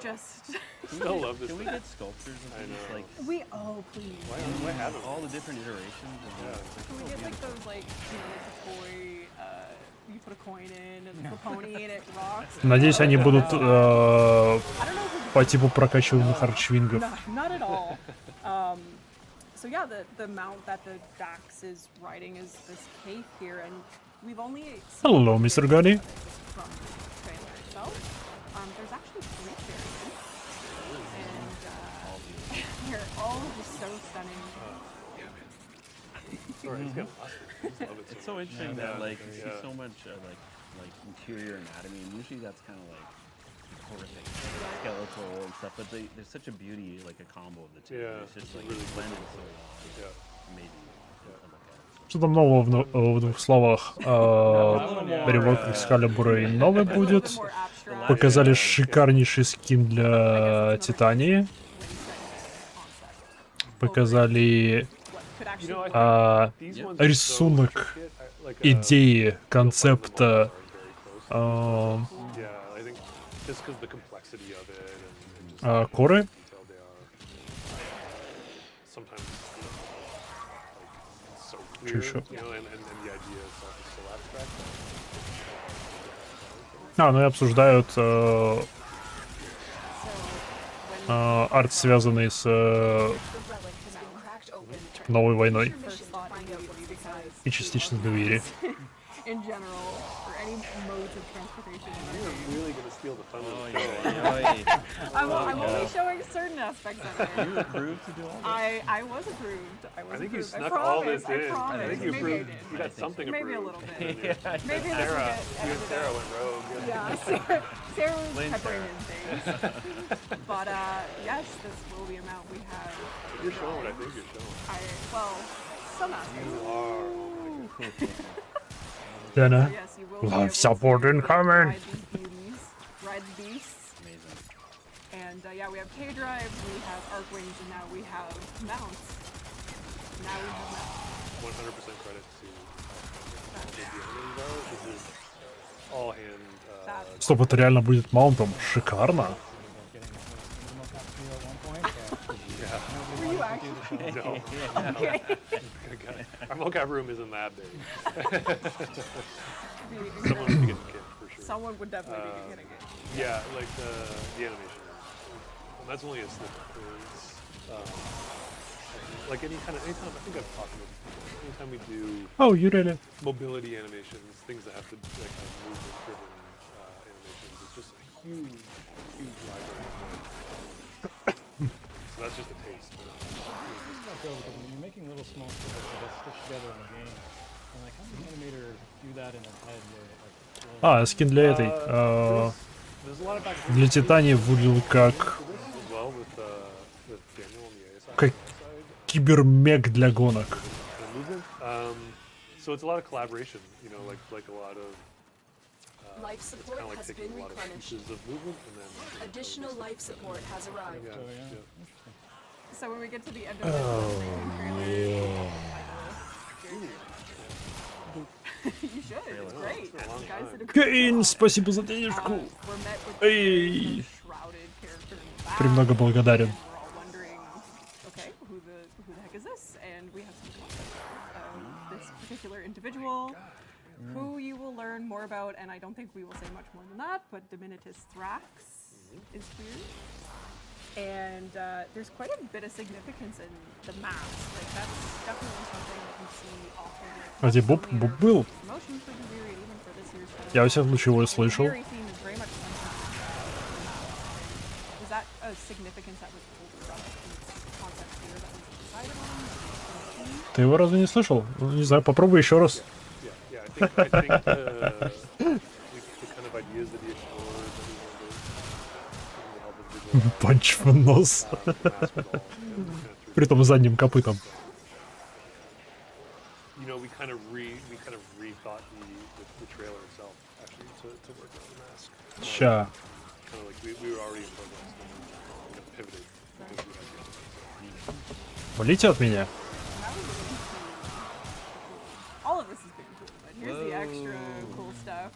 Just. Still love this. Can we get sculptures and things like? Please. Why haven't all the different iterations? Can we get like those like like a toy? You put a coin in and the pony and it rocks. Надеюсь, они будут по типу прокачиваемых арчвингов. Not at all. So yeah, the mount that the Dax is riding is this cave here, and we've only seen Hello, Mr. Gunny. from the trailer itself. There's actually 3 variants, and stunning. Sorry, it's getting lost. I just love it It's so interesting much. that like you see Yeah. so much like interior anatomy, and usually that's kind of like horrific, skeletal and stuff. But there's such a beauty, like a combo of the two. Yeah, It's just it's like really blended cool. so well. Yeah. Amazing. Что там нового в двух словах? Перевод Экскалибура новый будет. Показали шикарнейший скин для Титании. Показали рисунок идеи, концепта. Коры. Что еще? Ну и обсуждают арт, связанный с новой войной. И частично двери. In general, or any modes of transportation. You're really gonna steal the thunder. I'm only showing certain aspects of it. You approved to do all this? I was approved. I think you snuck all this in. I think you Maybe I approved. did. You got something Maybe a approved. little bit. You Maybe and Sarah went rogue. Yeah, Sarah was peppering in things. But yes, this will be amount we have. You're showing what I think you're showing. Well, some aspects. You are. Tenno, Yes, you will we'll be have able support to incoming. ride these beauties, ride the beasts. Amazing. And yeah, we have K-drives, we have arc wings, and now we have mounts. Now we have mounts. 100% credit to the though. This is all hand. Стоп, это реально будет маунтом? Шикарно. Were you actually? No. Okay. Our mocap room isn't that big. Someone would be getting kicked for sure. Someone would definitely be getting it. Yeah, like the animation. And that's only a snippet. Like anytime, I think I've talked about it before. Anytime we do mobility animations, things that have to like have movement-driven animations, it's just a huge library. So that's just a taste. Because when you're making little small snippets that get stitched together in the game, and like how does an animator do that in a head where like Скин для этой. Для Титании выглядел как кибермег для гонок. So it's a lot of collaboration, you know, like a lot of life support kind of like has taking been a lot of replenished. pieces of movement and then Additional life support has arrived. So when we get to the end of the trailer, you should. It's great. You guys did a great Кейн, job. спасибо за денежку. We're met with Эй, shrouded character in the back. премного благодарен. We're all wondering, okay, who the heck is this? And we have some concept of this particular individual, who you will learn more about. And I don't think we will say much more than that. But Dominitus Thrax is here. And there's quite a bit of significance in the mask. Like that's definitely something that you see often. Где Боб был? Promotion for the Weary, even for this year's Я во всяком случае его слышал. Weary theme is very much is that a significance that was pulled from this concept here that was decided on? Ты его разве не слышал? Ну, не знаю, попробуй еще раз. Yeah, I think the kind of ideas that he explores that he wanted to Панч в нос. Притом задним копытом. You know, we kind of rethought the trailer itself actually to work on the mask. Ща. Kind of like we were already in progress and pivoted because we had the Валите от меня. All of this is pretty cool, but here's the extra cool stuff.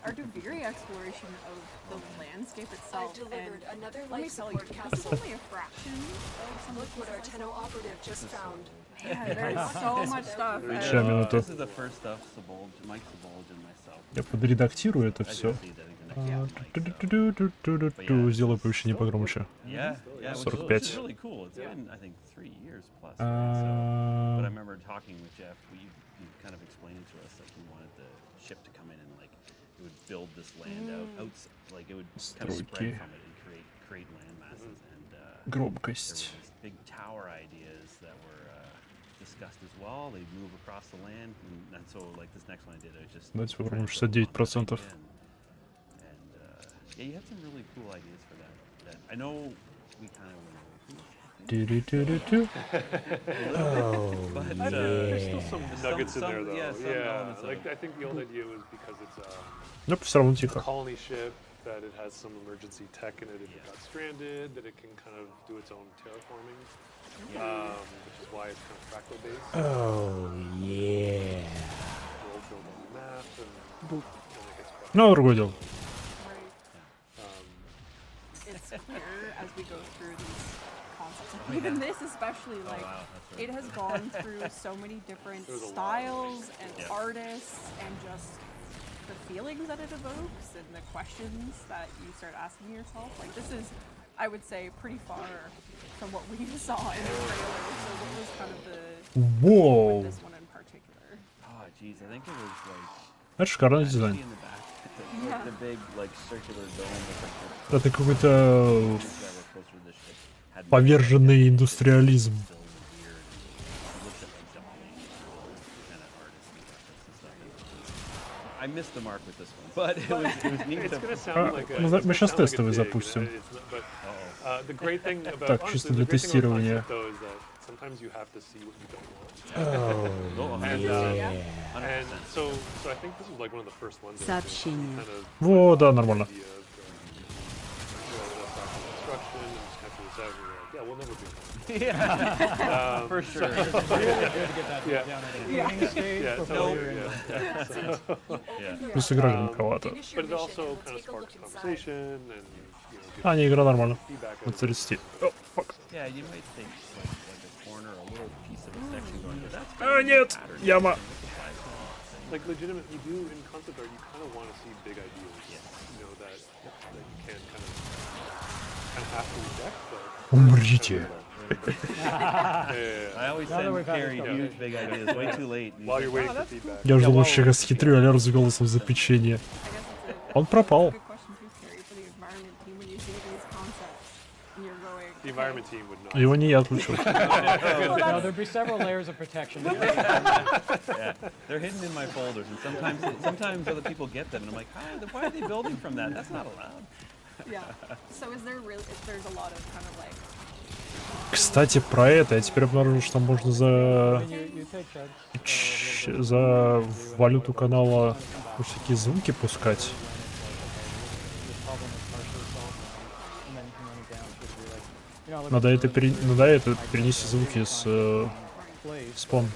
Our Duviri exploration of the landscape itself. I've delivered and another let me life tell you, support this is capsule. only a fraction of some Look of what our Tenno operative just found. Man, there's so much stuff. Ща, минуту. This is the first stuff Mike Sabulge and myself. Я подредактирую это все. Сделаю повещение погромче. 45. Really cool. It's been, I think, 3 years plus. But I remember talking with Jeff. You kind of explained it to us like you wanted the ship to come in and like it would build this land out, like it would kind of spread from it and create land masses and Громкость. big tower ideas that were discussed as well. They move across the land, and so like this next one I did, I just. Давайте попробуем 69%. Yeah, you had some really cool ideas for that. I know we kind of went over. Oh, but, There's still some nuggets in there, though. Yeah, like I think the old idea was because it's Nope, все равно a тихо. colony ship, that it has some emergency tech in it if it got stranded, that it can kind of do its own terraforming, which is why it's kind of fractal based. Oh, yeah. World built on the map, and then it gets crushed. Ну, другое дело. It's clear as we go through these concepts. Like even this, especially, like it has gone through so many different styles and artists, and just the feelings that it evokes and the questions that you start asking yourself. Like this is, I would say, pretty far from what we saw in the trailer. So what was kind of the Whoa. with this one in particular? Oh, geez, I think it was like. Это шикарный дизайн. In the back, like the big like circular dome. Это какой-то поверженный индустриализм. I missed the mark with this one, but it was neat. It's gonna sound like a, Мы сейчас sound like a тестовый dig, запустим. The great thing about Так, honestly, чисто the для great thing about тестирования. concept, though, is that sometimes you have to see what you don't want. Oh, And so I think this was like one of the first ones. Сообщение. Kind of Во, да, нормально. Yeah, we'll never do that. Yeah, for sure. So, It's really good to get that down at the beginning stage before you're in. Плюс игра громковата. But it also kind of sparks conversation and, you know, А, не, игра нормально. feedback. От 30. О, фак. Yeah, you might think like a corner, a little piece of a section going, but that's. А, нет, яма. Like legitimate, you do in concept art, you kind of want to see big ideas. You know that you can kind of have to reject, but. Умрите. I always send Carrie huge big ideas way too late. While you're waiting for feedback. Я ждал вообще расхитрю Аляру с голосом за печенье. Он пропал. The environment team would not. Его не я отключил. No, there'd be several layers of protection. Yeah, they're hidden in my folders, and sometimes other people get them, and I'm like, why are they building from that? That's not allowed. Yeah. So is there really? There's a lot of kind of like. Кстати, про это я теперь обнаружил, что можно за валюту канала всякие звуки пускать. Надо это перенести звуки с спон.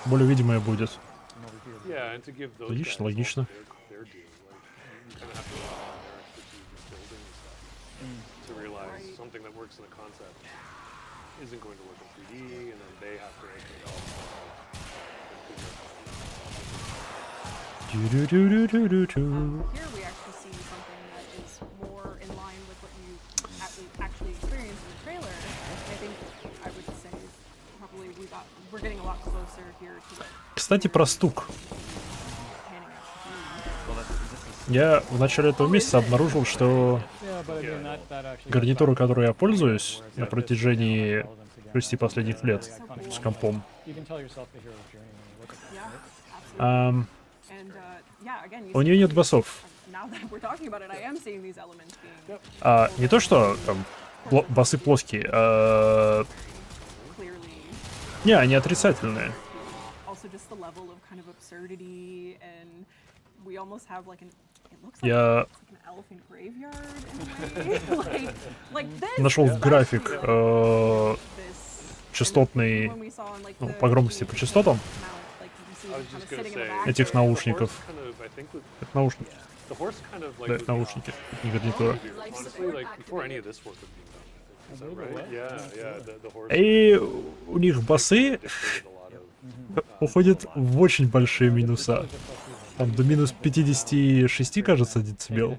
Более видимое будет. Логично, логично. Something that works in the concept isn't going to work in 3D, and then they have to make it all. Here we actually see something that is more in line with what you actually experienced in the trailer. I think I would say probably we're getting a lot closer here to. Кстати, про стук. Я в начале этого месяца обнаружил, что гарнитуру, которой я пользуюсь на протяжении 6 последних лет с компом, у нее нет басов. Не то, что там басы плоские, не, они отрицательные. Я нашел график частотный, ну, по громкости по частотам этих наушников. Это наушники. Да, это наушники, не гарнитура. И у них басы уходят в очень большие минуса. Там до минус 56, кажется, децибел.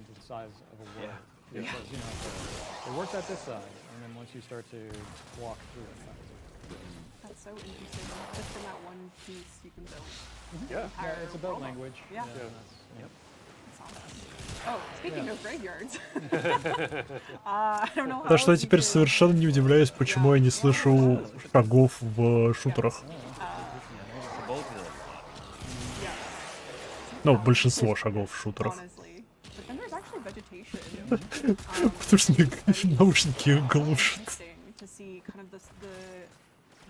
Oh, speaking of graveyards. I don't know how Так что я else you теперь could- совершенно не удивляюсь, почему я не слышу шагов в шутерах. Ну, большинство шагов в шутерах. Honestly. But then there's actually vegetation. Потому что мне наушники глушат. Interesting to see kind of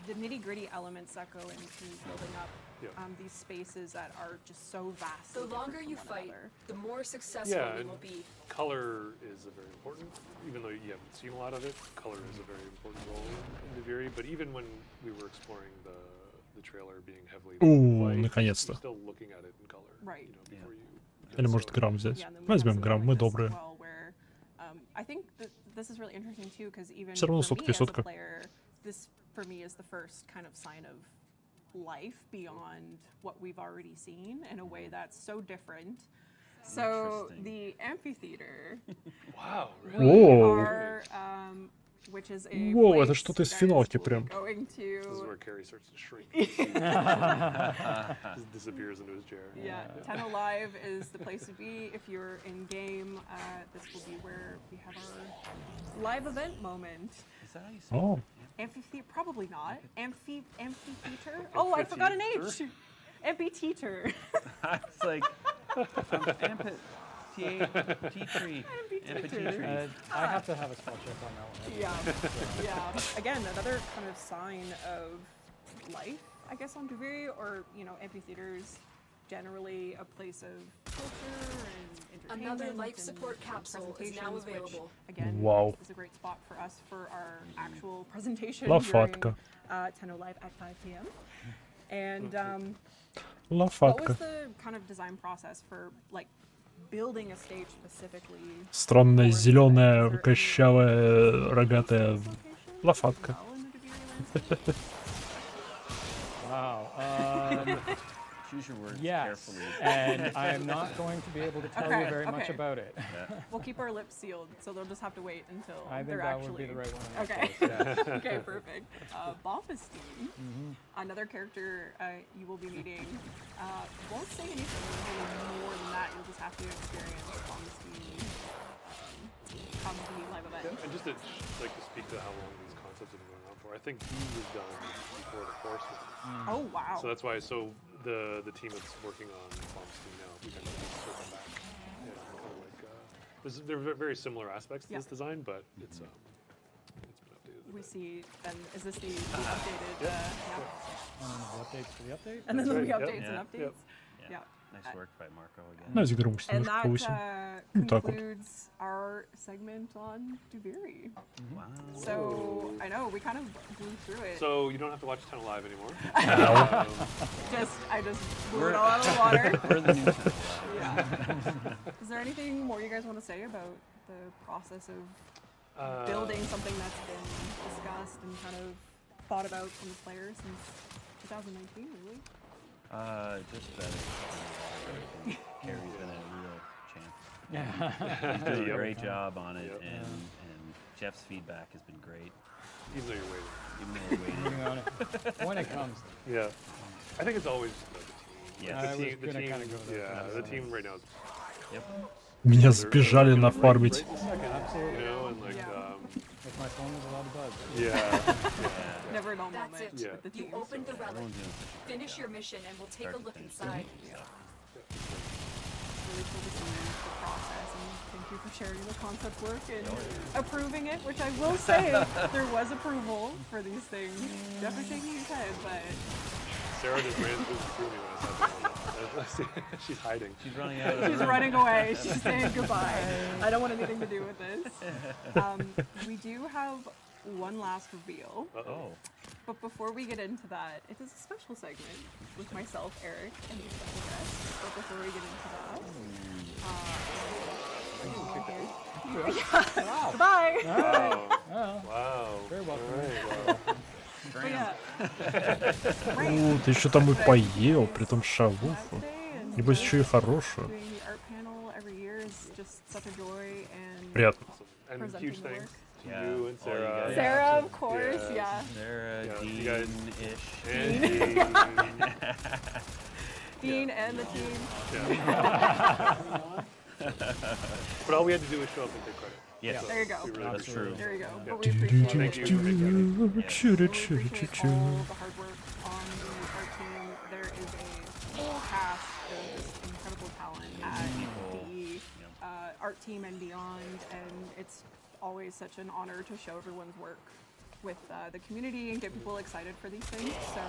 the nitty-gritty elements that go into building up these spaces that are just so vast. The longer you fight, the more successful Yeah, you and will be. color is a very important, even though you haven't seen a lot of it, color is a very important role in Naviri, but even when we were exploring the trailer being heavily white, наконец-то. you're still looking at it in color. Right. You know, before you Или может грамм взять. Yeah, and then we have Возьмем something грамм, like мы this as добрые. well, where, I think that this is really interesting too, because even Всё равно for сутки, me as a сутка. player, this for me is the first kind of sign of life beyond what we've already seen in a way that's so different. So the amphitheater. Wow. We Whoa. are, which is a Воу, это place что-то из that is финалки прям. going This is to. where Carrie starts to shrink. Just disappears into his chair. Yeah, Tenno Live is the place to be if you're in game. This will be where we have our live event moment. Is that how you say Oh. it? Amphitheater? Probably not. Amphitheater? Oh, I forgot an H. Amphitheater. It's like amphitheater. I have to have a spell check on that one. Yeah, yeah. Again, another kind of sign of life, I guess, on Duviri, or amphitheaters generally a place of culture and entertainment. Another life and support capsule is now presentations, which, available. Again, Wow. is a great spot for us for our actual presentation Лафатка. during Tenno Live at 5 p.m. And what Лафатка. was the kind of design process for like building a stage specifically? Странная зеленая кощавая рогатая лафатка. Wow. Choose your words Yes, carefully. and I am not going to be able to tell you very much about it. We'll keep our lips sealed, so they'll just have to wait until I think they're that actually. would be the right one in that Okay. case, yeah. Okay, perfect. Bombastine, another character you will be meeting. Won't say anything really more than that. You'll just have to experience Bombastine come to the live event. And just to speak to how long these concepts have been going on for, I think he was done before the course was. Oh wow. So that's why. So the team that's working on Bombstein now, we kind of circle back. Yeah, kind of like there are very similar aspects to this design, but it's been updated. We see. And is this the updated? The updates for the update? And then there'll be That's right, updates and updates. Yeah. Nice work by Marco again. Давайте грусть And немножко повысим. that Вот так вот. concludes our segment on Duviri. Wow. So I know we kind of blew through it. So you don't have to watch Tenno Live anymore. I just blew it all out of the water. We're the new Tenno Yeah. Is there anything more you guys want to say about the process of building something that's been discussed and kind of thought about from the players since 2019, really? Just that Carrie's been a real champ. He's doing a great job on it, and Jeff's feedback has been great. Even though you're waiting. Even though we're waiting. Moving on. When it comes. Yeah. I think it's always the team. Yeah. The I team, was gonna kinda go there. the team right now is. Yep. Меня сбежали нафармить. You know, and like, If my phone was allowed to buzz. yeah. Never a dull That's moment it. with the You team. opened the relic. Finish your mission and we'll take a look inside. Really cool to see the process, and thank you for sharing the concept work and approving it, which I will say there was approval for these things. Jeff is shaking his head, but Sarah just ran through the crew when I saw that. She's hiding. She's running out. she's running away. She's saying goodbye. I don't want anything to do with this. We do have one last reveal. Oh. But before we get into that, it is a special segment with myself, Eric, and the special guest. But before we get into that, Wow. goodbye. Wow. Very welcome. But yeah, О, ты еще там и поел, при том шавуху. Небось, еще и хорошую. doing the art panel every year is just such a joy, and Приятно. And presenting huge the work. thanks to Yeah. you and All you Sarah. guys. Sarah, of course, yeah. Sarah, Yeah, you guys- Dean-ish. And Dean and the team. Yeah. But all we had to do was show up and take credit. Yeah, So There you go. we really that's true. There you go. Yeah. But we appreciate Thank it. you. We appreciate all the hard work on the art team. There is a whole cast of just incredible talent at the art team and beyond, and it's always such an honor to show everyone's work with the community and get people excited for these things. So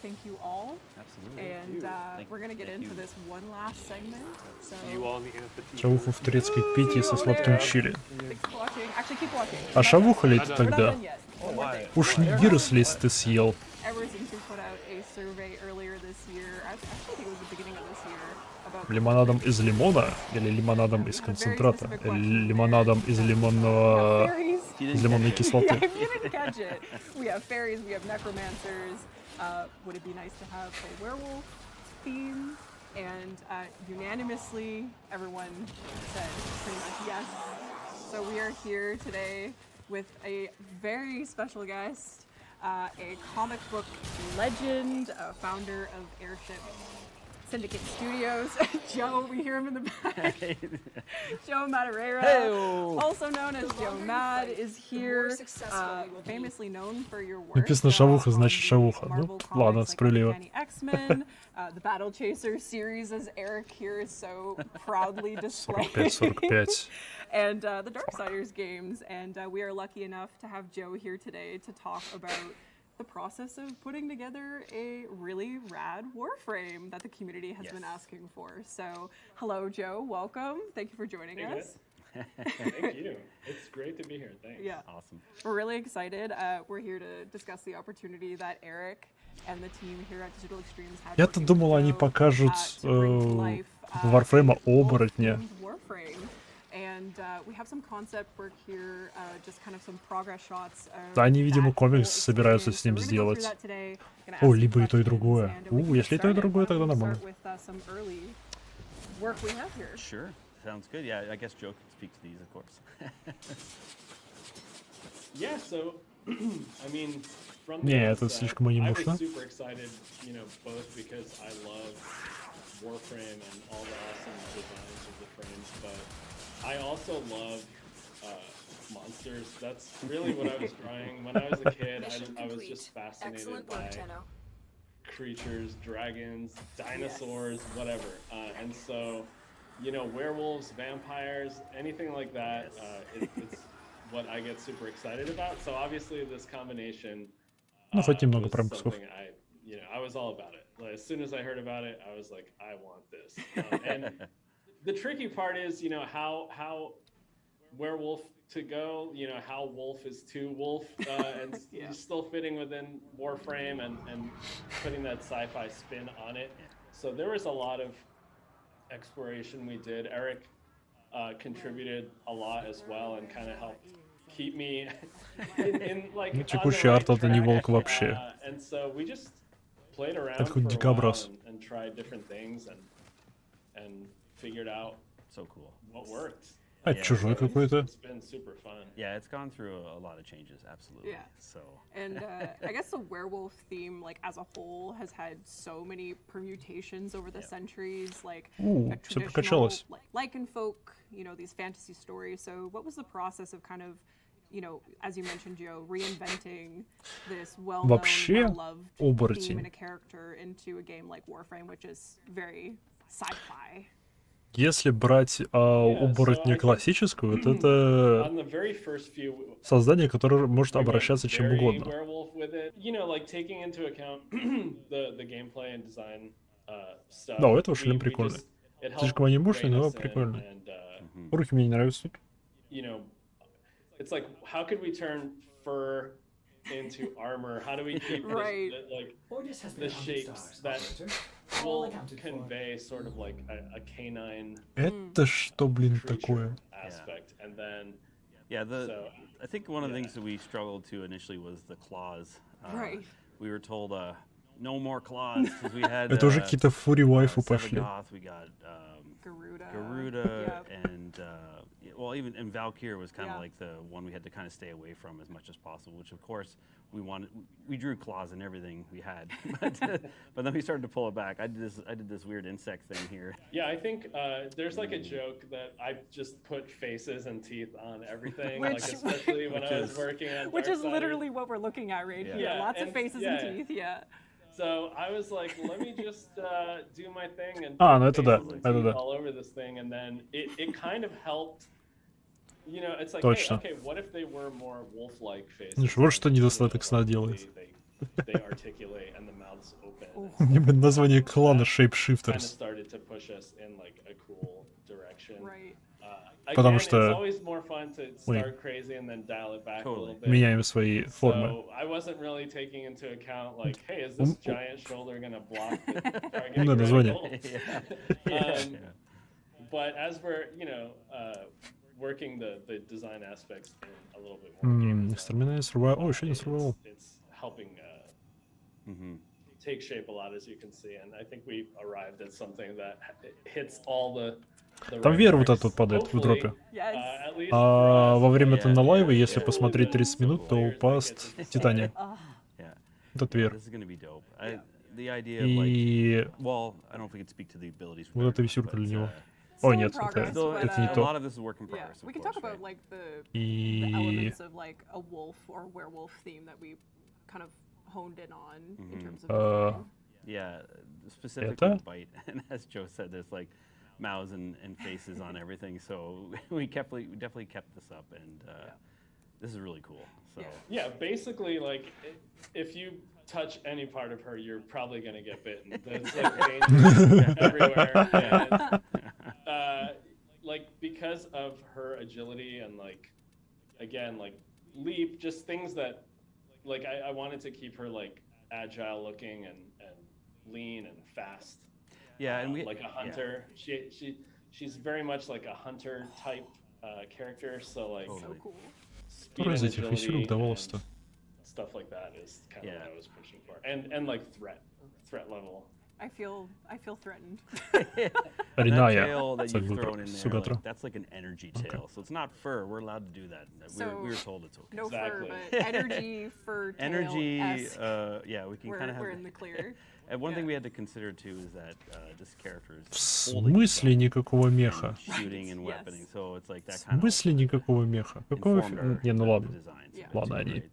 thank you all. Absolutely. And we're going to get into this one last segment. So See you all in the amphitheater. Шавуху в турецкой питье со сладким чили. thanks for watching. Actually, keep watching. А шавуха ли это We're not тогда? done yet. One more thing. Уж не гирос ли ты съел? Orison put out a survey earlier this year. I think it was the beginning of this year. About Лимонадом из лимона или лимонадом из концентрата? Или лимонадом из лимонного... из лимонной Yeah, кислоты? if you didn't catch it, we have fairies, we have necromancers. Would it be nice to have a werewolf theme? And unanimously, everyone said pretty much yes. So we are here today with a very special guest, a comic book legend, a founder of Airship Syndicate Studios, Joe, we hear him in the back. Joe Madureira, Hey-o. also known as Joe Mad, is here, famously known for your work. Написано шавуха, значит шавуха. Ну, Marvel ладно, comics like справедливо. Uncanny X-Men, the Battle Chaser series, as Eric here is so proudly displayed. 45. And the Darksiders games, and we are lucky enough to have Joe here today to talk about the process of putting together a really rad Warframe that the community has been asking for. So, hello Joe, welcome. Thank you for joining us. Thank you. It's great to be here. Thanks. Yeah. Awesome. We're really excited. We're here to discuss the opportunity that Eric and the team here at Digital Extremes had. Я-то думал, они покажут Warframe оборотня. Warframe. And we have some concept work here, just kind of some progress shots. Да, они, видимо, комикс собираются с ним сделать. О, либо и то, и другое. Если и то, и другое, тогда нормально. Sure. Sounds good. Yeah, I guess Joe can speak to these, of course. Yeah, so I mean, from Не, the это outset, слишком I was анимушно. super excited, you know, both because I love Warframe and all the awesome designs of the frames, but I also love monsters. That's really what I was drawing when I was a kid. I was just fascinated by creatures, dragons, dinosaurs, whatever. And so, you know, werewolves, vampires, anything like that, it's what I get super excited about. So obviously this combination Ну, хоть немного was пропусков. something I was all about it. Like, as soon as I heard about it, I was like, I want this. And the tricky part is, you know, how werewolf to go, you know, how wolf is to wolf, and still fitting within Warframe and putting that sci-fi spin on it. So there was a lot of exploration we did. Eric contributed a lot as well and kind of helped keep me in like Ну, текущий арт это не волк вообще. and so we just played around Это хоть for a дикобраз. while and tried different things and figured out so cool what worked. А это чужой какой-то. It's been super fun. Yeah, it's gone through a lot of changes, absolutely. Yeah. So. And I guess the werewolf theme, like as a whole, has had so many permutations over the centuries, like a всё traditional прокачалось. lycanfolk, you know, these fantasy stories. So what was the process of kind of, you know, as you mentioned, Joe, reinventing this well-known, Вообще, well-loved оборотень. theme and a character into a game like Warframe, which is very sci-fi. Если брать оборотня классическую, вот это On the very first few, создание, которое может обращаться чем very угодно. werewolf with it. You know, like taking into account the gameplay and design stuff. Да, у этого шлем we прикольный. just- it helped Слишком анимушный, rein но us in прикольный. and, Руки мне не нравятся тут. you know, it's like, how could we turn fur into armor? How do we keep Right. the shapes that will convey sort of like a canine Это что, блин, такое? aspect, and then Yeah, so, I think one of the things that we struggled to initially was the claws. Right. We were told, no more claws because we had. Это уже какие-то фури вайфу пошли. We got Garuda, and well, even Valkyr was kind of like the one we had to kind of stay away from as much as possible. Which of course we drew claws in everything we had, but then we started to pull it back. I did this weird insect thing here. Yeah, I think there's like a joke that I just put faces and teeth on everything, Which, like especially when I was working on which is Darksiders. literally what we're looking at right here. Lots of faces and teeth. Yeah. So I was like, let me just do my thing and ну это да, faces and это teeth да. all over this thing, and then it kind of helped. You know, it's like, Точно. hey, okay, what if they were more wolf-like faces? Вот что недостаток сна делает. They articulate and the mouths open. Мне бы название клана Kind of Shapeshifters. started to push us in like a cool direction. Right. Потому Again, что it's always more fun to start crazy and then dial it back a little bit. меняем свои формы. So I wasn't really taking into account like, hey, is this giant shoulder gonna block the target? Ну, название. But as we're, working the design aspects in a little bit more. Экстремальный survival. О, еще один survival. It's helping take shape a lot, as you can see, and I think we arrived at something that hits all the. Там веер вот этот падает в дропе. А во время Теннолайва, если посмотреть 30 минут, то упаст Титания. Этот веер. И вот эта висюлька для него. О, нет, это не то. We can talk about like the elements of like a wolf or werewolf theme that we kind of honed in on in terms of yeah, specifically bite, and as Joe said, there's like mouths and faces on everything, so we definitely kept this up, and this is really cool. So yeah, basically, like if you touch any part of her, you're probably gonna get bitten. There's like dangers everywhere. And, like because of her agility and like again like leap, just things that like I wanted to keep her like agile looking and lean and fast. Yeah, and like a hunter. Yeah. She's very much like a hunter type character. So like so cool. Speed and agility and stuff like that is kind of what I was pushing for, and like threat level. I feel threatened. That tail that you've thrown in there, like, that's like an energy tail, so it's not fur. We're allowed to do that. We were told it's okay. No fur, but energy, fur, tail. Energy, yeah, we can kind of have. We're in the clear. And one thing we had to consider too is that this character is В смысле никакого меха? shooting and weaponing, so it's like that В kind of. смысле никакого меха? Какого Не, ну ладно. Ладно, они.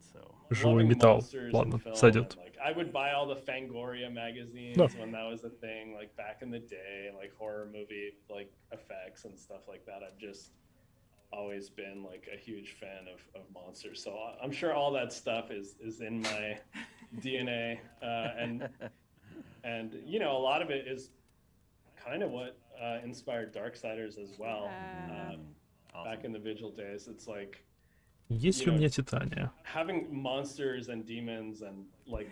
Живой металл. Ладно, сойдет. I would buy all the Fangoria magazines when that was a thing, like back in the day, like horror movie like effects and stuff like that. I've just always been like a huge fan of monsters, so I'm sure all that stuff is in my DNA, and you know a lot of it is kind of what inspired Darksiders as well. Back in the Vigil days, it's like. Есть ли у меня Титания? Having monsters and demons and like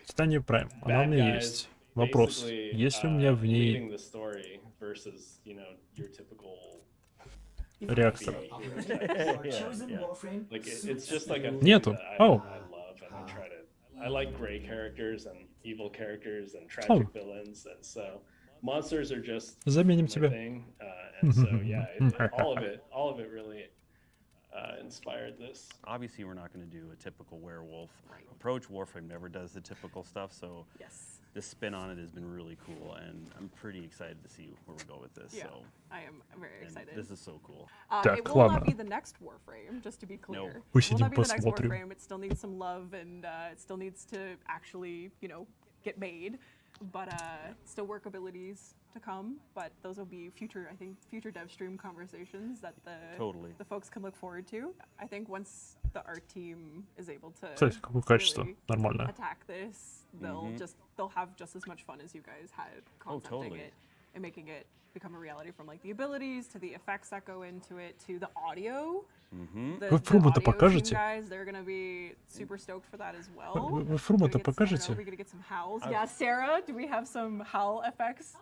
Титания Прайм. Она у меня есть. Вопрос. Есть ли у меня в ней реактор? Нету. Оу. I like gray characters and evil characters and tragic villains, and so monsters are just Заменим тебя. thing. And so yeah, all of it really. Inspired this. Obviously, we're not going to do a typical werewolf approach. Warframe never does the typical stuff, so the spin on it has been really cool, and I'm pretty excited to see where we go with this. Yeah, so I am very excited. This is so cool. It will not be the next Warframe, just to be clear. No. It will not be the next посмотрим. Warframe. It still needs some love, and it still needs to actually, get made. But still work abilities to come, but those will be future dev stream conversations that the folks can look forward to. I think once the art team is able to really attack this, they'll have just as much fun as you guys had concepting it and making it become a reality, from like the abilities to the effects that go into it to the audio. Вы фрумы-то покажете? Guys, they're gonna be super stoked for that as well. Вы фрумы-то покажете? We're gonna get some howls. Yeah, Sarah, do we have some howl effects?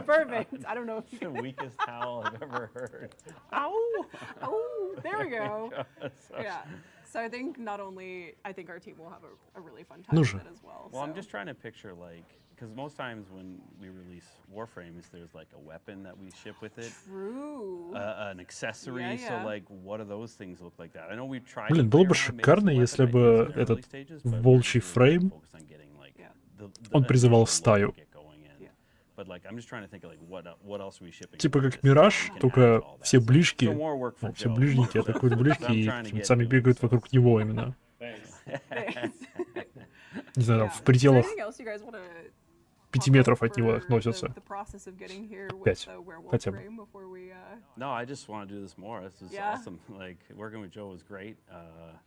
Perfect. I don't know if you the weakest howl I've ever heard. Ow! Oh, there we go. Yeah. So I think not only I think our team will have a really fun time Ну with же. it as well. Well, I'm so. just trying to picture like, because most times when we release Warframes, there's like a weapon that we ship with it. True. An accessory. Yeah, yeah. So like, what do those things look like that? I know we've tried. Блин, было бы шикарно, если бы этот волчий фрейм, он призывал стаю. But like, I'm just trying to think of like what else are we shipping? Типа как Мираж, только все ближки, ну, все ближники атакуют ближки и сами бегают вокруг него именно. Не знаю, там в пределах 5 метров от него относятся. 5 хотя бы. No, I just want to do this more. This is awesome. Like working with Joe was great.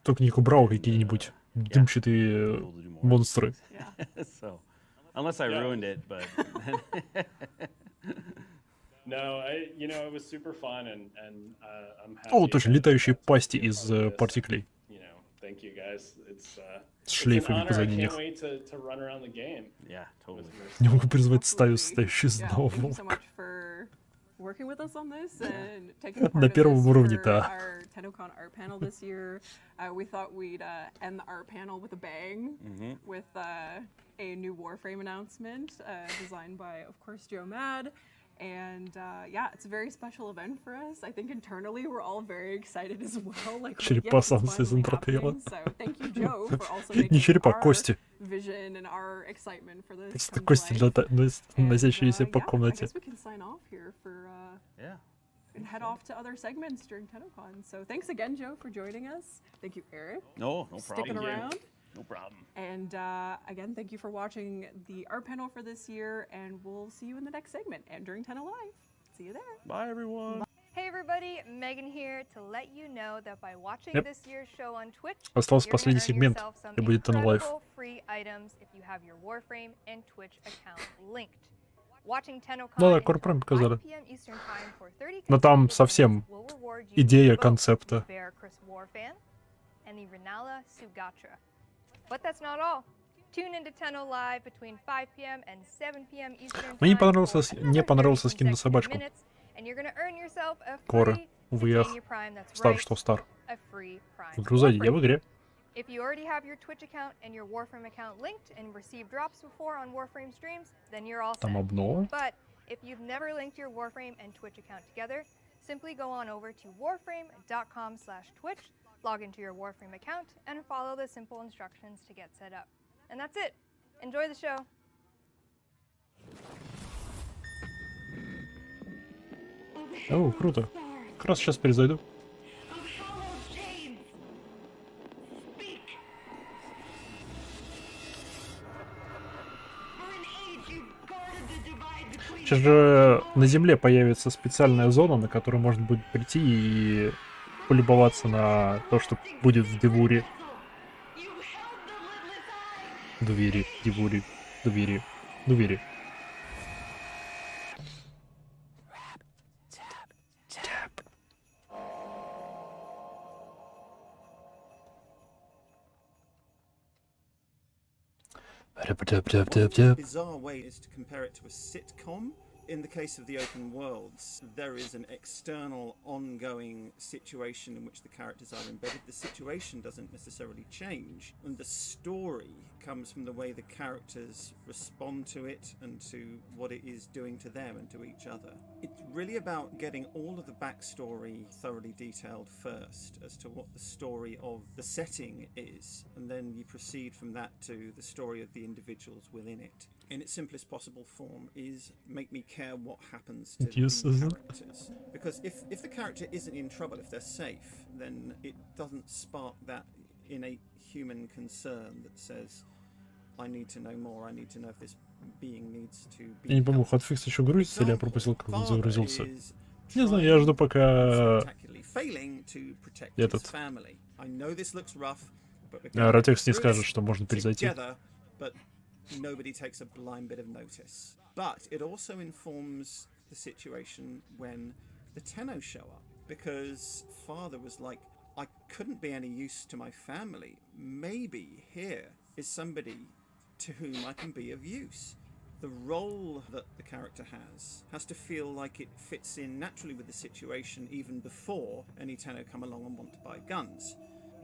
Только не убрал какие-нибудь дымчатые монстры. So, unless I ruined it, but. No, it was super fun, and I'm happy. О, точно, летающие пасти из партиклей. Thank you guys. С шлейфами позади них. Yeah, totally. Не могу призвать стаю, состоящую из одного волка. Working with us on this and taking part На of первом this уровне, for да. our TennoCon art panel this year. We thought we'd end the art panel with a bang, with a new Warframe announcement designed by, of course, Joe Mad. And yeah, it's a very special event for us. I think internally we're all very excited as well. Like, Черепа солнца из Антропейла. So thank you, Joe, for also making Не черепа, our кости. vision and our excitement for this. Просто кости, носящиеся по I комнате. guess we can sign off here for and head off to other segments during TennoCon. So thanks again, Joe, for joining us. Thank you, Eric. No problem. Sticking around. No problem. And again, thank you for watching the art panel for this year, and we'll see you in the next segment and during Tenno Live. See you there. Bye, everyone. Hey everybody, Megan here to let you know that by watching Yep. this year's show on Twitch, Остался you're gonna последний earn сегмент, yourself some и будет Tenno Live. incredible free items if you have your Warframe and Twitch account linked. Watching TennoCon Да, until Warframe 5 показали. p.m. Eastern Time for 30 Но там consecutive совсем minutes will reward you идея both концепта. the Bear Chris Warfan and the Renala Sugatra. But that's not all. Tune into Tenno Live between 5 p.m. and 7 p.m. Eastern Мне Time for не понравился скин на consecutive собачку. minutes, and you're gonna earn yourself a Кора. free Увы, ах. Titania Prime. That's Стар, right, что стар. a free Prime В Грузаде, я в Warframe. игре. If you already have your Twitch account and your Warframe account linked and received drops before on Warframe streams, then you're all set. Там обнова. But if you've never linked your Warframe and Twitch account together, simply go on over to warframe.com/twitch, log into your Warframe account, and follow the simple instructions to get set up. And that's it. Enjoy the show. О, круто. Как раз сейчас перезайду. Сейчас же на Земле появится специальная зона, на которую можно будет прийти и полюбоваться на то, что будет в Девуре. Двери, Девуре, двери, двери. One bizarre way is to compare it to a sitcom. In the case of the open worlds, there is an external, ongoing situation in which the characters are embedded. The situation doesn't necessarily change, and the story comes from the way the characters respond to it and to what it is doing to them and to each other. It's really about getting all of the backstory thoroughly detailed first as to what the story of the setting is, and then you proceed from that to the story of the individuals within it. In its simplest possible form is make me care what happens to the characters. Because if the character isn't in trouble, if they're safe, then it doesn't spark that innate human concern that says, I need to know more, I need to know if this being needs to be... Я не помню, хатфикс еще грузится или я пропустил, как он загрузился? Не знаю, я жду пока... Этот... Ротекс не скажет, что можно перезайти. Nobody takes a blind bit of notice. But it also informs the situation when the Tenno show up, because Father was like, I couldn't be any use to my family. Maybe here is somebody to whom I can be of use. The role that the character has to feel like it fits in naturally with the situation even before any Tenno come along and want to buy guns.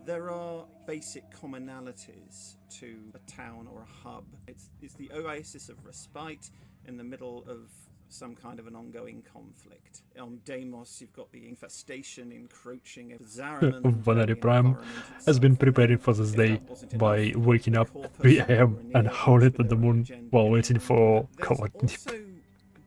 There are basic commonalities to a town or a hub. It's the oasis of respite in the middle of some kind of an ongoing conflict. On Deimos, you've got the infestation encroaching of Zariman. Vanari Prime has been preparing for this day by waking up at 3 AM and howling at the moon while waiting for cover. Also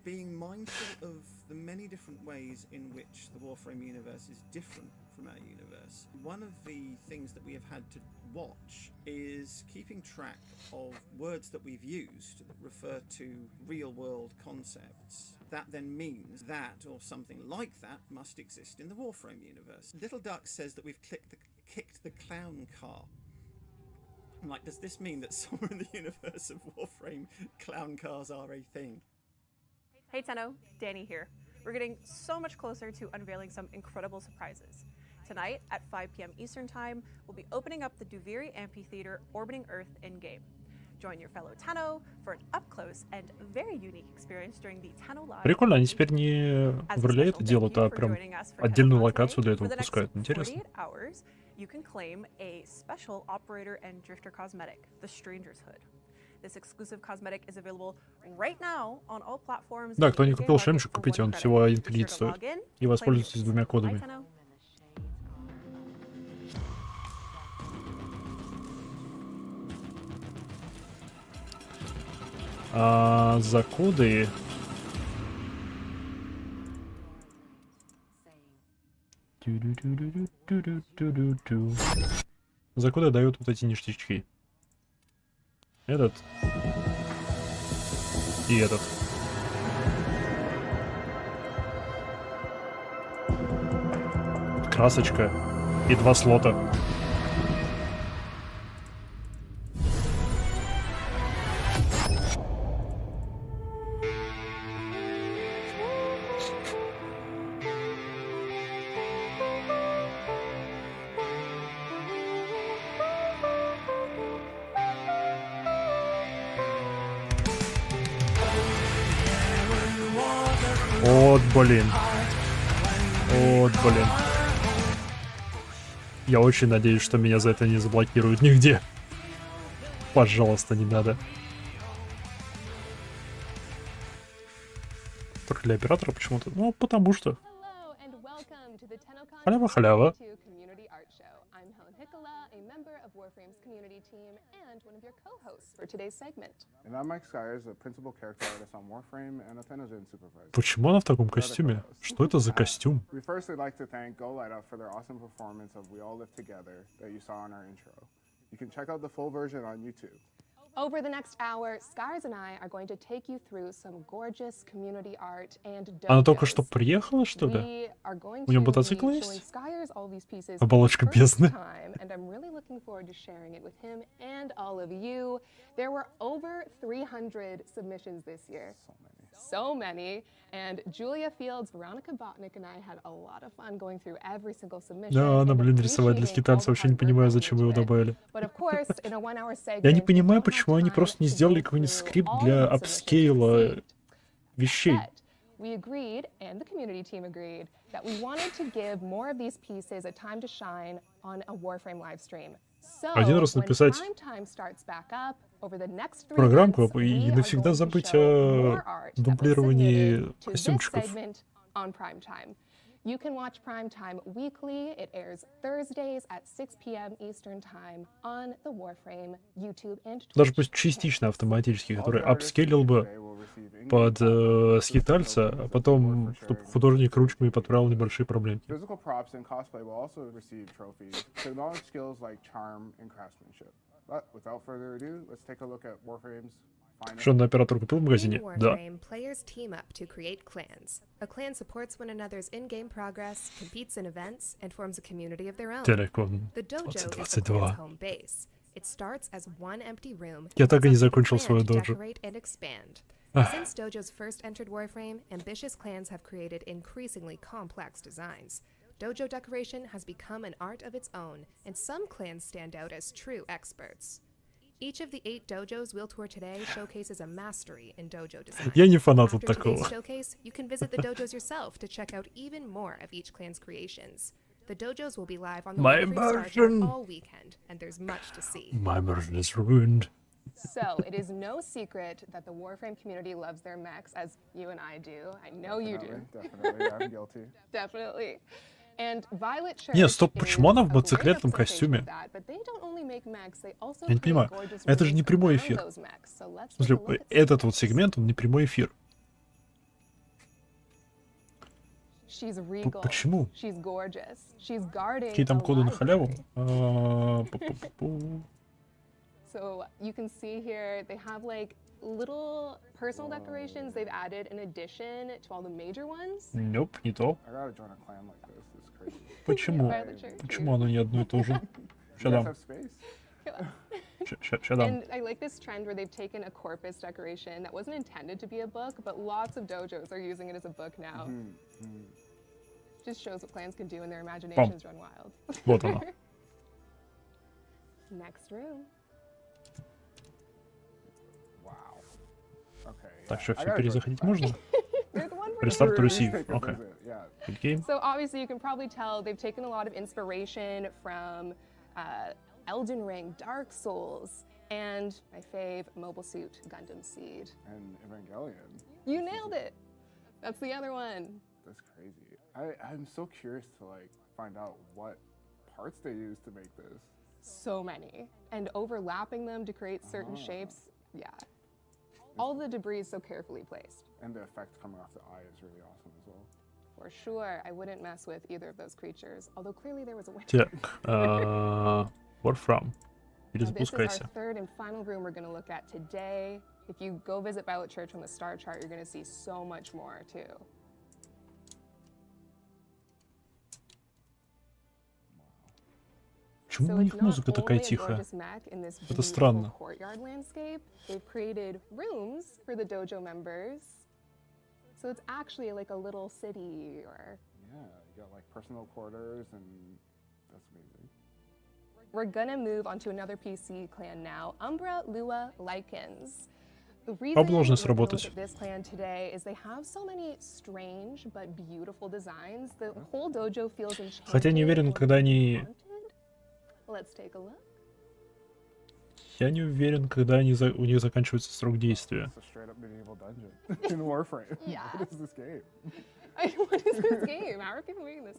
being mindful of the many different ways in which the Warframe universe is different from our universe. One of the things that we have had to watch is keeping track of words that we've used that refer to real-world concepts. That then means that, or something like that, must exist in the Warframe universe. Little Duck says that we've kicked the clown car. I'm like, does this mean that somewhere in the universe of Warframe, clown cars are a thing? Hey Tenno, Danny here. We're getting so much closer to unveiling some incredible surprises. Tonight at 5 p.m. Eastern Time, we'll be opening up the Duviri Amphitheater orbiting Earth in-game. Join your fellow Tenno for an up-close and very unique experience during the Tenno Live. Прикольно, они теперь не в реле это делают, а прям отдельную локацию для этого выпускают. Интересно. You can claim a special operator and drifter cosmetic, the Stranger's Hood. This exclusive cosmetic is available right now on all platforms. Да, кто не купил шлемчик, купите, он всего 1 кредит стоит. И воспользуйтесь 2 кодами. А за коды... За коды дают вот эти ништячки. Этот. И этот. Красочка. И 2 слота. Вот, блин. Вот, блин. Я очень надеюсь, что меня за это не заблокируют нигде. Пожалуйста, не надо. Только для оператора почему-то. Ну, потому что. Халява-халява. Почему она в таком костюме? Что это за костюм? Over the next hour, Scars and I are going to take you through some gorgeous community art and Она только что приехала, что ли? У нее мотоцикл есть? Оболочка бездны. And I'm really looking forward to sharing it with him and all of you. There were over 300 submissions this year. So many. And Julia Fields, Veronica Botnick, and I had a lot of fun going through every single submission. Да, она, блин, рисовать для скитальца. Вообще не понимаю, зачем его добавили. Я не понимаю, почему они просто не сделали какой-нибудь скрипт для апскейла вещей. We agreed, and the community team agreed, that we wanted to give more of these pieces a time to shine on a Warframe live stream. So, Один раз написать программку и навсегда забыть о дублировании костюмчиков. You can watch Prime Time weekly. It airs Thursdays at 6 p.m. Eastern Time on the Warframe YouTube and Twitch. Даже пусть частично автоматически, который апскейлил бы под скитальца, а потом, чтобы художник ручками подправил небольшие проблемки. Что, на оператор купил в магазине? Да. Players team up to create clans. A clan supports one another's in-game progress, competes in events, and forms a community of their own. TennoCon The dojo is the clan's home base. It starts as one empty room. Я так и не закончил свою доджо. Since dojos first entered Warframe, ambitious clans have created increasingly complex designs. Dojo decoration has become an art of its own, and some clans stand out as true experts. Each of the 8 dojos we'll tour today showcases a mastery in dojo design. Я не фанат After такого. today's showcase, you can visit the dojos yourself to check out even more of each clan's creations. The dojos will be live on the My Warframe Star immersion. Chart all weekend, and there's much to see. My immersion is ruined. So, it is no secret that the Warframe community loves their mechs, as you and I do. I know you do. Definitely, I'm guilty. Definitely. And Violet Church Не, стоп, почему она в is a great мотоциклетном representation костюме? of that, but they don't only make mechs, they also Я не create понимаю. gorgeous Это же не rooms прямой around эфир. those mechs. So let's В take a смысле, look at этот вот сегмент, он не прямой эфир. She's regal. Почему? She's gorgeous. She's guarding Какие там a коды на халяву? library. Пу-пу-пу. So you can see here they have like little personal decorations they've added in addition to all the major ones. Nope, не то. I gotta join a clan like this. It's crazy. Почему? Почему оно не одно и то же? Ща дам. Ща дам. And I like this trend where they've taken a corpus decoration that wasn't intended to be a book, but lots of dojos are using it as a book now. Just shows what clans can do when their imaginations run wild. Вот оно. Next room. Так, что, все, перезаходить можно? Restart to receive. Okay. Good game. So obviously you can probably tell they've taken a lot of inspiration from Elden Ring, Dark Souls, and my fave, Mobile Suit Gundam Seed. And Evangelion. You nailed it. That's the other one. That's crazy. I'm so curious to like find out what parts they use to make this. So many. And overlapping them to create certain shapes. Yeah. All the debris is so carefully placed. And the effect coming off the eye is really awesome as well. For sure, I wouldn't mess with either of those creatures, although clearly there was a winner. Так, Warframe. This is Перезапускайся. our third and final room we're going to look at today. If you go visit Violet Church on the star chart, you're going to see so much more too. Почему у них музыка такая тихая? Это странно. Courtyard landscape. They've created rooms for the dojo members. So it's actually like a little city or... Yeah, you got like personal quarters and that's amazing. We're gonna move on to another PC clan now, Umbra Lua Lycans. The reason we're gonna look at this clan today is they have so many strange but beautiful designs. The whole dojo feels enchanted. Хотя не уверен, когда они... Let's take a look. Я не уверен, когда они у них заканчивается срок действия. It's a straight up medieval dungeon in Warframe. Yeah. What is this game? What is this game? How are people making this?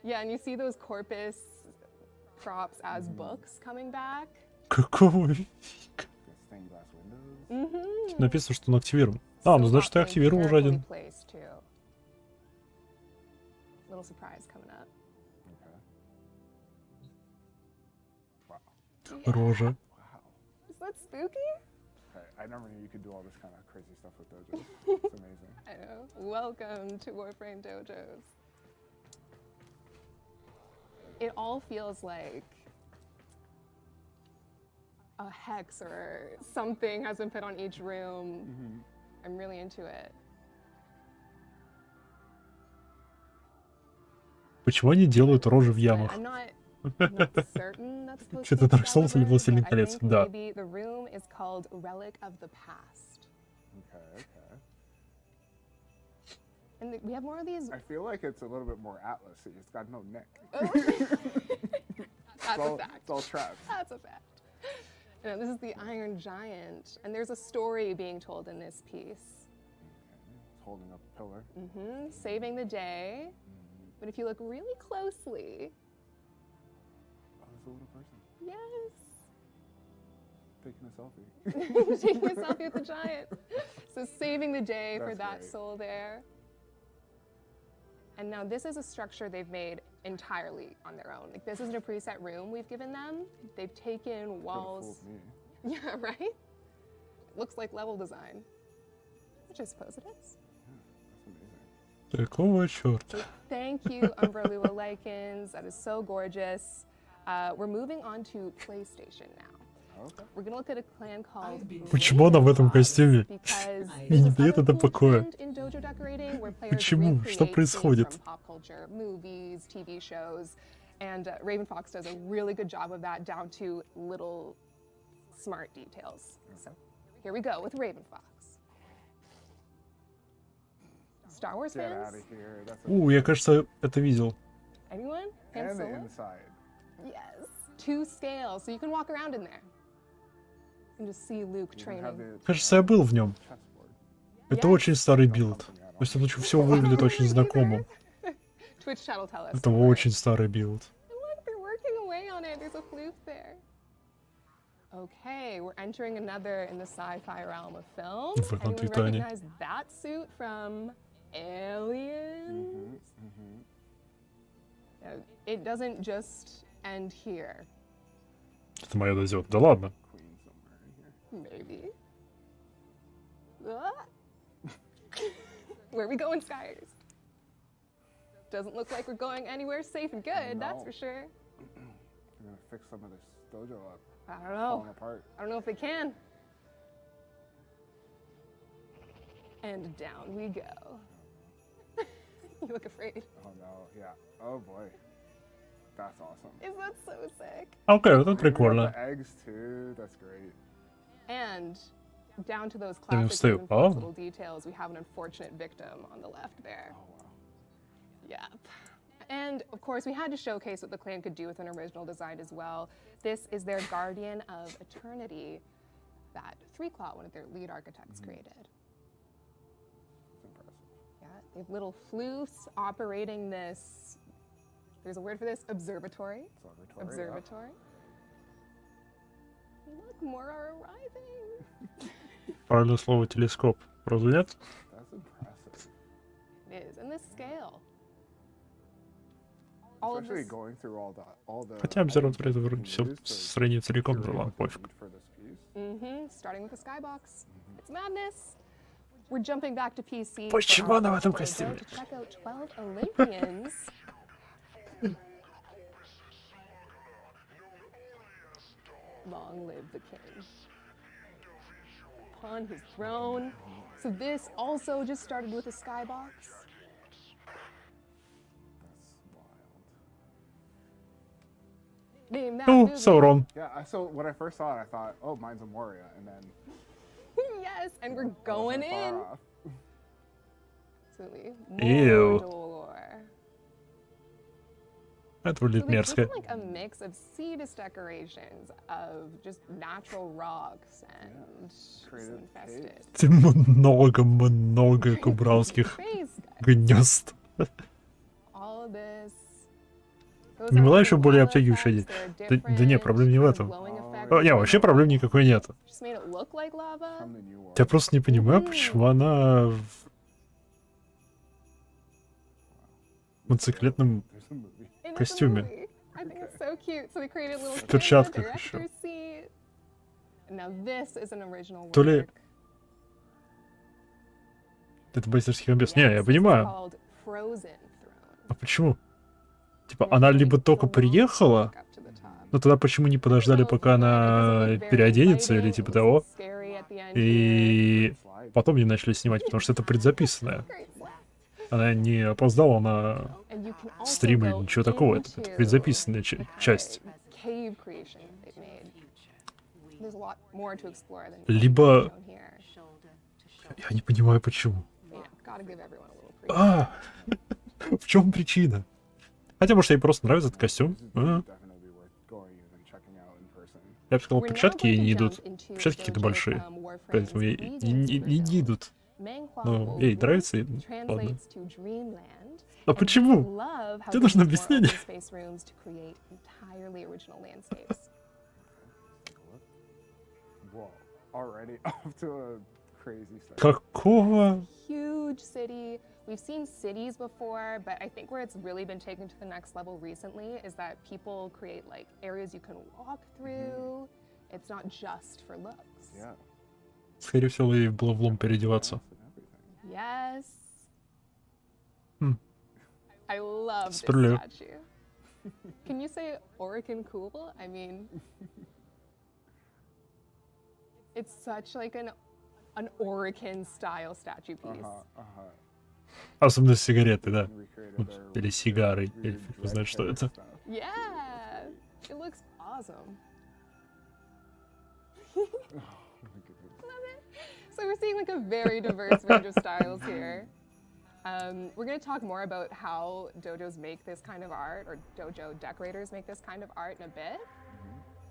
Yeah, and you see those corpus props as books coming back. Какого? Stained glass windows. Написано, что он активирован. А, ну значит, ты активировал уже один. Little surprise coming up. Рожа. Is that spooky? Okay, I never knew you could do all this kind of crazy stuff with dojos. It's amazing. I know. Welcome to Warframe dojos. It all feels like a hex or something has been put on each room. I'm really into it. Почему они делают рожи в ямах? I'm not certain that's supposed to Что-то be Dark Souls или Властелин колец? Да. maybe the room is called Relic of the Past. Okay. And we have more of these. I feel like it's a little bit more Atlas-y. It's got no neck. That's a fact. It's all traps. That's a fact. You know, this is the Iron Giant, and there's a story being told in this piece. It's holding up a pillar. Saving the day. But if you look really closely, oh, there's a little person. Yes. Taking a selfie. Taking a selfie with the giant. So saving the day for That's that great. soul there. And now this is a structure they've made entirely on their own. Like this isn't a preset room we've given them. They've taken walls. Me. Yeah, right? Looks like level design. Which I suppose it is. Какого черта? Thank you, Umbra Lua Lycans. That is so gorgeous. We're moving on to PlayStation now. Okay. We're gonna look at a clan called Почему она в этом костюме? Мне не дает это покоя. in dojo decorating where players Почему? Что recreate происходит? scenes from pop culture, movies, TV shows, and Raven Fox does a really good job of that down to little smart details. So here we go with Raven Fox. Star Wars Get fans? out of here. That's Я, кажется, это видел. Anyone? Han And the Solo? inside. Yes. 2 scale, so you can walk around in there. And just see Luke training. Кажется, я был в нем. Это очень старый билд. То есть это все выглядит очень знакомым. Twitch chat will tell us. Это очень старый билд. Look, they're working away on it. There's a floof there. Okay, we're entering another in the sci-fi realm of film. Anyone recognize that suit from Aliens? It doesn't just end here. Это моя дозет. Да ладно. Maybe. Where are we going, Skyers? Doesn't look like we're going anywhere safe and good, that's for sure. They're gonna fix some of this dojo up. I don't know. Falling apart. I don't know if they can. And down we go. You look afraid. Oh no, yeah. Oh boy. That's awesome. Is that so sick? Окей, это прикольно. The eggs too, that's great. And down to those They classic still- little oh. little details, we have an unfortunate victim on the left there. Oh wow. Yep. And of course, we had to showcase what the clan could do with an original design as well. This is their Guardian of Eternity that 3Claw, one of their lead architects, created. It's impressive. Yeah, they have little floofs operating this. There's a word for this: observatory. Observatory. Look, more are arriving. Правильное слово телескоп. Разве нет? That's impressive. It is, and this scale. All of Especially this. going through all the Хотя обсерватория это вроде все в стране целиком, да ладно, пофиг. for this piece. Starting with the skybox. It's madness. We're jumping back to PC. Почему она в этом костюме? To check out 12 Olympians. Long live the king. Upon his throne. So this also just started with a skybox. Name that Oh, movie. Sauron. Yeah, so when I first saw it, I thought, oh, mine's a Moria, and then Yes, and we're going wasn't far in. off. Absolutely. Ew. Mordor. Это So выглядит they мерзко. did like a mix of Cetus decorations of just natural rocks and some infested. Ты много кубралских гнезд. All of this. Не могла еще более обтягивающая одеть? Да не, проблем не в этом. Не, вообще проблем никакой нет. Just made it look like lava. Я просто не понимаю, почему она в мотоциклетном костюме. I think it's so cute. So they created little В перчатках еще. director's seat. Now this is an original То ли... work. Это байсерский комбез. Не, я понимаю. Called Frozen. А почему? Типа, она либо только приехала, но тогда почему не подождали, пока она переоденется или типа того, и потом не начали снимать, потому что это предзаписанное. Она не опоздала на стрим или ничего такого, это предзаписанная часть. Cave creation they've made. There's a lot more to explore than Либо... shown here. Я не понимаю, почему. Yeah, gotta give everyone a little А, в чем причина? Хотя, может, ей просто нравится этот костюм. А? Я бы сказал, перчатки ей не идут. Перчатки какие-то большие. Поэтому ей не идут. Но ей нравится, и ладно. А почему? Тебе нужно объяснение. Whoa, already off to a crazy start. Какого? Huge city. We've seen cities before, but I think where it's really been taken to the next level recently is that people create like areas you can walk through. It's not just for looks. Yeah. Скорее всего, ей было влом переодеваться. Yes. Hmm. I love this Справедливо. statue. Can you say Orison cool? I mean, it's such like an Orison style statue piece. Особенно сигареты, да. Или сигары, или фиг его знает, что это. Yeah, it looks awesome. Love it. So we're seeing like a very diverse range of styles here. We're going to talk more about how dojos make this kind of art, or dojo decorators make this kind of art in a bit.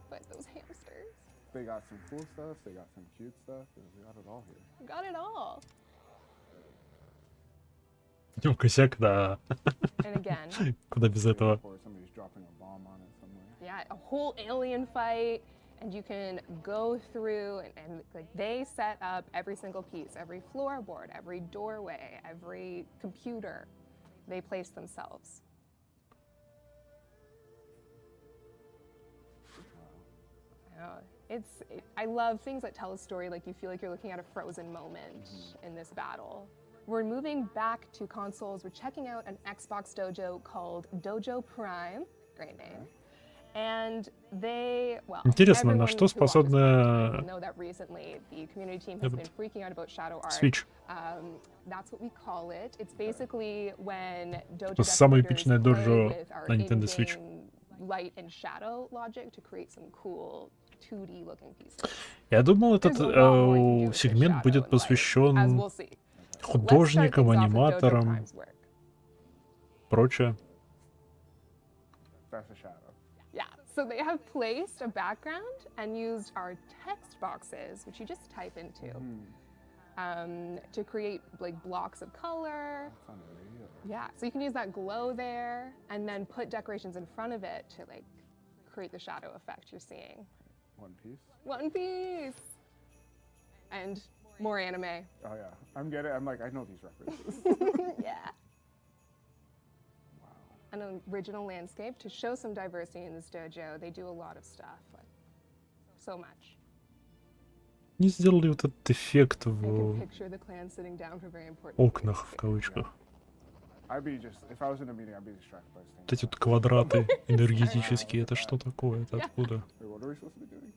But those hamsters. They got some cool stuff, they got some cute stuff, we got it all here. We got it all. Ну, косяк, да. And again. Куда без этого? Or somebody's dropping a bomb on it somewhere. Yeah, a whole alien fight, and you can go through and like they set up every single piece, every floorboard, every doorway, every computer. They place themselves. I love things that tell a story, like you feel like you're looking at a frozen moment in this battle. We're moving back to consoles. We're checking out an Xbox dojo called Dojo Prime. Great name. And they, well, Интересно, на что способна know that recently the community team has been freaking out about shadow art. Switch? That's what we call it. It's basically when dojo Самое decorators эпичное play дожо with our на Nintendo Switch. in-game light and shadow logic to create some cool 2D looking pieces. Я думал, этот сегмент будет посвящен художникам, аниматорам, прочее. That's a shadow. Yeah, so they have placed a background and used our text boxes, which you just type into, to create like blocks of color. Yeah, so you can use that glow there and then put decorations in front of it to like create the shadow effect you're seeing. One Piece? One Piece! And more anime. Oh yeah, I'm like, I know these references. Yeah. An original landscape to show some diversity in this dojo. They do a lot of stuff, like so much. Не сделали вот этот эффект I в can picture the clan sitting down for very important окнах, в кавычках. I'd be just, if I was in a meeting, I'd be distracted by this thing. Вот эти вот квадраты энергетические, это что такое? Это откуда? Wait, what are we supposed to be doing?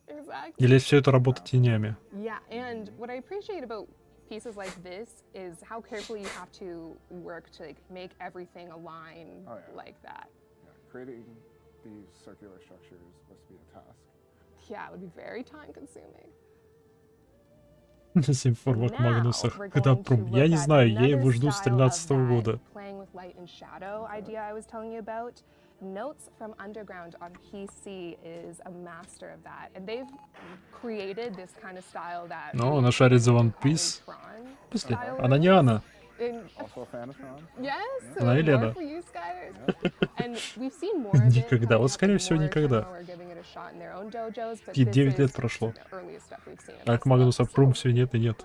Exactly. Или все это работа тенями? Yeah, and what I appreciate about pieces like this is how carefully you have to work to like make everything align like that. Yeah, creating these circular structures must be a task. Yeah, it would be very time consuming. На 7 формах Магнуса. Когда я не знаю, я его жду с 13-го года. Playing with light and shadow idea I was telling you about. Notes from Underground on PC is a master of that, and they've created this kind of style that. Ну, она шарит за One Piece. После. Она не Анна. Also a fan of Tron? Yes. Она Елена. Никогда. Вот скорее всего никогда. 9 лет прошло. А к Магнуса Прум все нет и нет.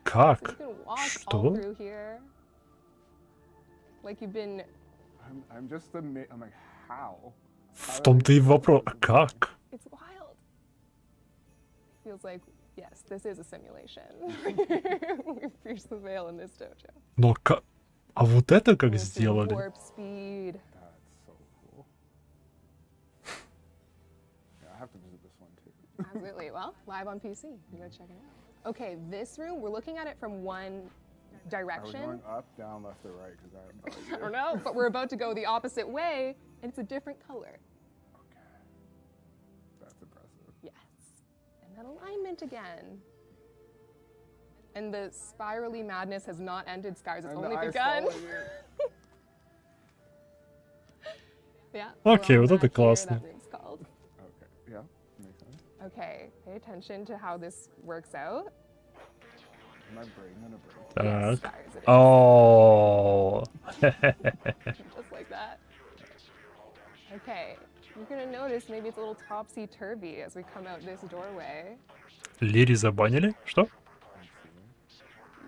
Как? Что? I'm like, how? В том-то и вопрос. Как? Feels like, yes, this is a simulation. We've pierced the veil in this dojo. Но как? А вот это как сделали? Warp speed. That's so cool. Yeah, I have to visit this one too. Absolutely. Well, live on PC. You gotta check it out. Okay, this room, we're looking at it from one direction. Are we going up, down, left, or right? Because I don't know, but we're about to go the opposite way, and it's a different color. That's impressive. Yes. And that alignment again. And the spirally madness has not ended, Scars. It's only begun. Yeah. Окей, вот это классно. Okay, yeah, makes sense. Okay, pay attention to how this works out. My brain gonna break. Так. О. Just like that. Okay, you're gonna notice maybe it's a little topsy-turvy as we come out this doorway. Лири забанили? Что?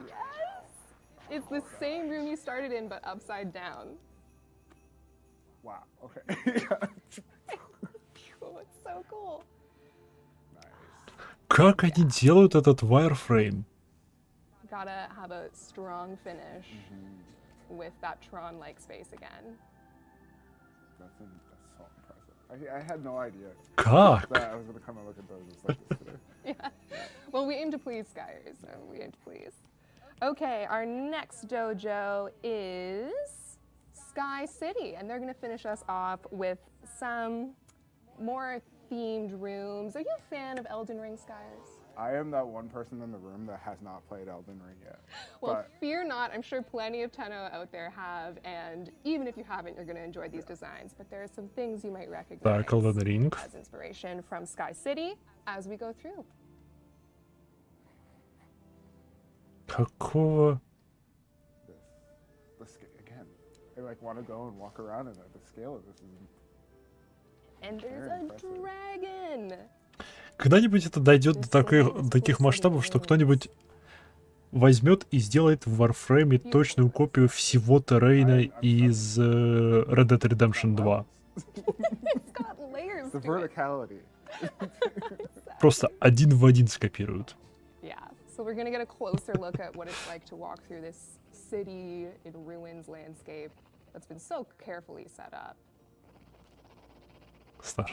Yes! It's the same room you started in, but upside down. Wow, okay. Oh, it's so cool. Как они делают этот Warframe? Gotta have a strong finish with that Tron-like space again. That's so impressive. I had no idea. Как? That I was gonna come and look at those like this today. Yeah. Well, we aim to please, Skyers. So we aim to please. Okay, our next dojo is Sky City, and they're gonna finish us off with some more themed rooms. Are you a fan of Elden Ring, Skyers? I am that one person in the room that has not played Elden Ring yet. Well, but fear not. I'm sure plenty of Tenno out there have, and even if you haven't, you're going to enjoy these designs. But there are some things you might recognize Elden Ring. as inspiration from Sky City as we go through. Какого? Again, I like want to go and walk around, and the scale of this is. And there's a dragon. Когда-нибудь это дойдет до таких масштабов, что кто-нибудь возьмет и сделает в Warframe точную копию всего террейна из Red Dead Redemption 2. The verticality. Просто один в один скопируют. Yeah, so we're gonna get a closer look at what it's like to walk through this city in ruins landscape that's been so carefully set up.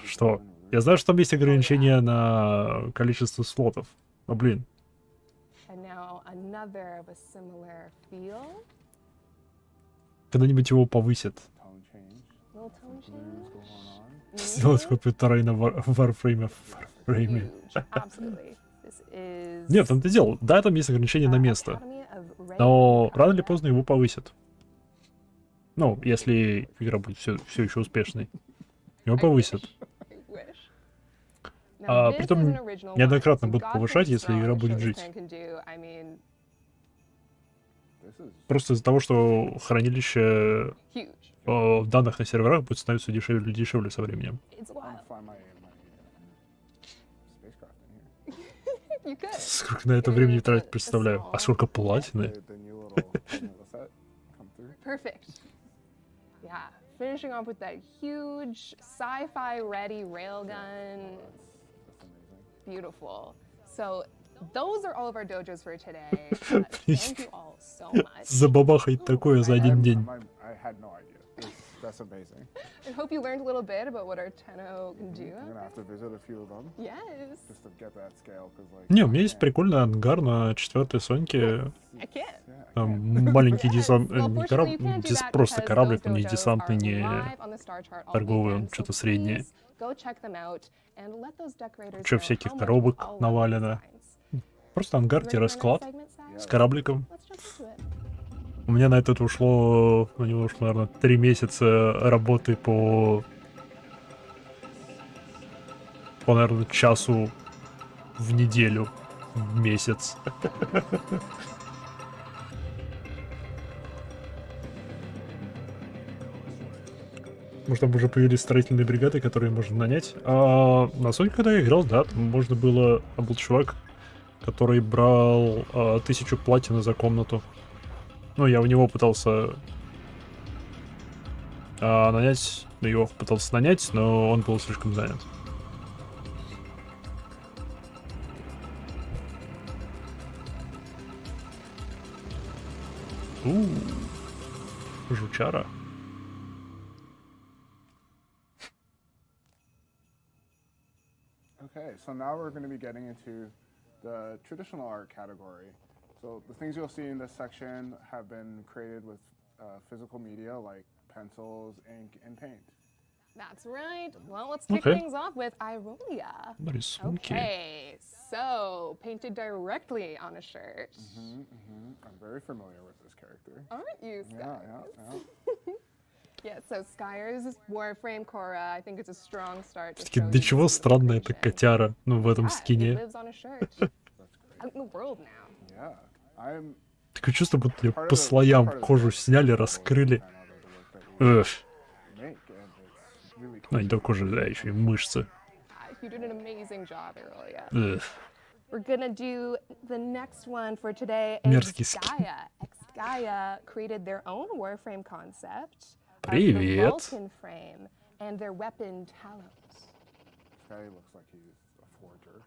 Что? Я знаю, что там есть ограничения на количество слотов. Но, блин. And now another of a similar feel. Когда-нибудь его повысят. Little tone change. Сделать копию террейна в Warframe. Absolutely. This is... Нет, там ты делал. Да, там есть ограничения на место. Но рано или поздно его повысят. Ну, если игра будет все еще успешной. Его повысят. Притом неоднократно будут повышать, если игра будет жить. Просто из-за того, что хранилище данных на серверах будет становиться дешевле и дешевле со временем. Сколько на это времени тратить, представляю. А сколько платины? Finishing off with that huge sci-fi ready railgun. Beautiful. So those are all of our dojos for today. Thank you all so much. Забабахать такое за один день. I had no idea. That's amazing. I hope you learned a little bit about what our Tenno can do. I'm gonna have to visit a few of them. Yes. Just to get that scale, because like. Не, у меня есть прикольный ангар на 4-й Соньке. Там маленький десант, не корабль, просто кораблик, он не десантный, не торговый, он что-то среднее. Куча всяких коробок навалено. Просто ангар-склад с корабликом. У меня на это ушло, у него ушло, наверное, 3 месяца работы по, наверное, часу в неделю, в месяц. Может, там уже появились строительные бригады, которые можно нанять. А на Соньке, когда я играл, да, там можно было... Там был чувак, который брал 1000 платины за комнату. Ну, я у него пытался нанять, его пытался нанять, но он был слишком занят. Жучара. Okay, so now we're going to be getting into the traditional art category. So the things you'll see in this section have been created with physical media like pencils, ink, and paint. That's right. Well, let's kick things off with Ironia. Okay, so painted directly on a shirt. I'm very familiar with this character. Aren't you, Sky? Yeah. Yeah, so Skyers' Warframe Korra, I think it's a strong start. До чего странная эта котяра, ну, в этом скине. Такое чувство, будто по слоям кожу сняли, раскрыли. Ну, не только кожа, да, еще и мышцы. We're gonna do the next one for today. Мерзкий скин. Xgaia created their own Warframe concept. Привет. Vulcan frame and their weapon Talos. This guy looks like he's a forger.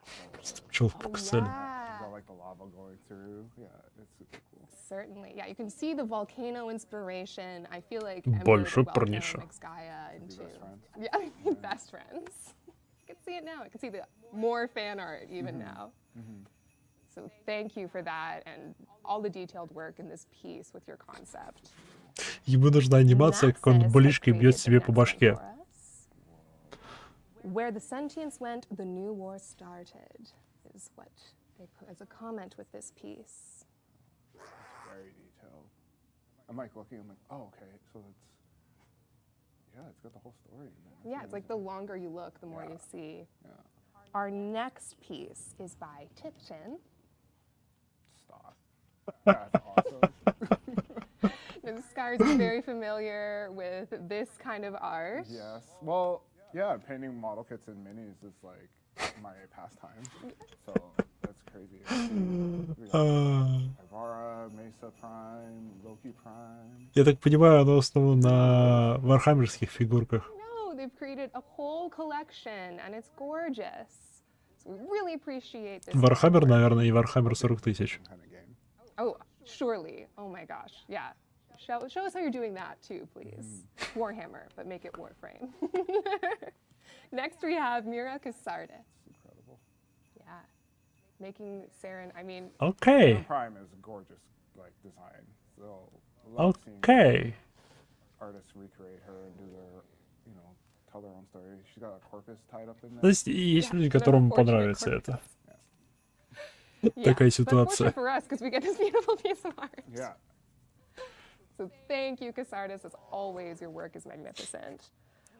Пчел покусали. He's got like the lava going through. Yeah, it's super cool. Certainly, yeah. You can see the volcano inspiration. I feel like Большой парниша. Xgaia into yeah, best friends. You can see it now. I can see the more fan art even now. So thank you for that and all the detailed work in this piece with your concept. Ему нужна анимация, как он булишкой бьет себе по башке. Where the sentience went, the new war started, is what they put as a comment with this piece. It's very detailed. I'm like looking, I'm like, oh, okay, so it's got the whole story in there. Yeah, it's like the longer you look, the more you see. Yeah. Our next piece is by Tipton. Stop. That's awesome. The Scars is very familiar with this kind of art. Yes. Well, yeah, painting model kits and minis is like my pastime. So that's crazy. Ivara, Mesa Prime, Loki Prime. Я так понимаю, оно основано на вархаммерских фигурках. No, they've created a whole collection, and it's gorgeous. So we really appreciate this. Warhammer, наверное, и Warhammer 40 000. Oh, surely. Oh my gosh. Yeah. Show us how you're doing that too, please. Warhammer, but make it Warframe. Next we have Mira Casardes. Incredible. Yeah. Making Saren, I mean... Okay. Prime is a gorgeous like design. So I love Okay. artists recreate her and do their, tell their own story. She's got a corpus tied up in there. То есть есть люди, которым понравится это. Такая ситуация. For us, because we get this beautiful piece of art. Yeah. So thank you, Casardes. As always, your work is magnificent.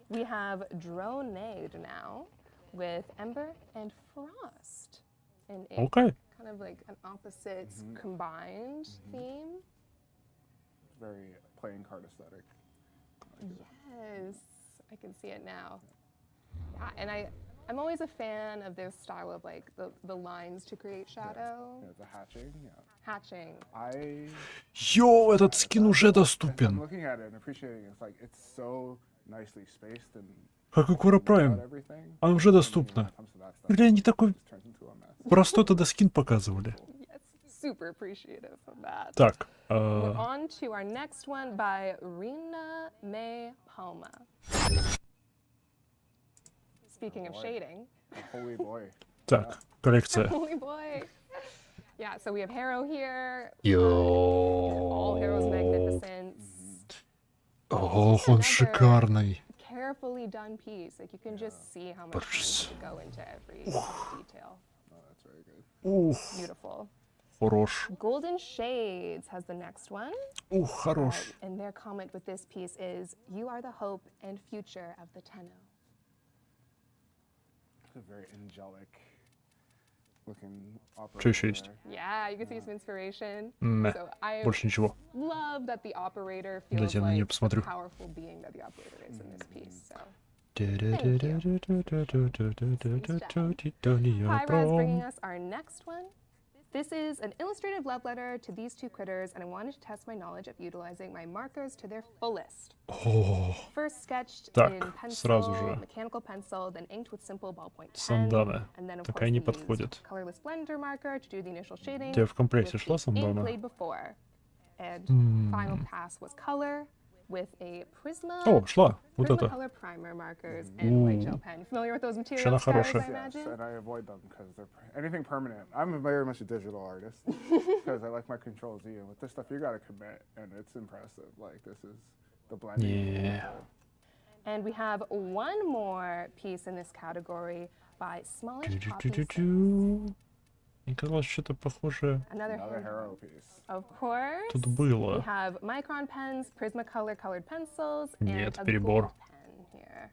We have Dronade now with Ember and Frost. In Okay. Kind of like an opposite combined theme. Very playing card aesthetic. Yes, I can see it now. Yeah, and I'm always a fan of this style of like the lines to create shadow. Yeah, the hatching, yeah. Hatching. Йоу, этот скин уже I'm доступен. looking at it and appreciating it. It's like it's so nicely spaced and Как и Кора Прайм. Она уже доступна. Или они такой простой тогда скин показывали. Yes, super appreciative of that. Так. We're on to our next one by Rina May Palma. Speaking of shading. Holy boy. Так, коллекция. Holy boy. Yeah, so we have Harrow here. Йоу. All Harrow's magnificence. Ох, он шикарный. Carefully done piece. Like you can just see how much time to go into every detail. Oh, that's very good. Ух. Beautiful. Хорош. Golden Shades has the next one. Ух, хорош. And their comment with this piece is, "You are the hope and future of the Tenno." It's a very angelic looking opera. Что еще есть? Yeah, you can see some inspiration. Мeh. Больше ничего. Love that the operator feels Дайте я на нее like посмотрю. the powerful being that the operator is in this piece. So. Pyra's bringing us our next one. This is an illustrative love letter to these two critters, and I wanted to test my knowledge of utilizing my markers to their fullest. First sketched in pencil, mechanical pencil, then inked with simple ballpoint pen, Сандана. and then of Такая course не we used подходит. colorless blender marker to do the initial shading. Тебе в комплекте with шла the ink сандана? played before, and final pass was color with a Prisma. О, шла. Вот Prisma это. color primer markers and white gel pen. You familiar with those materials, она guys, хорошая. I imagine? Yes, and I avoid them because they're anything permanent. I'm very much a digital artist because I like my Control Z, and with this stuff you gotta commit, and it's impressive. Like this is the blending. Yeah. And we have one more piece in this category by Smallish Poppy. Мне казалось, что-то похожее. Another Harrow piece. Of course. Тут было. We have Micron pens, Prismacolor colored pencils, Нет, and a перебор. gold pen here.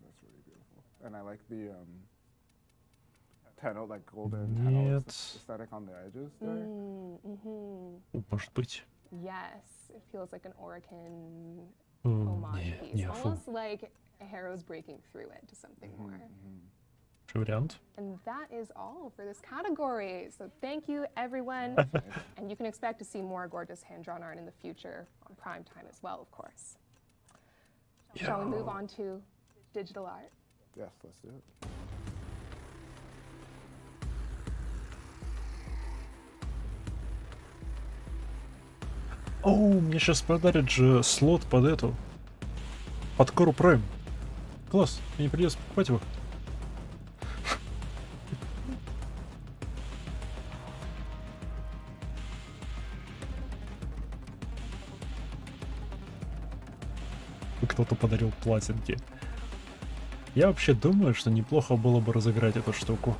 That's really beautiful. And I like the Tenno, like golden Нет. aesthetic on the edges there. Может быть. Yes, it feels like an Orison Не, homage piece. не, фу. Almost like a Harrow's breaking through it to something more. Что вариант? And that is all for this category. So thank you, everyone. And you can expect to see more gorgeous hand-drawn art in the future on prime time as well, of course. Shall we move on to digital art? Yes, let's do it. Оу, мне сейчас подарят же слот под эту. Под Кору Прайм. Класс, мне не придется покупать его. Кто-то подарил платинки. Я вообще думаю, что неплохо было бы разыграть эту штуку.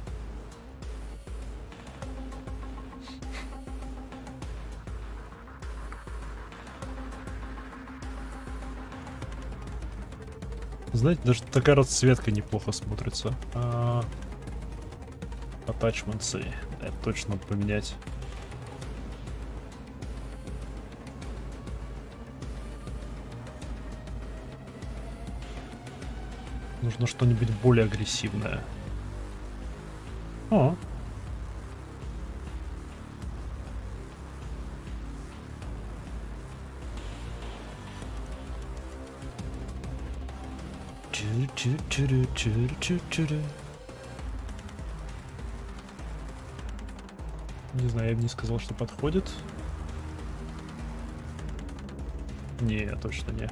Знаете, даже такая расцветка неплохо смотрится. Attachments, это точно надо поменять. Нужно что-нибудь более агрессивное. О. Не знаю, я бы не сказал, что подходит. Не, точно не.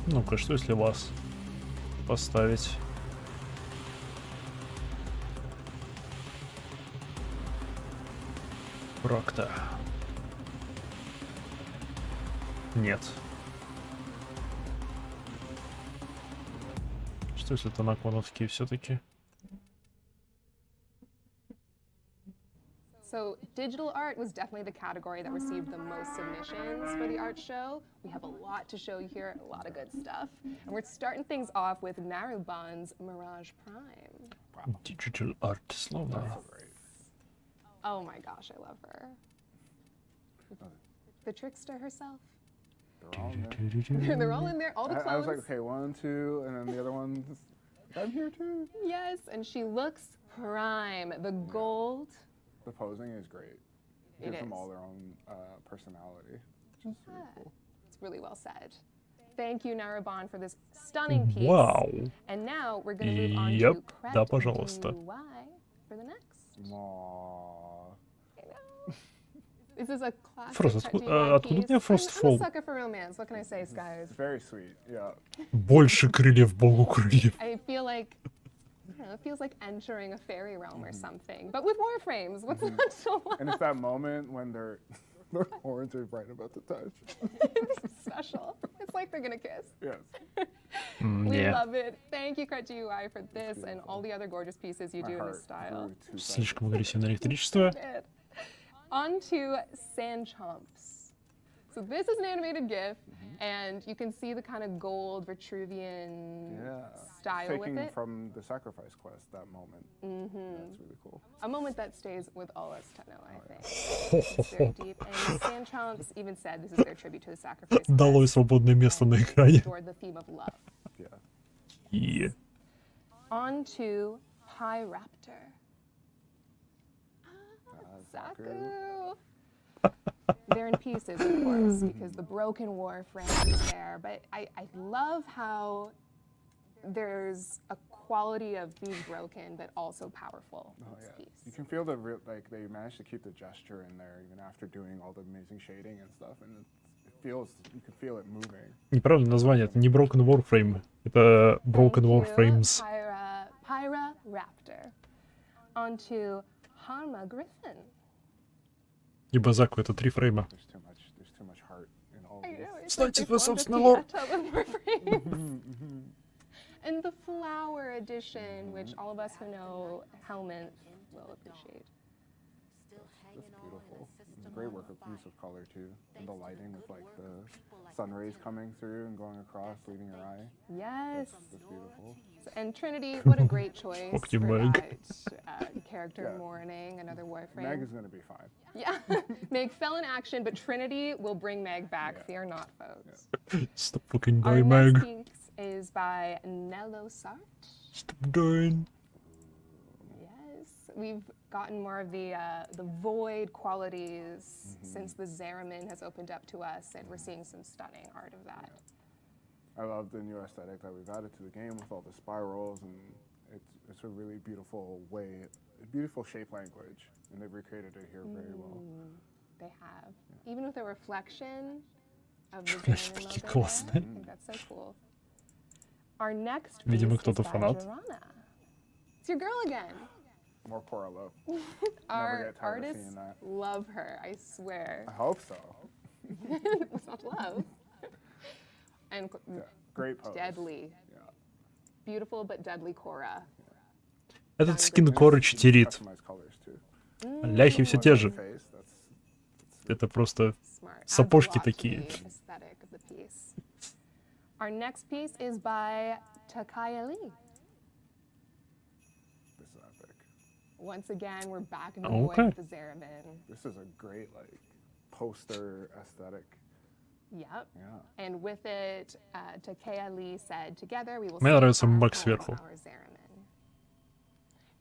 Ну-ка, что если вас поставить? Прокта. Нет. Что если это наклоновки все-таки? So digital art was definitely the category that received the most submissions for the art show. We have a lot to show you here, a lot of good stuff. And we're starting things off with Narubon's Mirage Prime. Wow. Digital art, словно. Oh my gosh, I love her. The trickster herself. They're all in there, all the clones. I was like, okay, 1, 2, and then the other one's, I'm here too. Yes, and she looks prime. The gold. The posing is great. It Gives them is. all their own personality, which is really cool. It's really well said. Thank you, Narubon, for this stunning piece. Wow. And now we're going to move on Yep, to Cret да, пожалуйста. DUI for the next. Aww. This is a classic Frost, Cret DUI откуда у piece. меня Frostfall? I'm a sucker for romance. What can I say, Skies? Very sweet, yeah. Больше крыльев, богу крыльев. I feel like, I don't know, it feels like entering a fairy realm or something. But with Warframes, what's not so love? And it's that moment when their horns are right about to touch. It's special. It's like they're gonna kiss. Yes. We Yeah. love it. Thank you, Cret DUI, for this and all the other gorgeous pieces you do in this style. Слишком агрессивное электричество. On to Sand Chomps. So this is an animated GIF, and you can see the kind of gold Vitruvian style Taking with it. from the Sacrifice Quest, that moment. That's really cool. A moment that stays with all us Tenno, I think. It's very deep. And Sand Chomps even said this is their tribute to the Sacrifice Quest. Дало ей свободное место на экране. Toward the theme of love. Yeah. On to Pyraptor. Saku. They're in pieces, of course, because the broken Warframe is there. But I love how there's a quality of being broken, but also powerful in this piece. You can feel the real, like they managed to keep the gesture in there even after doing all the amazing shading and stuff, and it feels, you can feel it moving. Неправильное название, это не Broken Warframe, это Broken Warframes. Pyraptor. On to Harma Griffin. Ибо Заку это 3 фрейма. There's too much heart in all of this. Знаете вы, собственно, лор. And the flower edition, which all of us who know Helmet will appreciate. That's beautiful. It's a great work of use of color too, and the lighting with like the sun rays coming through and going across, leaving your eye. Yes. That's beautiful. And Trinity, what a great choice Fuck for you, Meg. that character mourning, another Warframe. Meg is gonna be fine. Yeah, Meg fell in action, but Trinity will bring Meg back. Fear not, folks. Stop fucking Our dying, next Meg. piece is by Nello Sart. Stop dying. Yes, we've gotten more of the void qualities since the Zeramin has opened up to us, and we're seeing some stunning art of that. I love the new aesthetic that we've added to the game with all the spirals, and it's a really beautiful way, a beautiful shape language, and they've recreated it here very well. They have. Even with a reflection of the Zeramin logo there, I think that's so cool. Our next piece Видимо, is кто-то by фанат. Jorana. It's your girl again. More Cora love. Our artists love her, I swear. I hope so. It's not love. And great pose. Deadly. Yeah. Beautiful but deadly Cora. Этот скин Коры читерит. Ляхи все те же. Это просто сапожки такие. Our next piece is by Takaya Lee. This is epic. Once again, we're back in the void with the Zeramin. This is a great like poster aesthetic. Yep. Yeah. And with it, Takaya Lee said, "Together we will." Мне нравится Мэг сверху.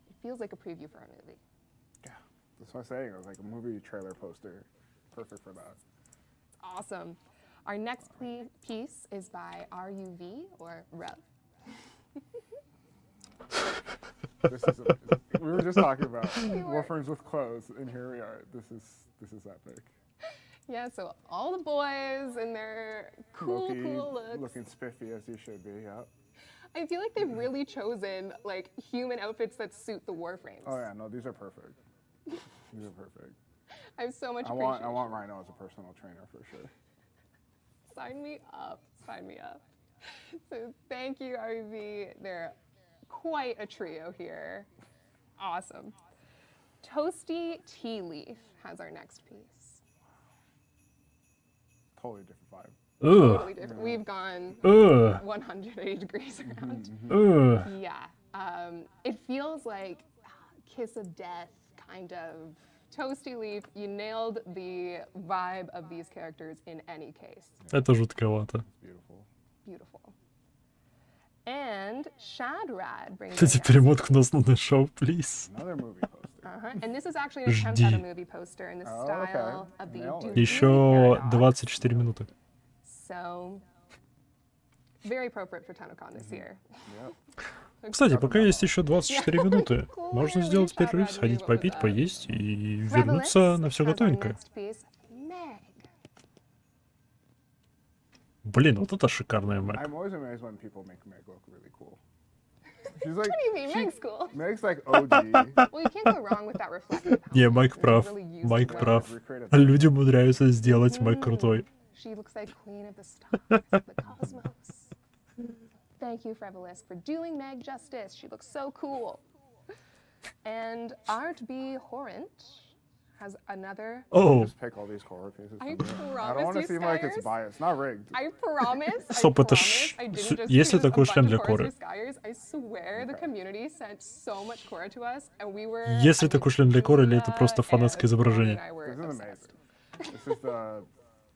It feels like a preview for a movie. Yeah, that's what I'm saying. It was like a movie trailer poster, perfect for that. Awesome. Our next piece is by RUV or Rev. We were just talking about Warframes with clothes, and here we are. This is epic. Yeah, so all the boys in their cool looks. Looking spiffy as you should be, yeah. I feel like they've really chosen like human outfits that suit the Warframes. Oh yeah, no, these are perfect. These are perfect. I have so much appreciation. I want Rhino as a personal trainer for sure. Sign me up. Sign me up. So thank you, RV. They're quite a trio here. Awesome. Toasty Tea Leaf has our next piece. Totally different vibe. Totally different. We've gone 180 degrees around. Yeah. It feels like Kiss of Death, kind of. Toasty Leaf, you nailed the vibe of these characters in any case. Это жутковато. Beautiful. Beautiful. And Shadrad brings Кстати, перемотку на основное шоу, please. Another movie poster. And this is actually an attempt at a movie poster in the style of the Еще 24 минуты. So, very appropriate for TennoCon this year. Кстати, пока есть еще 24 минуты, можно сделать перерыв, сходить попить, поесть и вернуться на все готовенькое. Блин, вот это шикарная Мэг. I'm always amazed when people make Meg look really cool. She's like, what do you mean, Meg's cool? Meg's like OG. Well, you can't go wrong with that reflective. Не, Майк прав. Майк прав. Люди умудряются сделать Мэг крутой. She looks like queen of the stars, of the cosmos. Thank you, Frevelisk, for doing Meg justice. She looks so cool. And Art B. Horrent has another. Oh. Just pick all these horror faces. I promise. I don't want to seem like it's biased. Not rigged. I promise. Стоп, это есть ли такой шлем для Коры? I swear the community sent so much Cora to us, and we were. Есть ли такой шлем для Коры, или это просто фанатское изображение? This is amazing. This is a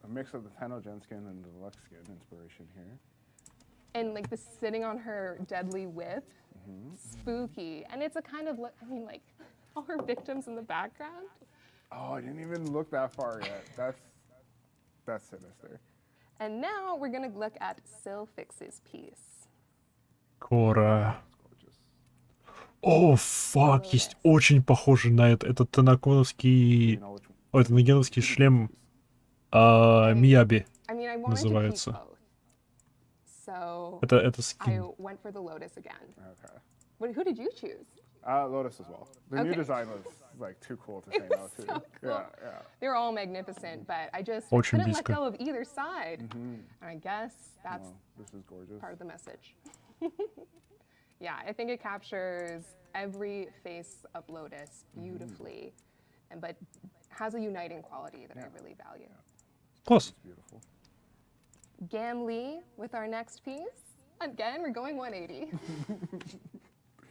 mix of the TennoGen skin and the Deluxe skin inspiration here. And like the sitting on her deadly whip, spooky. And it's a kind of, I mean, like all her victims in the background. Oh, I didn't even look that far yet. That's sinister. And now we're gonna look at Sil Fix's piece. Кора. О, фак, есть очень похожий на этот тенноконовский, тенногеновский шлем Мияби называется. So это скин. I went for the Lotus again. Okay. But who did you choose? Lotus as well. The new design was like too cool to say no to. So cool. Yeah. They're all magnificent, but I just Очень couldn't близко. let go of either side. And I guess that's this is gorgeous. Part of the message. Yeah, I think it captures every face of Lotus beautifully, but has a uniting quality that I really value. Класс. Beautiful. Gam Lee with our next piece. Again, we're going 180.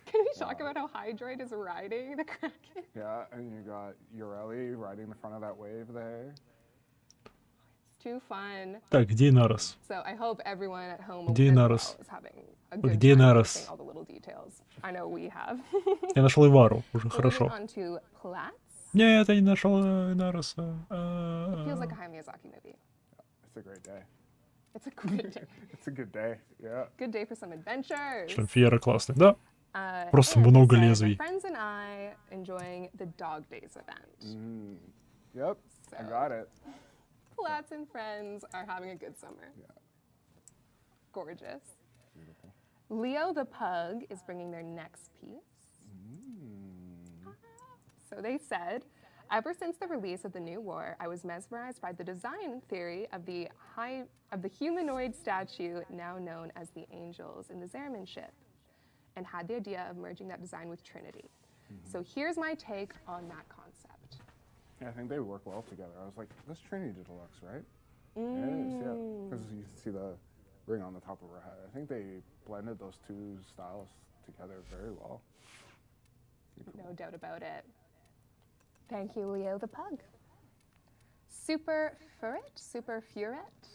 Can we talk about how Hydroid is riding the Kraken? Yeah, and you got Ureli riding the front of that wave there. It's too fun. Так, где Нарос? So I hope everyone at home Где Нарос? is having a good Где time Нарос? noticing all the little details. I know we have. Я нашел Ивару, уже хорошо. On to Platz. Нет, я не нашел Нароса. It feels like a Hayao Miyazaki movie. It's a great day. It's a good day. It's a good day, yeah. Good day for some adventures. Шлем Фьера классный, да? Просто много лезвий. Friends and I enjoying the Dog Days event. Yep, I got it. Platz and friends are having a good summer. Yeah. Gorgeous. Beautiful. Leo the Pug is bringing their next piece. So they said, ever since the release of the new war, I was mesmerized by the design theory of the humanoid statue now known as the Angels in the Zerman ship, and had the idea of merging that design with Trinity. So here's my take on that concept. Yeah, I think they work well together. I was like, that's Trinity Deluxe, right? It is, yeah. Because you can see the ring on the top of her head. I think they blended those two styles together very well. No doubt about it. Thank you, Leo the Pug. Super Furet,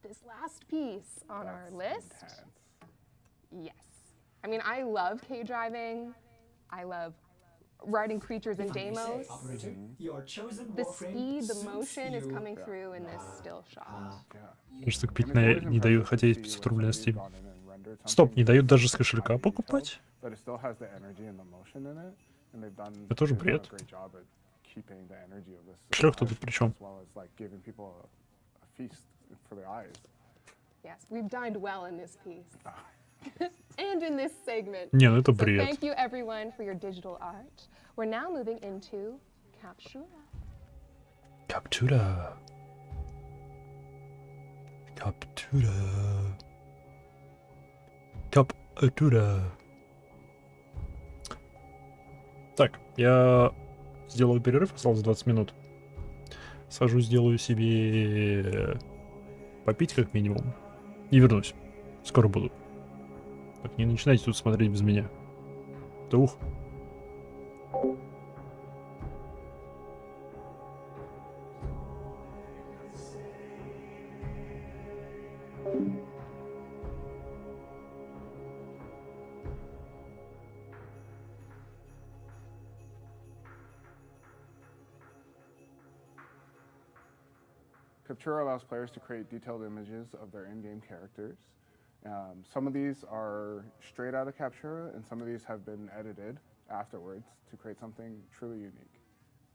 this last piece on our list. Intense. Yes. I mean, I love K-driving. I love riding creatures in Deimos. The speed, the motion is coming through in this still shot. Кажется, купить не дают, хотя есть 500 рублей на Steam. Стоп, не дают даже с кошелька покупать? Это тоже бред. Кошелек-то тут при чем? Yes, we've dined well in this piece. And in this segment. Не, ну это So бред. thank you everyone for your digital art. We're now moving into Captura. Captura. Captura. Captura. Так, я сделаю перерыв, осталось 20 минут. Сажу, сделаю себе попить как минимум. И вернусь. Скоро буду. Так, не начинайте тут смотреть без меня. Да ух. Captura allows players to create detailed images of their in-game characters. Some of these are straight out of Captura, and some of these have been edited afterwards to create something truly unique.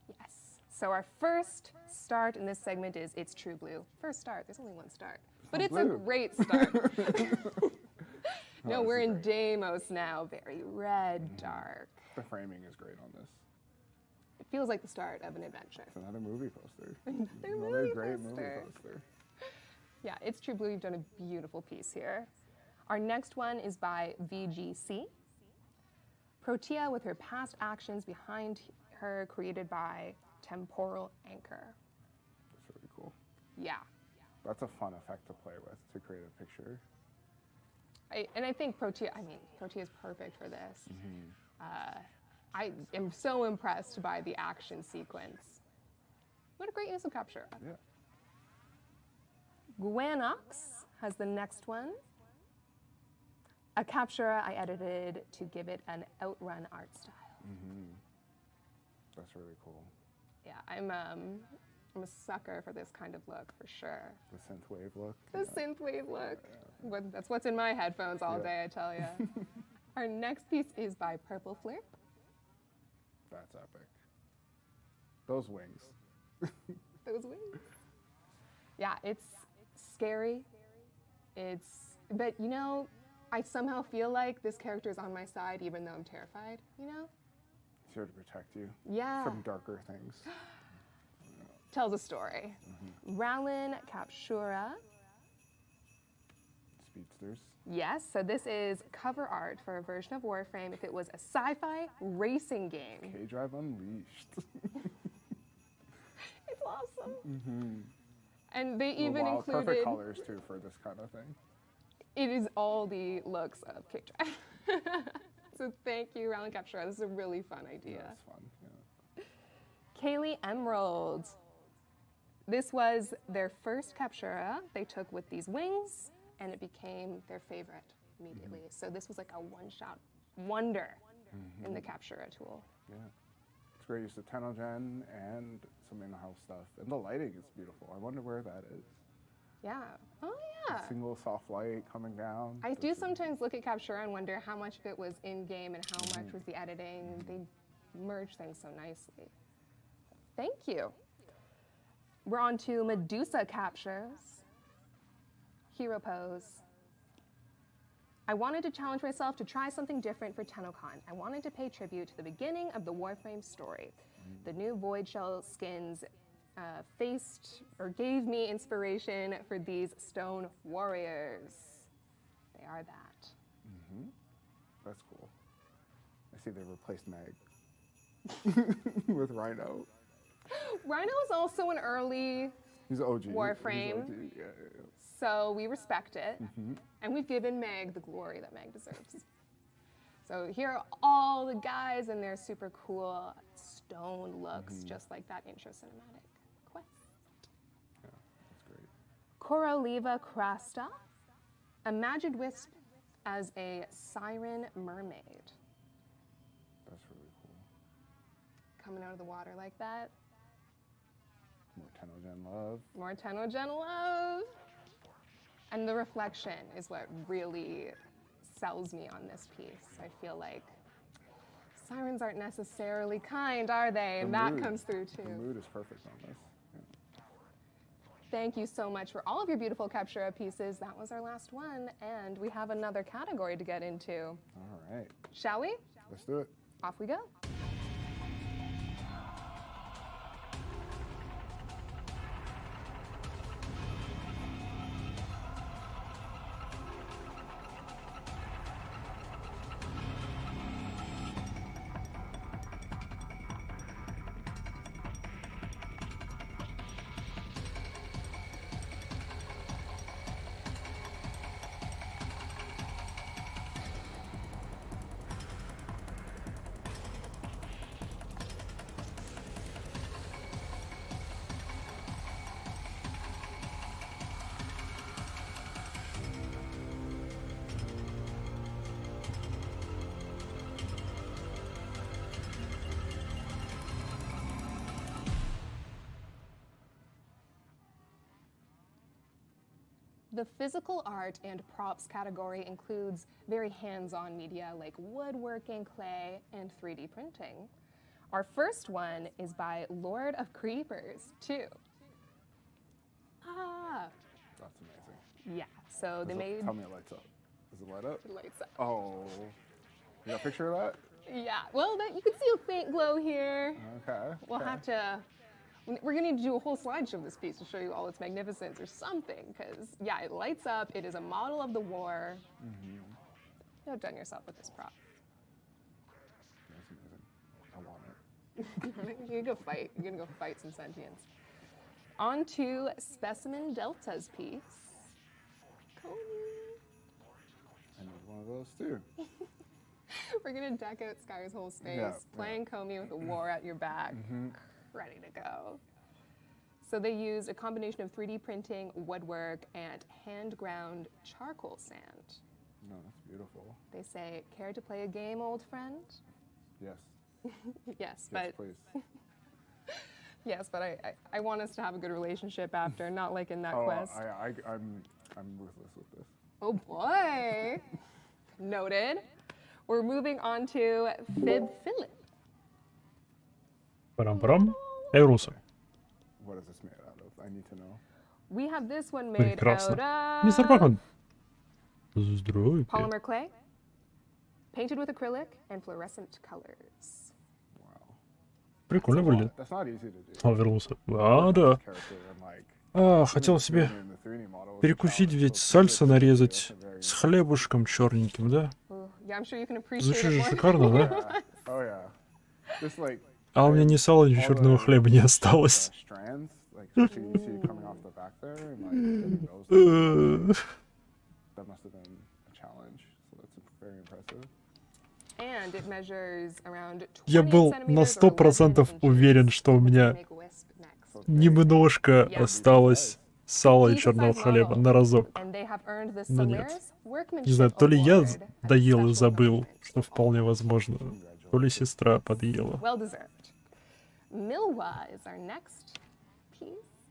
Yes. So our first start in this segment is It's True Blue. First start, there's only one start. But it's a great start. No, we're in Deimos now. Very red, dark. The framing is great on this. It feels like the start of an adventure. It's another movie poster. Another great poster. movie poster. Yeah, It's True Blue. You've done a beautiful piece here. Our next one is by VGC. Protea with her past actions behind her, created by Temporal Anchor. That's really cool. Yeah. That's a fun effect to play with, to create a picture. I think Protea is perfect for this. I am so impressed by the action sequence. What a great use of Captura. Yeah. Gwanox has the next one. A Captura I edited to give it an Outrun art style. That's really cool. Yeah, I'm a sucker for this kind of look, for sure. The synthwave look. The synthwave look. That's what's in my headphones all day, I tell you. Our next piece is by Purple Flip. That's epic. Those wings. Those wings. Yeah, it's scary. But you know, I somehow feel like this character is on my side even though I'm terrified, you know? It's here to protect you. Yeah. From darker things. Tells a story. Rallin Captura. Speedsters. Yes, so this is cover art for a version of Warframe if it was a sci-fi racing game. K-Drive Unleashed. It's awesome. And they even included perfect colors too for this kind of thing. It is all the looks of K-Drive. So thank you, Rallin Captura. This is a really fun idea. Yeah, it's fun. Yeah. Kaylee Emerald. This was their first Captura they took with these wings, and it became their favorite immediately. So this was like a one-shot wonder in the Captura tool. Yeah. It's great use of TennoCon and some in-house stuff. And the lighting is beautiful. I wonder where that is. Yeah. Oh, yeah. A single soft light coming down. I do sometimes look at Captura and wonder how much of it was in-game and how much was the editing. They merge things so nicely. Thank you. We're on to Medusa captures. Hero pose. I wanted to challenge myself to try something different for TennoCon. I wanted to pay tribute to the beginning of the Warframe story. The new Void Shell skins gave me inspiration for these stone warriors. They are that. That's cool. I see they replaced Meg with Rhino. Rhino is also an early He's OG. Warframe. He's OG. Yeah. So we respect it, and we've given Meg the glory that Meg deserves. So here are all the guys in their super cool stone looks, just like that intro cinematic quest. Yeah, that's great. Coraliva Crasta, a magic wisp as a siren mermaid. That's really cool. Coming out of the water like that. More TennoGen love. More TennoGen love. And the reflection is what really sells me on this piece. I feel like sirens aren't necessarily kind, are they? And that comes through too. The mood is perfect on this. Yeah. Thank you so much for all of your beautiful Captura pieces. That was our last one, and we have another category to get into. All right. Shall we? Let's do it. Off we go. The physical art and props category includes very hands-on media like woodworking, clay, and 3D printing. Our first one is by Lord of Creepers 2. Ah. That's amazing. Yeah, so they made... Tell me it lights up. Does it light up? It lights up. Oh. You got a picture of that? Yeah, well, you can see a faint glow here. Okay. We'll have to... We're going to need to do a whole slideshow of this piece to show you all its magnificence or something, because, yeah, it lights up. It is a model of the war. You outdone yourself with this prop. That's amazing. I want it. You're going to go fight. You're going to go fight some sentience. On to Specimen Delta's piece. I need one of those, too. We're going to deck out Sky's whole space, Yeah, playing Comey with a war at your back. Ready to go. So they used a combination of 3D printing, woodwork, and hand-ground charcoal sand. No, that's beautiful. They say, care to play a game, old friend? Yes. Yes, but please. yes, but I want us to have a good relationship after, not like in that quest. I'm ruthless with this. Oh boy. Noted. We're moving on to Fib Philip. Парам-парам. Эйрусы. What is this made out of? I need to know. We have this one made Прекрасно. out Мистер of Бакман. Здравствуйте. polymer clay, painted with acrylic and fluorescent colors. Прикольно выглядит. That's not easy to do. О, вернулся. А, да. Хотел себе перекусить, ведь сальса нарезать с хлебушком черненьким, да? Yeah, I'm sure you can appreciate Звучит it же more. шикарно, да? Oh yeah. Just like А у меня ни сала, ни черного хлеба не осталось. strands, like you see coming off the back there, and like those. That must have been a challenge. So that's very impressive. And it measures around 20 Я был на 100% уверен, что у меня немножко осталось сала и черного хлеба на разок. Но нет. Не знаю, то ли я доел и забыл, что вполне возможно, то ли сестра подъела. Well deserved. Milwa is our next piece.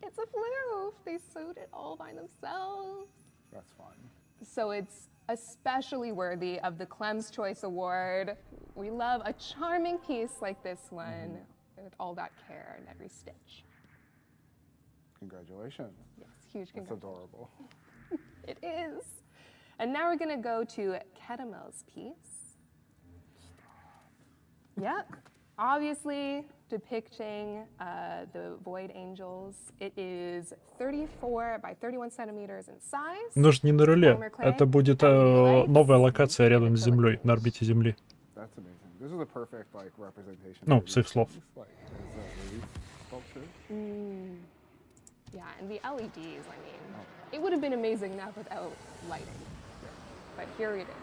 It's a floof. They sewed it all by themselves. That's fun. So it's especially worthy of the Clem's Choice Award. We love a charming piece like this one with all that care and every stitch. Congratulations. Yes, huge That's congratulations. adorable. It is. And now we're gonna go to Ketamel's piece. Yep, obviously depicting the Void Angels. It is 34 by 31 centimeters in size. Но же не на руле. Это будет новая локация рядом с Землей, на орбите Земли. That's amazing. This is a perfect like representation. Ну, с их слов. Yeah, and the LEDs, I mean, it would have been amazing enough without lighting. But here it is.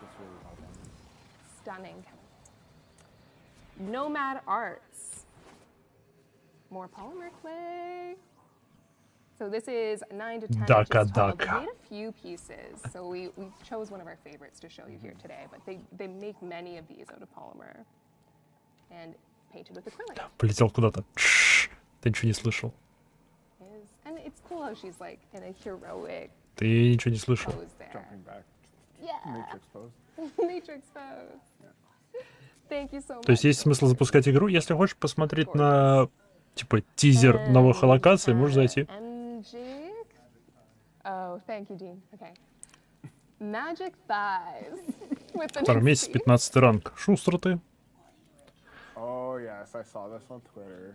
That's really well done. Stunning. Nomad Arts. More polymer clay. So this is 9 to 10 inches tall. They made a few pieces. So we chose one of our favorites to show you here today, but they make many of these out of polymer and painted with acrylic. Полетел куда-то. Ты ничего не слышал. And it's cool how she's like in a heroic Ты ничего не слышал. pose there. Jumping back. Yeah. Matrix pose. Matrix pose. Thank you so much. То есть есть смысл запускать игру. Если хочешь посмотреть на типа тизер новых локаций, можешь зайти. Oh, thank you, Dean. Okay. Magic Thighs. With the Второй месяц, 15 ранг. Шустро ты. Oh yes, I saw this on Twitter.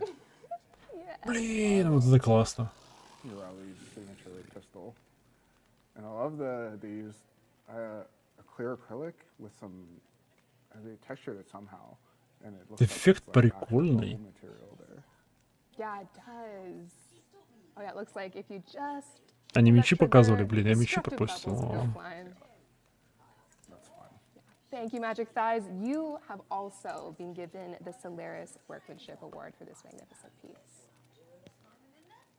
Блин, вот это классно. Urali's signature pistol. And I love they used a clear acrylic with some. They textured it somehow, and it looks Эффект прикольный. Yeah, it does. Oh yeah, it looks like if you just. Они мечи показывали, блин, я мечи пропустил. Thank you, Magic Thighs. You have also been given the Solaris Workmanship Award for this magnificent piece.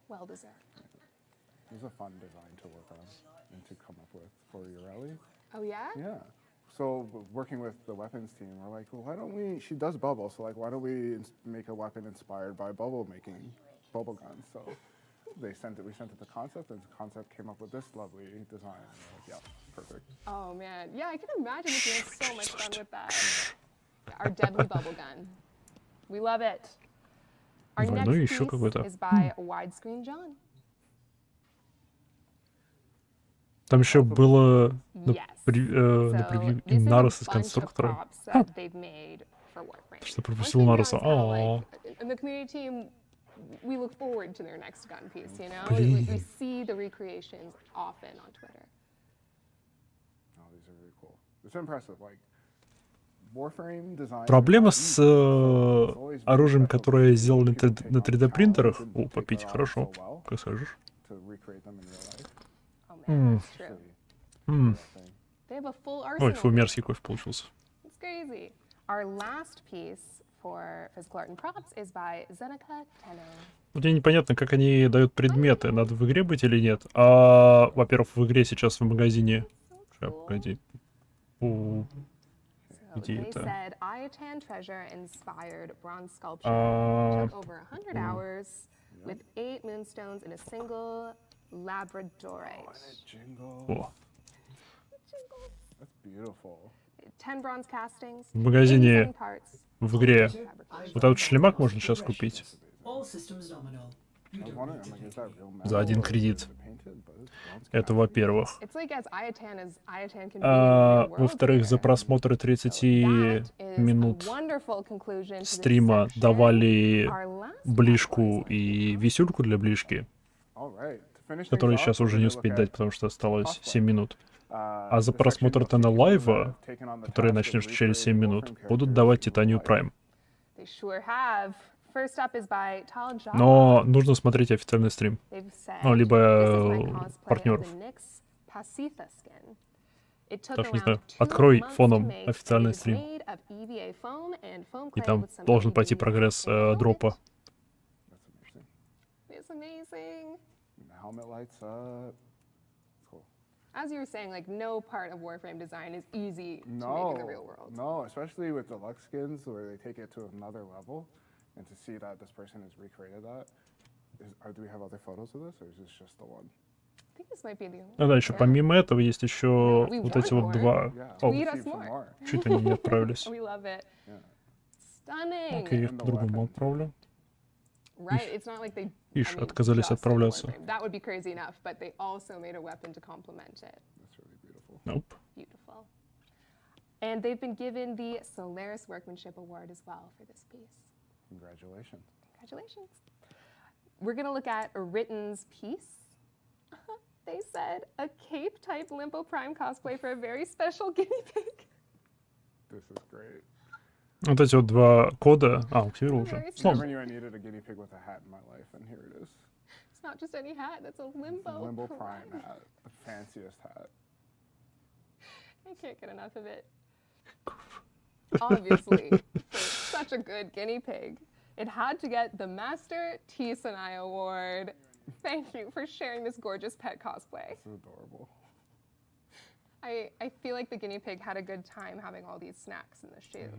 Well deserved. It was a fun design to work on and to come up with for Urali. Oh yeah? Yeah. So working with the weapons team, we're like, well, why don't we? She does bubble, so like, why don't we make a weapon inspired by bubble guns? So we sent it the concept, and the concept came up with this lovely design. And we're like, yeah, perfect. Oh man, yeah, I can imagine if you had so much fun with that. Our deadly bubble gun. We love it. Our next piece is by Widescreen John. Там еще было на превью и Нарос из конструктора. Что пропустил Нароса. And the community team, we look forward to their next gun piece, you know? We see the recreations often on Twitter. Oh, these are really cool. It's impressive. Like, Warframe design. Проблема с оружием, которое сделали на 3D принтерах. О, попить хорошо. Как скажешь? Ой, фу, мерзкий кофе получился. It's crazy. Our last piece for physical art and props is by Zeneca Tenno. Вот мне непонятно, как они дают предметы. Надо в игре быть или нет? Во-первых, в игре сейчас в магазине. Сейчас, погоди. Где это? With 8 moonstones in a single labradorite. О. That's beautiful. 10 bronze castings. В магазине, в игре. Вот этот шлемак можно сейчас купить. За 1 кредит. Это во-первых. Во-вторых, за просмотры 30 минут стрима давали блишку и висюльку для блишки, которую сейчас уже не успеть дать, потому что осталось 7 минут. А за просмотр TennoLive, который начнешь через 7 минут, будут давать Титанию Prime. Но нужно смотреть официальный стрим. Ну, либо партнеров. Так, не знаю, открой фоном официальный стрим. И там должен пойти прогресс дропа. As you were saying, like no part of Warframe design is easy to make in the real world. No, especially with deluxe skins where they take it to another level, and to see that this person has recreated that. Do we have other photos of this, or is this just the one? I think this might be the only. Да, еще помимо этого есть еще вот эти вот два. Чуть они не отправились. We love it. Stunning. Окей, я их по-другому отправлю. Right? It's not like they отказались just made отправляться. Warframe. That would be crazy enough, but they also made a weapon to complement it. That's really beautiful. Nope. Beautiful. And they've been given the Solaris Workmanship Award as well for this piece. Congratulations. Congratulations. We're going to look at Ritten's piece. They said a cape-type Limbo Prime cosplay for a very special guinea pig. This is great. Вот эти вот два кода. У Ксивира уже. Never knew I needed a guinea pig with a hat in my life, and here it is. It's not just any hat, that's a Limbo, Limbo Prime hat, the fanciest hat. I can't get enough of it. Obviously, for such a good guinea pig, it had to get the Master Tisanai Award. Thank you for sharing this gorgeous pet cosplay. This is adorable. I feel like the guinea pig had a good time having all these snacks in the chute.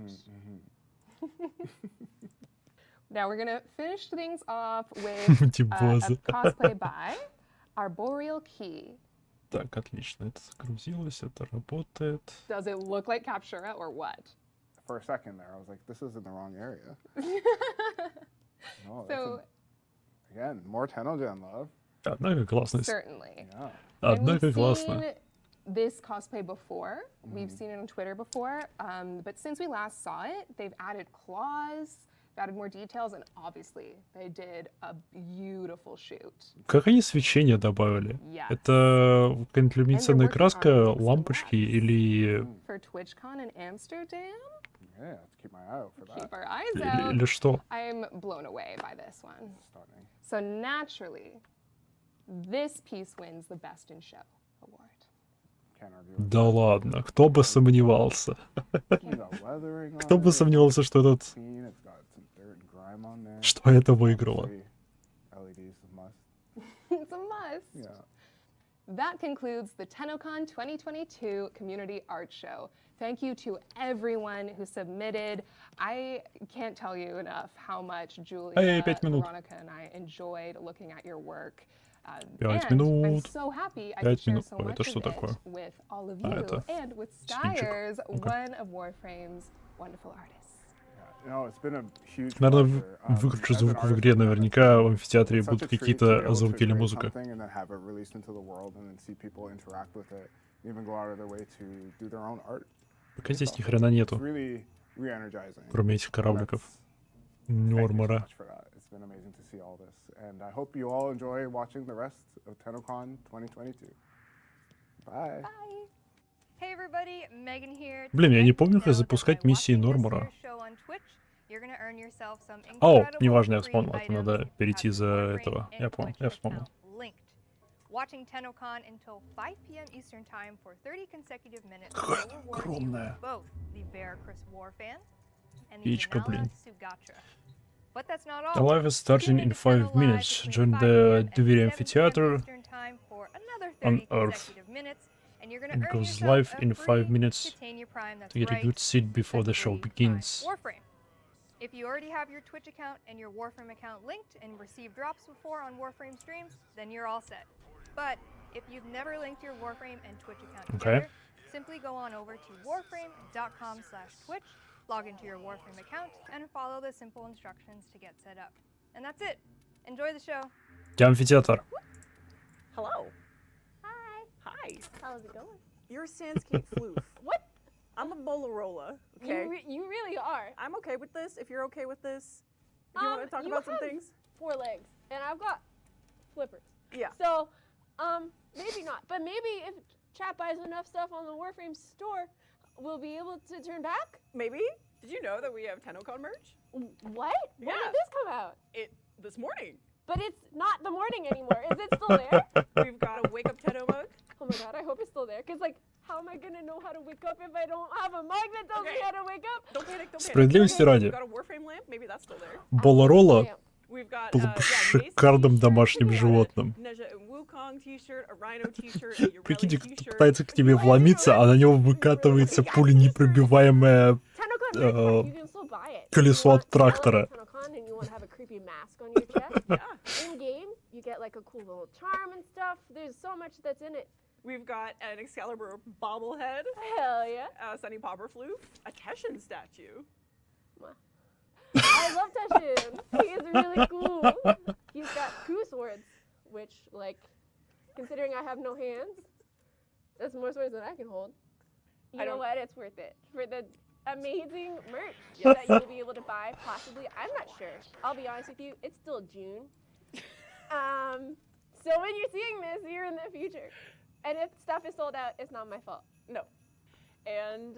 Now we're gonna finish things off with a cosplay by Arboreal Key. Так, отлично. Это загрузилось, это работает. Does it look like Captura or what? For a second there, I was like, this is in the wrong area. No, So, again, more TennoCon love. Однако классно. certainly. Yeah. Однако We've классно. seen this cosplay before. We've seen it on Twitter before. But since we last saw it, they've added claws, they've added more details, and obviously they did a beautiful shoot. Как они свечение добавили? Yes. Это какая-нибудь люминесцентная краска, лампочки или... For TwitchCon in Amsterdam? Yeah, let's keep my eye out for that. Keep our eyes out. Или что? I'm blown away by this one. Stunning. So naturally, this piece wins the Best in Show award. Can't argue. Да ладно, кто бы сомневался. Кто бы сомневался, что этот... Что это выиграло. It's a must. Yeah. That concludes the TennoCon 2022 Community Art Show. Thank you to everyone who submitted. I can't tell you enough how much Julia, 5 минут. Veronica, and I enjoyed looking at your work. 5 and I'm минут. so happy I 5 could share минут. so Ой, much это что of it такое? with all of А, you это and with скинчик. Styers, Okay. one of Warframe's wonderful artists. You know, it's been a huge Наверное, pleasure. выключу As an звук в artist, игре, наверняка в амфитеатре it's such будут a treat to be какие-то able звуки to или create музыка. something and then have it released into the world and then see people interact with it, even go out of their way to do their own art. Пока здесь ни хрена нету, It's really re-energizing. кроме этих корабликов. Нормара. For that. It's been amazing to see all this, and I hope you all enjoy watching the rest of TennoCon 2022. Bye. Hey everybody, Megan here. Блин, я не помню, как запускать миссии Нормара. Show on Twitch. You're gonna earn yourself some О, incredible неважно, я free вспомнил. Это items надо if you перейти have за your Warframe этого. and Я понял, Twitch я вспомнил. account linked. Watching TennoCon until 5 p.m. Eastern Time for 30 consecutive minutes Какая will reward you огромная. with both the Veracruz Warfan and the Птичка, Vanilla блин. Sugatra. But that's not all. The live is starting in 5 minutes. Join the Duviri Amphitheater Eastern Time for another on 30 Earth. consecutive minutes, and you're gonna It earn goes yourself live a in free 5 minutes Titania Prime that's to get a right, good seat before the show begins. Warframe. If you already have your Twitch account and your Warframe account linked and received drops before on Warframe streams, then you're all set. But if you've never linked your Warframe and Twitch account together, simply go on over to warframe.com/twitch, log into your Warframe account, and follow the simple instructions to get set up. And that's it. Enjoy the show. Амфитеатр. Hello. Hi. Hi. How's it going? You're a Sandscape floof. What? I'm a Bolarola. Okay. You really are. I'm okay with this. If you're okay with this, if you want to talk about some things. 4 legs, and I've got flippers. Yeah. So, maybe not. But maybe if chat buys enough stuff on the Warframe store, we'll be able to turn back. Maybe. Did you know that we have TennoCon merch? What? When did this come out? This morning. But it's not the morning anymore. Is it still there? We've got a Wake Up Tenno mug. Oh my god, I hope it's still there. Because, like, how am I going to know how to wake up if I don't have a mug that tells me how to wake up? Don't panic, don't panic. Справедливости ради. We've got a Warframe lamp. Maybe that's still there. Боларола We've got, был бы шикарным домашним животным. Прикиньте, кто пытается к тебе вломиться, а на него выкатывается пуленепробиваемое колесо от трактора. In game, you get like a cool little charm and stuff. There's so much that's in it. We've got an Excalibur bobblehead. Hell yeah. A Sunny Popper floof. A Teshin statue. I love Teshin. He is really cool. He's got 2 swords, which, like, considering I have no hands, that's more swords than I can hold. You know what? It's worth it for the amazing merch that you'll be able to buy. Possibly, I'm not sure. I'll be honest with you. It's still June. So when you're seeing this, you're in the future. And if stuff is sold out, it's not my fault. No. And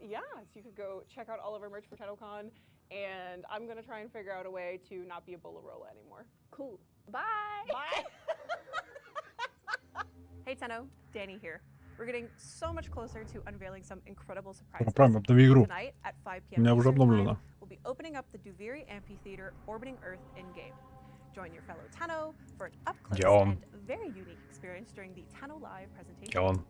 yeah, so you could go check out all of our merch for TennoCon, and I'm gonna try and figure out a way to not be a Bolarola anymore. Cool. Bye. Bye. Hey Tenno, Danny here. We're getting so much closer to unveiling some incredible surprises. Правильно, обнови игру. Tonight at 5 У p.m. меня уже Eastern Time, обновлено. we'll be opening up the Duviri Amphitheater orbiting Earth in-game. Join your fellow Tenno for an up-close and very unique experience during the Tenno Live presentation.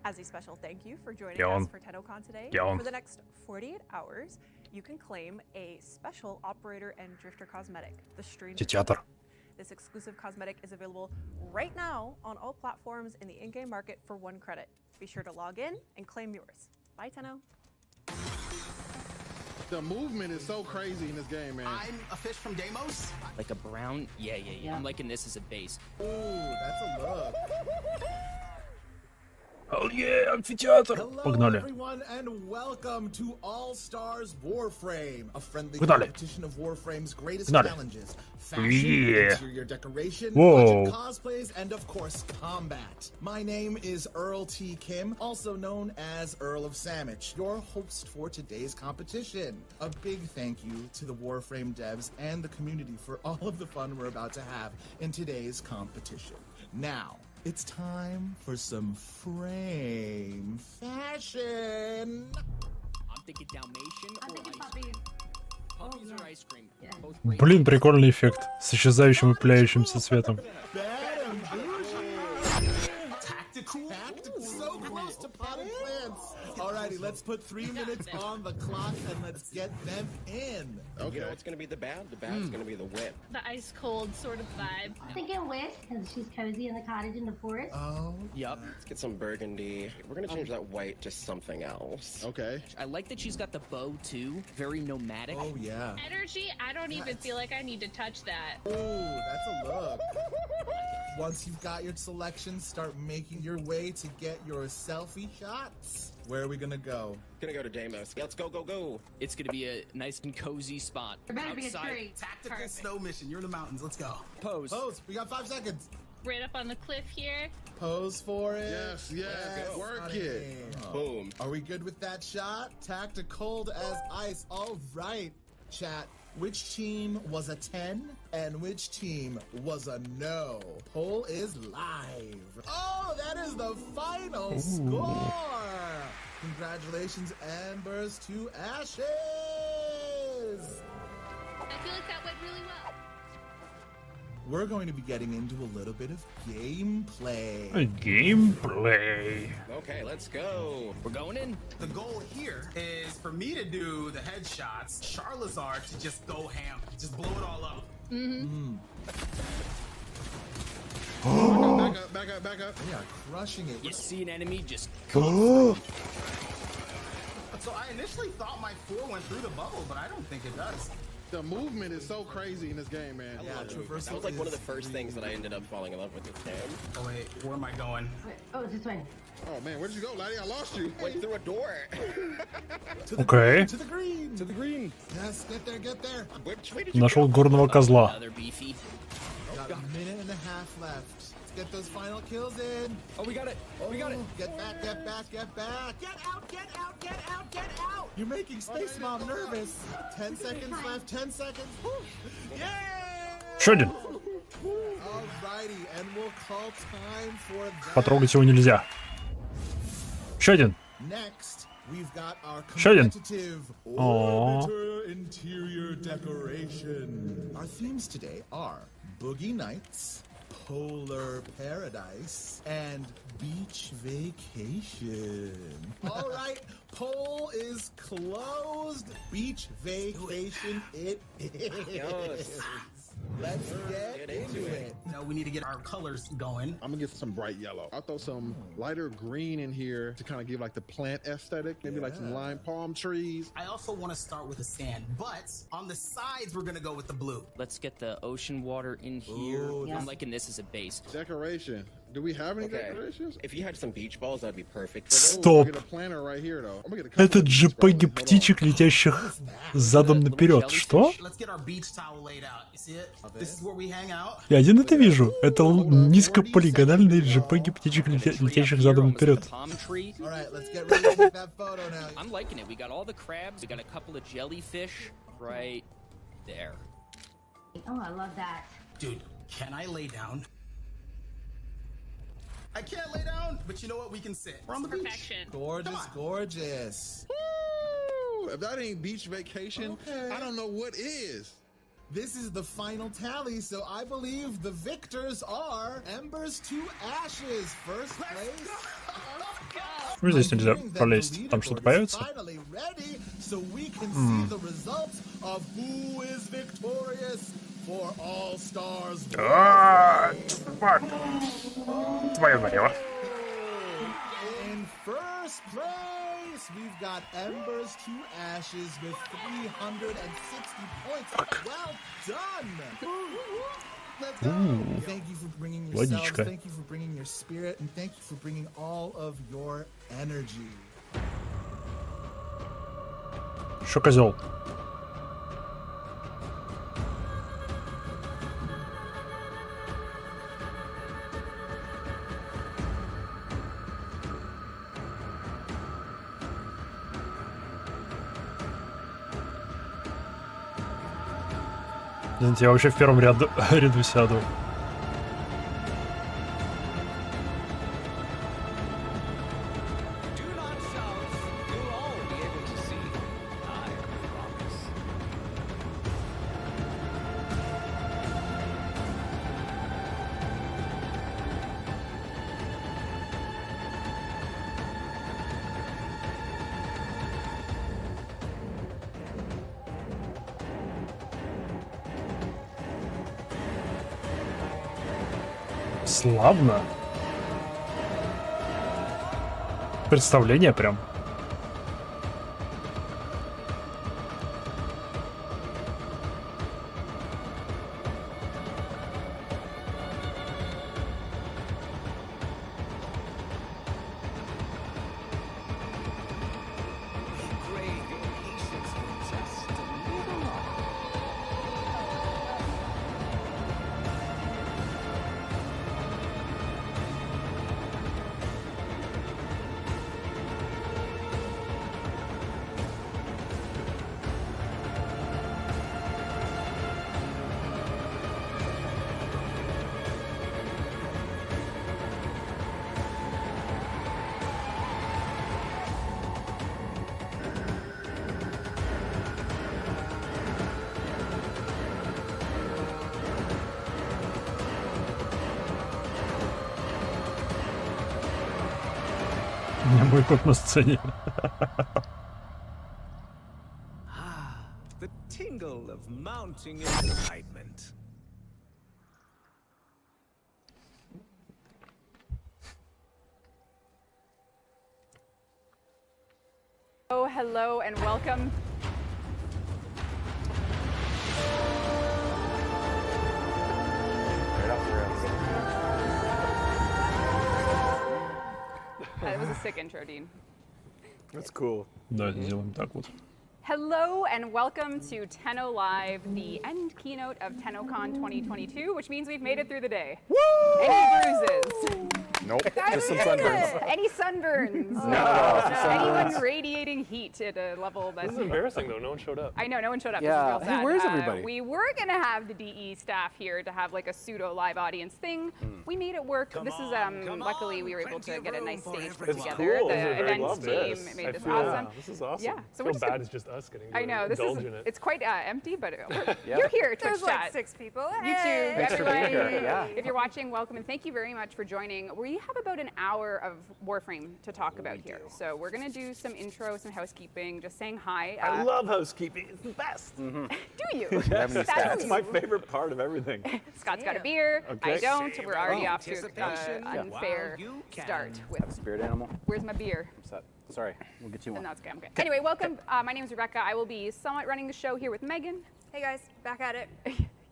As a special thank you for joining us for TennoCon today, for the next 48 hours, you can claim a special operator and drifter cosmetic, the Stranger. This exclusive cosmetic is available right now on all platforms in the in-game market for 1 credit. Be sure to log in and claim yours. Bye, Tenno. The movement is so crazy in this game, man. I'm a fish from Deimos. Like a brown? Yeah. I'm liking this as a base. Ooh, that's a look. Oh yeah, амфитеатр! Hello everyone and welcome to All Stars Warframe, a friendly competition of Warframe's greatest challenges. Fashion, interior decoration, budget cosplays, and of course, combat. My name is Earl T. Kim, also known as Earl of Sandwich, your host for today's competition. A big thank you to the Warframe devs and the community for all of the fun we're about to have in today's competition. Now, it's time for some frame fashion. I'm thinking Dalmatian or puppies. Puppies or ice cream. Блин, прикольный эффект с исчезающим и пыляющимся цветом. Tactical, so close to potted plants. Alrighty, let's put 3 minutes on the clock and let's get them in. Okay. You know what's gonna be the bad? The bad's gonna be the whip. The ice cold sort of vibe. I'm thinking whip, because she's cozy in the cottage in the forest. Oh. Yep. Let's get some burgundy. We're gonna change that white to something else. Okay. I like that she's got the bow too. Very nomadic. Oh yeah. Energy, I don't even feel like I need to touch that. Ooh, that's a look. Once you've got your selection, start making your way to get your selfie shots. Where are we gonna go? Gonna go to Deimos. Let's go, go, go. It's gonna be a nice and cozy spot. There better be a outside. tree. Tactical snow mission. You're in the mountains. Let's go. Pose. Pose. We got 5 seconds. Right up on the cliff here. Pose for it. Yes. Work it. Boom. Are we good with that shot? Tactical as ice. All right, chat. Which team was a 10 and which team was a no? Poll is live. Oh, that is the final score. Congratulations, Ambers to Ashes. I feel like that went really well. We're going to be getting into a little bit of gameplay. Gameplay. Okay, let's go. We're going in. The goal here is for me to do the headshots, Charlazar to just go ham, just blow it all up. Back up. They are crushing it. You see an enemy, just Oh. So I initially thought my 4 went through the bubble, but I don't think it does. The movement is so crazy in this game, man. Yeah, traversal. That was like one of the first things that I ended up falling in love with this game. Oh wait, where am I going? Oh, it's this way. Oh man, where'd you go, laddie? I lost you. Went through a door. Okay. To the green. To the green. Yes, get there. Which way did you Нашел горного козла. Another beefy. Got a minute and a half left. Let's get those final kills in. Oh, we got it. We got it. Get back. Get out. You're making Space Mom nervous. 10 seconds left. 10 seconds. Yay! Еще один. Alrighty, and we'll call time for that. Потрогать его нельзя. Еще один. Next, we've got our Еще один. competitive orbiter interior decoration. Our themes today are Boogie Nights, Polar Paradise, and Beach Vacation. All right, poll is closed. Beach Vacation it is. Yes. Let's get into it. No, we need to get our colors going. I'm gonna get some bright yellow. I'll throw some lighter green in here to kind of give like the plant aesthetic. Maybe like some lime palm trees. I also want to start with the sand, but on the sides, we're gonna go with the blue. Let's get the ocean water in here. Ooh, I'm liking this as a base. Decoration. Do we have any decorations? If you had some beach balls, that'd be perfect for this. Стоп. Get a planter right here though. I'm gonna get a couple Это of beach JPEG balls. птичек, летящих задом наперед. Что? Let's get our beach towel laid out. You see it? This is where we hang out. Я один это вижу. Это низкополигональные JPEG птичек, летящих задом наперед. Palm tree. All right, let's get ready to take that photo now. I'm liking it. We got all the crabs. We got a couple of jellyfish right there. Oh, I love that. Dude, can I lay down? I can't lay down, but you know what? We can sit. We're on the beach. Gorgeous, gorgeous. Woo! If that ain't beach vacation, I don't know what is. This is the final tally, so I believe the victors are Embers to Ashes. First place. Ну, здесь нельзя пролезть. Там что-то появится? Finally ready, so we can see the results of who is victorious for All Stars. Твое налево. In first place, we've got Embers to Ashes with 360 points. Well done! Let's go! Thank you for bringing yourselves, Логичка. thank you for bringing your spirit, and thank you for bringing all of your energy. Шо, козел? Извините, я вообще в первом ряду сяду. Славно. Представление прям. Мой кот на сцене. The tingle of mounting excitement. Oh, hello and welcome. That was a sick intro, Dean. That's cool. Давайте сделаем так вот. Hello and welcome to Tenno Live, the end keynote of TennoCon 2022, which means we've made it through the day. Woo! Any bruises? Nope, just some sunburns. Any sunburns? No. Anyone radiating heat at a level that's... This is embarrassing though, no one showed up. I know, no one showed up. Yeah. This is real Hey, sad. where's everybody? We were gonna have the DE staff here to have like a pseudo live audience thing. We made it work. This is luckily we were able to get a nice stage put It's together. cool. The I events love team this. made I this feel, awesome. This is awesome. Yeah, so I we're feel just bad it's just us. us getting I know, this is, indulge in it. it's quite empty, but you're here, Twitch There's like chat. 6 people. You too, Thanks for being everybody. here, yeah. If you're watching, welcome, and thank you very much for joining. We have about an hour of Warframe to talk about here. So we're gonna do some intro, some housekeeping, just saying hi. I love housekeeping, it's the best. Do you? That's my favorite part of everything. Scott's got a beer, Okay. I don't. We're already off to Anticipation an unfair start with, Spirit animal. where's my beer? Sorry, we'll get you one. No, it's okay, I'm okay. Anyway, welcome. My name is Rebecca. I will be somewhat running the show here with Megan. Hey guys, back at it.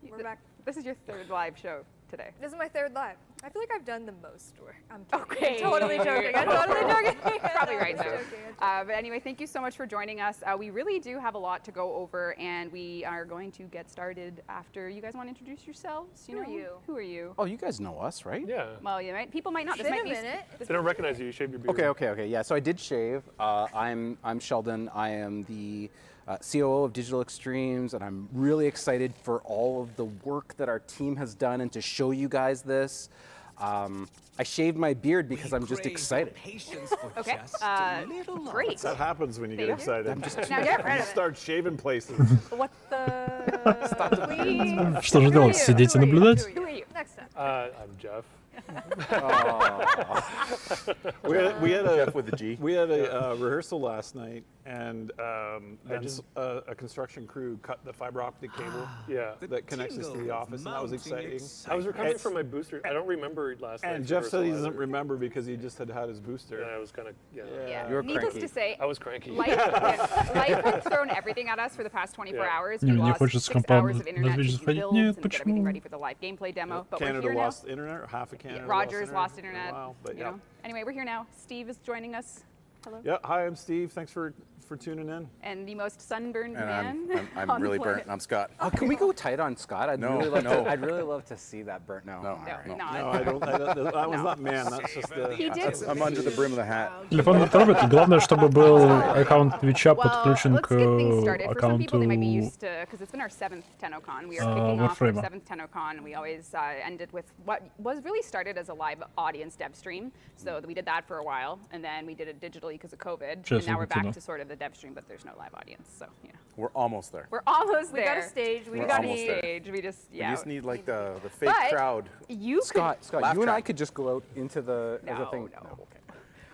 We're back. This is your third live show today. This is my 3rd live. I feel like I've done the most work. I'm kidding. Okay. I'm totally joking. I'm totally joking. Probably right I'm though. joking. But anyway, thank you so much for joining us. We really do have a lot to go over, and we are going to get started after you guys want to introduce yourselves. Who are you? Who are you? Oh, you guys know us, right? Yeah. Well, you might. People might not. It's This been might a be. minute. They don't recognize you. You shaved your beard. Okay. Yeah, so I did shave. I'm Sheldon. I am the COO of Digital Extremes, and I'm really excited for all of the work that our team has done and to show you guys this. I shaved my beard because I'm just excited. Okay. Great. That happens when you get excited. I'm just Now get rid of it. Start shaving places. What the? Please. Что же делать? Сидеть и наблюдать? Who are you? Next time. I'm Jeff. We had a Jeff with the G. We had a rehearsal last night, and a construction crew cut the fiber optic cable that connects us to the office, and that was exciting. I was recovering from my booster. I don't remember last night. And Jeff said he doesn't remember because he just had his booster. Yeah, I was kind of Yeah. You were Needless cranky. to say, I was cranky. life has thrown everything at us for the past 24 hours. We Мне lost хочется 6 компа hours of internet на to Twitch do заходить. builds Нет, and get everything почему? ready for the live gameplay demo. But Canada we're here lost internet, or half of Canada. Rogers lost for a internet. while, but you know. Anyway, we're here now. Steve is joining us. Hello. Yeah. Hi, I'm Steve. Thanks for tuning in. And the most sunburned And man. I'm on the really planet. burnt. I'm Scott. Oh, can we go tight on Scott? I'd really love to. I'd really love to see that burnt. No, No, No, I don't. That was not man. That's just He did. I'm under the brim of the hat. Телефон не трогать. Главное, чтобы был аккаунт Твича подключен let's к get things started. For some people, they might be аккаунту. used to, because it's been our 7th TennoCon. We are kicking off our Warframe. 7th TennoCon. We always ended with what was really started as a live audience dev stream. So we did that for a while, and then we did it digitally because of COVID. Сейчас And now we're back выкину. to sort of the dev stream, but there's no live audience. So, you know. We're almost there. We're almost We there. got a stage. We We got got a almost there. stage. We just, We yeah. just need like the fake But crowd. You Scott, could, you and I could just go out into the as a No, thing. no.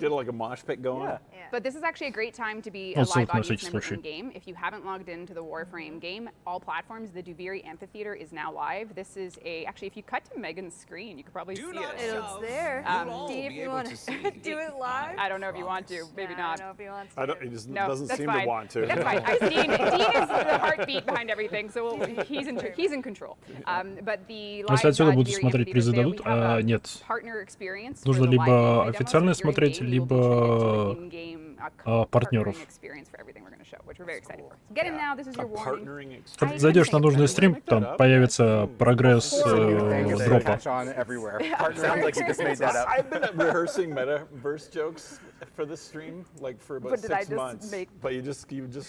Get like a mosh pit going. Yeah. But this is actually a great time to be Oh, a live ссылка на audience всякий member случай. in game. If you haven't logged into the Warframe game, all platforms, the Duviri Amphitheater is now live. This is actually, if you cut to Megan's screen, you could probably see it. It's there. Steve, you want to do it live? I don't know if you want to, maybe I not. don't know if he wants to. I don't. He just No, doesn't that's seem fine. to want to. That's fine. Dean is the heartbeat behind everything, so he's in control. But the Но если live отсюда буду Duviri смотреть, Amphitheater there, призададут, we have а a нет. partner experience for Нужно the live либо gameplay demo. официально So if you're in смотреть, game, you will be treated to либо an in-game партнеров. partnering experience for everything we're going to show, which we're very excited for. So get in now. This is your warning. Как зайдешь на нужный стрим, там появится прогресс дропа. Catch on everywhere. Sounds like you just made that up. I've been rehearsing metaverse jokes for this stream like for about But did I 6 just months. make- But you just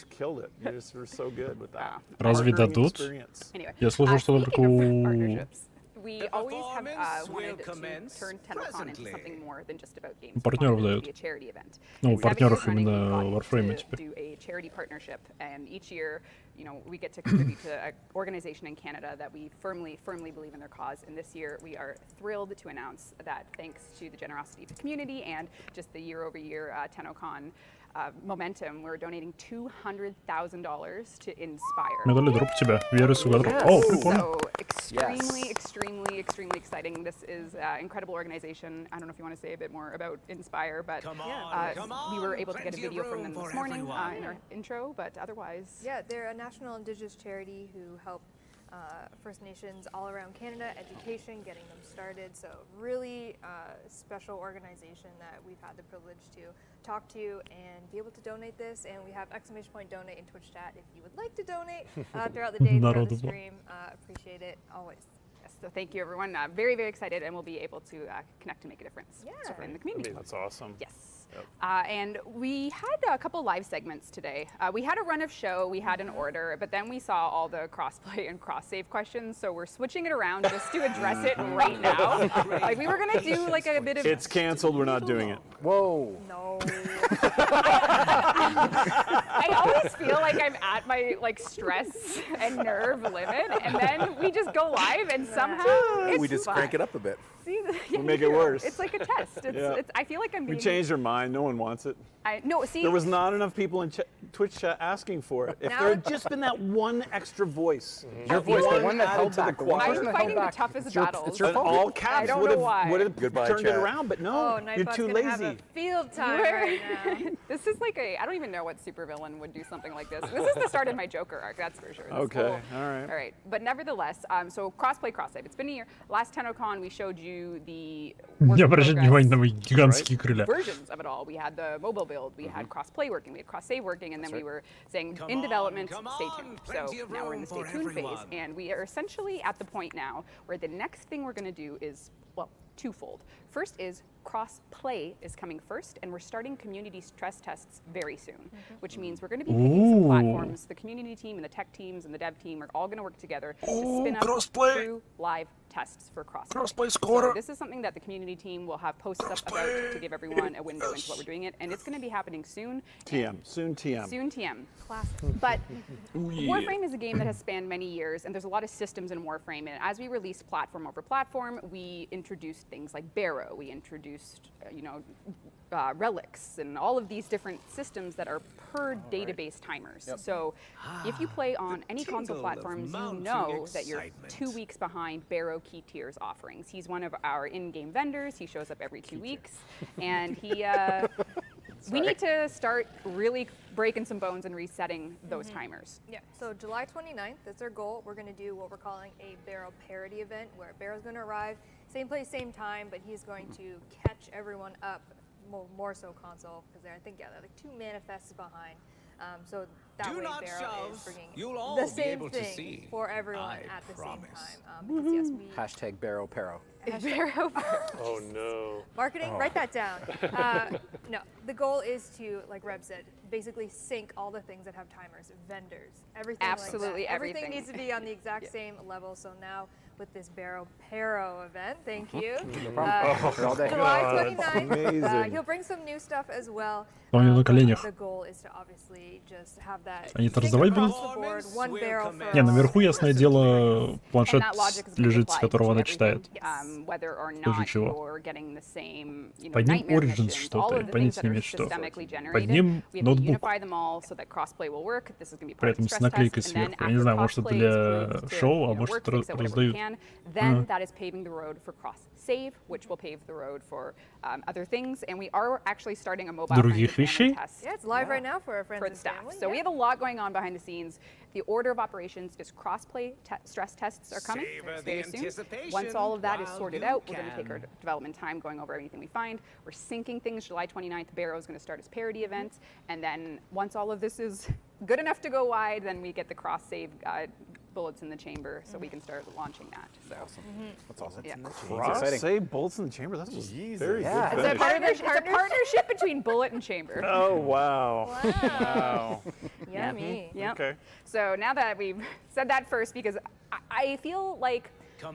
killed it. You just were so good with that. Разве Partnering дадут? experience. Anyway, Я слышал, что только speaking of у... partnerships, we The always have performance will wanted to commence turn TennoCon into presently. something more than just about games. Партнеров We wanted it to дают. be a charity event. Ну, 7 партнеров years running, именно we've Warframe got to теперь. do a charity partnership, and each year, you know, we get to contribute to an organization in Canada that we firmly believe in their cause. And this year, we are thrilled to announce that thanks to the generosity of the community and just the year-over-year TennoCon momentum, we're donating $200,000 to Inspire. Мне дали дроп тебя. Вирус угадал. О, прикольно. So extremely exciting. This is an incredible organization. I don't know if you want to say a bit more about Inspire, but we were able to get a video from them this morning in our intro, but otherwise. Yeah, they're a national indigenous charity who help First Nations all around Canada, education, getting them started. So really special organization that we've had the privilege to talk to and be able to donate this. And we have !donate in Twitch chat if you would like to donate throughout the day, throughout the stream. Appreciate it always. Yes, so thank you everyone. Very excited, and we'll be able to connect and make a difference in the community. That's awesome. Yes. And we had a couple live segments today. We had a run of show, we had an order, but then we saw all the crossplay and cross-save questions, so we're switching it around just to address it right now. Like we were gonna do like a bit of. It's canceled. We're not doing it. Whoa. No. I always feel like I'm at my like stress and nerve limit, and then we just go live, and somehow it's we just fun. crank it up a bit. See, We make it worse. It's like a test. It's, I feel like I'm being. We changed our mind. No one wants it. See. There was not enough people in Twitch chat asking for it. If Now there had just been that one extra voice, Your voice, the one that held to the back. The one choir. person that I'm fighting held the back. toughest It's your, battles. it's your And fault. all I caps don't would know why. have Goodbye, turned it chat. around, but no, you're Nightbot's too gonna have lazy. a field time right now. This is like I don't even know what supervillain would do something like this. This is the start of my Joker arc, that's for sure. This Okay, whole- all right. All right, but nevertheless, so cross-play, cross-save. It's been a year. Last TennoCon, we showed you the Не обращайте внимания на мои гигантские крылья. versions of it all. We had the mobile build, we had cross-play working, we had cross-save working, and then we were saying in development, stay tuned. So now we're in the stay tuned phase, and we are essentially at the point now where the next thing we're going to do is, well, twofold. First is cross-play is coming first, and we're starting community stress tests very soon, which means we're going to be picking some platforms. The community team and the tech teams and the dev team are all going to work together to spin up true live tests for cross-play. So this is something that the community team will have posts up about to give everyone a window into what we're doing it, and it's going to be happening soon. TM, soon TM. Soon TM. Classic. But Warframe is a game that has spanned many years, and there's a lot of systems in Warframe. And as we release platform over platform, we introduced things like Barrow. We introduced, relics and all of these different systems that are per database timers. So if you play on any console platforms, you know that you're 2 weeks behind Barrow Key Tier's offerings. He's one of our in-game vendors. He shows up every 2 weeks, and he. We need to start really breaking some bones and resetting those timers. Yeah, so July 29th, that's our goal. We're going to do what we're calling a Barrow parody event, where Barrow's going to arrive, same place, same time, but he's going to catch everyone up, more so console, because I think, they're like 2 manifests behind. So that way Barrow is bringing the same thing for everyone at the same time. Because yes, we Hashtag Barrow Pero. Barrow. Oh no. Marketing, write that down. No, the goal is to, like Reb said, basically sync all the things that have timers, vendors, everything. Absolutely like that. Everything everything. needs to be on the exact same level. So now with this Barrow Pero event, thank you. July 29th, he'll bring some new stuff as well. На коленях. The goal is to obviously just have that. Они это раздавать будут? One barrel for Не, наверху, ясное дело, планшет And that logic is лежит, с applied которого to она everything, читает. Whether or Тоже not чего. you're getting the same, Под ним nightmare Origins missions, что-то, all of the понятия things не that are имеет что. systemically Под generated. ним We have to ноутбук. unify them all so that crossplay will work. This is going to be При part of этом the с stress наклейкой test. And then сверху. Я не after знаю, может это crossplay для is proved to, шоу, а может work, это fix it, whatever we раздают. can, then that is paving the road for cross-save, which will pave the road for other things. And we are actually starting a mobile Других friendly вещей? family test. Yeah, it's live right now for our friends For the and staff. family. So we have a lot going on behind the scenes. The order of operations is cross-play stress tests are coming very soon. Once all of that is sorted out, we're going to take our development time going over anything we find. We're syncing things. July 29th, Barrow is going to start his parody event. And then once all of this is good enough to go wide, then we get the cross-save bullets in the chamber so we can start launching that. So That's awesome. Yeah. Cross-save bolts in the chamber? That's very Yeah. good. It's a partnership between bullet and chamber. Oh, wow. Wow. Yummy. Yep. Okay. So now that we've said that first, because I feel like the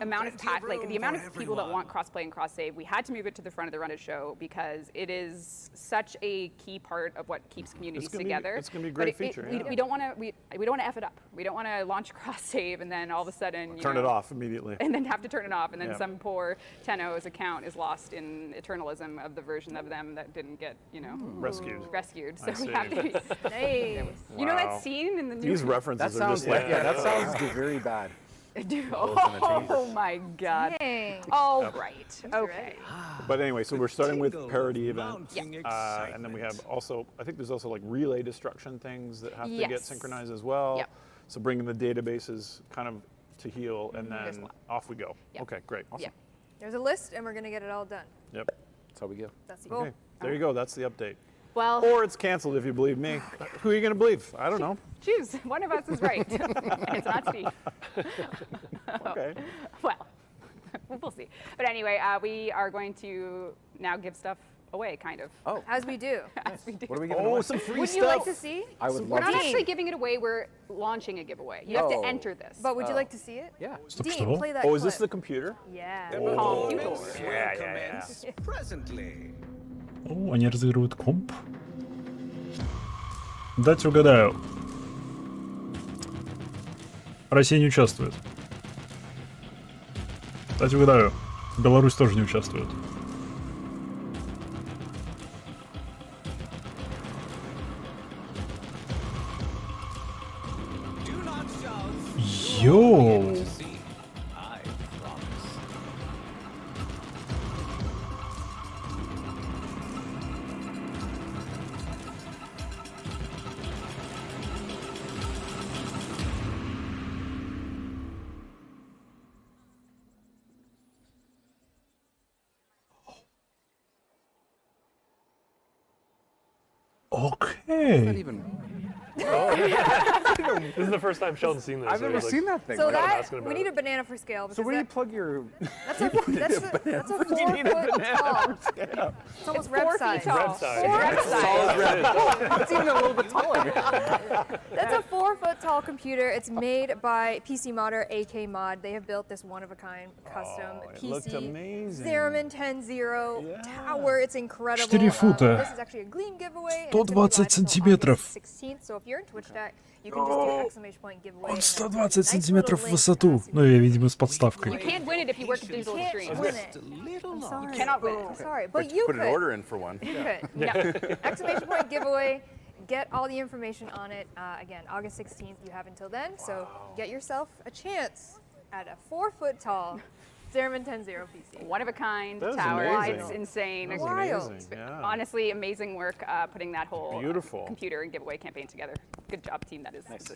amount of people that want crossplay and cross-save, we had to move it to the front of the Run It show because it is such a key part of what keeps communities together. It's going to be a But great feature. Yeah. we don't want to F it up. We don't want to launch cross-save and then all of a sudden Turn it off immediately. and then have to turn it off, and then Yeah. some poor Tenno's account is lost in eternalism of the version of them that didn't get, rescued. So we have to be. Nice. You know Wow. that scene in the new. These references That are sounds just like, that sounds very bad. Oh my God! Dang. All right. Okay. But anyway, so we're starting with parody event. Yeah. And then we have also, I think there's also like relay destruction things that have to get Yes. synchronized as well. Yep. So bringing the databases kind of to heal, and There's then a lot. off we go. Yep. Okay, great. Awesome. Yeah. There's a list, and we're going to get it all done. Yep. That's how we go. That's the goal. Okay. There you go. That's the update. Well, Or it's canceled if you believe me. Who are you going to believe? I don't know. choose. One of us is right, and it's not Steve. Okay. Well, we'll see. But anyway, we are going to now give stuff away, kind of. Oh. As we do. As we do. What are we giving Oh, away? some free Would stuff. you like to see? I would We're love not to. actually giving it away. We're launching a giveaway. You have to Oh. enter this. But would you like to see it? Yeah. Стоп, Dean, что? play that Oh, is this clip. the computer? Yeah. Computers. Yeah. Presently. О, они разыгрывают комп. Дайте угадаю. Россия не участвует. Дайте угадаю. Беларусь тоже не участвует. Йоу! Okay. This is the first time Sheldon's seen this. I've never seen that thing. So Right. that we need a banana for scale. So where do you plug your? That's a 4 foot tall. It's almost rep size. Rep size. It's even a little bit taller. That's a 4 foot tall computer. It's made by PC modder AK Mod. They have built this one of a kind custom it looked PC amazing. Zeraman 10.0 tower. It's incredible. 4 фута. This is actually a Gleam giveaway. and it's gonna be 120 live until сантиметров. August 16th. So if you're in Twitch chat, you can just do exclamation point giveaway. Он and then 120 nice сантиметров little в link. высоту. Ну, я, видимо, с You подставкой. can't win it if you work at Digital Can't Extremes. win it. I'm sorry. You cannot win. I'm sorry, but you Put could. an order in for one. You could. Yeah. Exclamation point giveaway. Get all the information on it. Again, August 16th. You have until then. So get yourself a chance at a 4 foot tall Zeraman 10.0 PC. One of a kind That was tower. amazing. It's insane. That was Wild. amazing, yeah. Honestly, amazing work putting that whole Beautiful. computer and giveaway campaign together. Good job, team. That is the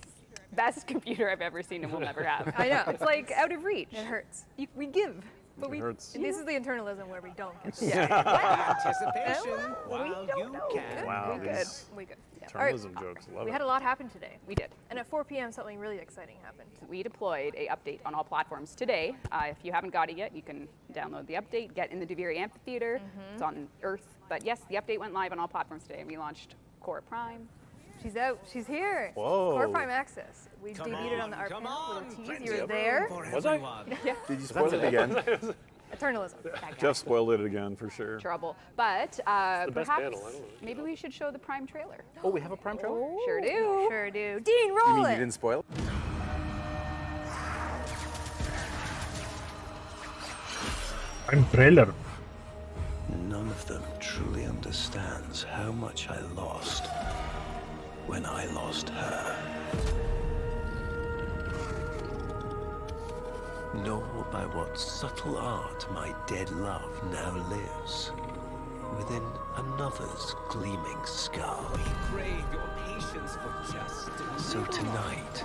best computer I've ever seen and will never have. I know. It's like out of reach. It hurts. We give, but we. hurts. This is the internalism where we don't get Anticipation while you can. Wow, We good. these We good. Yeah. All right. journalism jokes. Love We it. had a lot happen today. We did. And at 4 p.m. something really exciting happened. We deployed a update on all platforms today. If you haven't got it yet, you can download the update, get in the Duviri Amphitheater. It's on Earth. But yes, the update went live on all platforms today. We launched Core Prime. She's out. She's here. Whoa. Core Prime Access. We debuted it on the art panel. Little tease. You were there. Was I? Yeah. Did you spoil it again? Eternalism. That guy. Jeff spoiled it again for sure. Trouble. But the best perhaps panel, I don't know. maybe we should show the Prime trailer. Oh, we have a Prime trailer? Sure do. Sure do. Dean, You roll mean it. you didn't spoil it? I'm trailer. None of them truly understands how much I lost when I lost her. Nor by what subtle art my dead love now lives within another's gleaming skull. Crave your patience for just so tonight,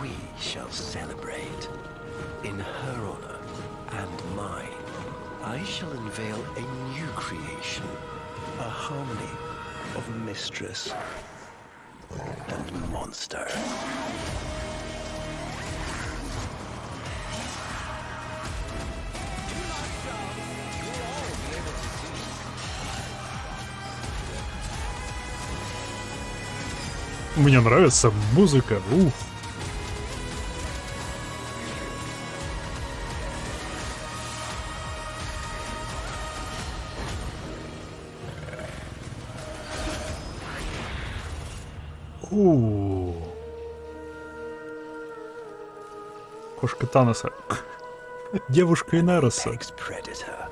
we shall celebrate. In her honor and mine, I shall unveil a new creation, a harmony of mistress and monster. Мне нравится музыка. Ух. Кошка Таноса. Девушка Инароса. Predator.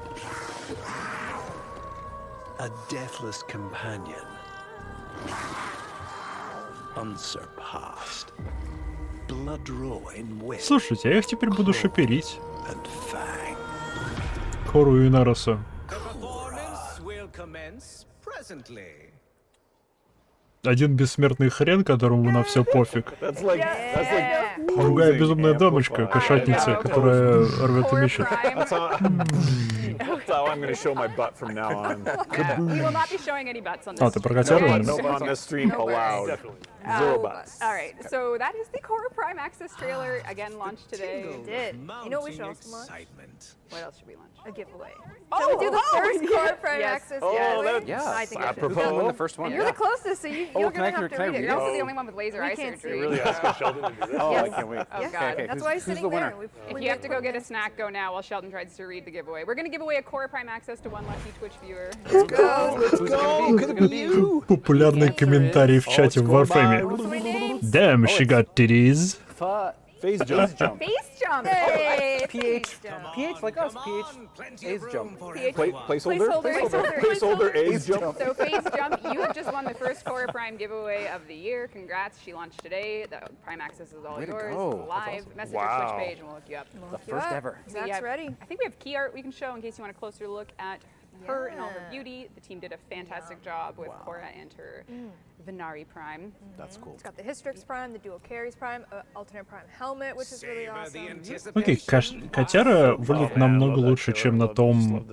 A deathless companion. Unsurpassed. Blood raw in wit Слушайте, я их теперь буду шиперить. and fang. Кору и Инароса. Performance will commence presently. Один бессмертный хрен, которому на все пофиг. That's like Другая posing безумная дамочка, amplified. кошатница, которая рвет и мечет. That's how I'm going to show my butt from now on. We will not be showing any butts on this. А, ты прокатировал? No on this stream allowed. Definitely. Zero butts. All right, so that is the Core Prime Access trailer, again launched today. We did. You know what we should also launch? What else should we launch? A giveaway. Shall we do the first Core Prime Access giveaway? Yeah. I think we should. Apropos. Win the first one. And you're the closest, so you're Oh, gonna have to read it. You're also the only one with laser We eye can't surgery. see. Really asking Sheldon to do this? Oh, I Yes. can't wait. Oh, Yes. God. That's why he's Who's sitting the there. winner? If you have to go get a snack, go now while Sheldon tries to read the giveaway. We're going to give away a Core Prime Access to one lucky Twitch viewer. Let's go. Who's it gonna be? Популярный комментарий в чате в Warframe. Damn, she got titties. Phase jump. Face jump. Hey, Oh, PH like us. PH. A's jump. Placeholder A's jump. So phase jump, you have just won the first Core Prime giveaway of the year. Congrats. She launched today. The Prime access is all yours. Live. Message our Twitch page and we'll look you up. The first ever. Zach's ready. I think we have key art we can show in case you want a closer look at her and all her beauty. The team did a fantastic job with Cora and her Venari Prime. That's cool. It's got the Hystrix Prime, the Dual Carries Prime, alternate Prime helmet, which is really awesome. Окей, котяра выглядит намного лучше, чем на том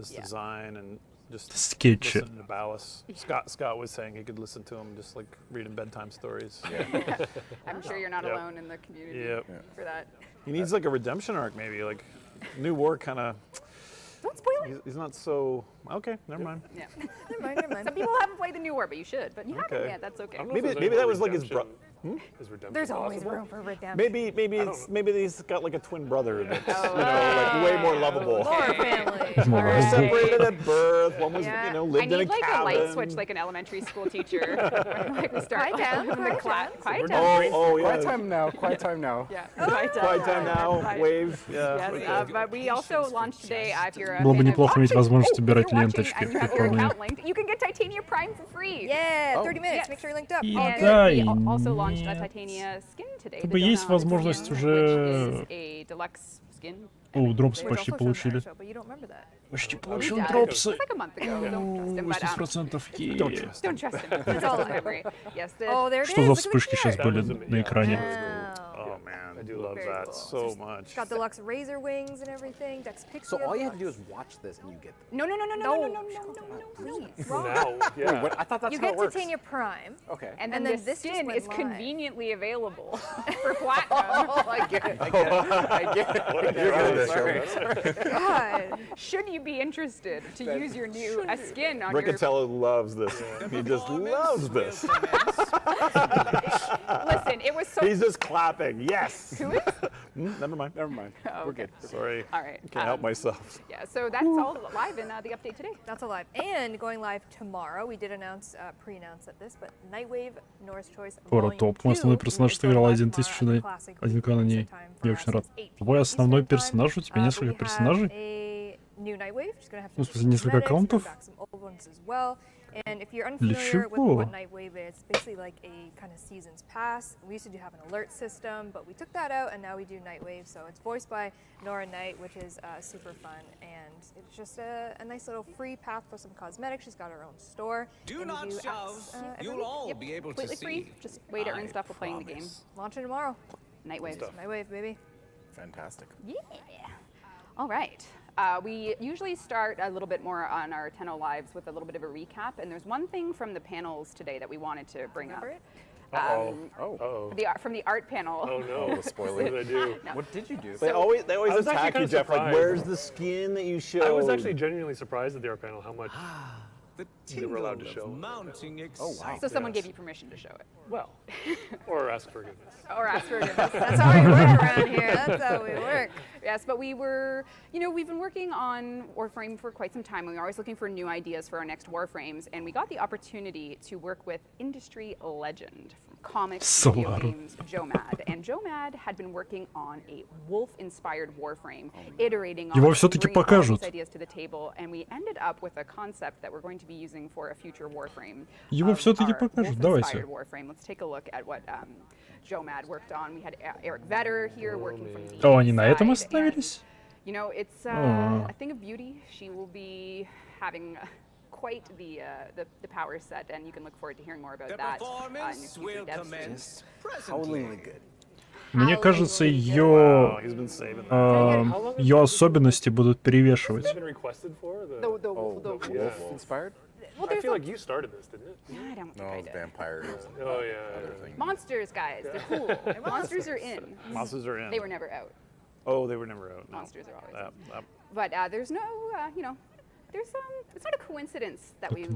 скетче. Scott was saying he could listen to him just like reading bedtime stories. I'm sure you're not alone in the community for that. He needs like a redemption arc maybe, like New War kind of. Don't spoil it. He's not so. Okay, never mind. Yeah. Never mind. Some people haven't played the New War, but you should. But you haven't yet. That's okay. Maybe that was like his brother. There's always room for redemption. Maybe he's got like a twin brother that's like way more lovable. More family. Right. Separated at birth. One was lived in a like cabin. a light switch, like an elementary school teacher. Like we start Quiet down. Quiet down. Quiet time now. Quiet time now. Yeah. Quiet time now. Wave. Yeah. Yes, but we also launched today. If you're a Было бы неплохо иметь возможность убирать and ленточки you в have your дополнение. account linked, you can get Titania Prime for free. Yeah, 30 minutes. Make sure you're linked up. Да, And we also launched a Titania skin today. Как бы есть возможность уже... A deluxe skin. О, дропс почти получили. Почти получил дропсы. 80%. Don't trust him. It's all a memory. Yes. Что за вспышки сейчас были на экране? Oh man, I do love that so much. It's got deluxe razor wings and everything. Dex Pixie. So all you have to do is watch this and you get them. No, please. Now, yeah. Wait, what? I thought that's You how get it works. Titania Prime. Okay. And then this this just skin went is live. conveniently available for platinum. I get it. You're good at this, God. Should you be interested to use your new skin on Riccatello loves this. He just loves this. Listen, it was so. He's just clapping. Yes. Who is? Never mind. Oh, We're good. Sorry. All right. Can't help myself. Yeah. So that's all live in the update today. That's all live. And going live tomorrow, we did announce, pre-announce at this, but Nightwave, Norris Choice, Кора топ. Мой основной персонаж сыграл 1000 на 1К на ней. Я очень рад. Твой основной персонаж? У тебя несколько персонажей? Ну, в смысле, несколько аккаунтов? And if you're unfamiliar with what Nightwave is, it's basically like a kind of seasons pass. We used to have an alert system, but we took that out and now we do Nightwave. So it's voiced by Nora Knight, which is super fun. And it's just a nice little free path for some cosmetics. She's got her own store. Do not shove. You'll all be able to see. Completely free. Just way to earn stuff while playing the game. Launching tomorrow. Nightwave. Nightwave, baby. Fantastic. Yeah. All right. We usually start a little bit more on our Tenno Lives with a little bit of a recap, and there's one thing from the panels today that we wanted to bring up. From the art panel. Oh no! Spoiler. What did I do? No. What did you do? They always I was attack actually you, Jeff. Like, surprised. where's the skin that you showed? I was actually genuinely surprised at the art panel how much The they were allowed to show. mounting wow. So someone gave you permission to show it. Well, or ask forgiveness. Or ask forgiveness. That's how we work around here. That's how we work. Yes, but we were, we've been working on Warframe for quite some time. We were always looking for new ideas for our next Warframes, and we got the opportunity to work with industry legend from comics, video games, Joe Mad. And Joe Mad had been working on a wolf-inspired Warframe, iterating on bringing these ideas to the table, and we ended up with a concept that we're going to be using for a future Warframe. Его все-таки покажут, давайте. Warframe. Let's take a look at what Joe Mad worked on. We had Eric Vetter here working from the О, они на этом остановились? It's a thing of beauty. She will be having quite the power set, and you can look forward to hearing more about that in future devs. Howlingly good. Мне кажется, ее особенности будут перевешивать. The wolf-inspired? Well, I feel like you started this, didn't it? Yeah, I don't think No, I it's did. vampires. Oh yeah. Monsters, guys, they're cool. Monsters are in. Monsters are in. They were never out. Oh, they were never out. No. Monsters are always in. But there's no, there's it's not a coincidence that we were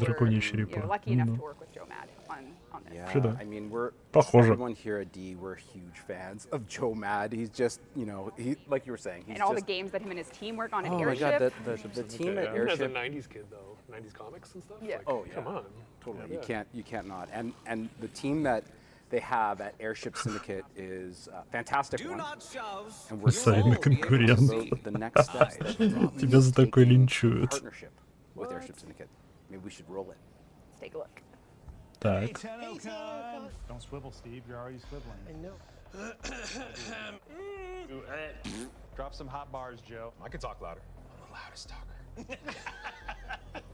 lucky enough to work with Joe Mad on on this. Yeah, I mean, Похоже. everyone here at D, we're huge fans of Joe Mad. He's just, you know, like you were saying, he's and all just, the games that him and his team work on at oh Airship. my God, the team at As a Airship. 90s kid though, 90s comics and stuff. Yeah. Like, Oh yeah, come on. totally. Yeah. You can't not. And the team that they have at Airship Syndicate is a fantastic one. And we're Постоянный конкурент. So the next steps that Тебя за такое линчуют. partnership with Airship Syndicate. Maybe we should roll it. Let's take a look. Так. TennoCon. Don't swivel, Steve. You're already swiveling. I know. Drop some hot bars, Joe. I can talk louder. I'm the loudest talker.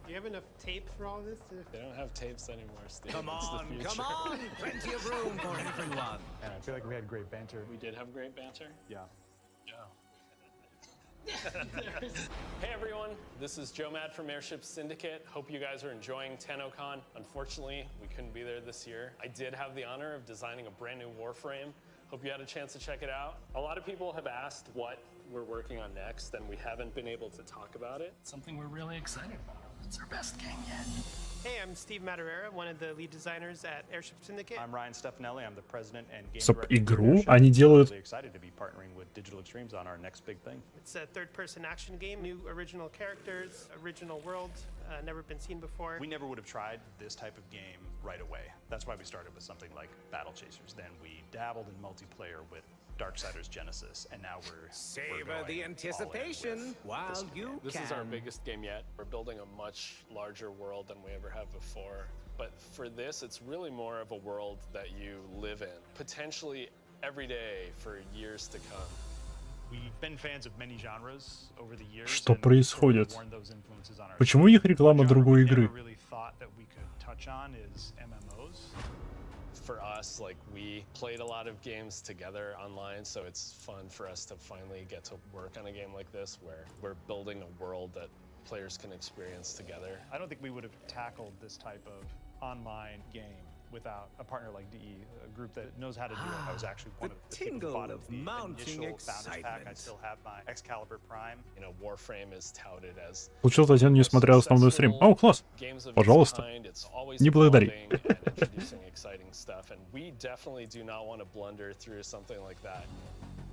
Do you have enough tape for all this? They don't have tapes anymore, Steve. Come It's the on, future. come on. Plenty of room for everyone. And I feel like we had great banter. We did have great banter? Yeah. Hey everyone, this is Joe Mad from Airship Syndicate. Hope you guys are enjoying TennoCon. Unfortunately, we couldn't be there this year. I did have the honor of designing a brand new Warframe. Hope you had a chance to check it out. A lot of people have asked what we're working on next, and we haven't been able to talk about it. Something we're really excited about. It's our best game yet. Hey, I'm Steve Madureira, one of the lead designers at Airship Syndicate. I'm Ryan Stefanelli. I'm the president and game Стоп, director. игру of Airship. они делают... Really excited to be partnering with Digital Extremes on our next big thing. It's a third-person action game, new original characters, original world, never been seen before. We never would have tried this type of game right away. That's why we started with something like Battle Chasers. Then we dabbled in multiplayer with Darksiders Genesis, and now we're Savor the anticipation while you can. This is our biggest game yet. We're building a much larger world than we ever have before. But for this, it's really more of a world that you live in, potentially every day for years to come. We've been fans of many genres over the years. Что происходит? Worn those influences on our Почему у них реклама другой we never игры? really thought that we could touch on is MMOs. For us, like, we played a lot of games together online, so it's fun for us to finally get to work on a game like this where we're building a world that players can experience together. I don't think we would have tackled this type of online game without a partner like DE, a group that knows how to do it. I was actually one of the people who bought the initial Founders Pack. I still have my Excalibur Prime. You know, Warframe is touted as Получил статью, не смотря основной стрим. О, класс. Пожалуйста. Не благодари. Exciting stuff, and we definitely do not want to blunder through something like that.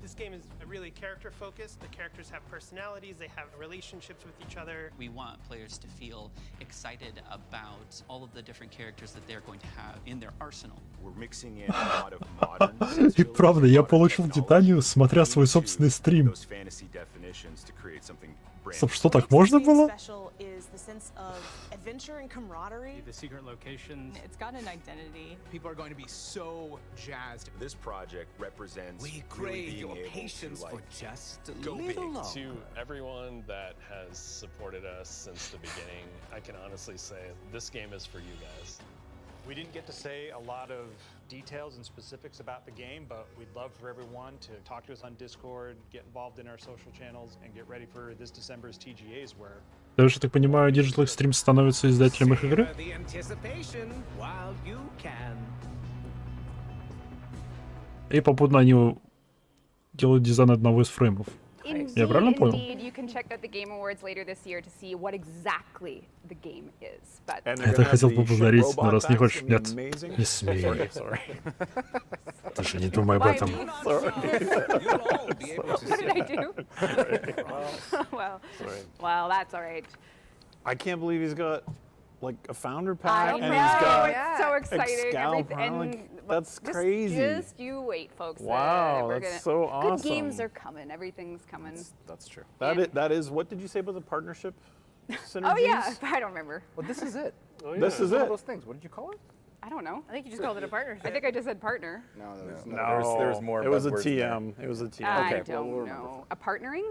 This game is really character-focused. The characters have personalities, they have relationships with each other. We want players to feel excited about all of the different characters that they're going to have in their arsenal. We're mixing in a lot of modern И правда, я получил Титанию, смотря свой собственный стрим. Стоп, что, так можно было? Is the sense of adventure and camaraderie. The secret locations. It's got an identity. People are going to be so jazzed. This project represents We really crave being your able patience to, like, for just a go little big. longer. To everyone that has supported us since the beginning, I can honestly say this game is for you guys. We didn't get to say a lot of details and specifics about the game, but we'd love for everyone to talk to us on Discord, get involved in our social channels, and get ready for this December's TGAs where Я же так понимаю, Digital Extremes становится издателем их игры? The anticipation while you can. И попутно они делают дизайн одного из фреймов. Я правильно понял? Indeed, you can check out the Game Awards later this year to see what exactly the game is. But Это я хотел поблагодарить, но раз не хочешь, нет, не смей. Ты же не думай об этом. What did I do? well, that's all right. I can't believe he's got like a founder pack and know, he's got it's so exciting. Excalibur. And Like, that's just, crazy. Just you wait, folks. Wow, we're that's gonna, so awesome. Good games are coming. Everything's coming. That's true. That is. What did you say about the partnership synergies? Oh yeah, I don't remember. Well, this is it. Oh, yeah. This is One it. of those things. What did you call it? I don't know. I think you just called it a partnership. I think I just said partner. No, there was more. It was a buzzwords there. TM. It was a TM. I Okay, don't we'll know. A partnering?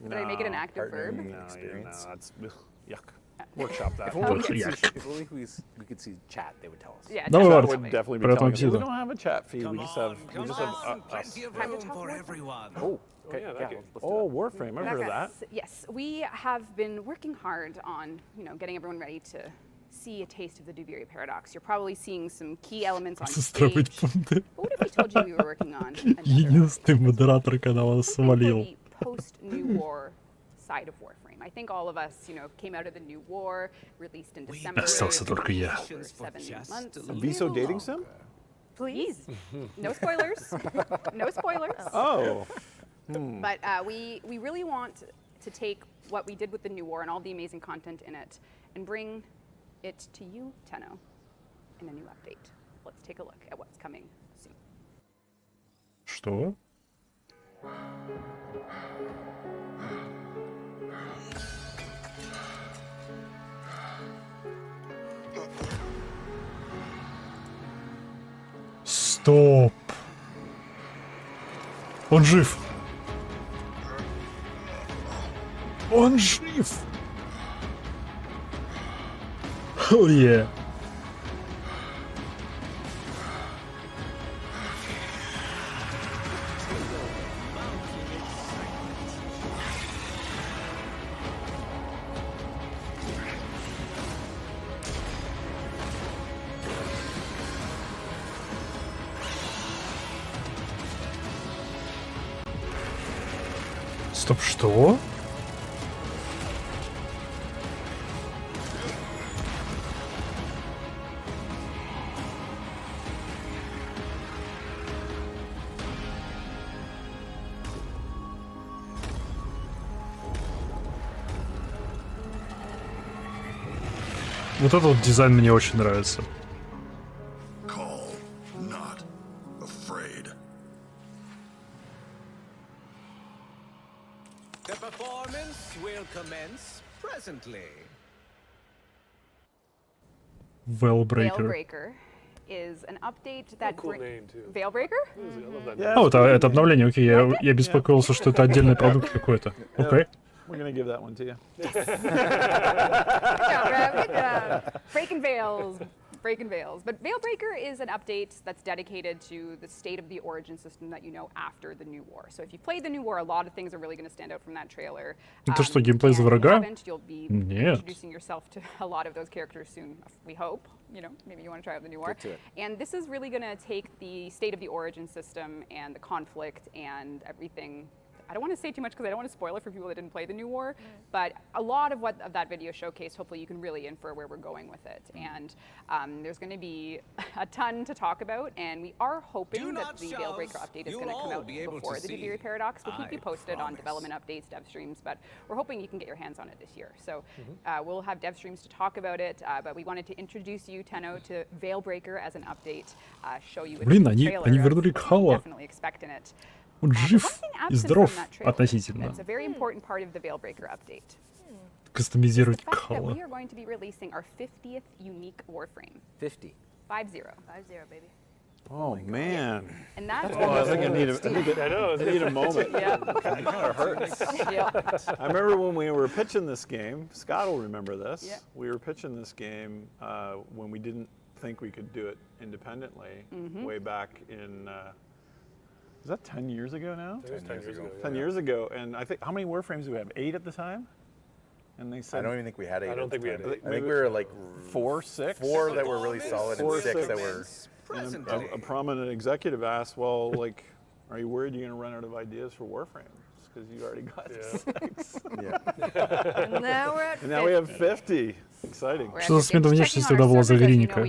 Did I make it an active verb? No, it's yuck. Workshop that. If only we could see chat, they would tell us. Yeah, Ну, That вот, would definitely be про это telling мы us. все We don't have a chat feed. We just have us. For everyone. Oh, okay. Oh, Warframe. I've heard of that. Yes, we have been working hard on, getting everyone ready to see a taste of the Duviri paradox. You're probably seeing some key elements on stage. But what if we told you we were working on Единственный модератор канала свалил. post-New War side of Warframe? I think all of us, came out of the new war, released in December. Остался только я. 7 months. Viso dating sim? Please. No spoilers. No spoilers. Oh. But we really want to take what we did with the new war and all the amazing content in it and bring it to you, Tenno, in a new update. Let's take a look at what's coming soon. Что? Стоп! Он жив! Он жив! Hell yeah! Стоп, что? Вот этот вот дизайн мне очень нравится. Call, not afraid. The performance will commence presently. Veilbreaker. Veilbreaker is an update that Cool name too. Veilbreaker? А, это обновление, окей, я беспокоился, что это отдельный продукт какой-то. Окей. We're gonna give that one to you. Good job. Breaking veils. But Veilbreaker is an update that's dedicated to the state of the origin system that you know after the new war. So if you played the new war, a lot of things are really going to stand out from that trailer. Это что, геймплей за врага? You'll be Нет. introducing yourself to a lot of those characters soon, we hope. Maybe you want to try out the new war. And this is really going to take the state of the origin system and the conflict and everything. I don't want to say too much because I don't want to spoil it for people that didn't play the new war, but a lot of what that video showcased, hopefully you can really infer where we're going with it. And there's going to be a ton to talk about, and we are hoping that the Veilbreaker update is going to come out before the Debiri Paradox. We'll keep you posted on development updates, dev streams, but we're hoping you can get your hands on it this year. So we'll have dev streams to talk about it, but we wanted to introduce you, Tenno, to Veilbreaker as an update, show you a trailer они of вернули what you Кхала. can definitely expect in it. Он жив и здоров относительно. It's a very important part of the Veilbreaker update. Кастомизировать That Кхала. we are going to be releasing our 50th unique Warframe. 50. 50, baby. Oh man. And that's I think I need a moment. Yeah. Kind of hurts. Yeah. I remember when we were pitching this game, Scott will remember this. Yeah. We were pitching this game when we didn't think we could do it independently way back in is that 10 years ago now? It was 10 years ago. 10 years ago, and I think, how many Warframes do we have? 8 at the time? And they said, I don't even think we had 8. I don't think we had 8. I think we were like 4, 6? 4 that were really solid and 6 that were... And a prominent executive asked, well, like, are you worried you're going to run out of ideas for Warframes? Because you already got 6. And now we're at 50. And now we have 50. Exciting. Что за смена внешности тогда была за Гриника?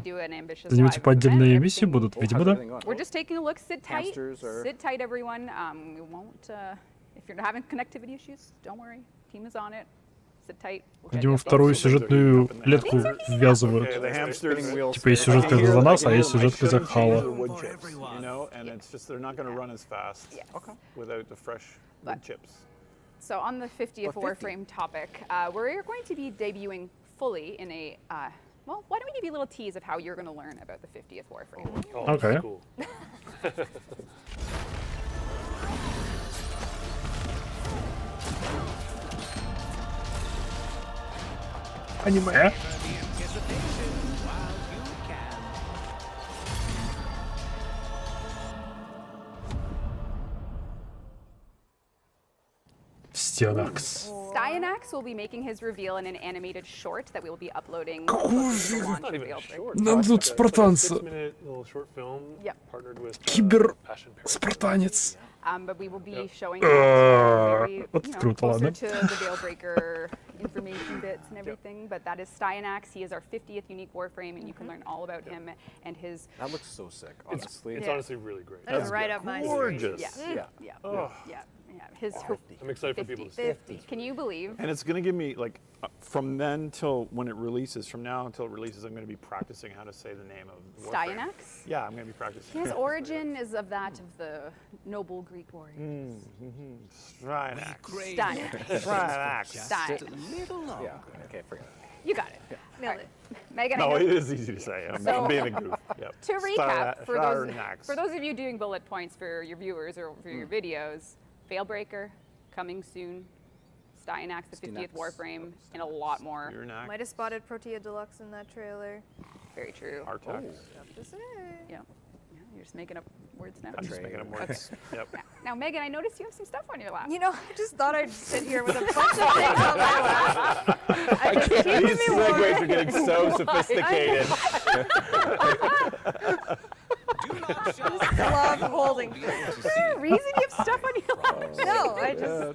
За него типа отдельные миссии будут, видимо, да? We're just taking a look. Sit tight. Sit tight, everyone. We won't. If you're having connectivity issues, don't worry. Team is on it. Sit tight. Видимо, вторую сюжетную клетку ввязывают. Типа есть сюжетка за нас, а есть сюжетка за Кхала. And it's just they're not going to run as fast without the fresh wood chips. So on the 50th Warframe topic, we're going to be debuting fully in a, well, why don't we give you a little tease of how you're going to learn about the 50th Warframe? Oh, okay. Cool. Аниме. Styanax. Styanax will be making his reveal in an animated short that we will be uploading. Not even a short. Нам тут спартанца. Little short film partnered with Кибер-спартанец. But we will be showing very, closer to the Veilbreaker information bits and everything. But that is Styanax. He is our 50th unique Warframe, and you can learn all about him and his. That looks so sick, honestly. It's honestly really great. That's right up my street. Gorgeous. Yeah. His I'm excited for people to see 50. Can you believe? And it's going to give me, like, from then till when it releases, from now until it releases, I'm going to be practicing how to say the name of Warframe. Styanax? Yeah, I'm going to be practicing. His origin is of that of the noble Greek warriors. Styanax. Styanax. Yeah, okay, forget it. You got it. Nailed it. Megan, No, it is easy to say. I'm being a goof. Yep. To recap, for those of you doing bullet points for your viewers or for your videos, Veilbreaker, coming soon, Styanax, the 50th Warframe, and a lot more. Might have spotted Protea Deluxe in that trailer. Very true. Artax. Yeah. You're just making up words now. I'm just making up words. Yep. Now, Megan, I noticed you have some stuff on your lap. You know, I just thought I'd sit here with a bunch of things on my lap. These segues are getting so sophisticated. I love holding things. Is there a reason you have stuff on your lap? No,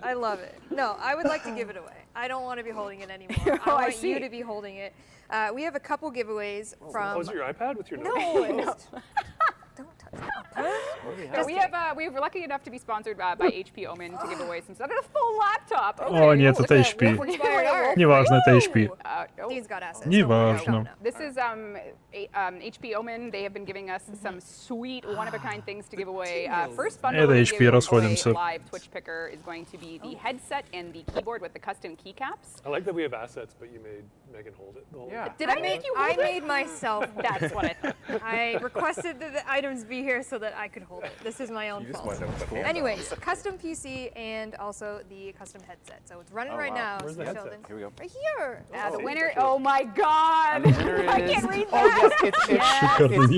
I love it. No, I would like to give it away. I don't want to be holding it anymore. I want you to be holding it. We have a couple giveaways from. Oh, is it your iPad with your notes? No. Don't touch that. We were lucky enough to be sponsored by HP Omen to give away some stuff. A full laptop. О, нет, это HP. Неважно, это HP. Dean's got assets. Неважно. This is HP Omen. They have been giving us some sweet, one-of-a-kind things to give away. First bundle Это we HP, give расходимся. away live Twitch picker is going to be the headset and the keyboard with the custom keycaps. I like that we have assets, but you made Megan hold it. Did I make you hold it? I made myself. That's what I thought. I requested that the items be here so that I could hold it. This is my own fault. Anyways, custom PC and also the custom headset. So it's running right now. Where's the headset? Here we go. Right here. The winner. Oh my God! I can't read Oh that. yes, it's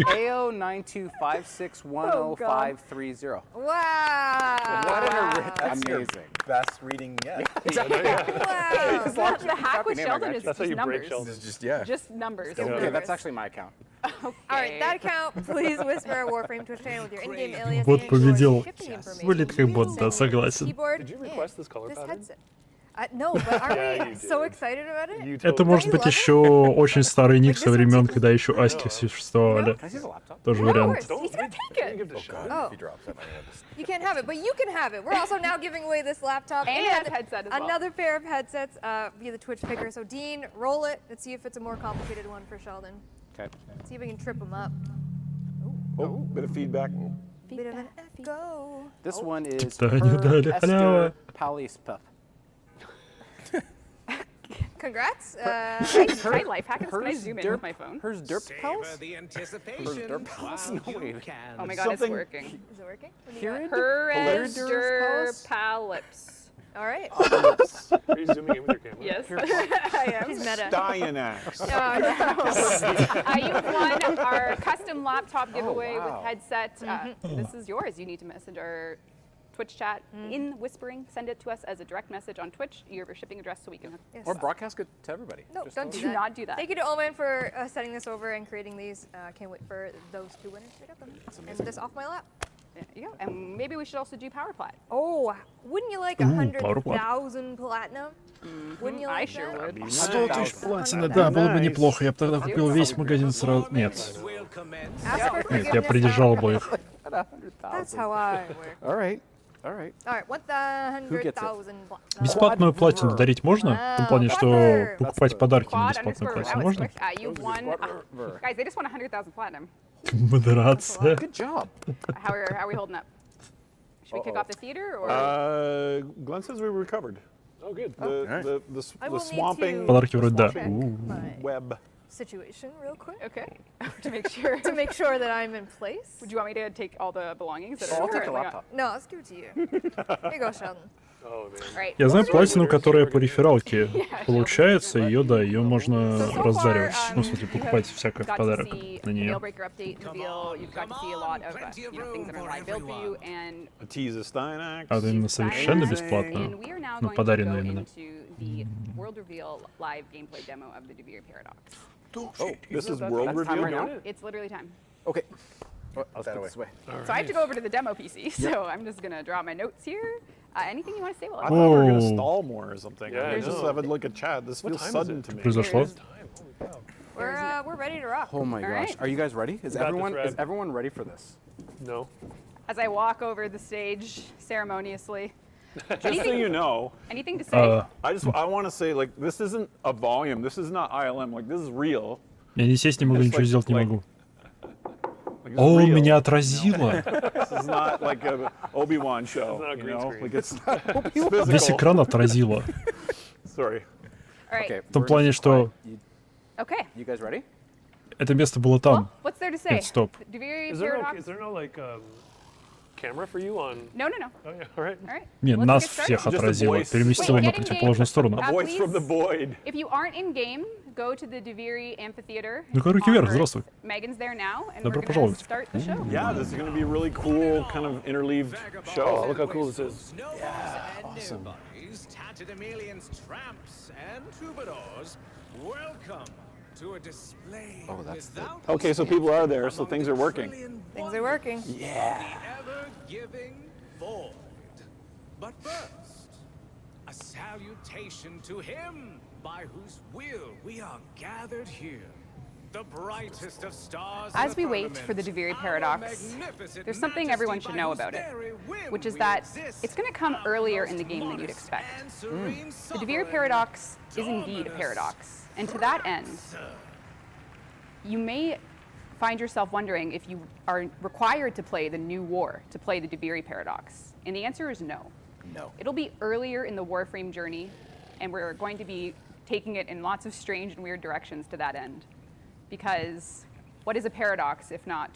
AO9256105330. Wow. What an That's amazing. best reading yet. Exactly. Wow. The hack with Sheldon is That's how just you break numbers. Sheldon. Just numbers. Okay, that's actually my account. All right, that account, please whisper a Warframe Twitch channel with your in-game alias Бот and победил. your shipping information. Выглядит как бот, да, согласен. Keyboard Did you request this color and pattern? headset. No, but aren't Yeah, we you so did. excited about it? You Это totally- может быть еще очень старый ник со времен, когда еще аськи существовали. Тоже Of вариант. course, he's gonna take it. Give it a shot. Oh. If he drops that, You can't have it, but you can have it. We're also now giving away this laptop And a headset as well. another pair of headsets via the Twitch picker. So Dean, roll it. Let's see if it's a more complicated one for Sheldon. Okay. See if we can trip him up. Oh, bit of feedback. Bit of an echo. This one is Туда не дали халява. Esther Palispup. Congrats. Try life hack. Can I zoom in with my phone? Hers derp pals? the anticipation. Hers derp pals? No way. Oh my God, it's working. Is it working? What do you Here got? it Her Polaris palips. All right. Are you zooming in with your camera? Yes, I am. He's meta. Styanax. You've won our custom laptop giveaway wow. with headset. This is yours. You need to message our Twitch chat in whispering. Send it to us as a direct message on Twitch, your shipping address, so we can. Yes. Or broadcast it to everybody. No, Just don't go- do that. not do that. Thank you to Omen for setting this over and creating these. Can't wait for those two winners to get them. And this off my lap. There you go. And maybe we should also do Power Plat. Oh, wouldn't you like Power 100,000 platinum? Wouldn't you like I sure that? would. 100 тысяч платина, да, было бы неплохо. Я бы тогда купил весь магазин сразу. Нет. Ask for Нет, я forgiveness. придержал бы их. That's how I work. All right. All right. All right, 100,000 Бесплатную платину дарить можно? В том плане, что покупать подарки на Quad бесплатную underscore. платину That was можно? quick. You won. Guys, they just won 100,000 platinum. Модерация. Good job. How are we holding up? Should we kick off the theater or? Glenn says we recovered. Oh, good. The I will need swamping. to Подарки вроде да. check my Web. situation real quick Okay. To make sure. to make sure that I'm in place. Would you want me to take all the belongings that I'll are take the currently on? laptop. No, let's give it to you. Here you go, Sheldon. Oh, man. All right. Я знаю платину, которая по рефералке получается. Ее, да, ее можно раздаривать. Ну, в смысле, покупать всякое в Got to подарок see на нее. Veilbreaker update reveal. You've got to see a lot of things that are live built for you, and A tease of Styanax. А именно совершенно and бесплатно. we are now Ну, going to go подаренную именно. into the world reveal live gameplay demo of the Devere Paradox. This is That's world time reveal. right now? It's literally time. Okay. Let's put this away. So I have to go over to the demo PC, so I'm just gonna draw my notes here. Anything you want to say? While I thought we were going to Oh. stall more or something. Yeah, I just know. have a look at chat. This feels time is sudden it? to me. Произошло? We're ready to rock. Oh my All gosh. right. Are you guys ready? Is Got the everyone thread. ready for this? No. As I walk over the stage ceremoniously. Just so you know, Anything to say? I want to say, like, this isn't a volume. This is not ILM. Like, this is real. Я не сесть не могу, It's ничего like- сделать не like- могу. Like, it's О, real. меня отразило. This is not like a Obi-Wan show. It's not a You green know? screen. Like, it's it's Весь physical. экран отразило. Sorry. All right. Okay. В том плане, что Okay. You guys ready? это место было там. What's there to say? Стоп. Duviri Is there paradox? no like camera for you on? No. Oh yeah. All right. All right. Нет, Let's нас get started. всех отразило, voice. переместило Wait, на get in противоположную game. сторону. A voice from the void. If you aren't in game, go to the Duviri Amphitheater. Ну-ка, руки вверх, on Earth. здравствуй. Megan's there now, and Добро we're gonna пожаловать. start the show. Yeah, this is going to be a really cool kind of interleaved show. Oh, look how cool this is. Awesome. Tatterdemalions, tramps, and troubadours, welcome to a display. Oh, that's the... Okay, so people are there, so things are working. Things are working. Yeah. The ever-giving void. But first, a salutation to him by whose will we are gathered here. The brightest of stars. in As the we wait for the firmament, Duviri our paradox, magnificent there's something majesty everyone should by know whose about it, very whim which is we that exist, it's going to come our earlier in most the game than you'd modest expect. and serene The Duviri sovereign, paradox is indeed a paradox, and to that end, you may find yourself wondering if you are required to play the new war to play the Duviri paradox, and the answer is no. No. It'll be earlier in the Warframe journey, and we're going to be taking it in lots of strange and weird directions to that end. Because what is a paradox if not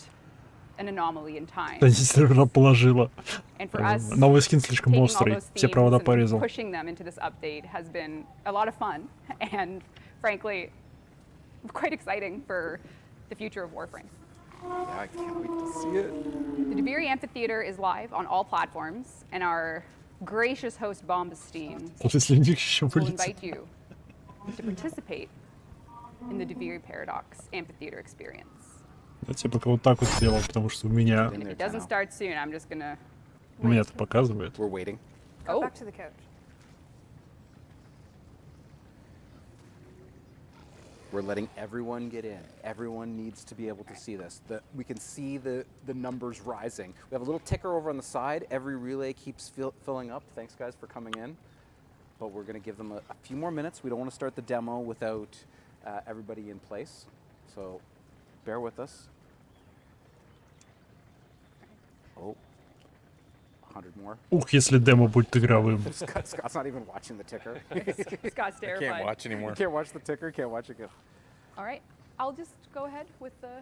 an anomaly in time? Да, сервера положила. And for us, Новый скин слишком taking all острый. those Все themes провода and порезал. pushing them into this update has been a lot of fun and frankly quite exciting for the future of Warframe. Yeah, I can't wait to see it. The Duviri Amphitheater is live on all platforms, and our gracious host Bombastine Если у них еще will вылетит. invite you to participate in the Duviri Paradox Amphitheater experience. Я тебе пока вот так вот сделал, потому что у меня... And if it doesn't start soon, I'm just gonna У меня это показывает. We're waiting. Go back to the couch. We're letting everyone get in. Everyone needs to be able to see this. We can see the numbers rising. We have a little ticker over on the side. Every relay keeps filling up. Thanks, guys, for coming in. But we're going to give them a few more minutes. We don't want to start the demo without everybody in place. So bear with us. Oh, 100 more. Ух, если демо будет игровым. Scott's not even watching the ticker. Scott's terrified. Can't watch anymore. Can't watch the ticker. Can't watch it go. All right, I'll just go ahead with the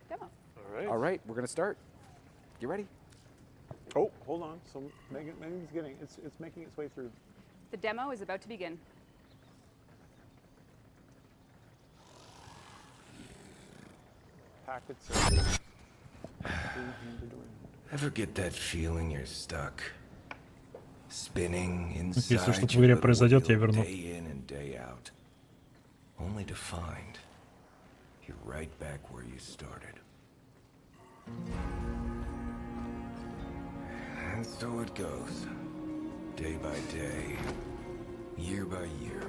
demo. All right. All right, we're going to start. You ready? Oh, hold on. So Megan's getting it's making its way through. The demo is about to begin. Packets. Ever get that feeling you're stuck? Spinning Если inside что-то в your игре little произойдет, я wheel верну. day in and day out, only to find you're right back where you started. And so it goes, day by day, year by year,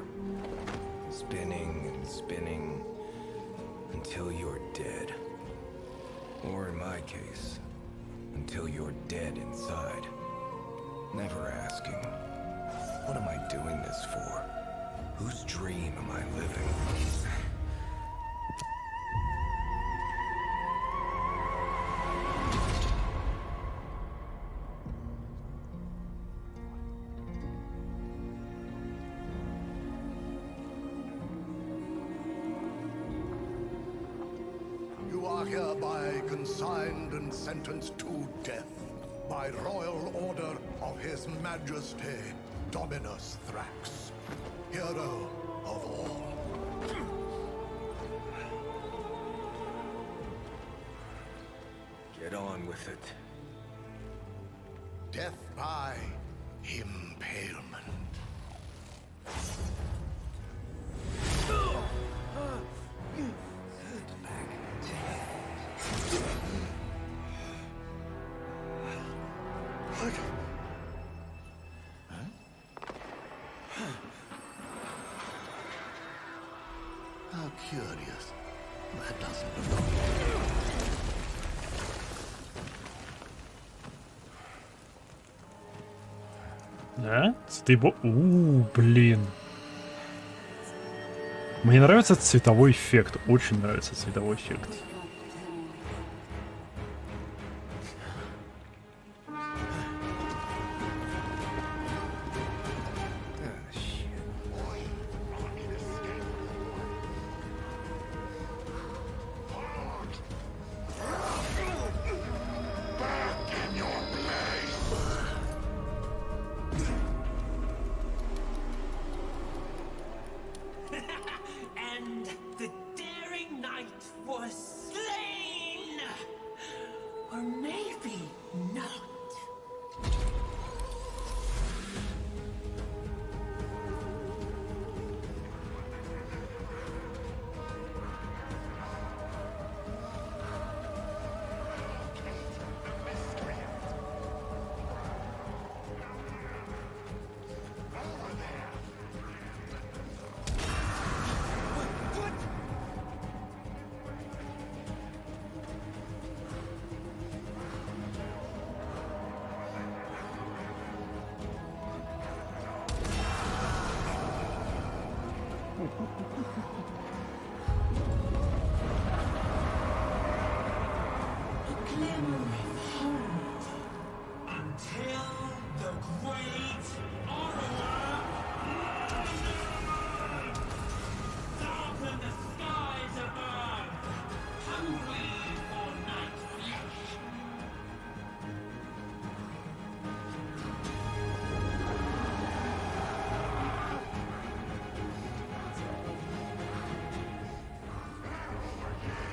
spinning and spinning until you're dead. Or in my case, until you're dead inside. Never asking, what am I doing this for? Whose dream am I living? You are hereby consigned and sentenced to death by royal order of His Majesty Dominus Thrax, hero of all. Get on with it. Death by impalement. Да? Блин. Мне нравится цветовой эффект. Очень нравится цветовой эффект. And the daring knight was slain! Or maybe not.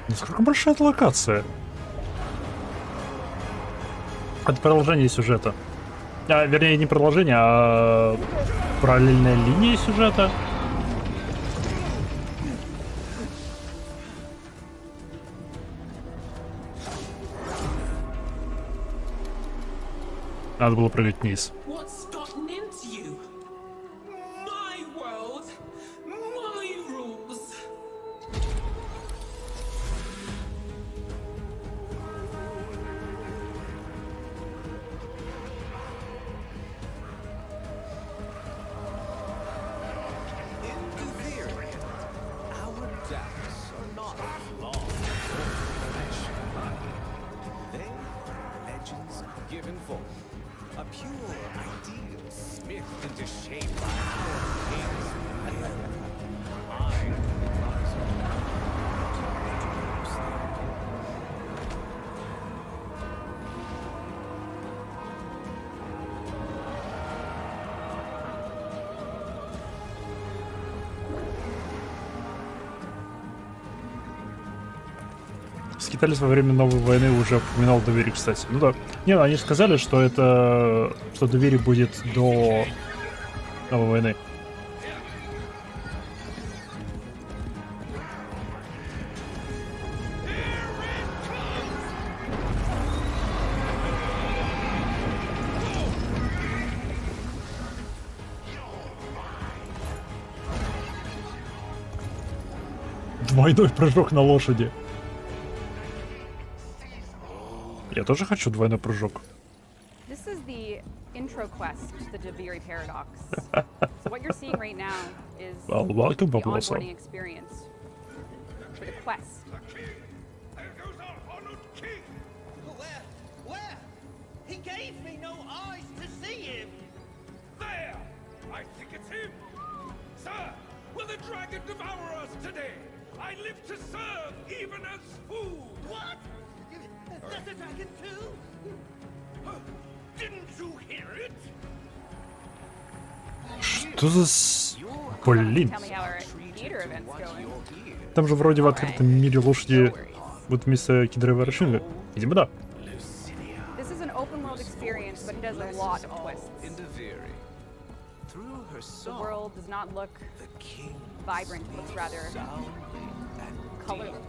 Насколько большая эта локация? Это продолжение сюжета. Вернее, не продолжение, а параллельная линия сюжета. Надо было прыгать вниз. What's gotten into you? My world, my rules. In theory, our doubts are not flawed. They are legends given forth. A pure ideal smithed into shape by our hands. I Скитались во время новой войны, уже упоминал доверие, кстати. Ну да. Не, ну они сказали, что это... что доверие будет до новой войны. Двойной прыжок на лошади. Я тоже хочу двойной прыжок. This is the intro quest to the Deviri paradox. So what you're seeing right now is Well, the welcome, Babalosa. onboarding experience for the quest. Where? He gave me no eyes to see him. There! I think it's him. Sir, will the dragon devour us today? I live to serve, even as food. What? That's a dragon too? Didn't you hear it? Что за... Блин. Tell me how our theater event's going. Там же вроде в открытом мире лошади будут вместо кедровой ручника. Видимо, да. This is an open world experience, but it has a lot of twists. The world does not look vibrant, it looks rather colorless.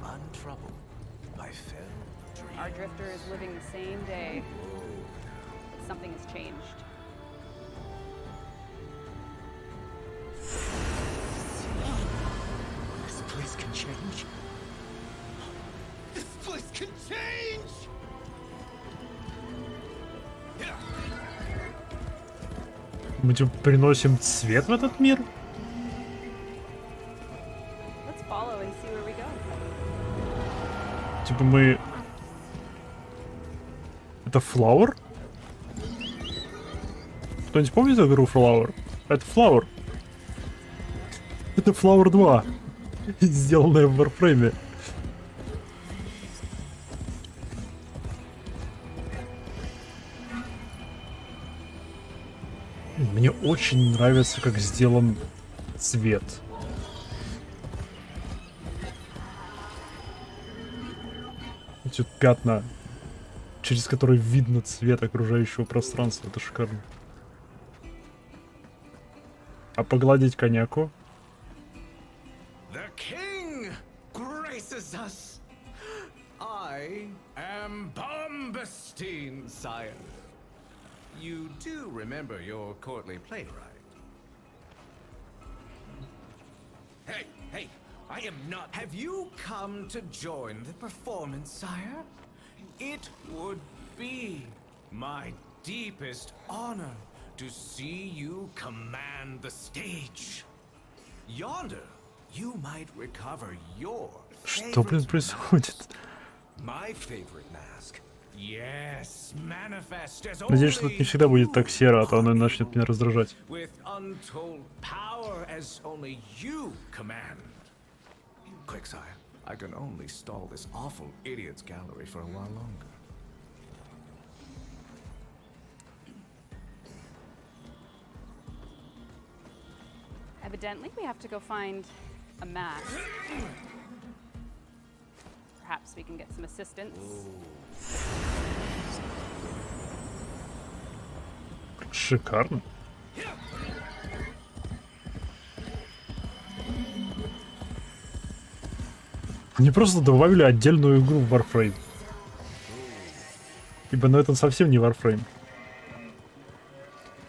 untroubled by fell dreams. Our drifter is living the same day, but something has changed. This place can change. This place can change! Мы типа приносим цвет в этот мир? Let's follow and see where we go. Типа мы... Это Flower? Кто-нибудь помнит игру Flower? Это Flower. Это Flower 2. Сделанная в Warframe. Мне очень нравится, как сделан цвет. Эти пятна, через которые видно цвет окружающего пространства. Это шикарно. А погладить коняку? The king graces us. I am Bombastine, sire. You do remember your courtly play, right? Hey, I am not. Have you come to join the performance, sire? It would be my deepest honor to see you command the stage. Yonder, you might recover your Что, блин, происходит? My favorite mask. Yes, manifest as Надеюсь, что тут не всегда будет так серо, а то оно начнет меня раздражать. with untold power as only you command. Quick, sire. I can only stall this awful idiot's gallery for a while longer. Evidently, we have to go find a mask. Perhaps we can get some assistance. Шикарно. Они просто добавили отдельную игру в Warframe. Ибо на этом совсем не Warframe.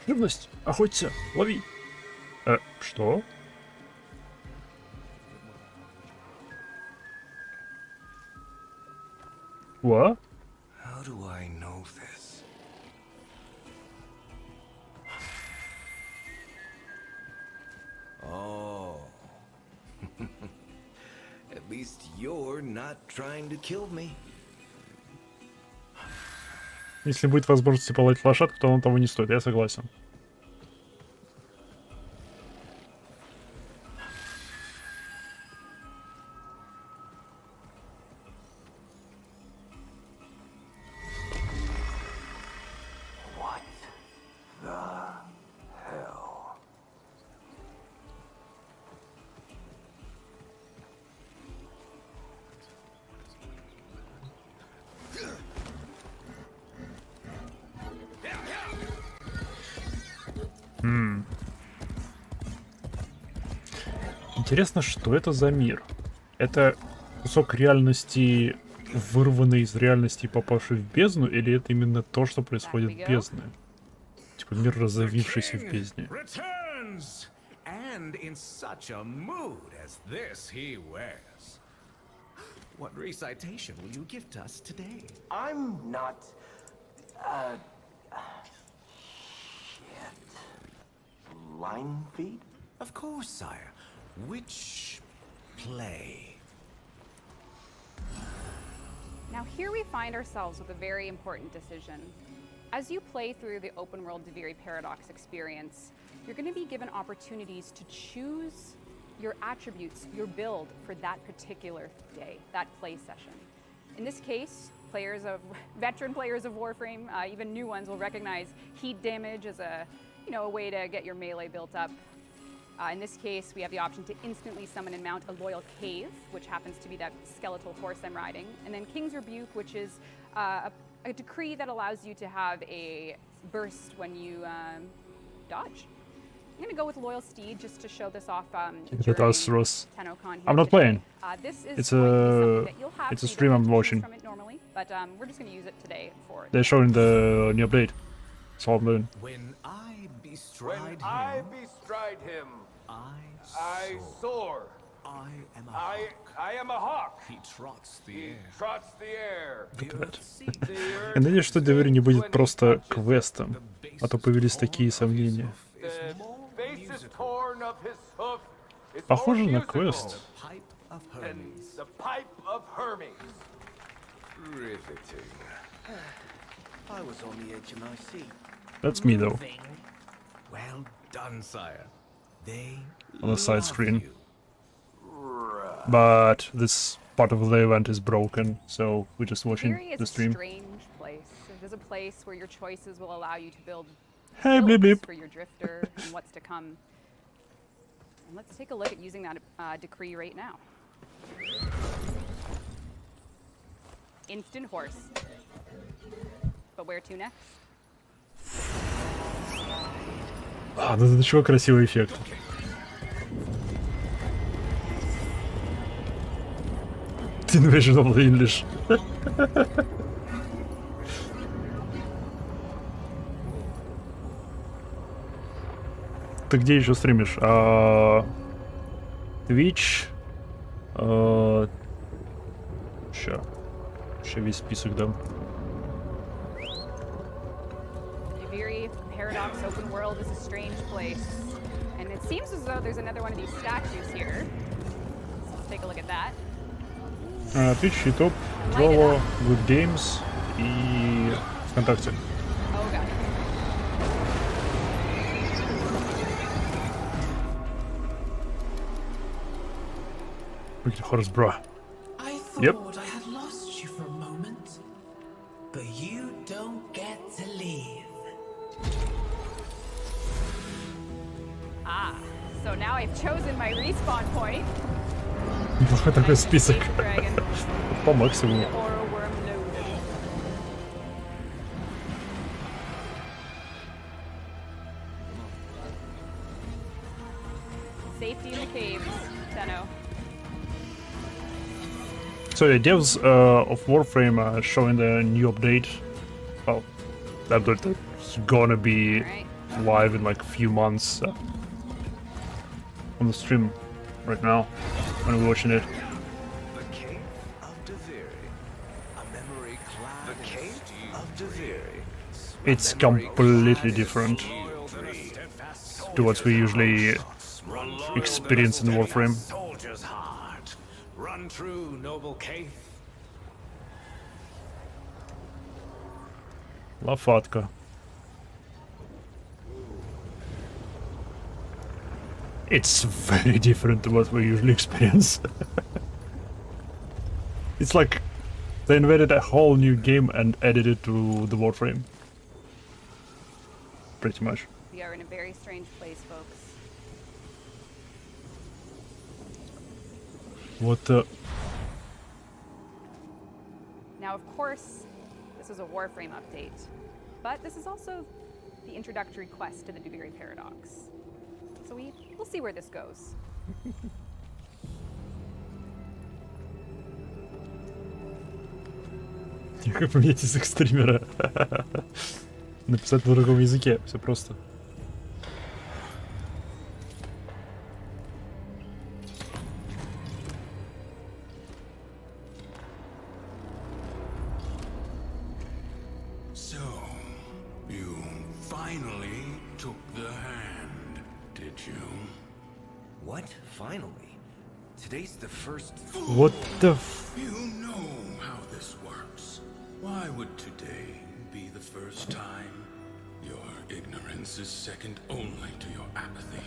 Живность! Охоться! Лови! Что? What? How do I know this? Oh. At least you're not trying to kill me. Если будет возможность полоть лошадку, то оно того не стоит, я согласен. What the hell? Интересно, что это за мир? Это кусок реальности, вырванный из реальности и попавший в бездну, или это именно то, что происходит в бездне? Типа мир, разовившийся в бездне. Returns! And in such a mood as this he wears. What recitation will you gift us today? I'm not... Line feed? Of course, sire. Which play? Now here we find ourselves with a very important decision. As you play through the open world Deviri Paradox experience, you're going to be given opportunities to choose your attributes, your build for that particular day, that play session. In this case, veteran players of Warframe, even new ones will recognize heat damage as a way to get your melee built up. In this case, we have the option to instantly summon and mount a Loyal Cave, which happens to be that skeletal horse I'm riding. And then King's Rebuke, which is a decree that allows you to have a burst when you dodge. I'm going to go with Loyal Steed just to show this off during TennoCon here I'm not playing. This is It's it's a stream I'm watching. from it normally, but we're just going to use it today for. They're showing the new update. That's all I'm doing. When I bestride When him, I bestride him, I soar. I am a I am a hawk. He trots the He air. trots the air. Я надеюсь, что Deviri не будет просто квестом, а то появились такие сомнения. The face is torn of his hoof. It's Похоже more на musical квест. than the pipe of Hermes. Riveting. I was on the edge of my seat. That's me though, Well done, sire. They on the side love screen. you. But this part of the event is broken, so we're just watching Theory is the a stream. strange place. It is a place where your choices will allow you to build Hey, bleep, builds bleep. for your drifter and what's to come. And let's take a look at using that decree right now. Instant horse. But where to next? А, ну до чего красивый эффект. Invasion of the English. Ты где еще стримишь? Twitch. Ща весь список дам. Very Paradox open world is a strange place. And it seems as though there's another one of these statues here. So let's take a look at that. Twitch, YouTube, Trovo, Good Games и ВКонтакте. Oh, got it. Wicked Horse, bro. I thought Yep. I had lost you for a moment. But you don't get to leave. Ah, so now I've chosen my respawn point. Плохой такой список. Dragon. По максимуму. Or worm loaded. Safety in the caves, Tenno. So the devs of Warframe are showing the new update. Well, the update that's gonna be live in like a few months. On the stream right now when we're watching it. The cave of Deviri. A memory clad the cave of Deviri. It's completely different to what we usually experience in Warframe. Soldier's heart. Run through, noble cave. Лопатка. It's very different to what we usually experience. It's like they invented a whole new game and added it to the Warframe. Pretty much. We are in a very strange place, folks. What the... Now, of course, this is a Warframe update, but this is also the introductory quest to the Deviri Paradox. So we'll see where this goes. Как поменять язык стримера? Написать на другом языке, все просто. So, you finally took the hand, did you? What? Finally? Today's the first. What the f... You know how this works. Why would today be the first time? Your ignorance is second only to your apathy.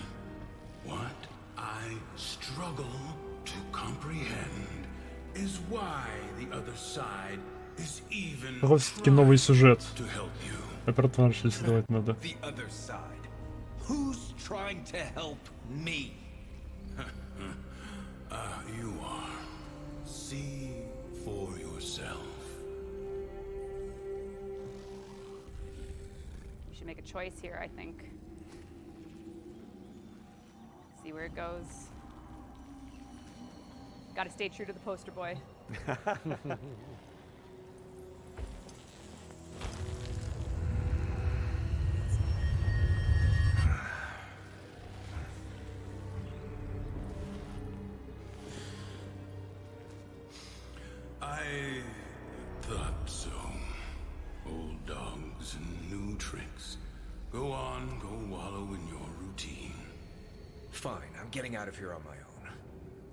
What I struggle to comprehend is why the other side is even Вот все-таки новый сюжет. to help you. Оператор начали создавать надо. The other side. Who's trying to help me? You are. See for yourself. We should make a choice here, I think. See where it goes. Gotta stay true to the poster boy. I thought so. Old dogs and new tricks. Go on, go wallow in your routine. Fine, I'm getting out of here on my own.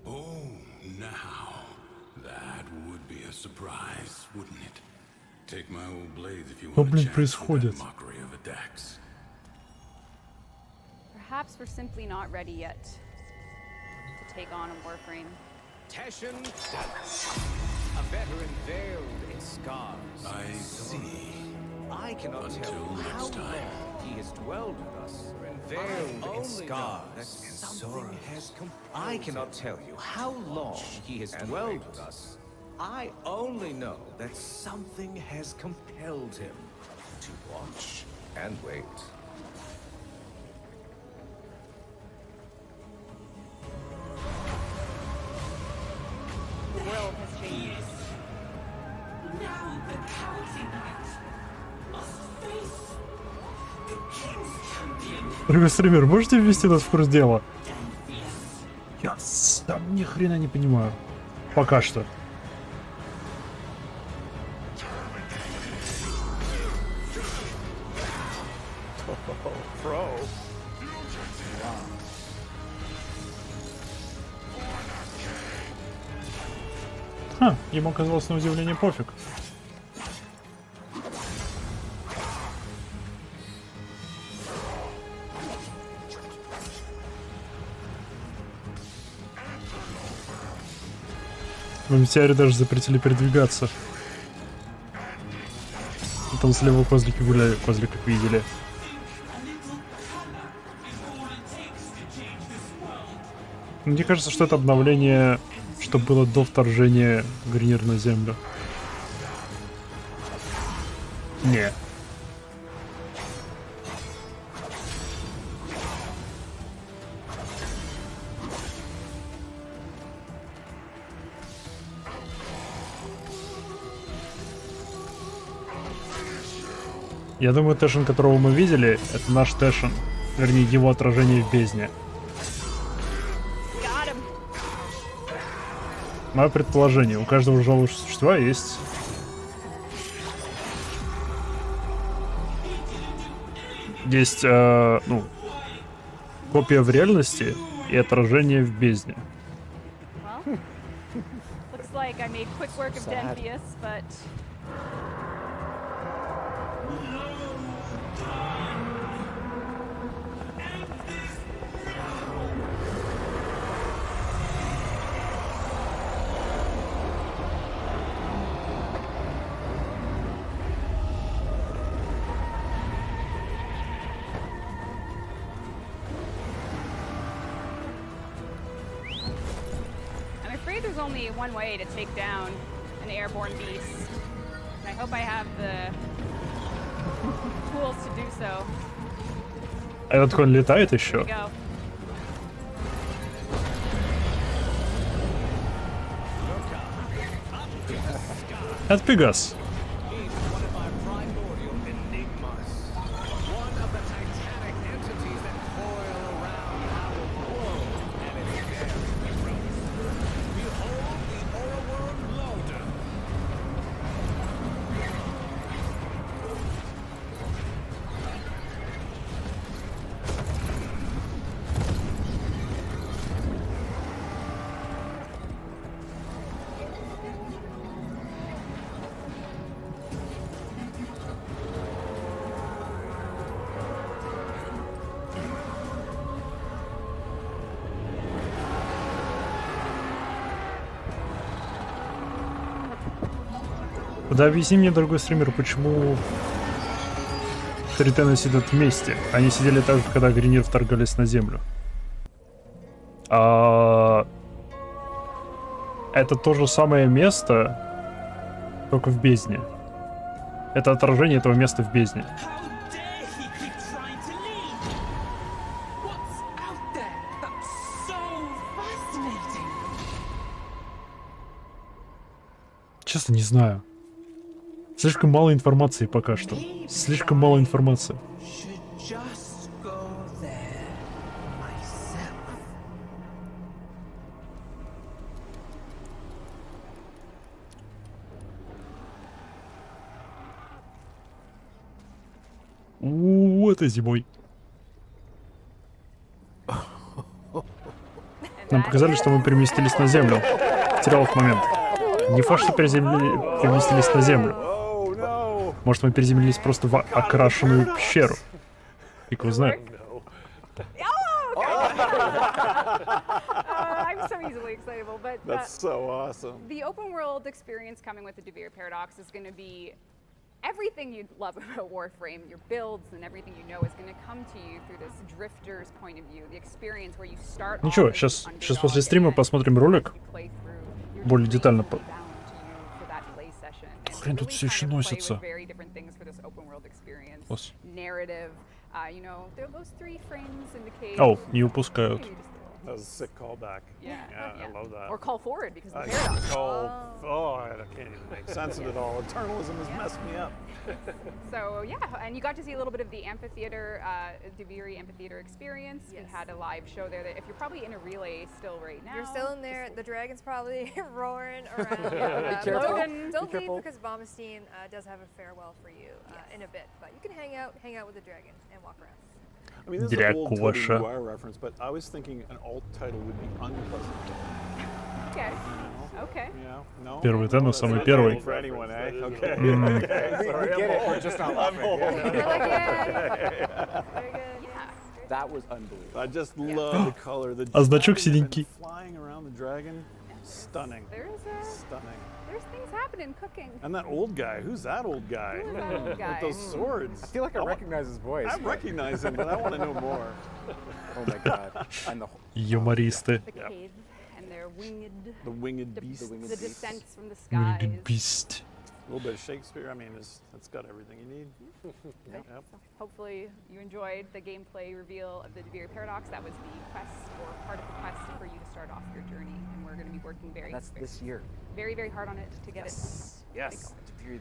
Oh, now. That would be a surprise, wouldn't it? Take my old blades if you Что, want a блин, chance with происходит? that mockery of a dex. Perhaps we're simply not ready yet to take on a Warframe. Teshin, a veteran veiled in scars. I see. I cannot tell you how long he has dwelled with us, veiled in scars. Something has I cannot tell you how long he has dwelled with us. I only know that something has compelled him to watch and wait. The world has changed. Now the cowardly knight must face the king's champion. Дорогой стример, можете ввести нас в курс дела? Я сам ни хрена не понимаю. Пока что. Pro. Ха, ему оказалось на удивление пофиг. В МТРе даже запретили передвигаться. И там слева козлики гуляют, козли как видели. Мне кажется, что это обновление, что было до вторжения Гринир на Землю. Не. Я думаю, Тэшин, которого мы видели, это наш Тэшин. Вернее, его отражение в бездне. Мое предположение, у каждого живого существа есть... Есть, ну, копия в реальности и отражение в бездне. Well, looks like I made quick work of Denvius, but... There's only one way to take down an airborne beast. And I hope I have the tools to do so. Этот конь летает еще? Это Пегас. Да объясни мне, дорогой стример, почему Тритены сидят вместе. Они сидели так же, когда Гринир вторгались на Землю. Это то же самое место, только в бездне. Это отражение этого места в бездне. Честно, не знаю. Слишком мало информации пока что. Слишком мало информации. Это зимой. показали, что мы переместились на Землю. Потерял этот момент. Не факт, что переместились на Землю. Может, мы переземлились просто в окрашенную пещеру. Фиг его знает. I'm so easily excitable, but That's so awesome. The open world experience coming with the De Beer Paradox is going to be everything you love about Warframe, your builds and everything you know is going to come to you through this drifter's point of view, the experience where you start. Ничего, сейчас после стрима посмотрим ролик более детально. Хрен тут все еще носится. Оу, не упускают. That was a sick callback. Yeah, I love that. Or call forward because of the paradox. I can't even make sense of it all. Eternalism has messed me up. So yeah, and you got to see a little bit of the amphitheater, De Beer amphitheater experience. Yes. We had a live show there. That if you're probably in a relay still right now. You're still in there. The dragon's probably roaring around. Be careful. Don't leave because Bomastine does have a farewell for you in a bit. But you can hang out with the dragon and walk around. I mean, this is an old TennoCon reference, but I was thinking an alt title would be unpleasant. Okay. Okay. Yeah. No. Первый Тенно, самый первый. For anyone, eh? Okay. We get it. We're just not laughing. That was unbelievable. I just love the color. The А значок синенький. Flying around the dragon, stunning. Stunning. There's things happening cooking. And that old guy, who's that old guy? Who's that old guy? With those swords. I feel like I recognize his voice. I recognize him, but I want to know more. Oh my god. And the Юмористы. The cave and their winged. The winged beast. The descents from the skies. Winged beast. A little bit of Shakespeare. I mean, it's got everything you need. Yep. So hopefully you enjoyed the gameplay reveal of the De Beer Paradox. That was the quest, or part of the quest for you to start off your journey, and we're going to be working That's this year. Very, very hard on it to get it. Yes.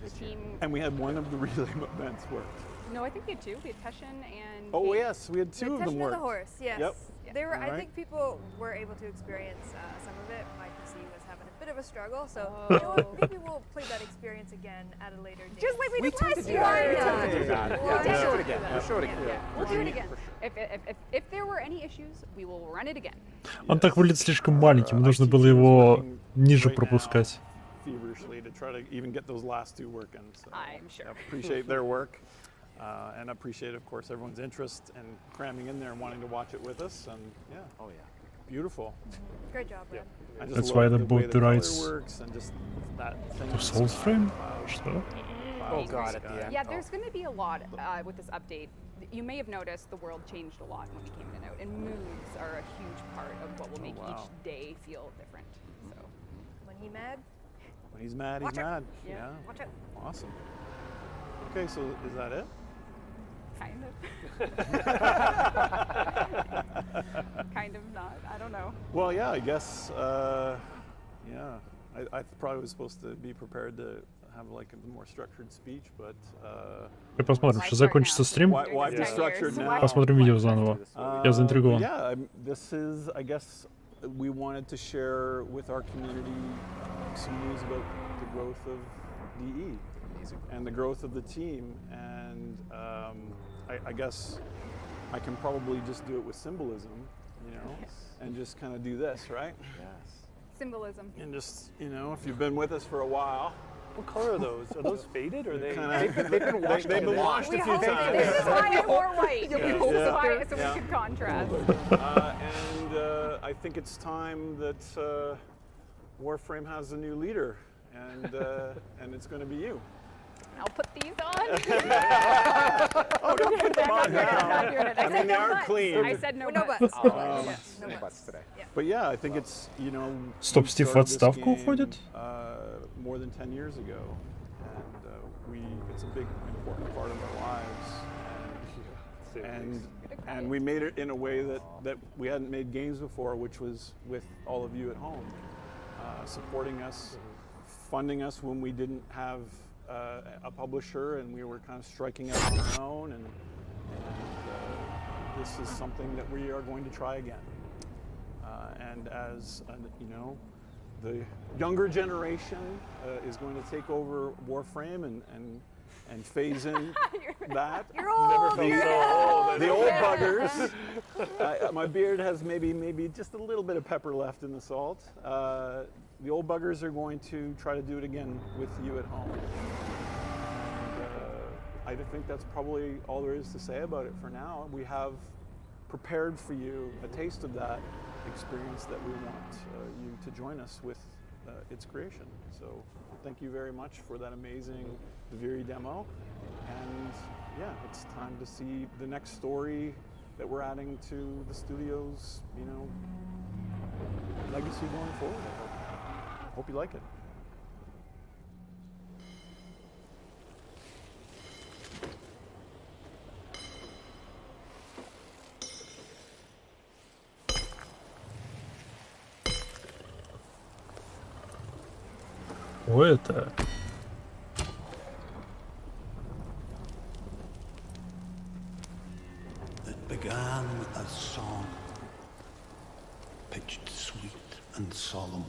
The team. And we had one of the relay events worked. No, I think we had two. We had Teshin and. Oh yes, we had two of them Teshin work. and the horse. Yes. Yep. They were. I think people were able to experience some of it. My PC was having a bit of a struggle, so you know what, maybe we'll play that experience again at a later date. Just like we did last year. We'll show it again. We'll show it again. We'll do it again. If there were any issues, we will run it again. Он так выглядит слишком маленьким, нужно было его ниже пропускать. Feverishly to try to even get those last two working. So I'm sure. Appreciate their work, and appreciate, of course, everyone's interest and cramming in there and wanting to watch it with us. And yeah. Oh yeah. Beautiful. Great job, Brad. That's why they bought the rights to Soulframe? Что? Oh god, at the end. Yeah, there's going to be a lot with this update. You may have noticed the world changed a lot when we came in and out, and moves are a huge part of what will make each day feel different. So, when he's mad. When he's mad, he's mad. Yeah. Watch out. Awesome. Okay, so is that it? Kind of. Kind of not. I don't know. Well, yeah, I guess. Yeah, I probably was supposed to be prepared to have like a more structured speech, but. Посмотрим, что закончится стрим. Why be structured now? Посмотрим видео заново. Я заинтригован. Yeah, this is, I guess, we wanted to share with our community some news about the growth of DE and the growth of the team, and I guess I can probably just do it with symbolism, you know, and just kind of do this, right? Yes. Symbolism. And just, you know, if you've been with us for a while. What color are those? Are those faded or they've been washed? They've been washed a few times. This is why I wore white. So we could contrast. And I think it's time that Warframe has a new leader, and it's going to be you. I'll put these on. Oh, don't put them on now. I mean, they aren't clean. I said no butts. No butts today. But yeah, I think it's, you know. Стоп, Стив в отставку уходит? More than 10 years ago, and it's a big, important part of our lives. And we made it in a way that we hadn't made games before, which was with all of you at home, supporting us, funding us when we didn't have a publisher and we were kind of striking out on our own, and this is something that we are going to try again. And as you know, the younger generation is going to take over Warframe and and phase in that. You're old. Never felt so old. The old buggers. My beard has maybe just a little bit of pepper left in the salt. The old buggers are going to try to do it again with you at home. I think that's probably all there is to say about it for now. We have prepared for you a taste of that experience that we want you to join us with its creation. So thank you very much for that amazing Viri demo. And yeah, it's time to see the next story that we're adding to the studio's, legacy going forward. I hope you like it. Что это? It began as song, pitched sweet and solemn.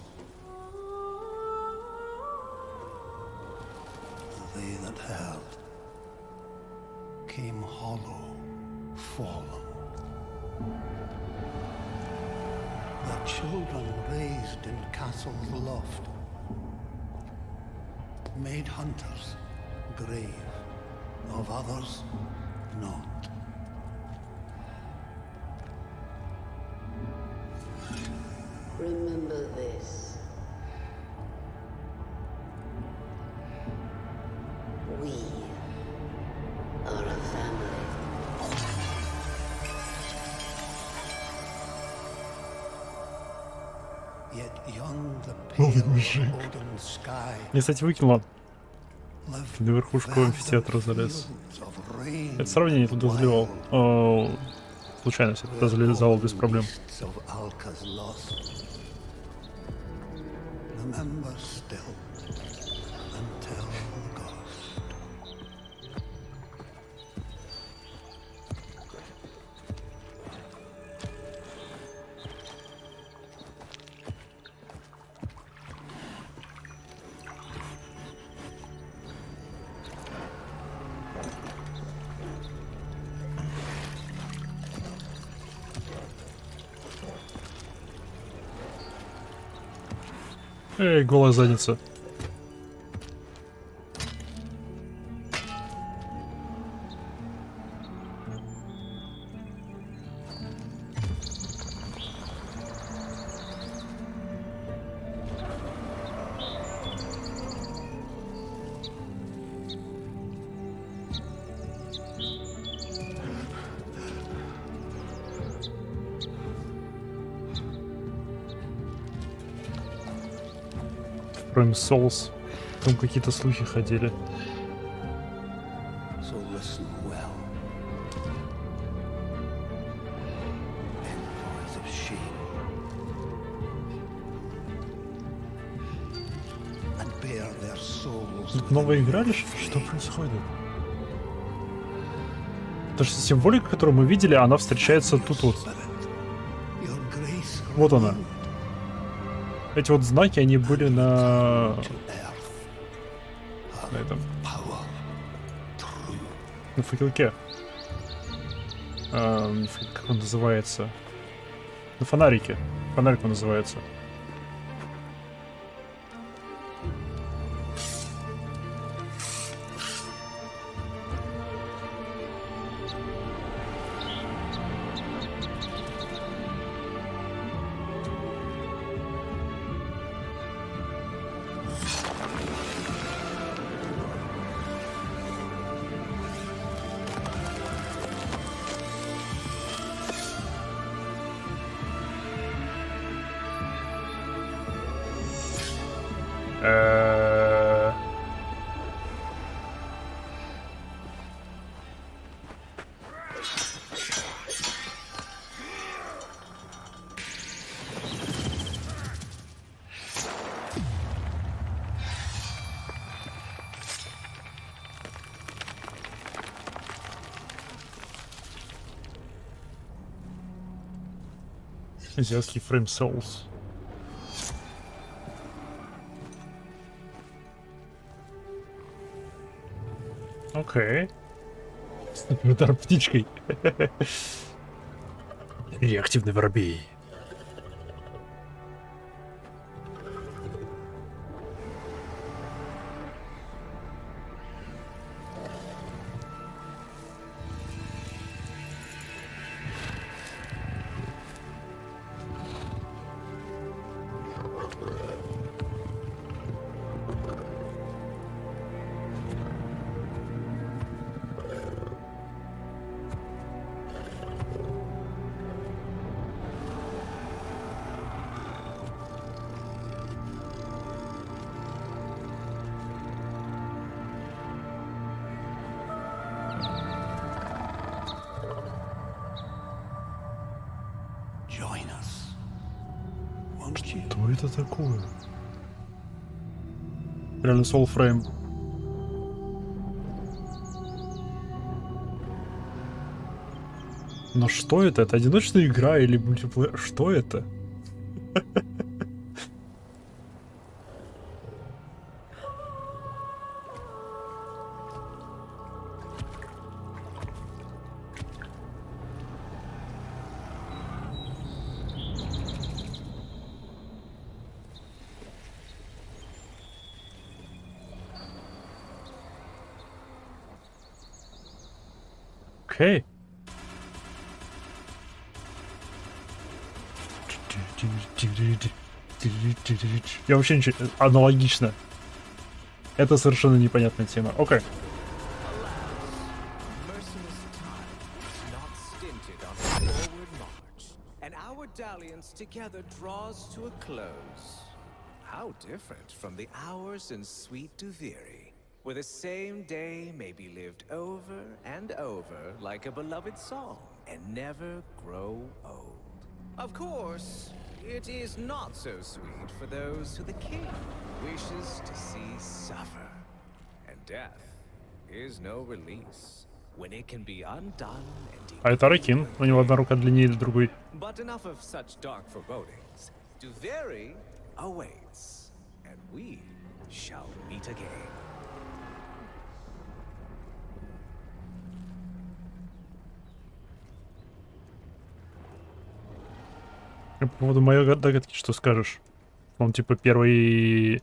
They that heard came hollow, fallen. Their children raised in castles loft, made hunters grave, of others not. Remember this. We are a family. Yet young the Ой, pale мужик. golden sky Я, кстати, выкинул на верхушку амфитеатра залез. Это сравнение туда заливал. Случайно все туда залезал без проблем. Remember still until the ghost. Эй, голая задница. Прям соус. Там какие-то слухи ходили. So listen well. Envoys of shame. And bear their souls. Тут новая игра лишь? Что происходит? Потому что символика, которую мы видели, она встречается тут вот. Вот она. Эти вот знаки, они были на этом. На факелке. Как он называется? На фонарике. Фонарик он называется. Азиатский фрейм соус. Окей. Удар птичкой. Реактивный воробей. Что это такое? Реально Warframe. Но что это? Это одиночная игра или мультиплеер? Что это? Окей. Я вообще ничего... Аналогично. Это совершенно непонятная тема. Окей. How different from the hours in sweet Duviri, where the same day may be lived over and over like a beloved song and never grow old. Of course, it is not so sweet for those who the king wishes to see suffer. And death is no release when it can be undone and А это Ракин. У него одна рука длиннее другой. But enough of such dark forebodings. Duviri awaits, and we shall meet again. По поводу моей догадки, что скажешь? Он типа первый...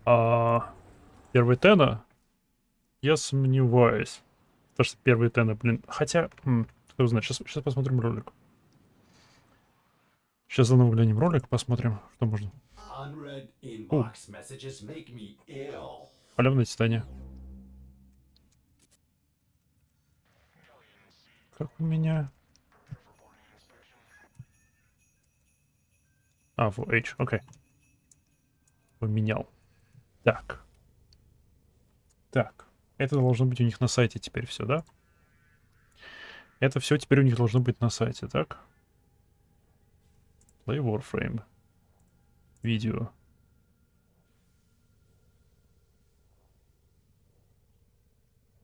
Первый Тена? Я сомневаюсь. Потому что первый Тена, блин... Хотя... Кто знает, сейчас посмотрим ролик. Сейчас заново глянем ролик, посмотрим, что можно. Халявное читание. Как у меня... Full H, окей. Поменял. Так. Так. Это должно быть у них на сайте теперь все, да? Это все теперь у них должно быть на сайте, так? Play Warframe. Видео.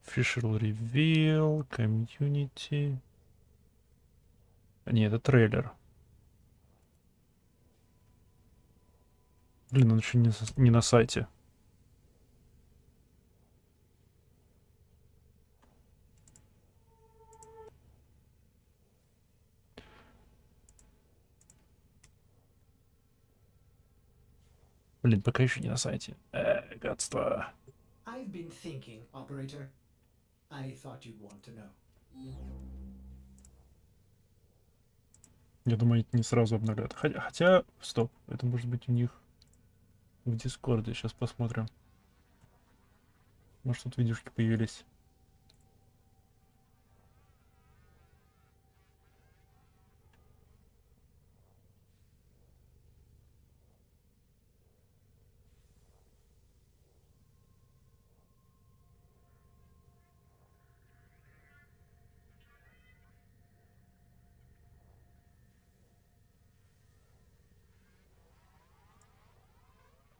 Official Reveal. Community. Не, это трейлер. Блин, он еще не на сайте. Блин, пока еще не на сайте. Гадство. I've been thinking, operator. I thought you'd want to know. Я думаю, это не сразу обновляют. Хотя, стоп, это может быть у них в Дискорде. Сейчас посмотрим. Может, тут видюшки появились.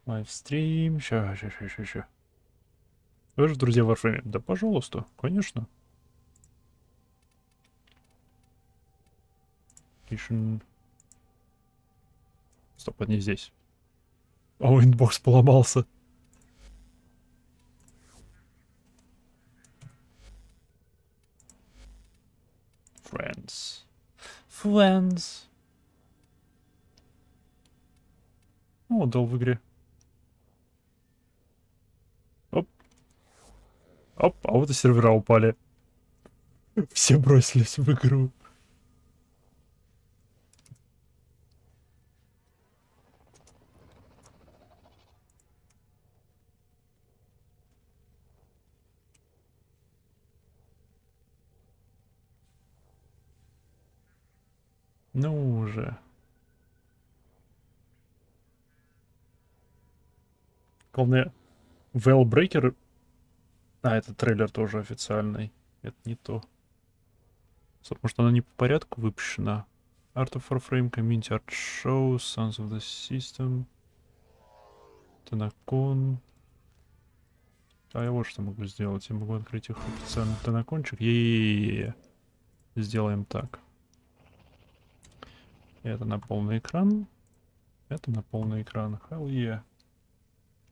Лайвстрим. Ща. Вы же друзья в Warframe? Да, пожалуйста, конечно. Стоп, это не здесь. О, инбокс поломался. Friends. Friends. О, дал в игре. Оп. Оп, а вот и сервера упали. Все бросились в игру. Ну уже. Главное, Veilbreaker... А, это трейлер тоже официальный. Это не то. Потому что она не по порядку выпущена. Art of Warframe, Community Art Show, Sons of the System, TennoCon. А я вот что могу сделать. Я могу открыть их официальный TennoConчик. Сделаем так. Это на полный экран. Это на полный экран. Hell yeah.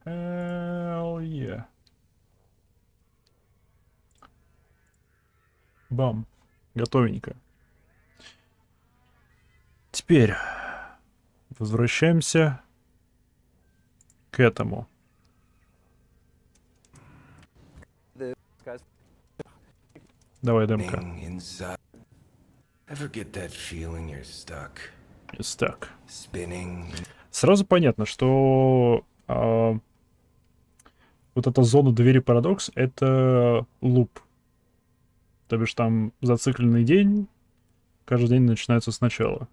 Hell yeah. Бам. Готовенько. Теперь возвращаемся к этому. Давай, демка. Stuck. Сразу понятно, что вот эта зона двери парадокс — это луп. То бишь там зацикленный день, каждый день начинается сначала.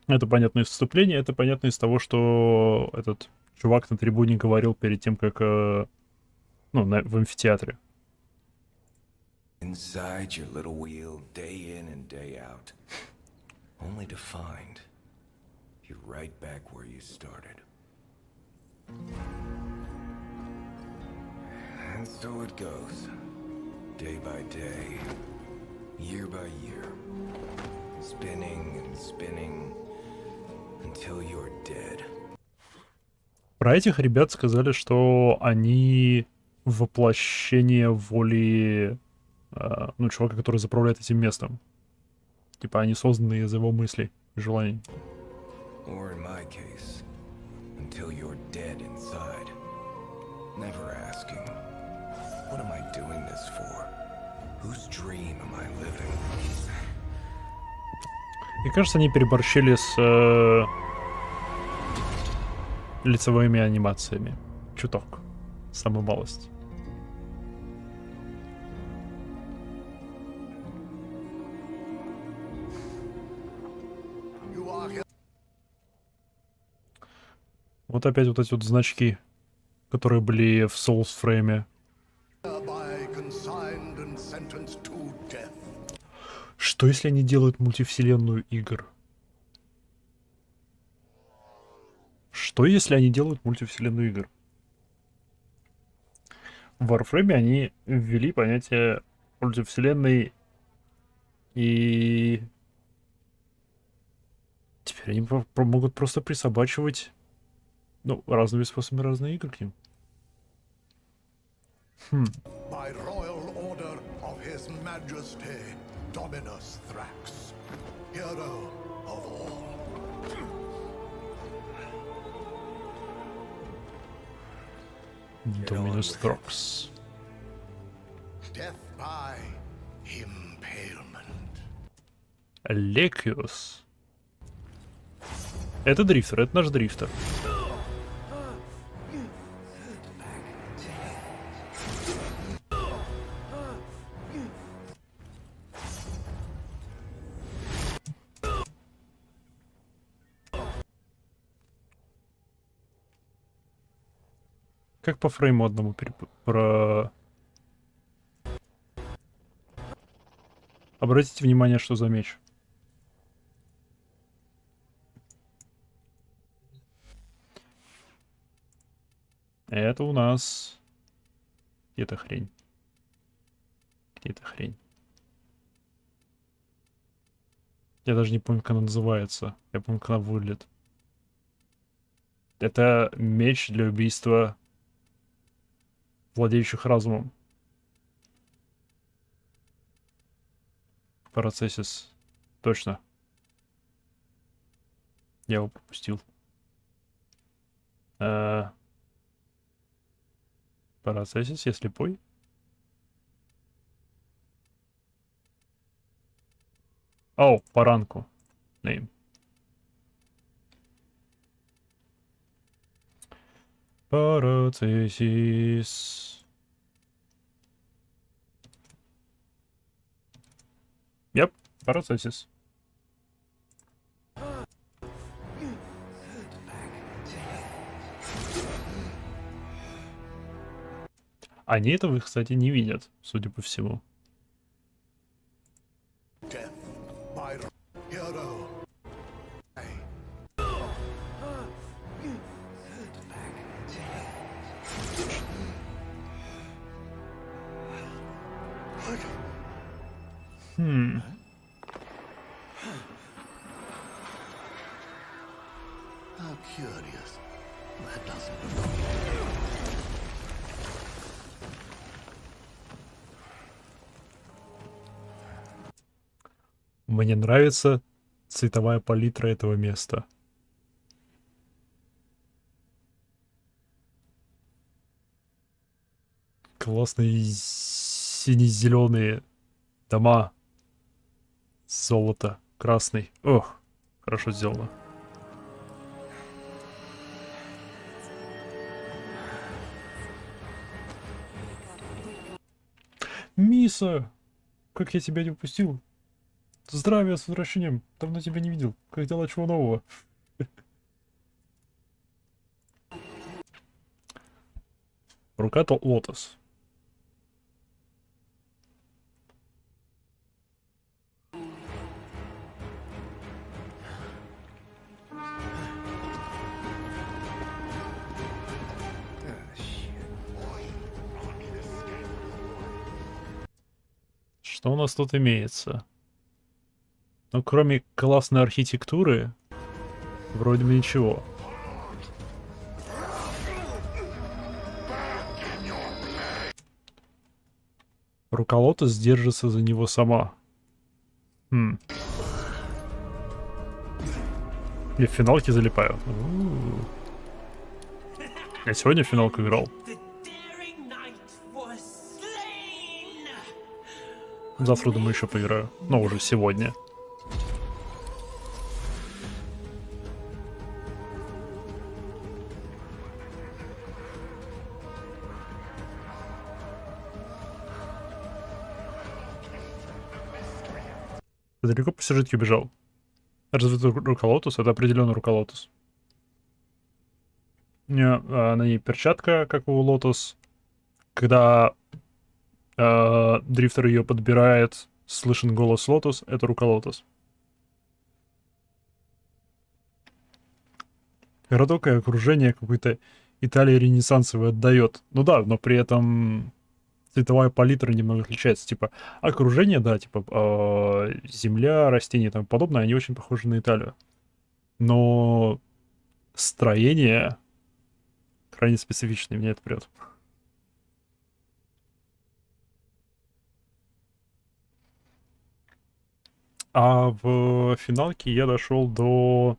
Это понятно из вступления, это понятно из того, что этот чувак на трибуне говорил перед тем, как в амфитеатре. Inside your little wheel, day in and day out, only to find you're right back where you started. And so it goes, day by day, year by year, spinning and spinning until you're dead. Про этих ребят сказали, что они воплощение воли чувака, который заправляет этим местом. Типа они созданы из его мыслей и желаний. Or in my case, until you're dead inside, never asking, what am I doing this for? Whose dream am I living? И кажется, они переборщили с лицевыми анимациями. Чуток. Самую малость. Вот опять вот эти вот значки, которые были в Soulsframe. Что если они делают мультивселенную игр? Что если они делают мультивселенную игр? В Warframe они ввели понятие мультивселенной, и теперь они могут просто присобачивать разными способами разные игры к ним. By royal order of his majesty, Dominus Thrax, hero of all. Dominus Thrax. Death by impalement. Лекиус. Это дрифтер, это наш дрифтер. Как по фрейму одному Обратите внимание, что за меч. Это у нас... Где-то хрень. Где-то хрень. Я даже не помню, как она называется. Я помню, как она выглядит. Это меч для убийства владеющих разумом. Процессис. Точно. Я его пропустил. Процессис, я слепой. О, Паранку. Name. Процессис. Yep, процессис. Они этого, кстати, не видят, судя по всему. How curious. That doesn't. Мне нравится цветовая палитра этого места. Классные сине-зеленые дома. Золото. Красный. Ох, хорошо сделано. Миса! Как я тебя не упустил? Здравия, с возвращением. Давно тебя не видел. Как дела, чего нового? Рука-то лотос. Что у нас тут имеется? Ну, кроме классной архитектуры, вроде бы ничего. Рука лотос держится за него сама. Я в финалке залипаю. Я сегодня в финалку играл. Завтра, думаю, еще поиграю. Но уже сегодня. Ты далеко по сюжетке убежал? Разве рука лотос? Это определенно рука лотос. На ней перчатка, как у лотос. Когда дрифтер ее подбирает, слышен голос лотос, это рука лотос. Городок и окружение какой-то Италии ренессансовой отдает. Ну да, но при этом цветовая палитра немного отличается. Типа окружение, да, типа земля, растения и тому подобное, они очень похожи на Италию. Но строение крайне специфичное, меня это прет. А в финалке я дошел до...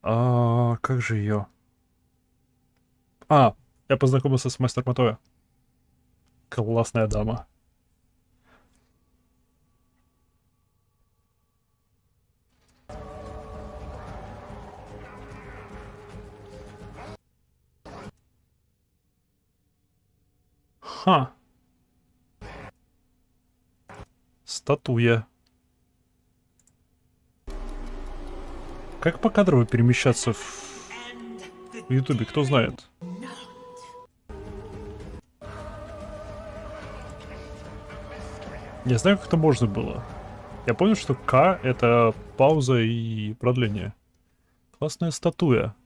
как же ее? Я познакомился с мастером Матоя. Классная дама. Статуя. Как покадрово перемещаться в Ютубе, кто знает? Не знаю, как это можно было. Я понял, что К — это пауза и продление. Классная статуя.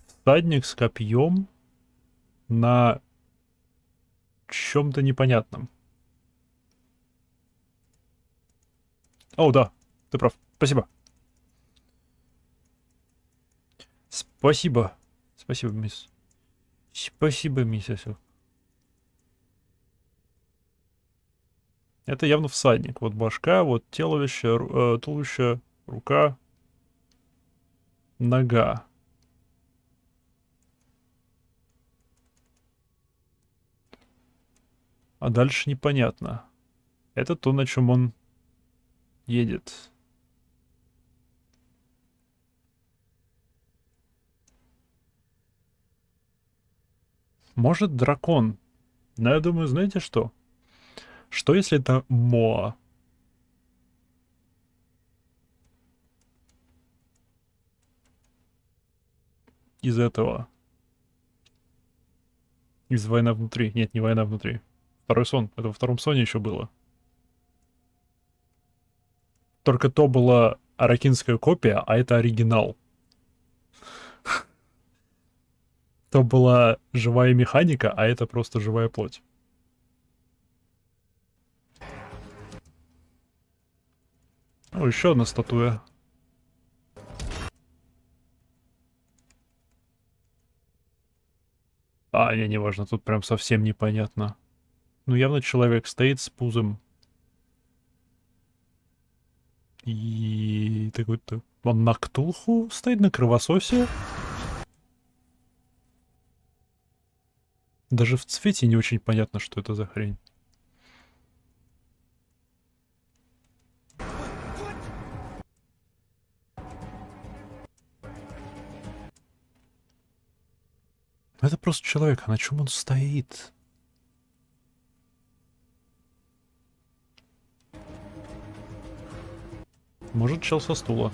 Всадник с копьем на чем-то непонятном. О, да, ты прав. Спасибо. Спасибо. Спасибо, мисс. Спасибо, мисс. Это явно всадник. Вот башка, вот туловище, туловище, рука, нога. А дальше непонятно. Это то, на чем он едет. Может, дракон. Но я думаю, знаете что? Что если это Моа? Из этого. Из «Война внутри». Нет, не «Война внутри». Второй сон. Это во втором соне еще было. Только то была аракинская копия, а это оригинал. То была живая механика, а это просто живая плоть. О, еще одна статуя. Не важно, тут прям совсем непонятно. Ну, явно человек стоит с пузом. И такой-то... Он на Ктулху стоит, на кровососе. Даже в цвете не очень понятно, что это за хрень. Это просто человек, а на чем он стоит? Может, чел со стула.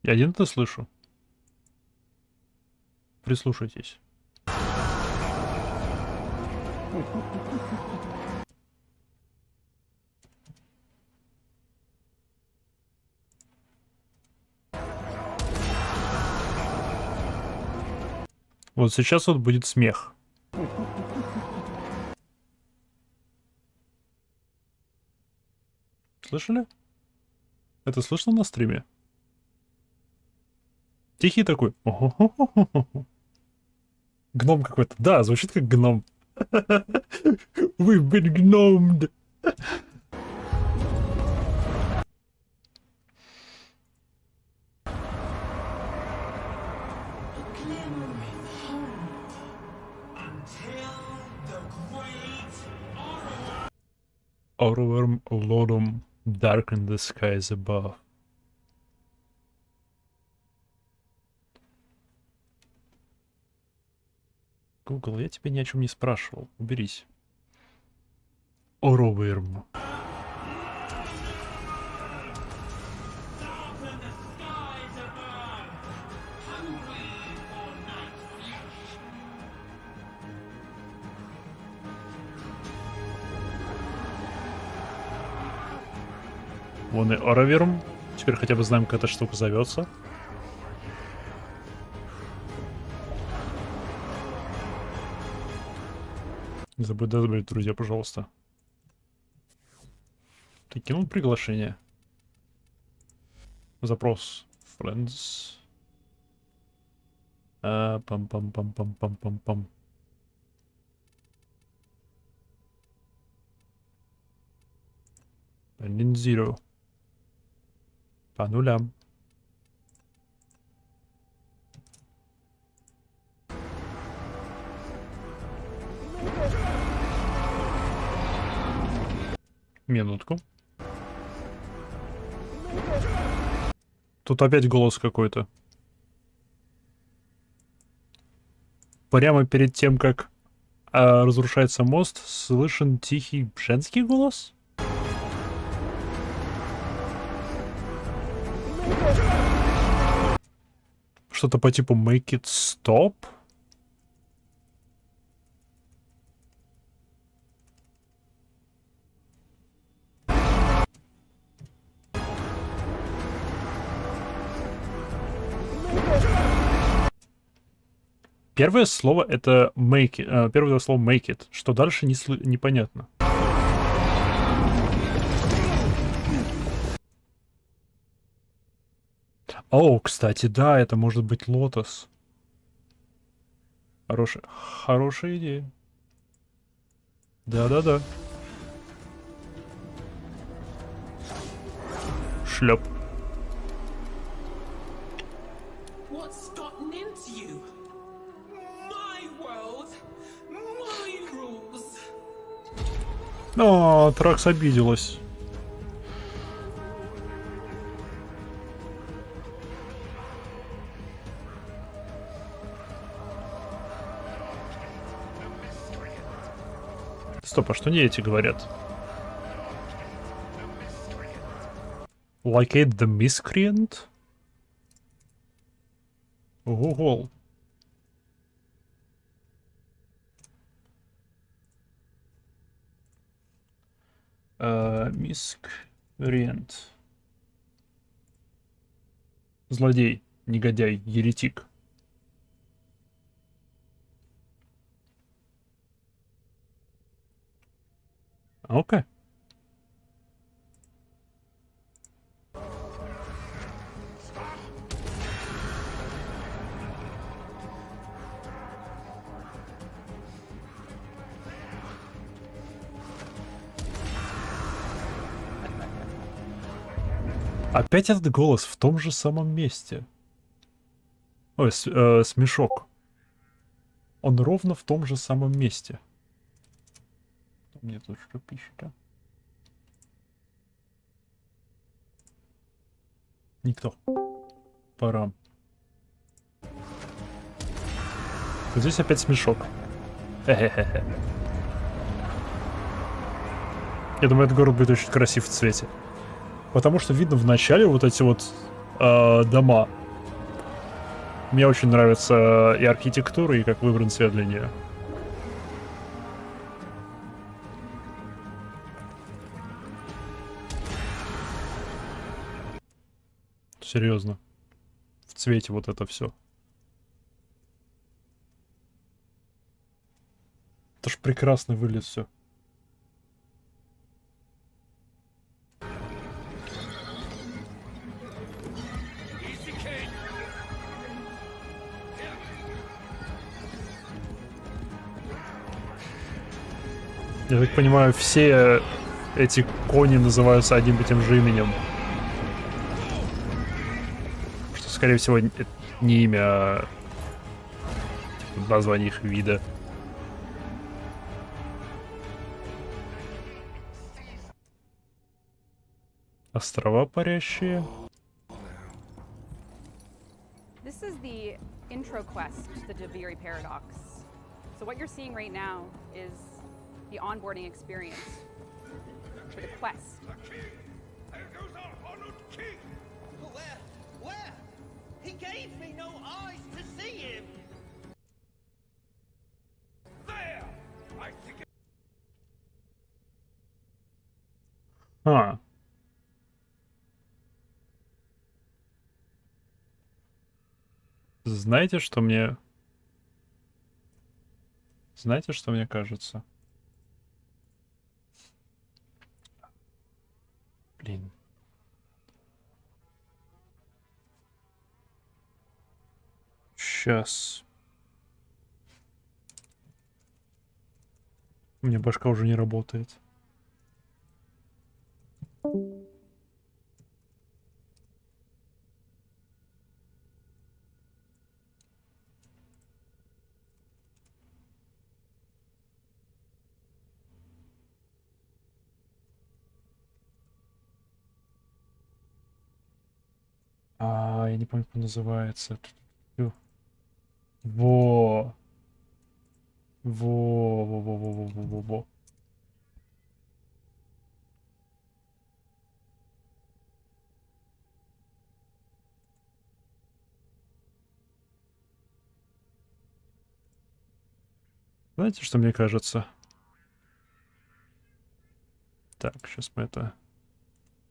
Я один это слышу. Прислушайтесь. Вот сейчас вот будет смех. Слышали? Это слышно на стриме? Тихий такой. Гном какой-то. Да, звучит как гном. We've been gnomed. Orworm Lodum darken the skies above. Google, я тебя ни о чем не спрашивал. Уберись. Orworm. Вон и Ороверм. Теперь хотя бы знаем, как эта штука зовется. Не забудь, друзья, пожалуйста. Ты кинул приглашение? Запрос. Friends. Пам-пам-пам-пам-пам-пам-пам. Pending zero. По нулям. Минутку. Тут опять голос какой-то. Прямо перед тем, как разрушается мост, слышен тихий женский голос? Что-то по типу make it stop? Первое слово это make it. Первое слово make it. Что дальше непонятно. О, кстати, да, это может быть лотос. Хорошая идея. Да-да-да. Шлеп. What's gotten into you? My world, my rules. О, Тракс обиделась. Стоп, а что не эти говорят? Like it the miscreant? Ого-го. Miscreant. Злодей, негодяй, еретик. Окей. Опять этот голос в том же самом месте. Ой, смешок. Он ровно в том же самом месте. Мне тут что пишет, а? Никто. Пора. Вот здесь опять смешок. Хе-хе-хе. Я думаю, этот город будет очень красив в цвете. Потому что видно в начале вот эти вот дома. Мне очень нравится и архитектура, и как выбран цвет для нее. Серьезно. В цвете вот это все. Это ж прекрасно выглядит все. Я так понимаю, все эти кони называются одним и тем же именем. Что, скорее всего, не имя, а название их вида. Острова парящие. This is the intro quest to the Javiri Paradox. So what you're seeing right now is the onboarding experience for the quest. There goes our honored king! Where? Where? He gave me no eyes to see him! There! I think А. Знаете, что мне... Знаете, что мне кажется? Блин. Сейчас. У меня башка уже не работает. Я не помню, как он называется. Во. Во. Знаете, что мне кажется? Так, сейчас мы это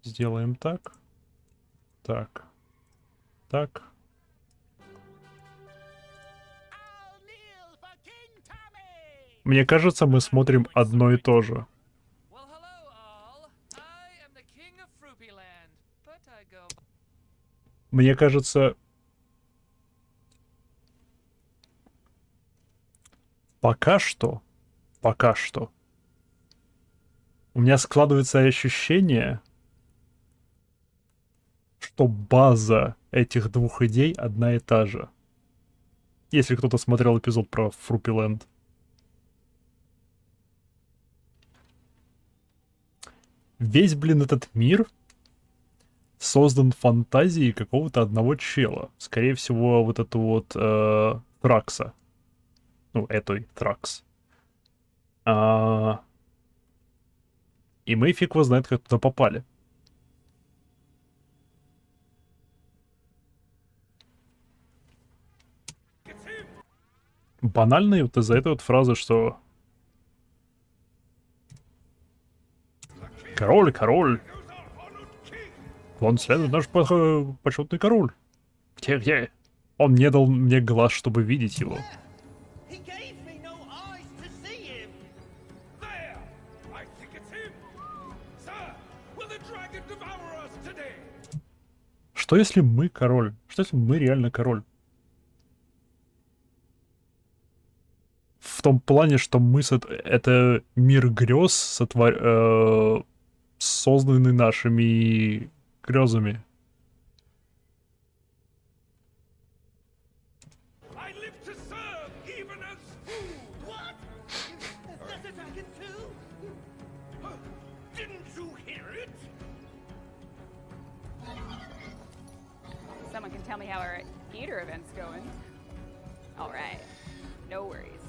сделаем так. Так. Так. Мне кажется, мы смотрим одно и то же. Мне кажется, пока что, у меня складывается ощущение, что база этих двух идей одна и та же. Если кто-то смотрел эпизод про Фрупиленд. Весь, блин, этот мир создан фантазией какого-то одного чела. Скорее всего, вот эту вот Тракса. Ну, этой Тракс. И мы фиг его знает, как туда попали. Банально вот из-за этой вот фразы, что король. Он следует наш почетный король. Где? Он не дал мне глаз, чтобы видеть его. Что если мы король? Что если мы реально король? В том плане, что мы это мир грез, созданный нашими грезами. Someone can tell me how our theater event's going. All right, no worries.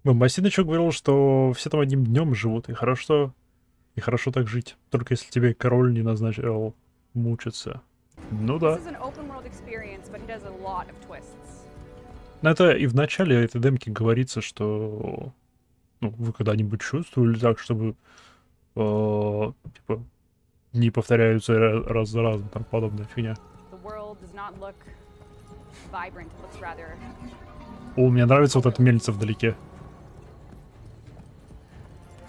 Басиночек говорил, что все там одним днем живут, и хорошо так жить. Только если тебе король не назначил мучиться. Ну да. Но это и в начале этой демки говорится, что вы когда-нибудь чувствовали так, чтобы типа не повторяются раз за разом, там подобная фигня. О, мне нравится вот эта мельница вдалеке.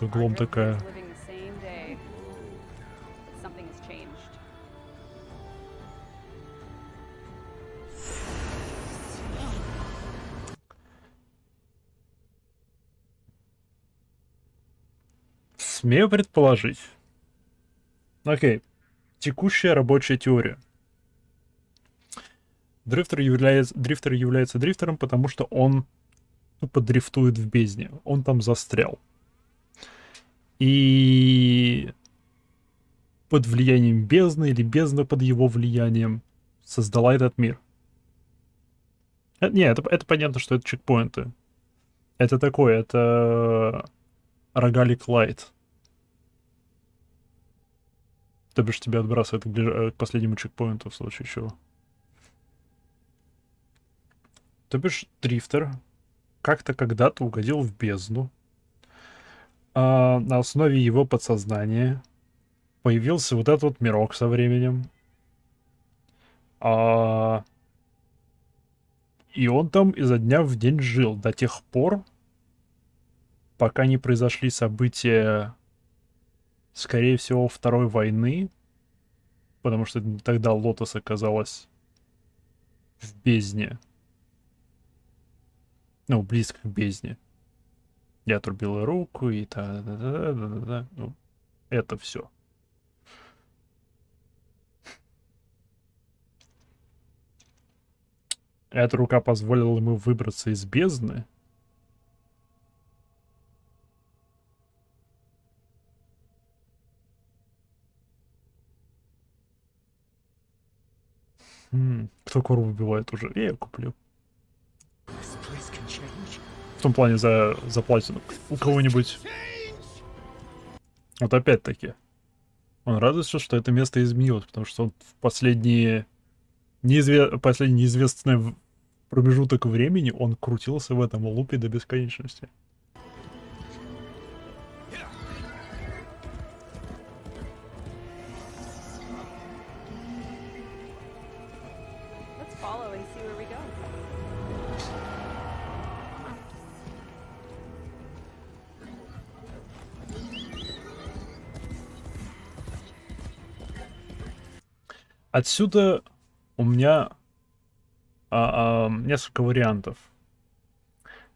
Углом такая. Смею предположить. Окей. Текущая рабочая теория. Дрифтер является дрифтером, потому что он тупо дрифтует в бездне. Он там застрял. И под влиянием бездны или бездна под его влиянием создала этот мир. Это понятно, что это чекпоинты. Это такое, это рогалик лайт. То бишь тебя отбрасывает к последнему чекпоинту в случае чего. То бишь дрифтер как-то когда-то угодил в бездну. На основе его подсознания появился вот этот вот мирок со временем. И он там изо дня в день жил до тех пор, пока не произошли события, скорее всего, Второй войны, потому что тогда Лотос оказалась в бездне. Ну, близко к бездне. Я отрубил руку, и ну, это все. Эта рука позволила ему выбраться из бездны. Кто кору выбивает уже? Я куплю. В том плане за платину. У кого-нибудь. Вот опять-таки. Он радуется, что это место изменилось, потому что он в последний неизвестный промежуток времени он крутился в этом лупе до бесконечности. Отсюда у меня несколько вариантов.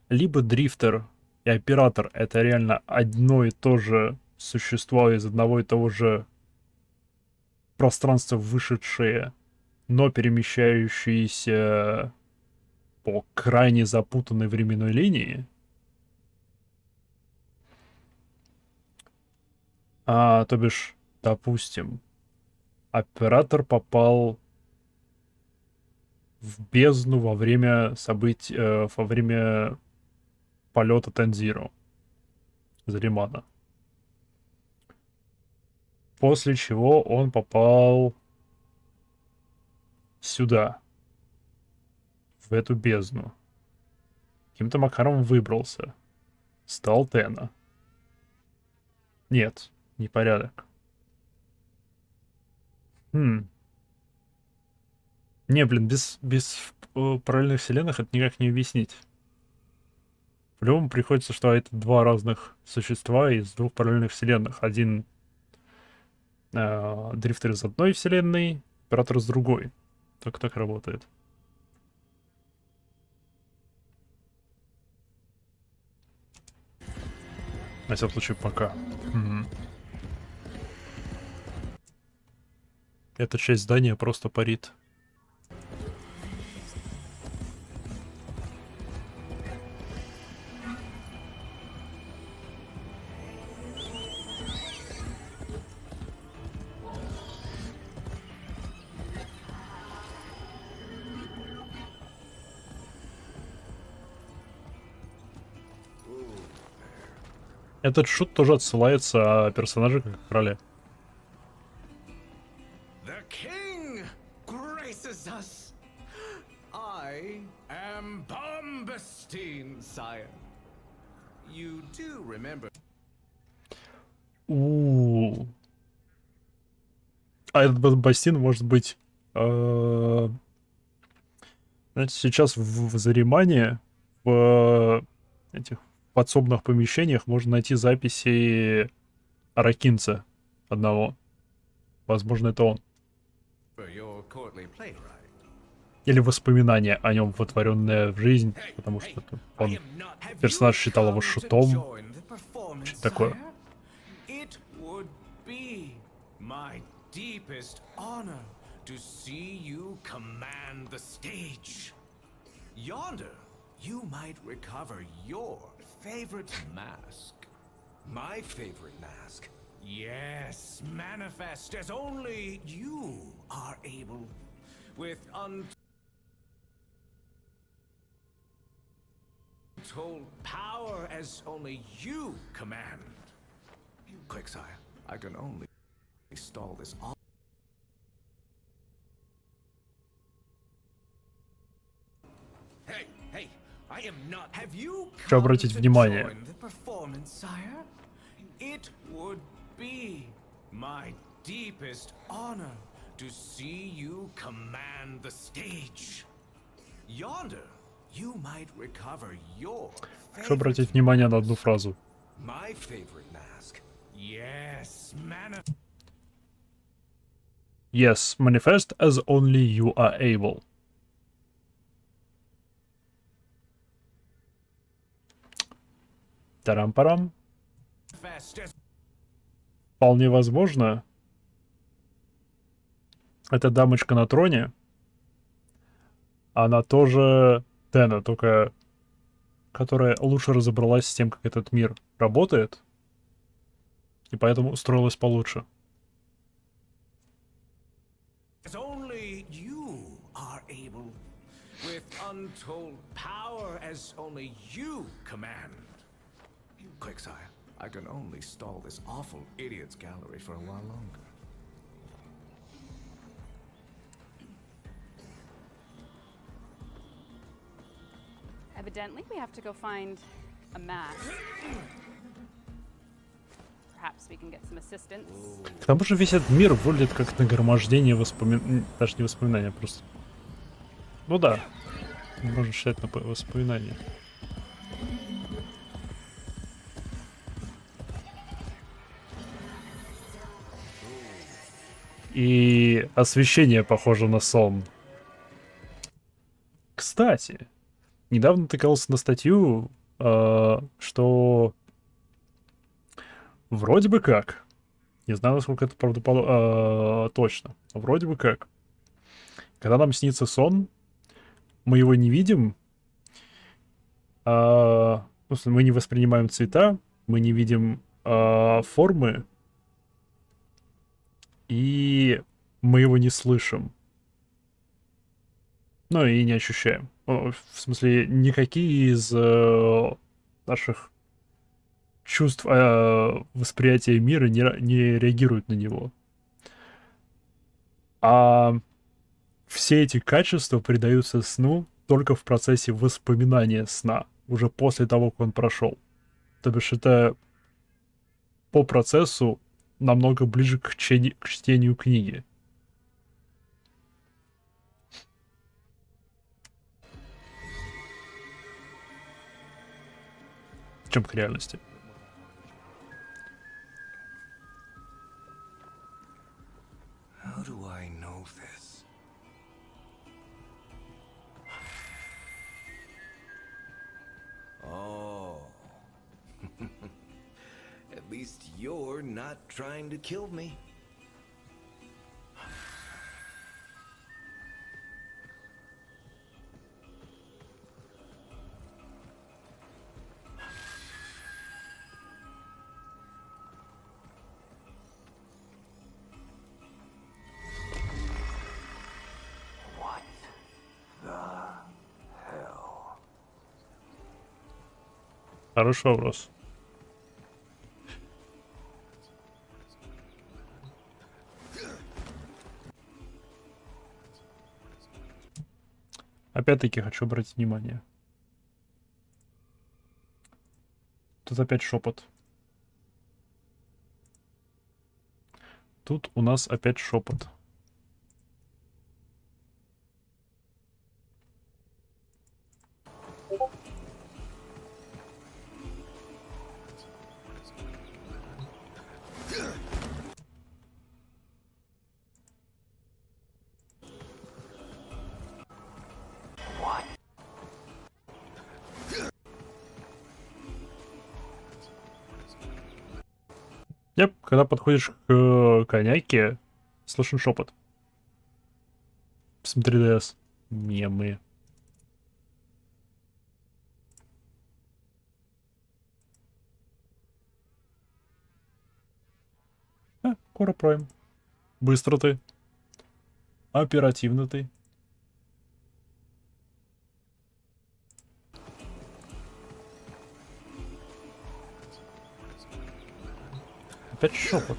Либо дрифтер и оператор — это реально одно и то же существо из одного и того же пространства вышедшие, но перемещающиеся по крайне запутанной временной линии. То бишь, допустим, оператор попал в бездну во время событий, во время полета Тензиро Заримана. После чего он попал сюда, в эту бездну. Каким-то макаром выбрался. Стал Тена. Нет, непорядок. Не, блин, без параллельных вселенных это никак не объяснить. По-любому приходится, что это два разных существа из двух параллельных вселенных. Один дрифтер из одной вселенной, оператор из другой. Только так работает. На всякий случай пока. Эта часть здания просто парит. Этот шут тоже отсылается о персонаже как короле. The king graces us. I am Bombastine, sire. You do remember. А этот Бастин может быть, знаете, сейчас в Заримане, в этих подсобных помещениях можно найти записи аракинца одного. Возможно, это он. Или воспоминания о нем, вотворенное в жизнь, потому что он, персонаж считал его шутом. Что-то такое. You might recover your favorite mask. My favorite mask? Yes, manifest as only you are able, with untold power as only you command. Quick, sire, I can only stall this all. Hey, hey! Что обратить внимание? It would be my deepest honor to see you command the stage. Yonder, you might recover your. Хочу обратить внимание на одну фразу. My favorite mask. Yes, Yes, manifest as only you are able. Тарам-парам. Вполне возможно, эта дамочка на троне, она тоже Тена, только которая лучше разобралась с тем, как этот мир работает, и поэтому устроилась получше. Quick, sire. I can only stall this awful idiot's gallery for a while longer. Evidently, we have to go find a mask. Perhaps we can get some assistance. К тому же весь этот мир выглядит как нагромождение воспоминаний. Даже не воспоминания, а просто... Ну да. Можно считать на воспоминания. И освещение похоже на сон. Кстати, недавно натыкался на статью, что вроде бы как, не знаю, насколько это точно, но вроде бы как, когда нам снится сон, мы его не видим, мы не воспринимаем цвета, мы не видим формы, и мы его не слышим. Ну и не ощущаем. В смысле, никакие из наших чувств восприятия мира не реагируют на него. А все эти качества придаются сну только в процессе воспоминания сна, уже после того, как он прошел. То бишь это по процессу намного ближе к чтению книги. Чем к реальности. How do I know this? Oh. At least you're not trying to kill me. Хороший вопрос. Опять-таки хочу обратить внимание. Тут опять шепот. Тут у нас опять шепот. Когда подходишь к коняке, слышен шепот. Смотри, ДС. Мемы. Кора Прайм. Быстро ты. Оперативно ты. Опять шепот.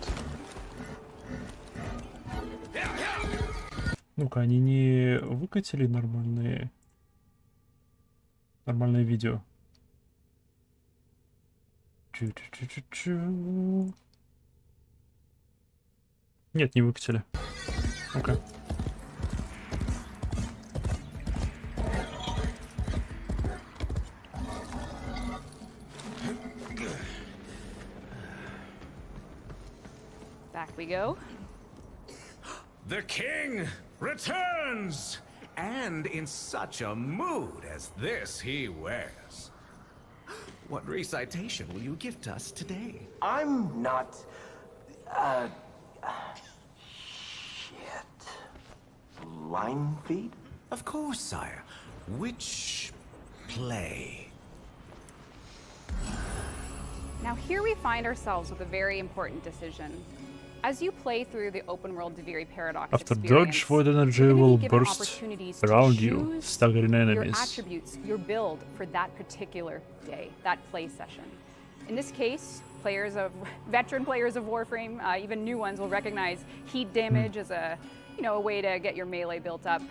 Ну-ка, они не выкатили нормальное видео. Нет, не выкатили. Ну-ка. Back we go. The king returns! And in such a mood as this he wears. What recitation will you gift us today? I'm not... shit. Line feed? Of course, sire. Which play? Now here we find ourselves with a very important decision. As you play through the open world Deviri paradox After experience, dodge, void energy you're gonna will be given burst opportunities to around you, choose staggering your enemies. attributes, your build for that particular day, that play session. In this case, veteran players of Warframe, even new ones, will recognize heat damage as a way to get your melee built up.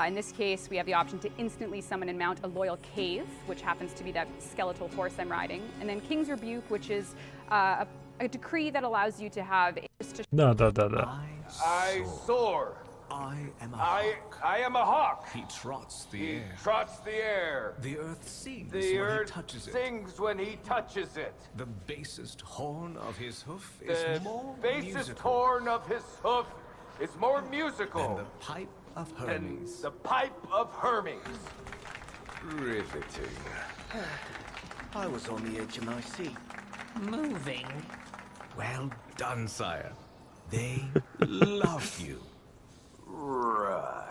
In this case, we have the option to instantly summon and mount a loyal cave, which happens to be that skeletal horse I'm riding, and then King's Rebuke, which is a decree that allows you to have. Да. I soar. I am a hawk. I am a hawk. He trots the He air. trots the air. The earth sings The when he earth touches it. sings when he touches it. The basest horn of his hoof The is more basest musical. horn of his hoof is more musical than the pipe of than Hermes. the pipe of Hermes. Riveting. I was on the edge of my seat. Moving. Well done, sire. They love you. Right.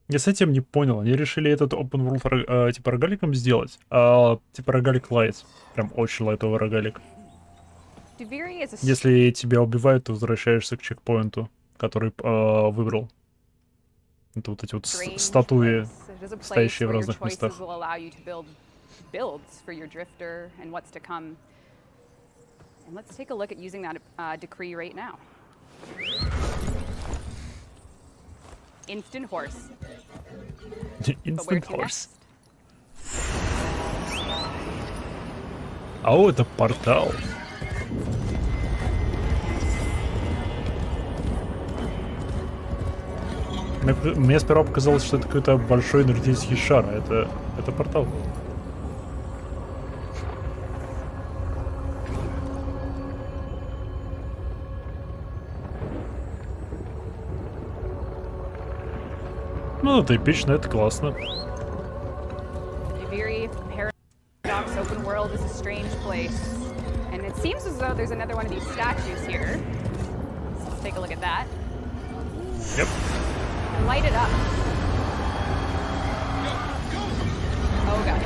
Я с этим не понял. Они решили этот open world типа рогаликом сделать, а типа рогалик лайт. Прям очень лайтовый рогалик. Если тебя убивают, ты возвращаешься к чекпоинту, который выбрал. Это вот эти вот статуи, стоящие в разных местах. Builds for your drifter and what's to come. And let's take a look at using that decree right now. Instant horse. Instant horse. А это портал. Мне сперва показалось, что это какой-то большой энергетический шар, а это портал. Ну, это эпично, это классно. Paradox open world is a strange place. And it seems as though there's another one of these statues here. So let's take a look at that. Yep. Light it up. Oh god.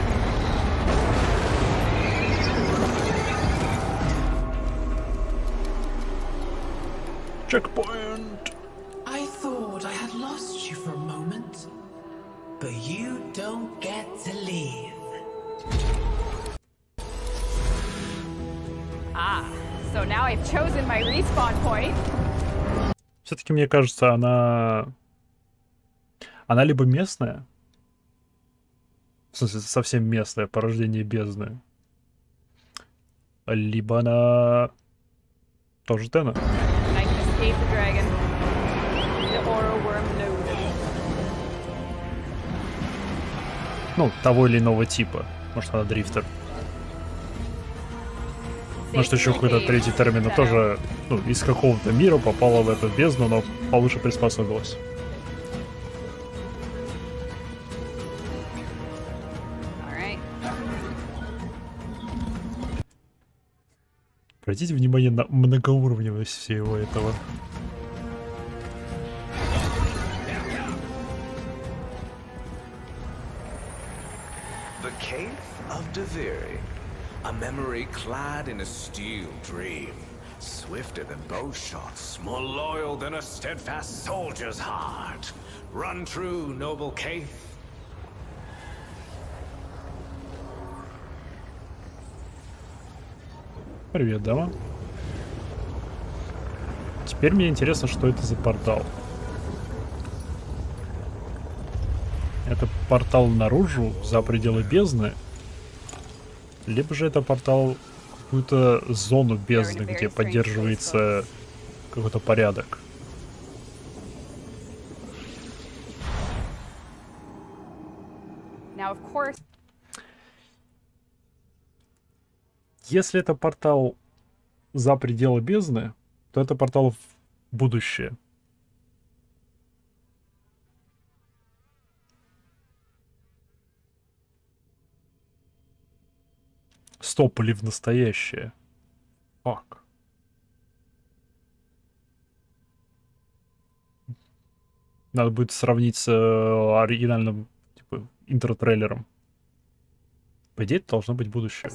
Checkpoint. I thought I had lost you for a moment, but you don't get to leave. Ah, so now I've chosen my respawn point. Все-таки мне кажется, она либо местная, в смысле совсем местная, порождение бездны, либо она тоже Тена. Ну, того или иного типа. Может, она дрифтер. Может, еще какой-то третий термин тоже, ну, из какого-то мира попала в эту бездну, но получше приспособилась. Обратите внимание на многоуровневость всего этого. The Cave of Deviri. A memory clad in a steel dream. Swifter than bow shots, more loyal than a steadfast soldier's heart. Run true, noble Cave. Привет, дама. Теперь мне интересно, что это за портал. Это портал наружу, за пределы бездны? Либо же это портал в какую-то зону бездны, где поддерживается какой-то порядок. Now, of course... Если это портал за пределы бездны, то это портал в будущее. Стоп, или в настоящее? Фак. Надо будет сравнить с оригинальным, типа, интро-трейлером. По идее, это должно быть будущее.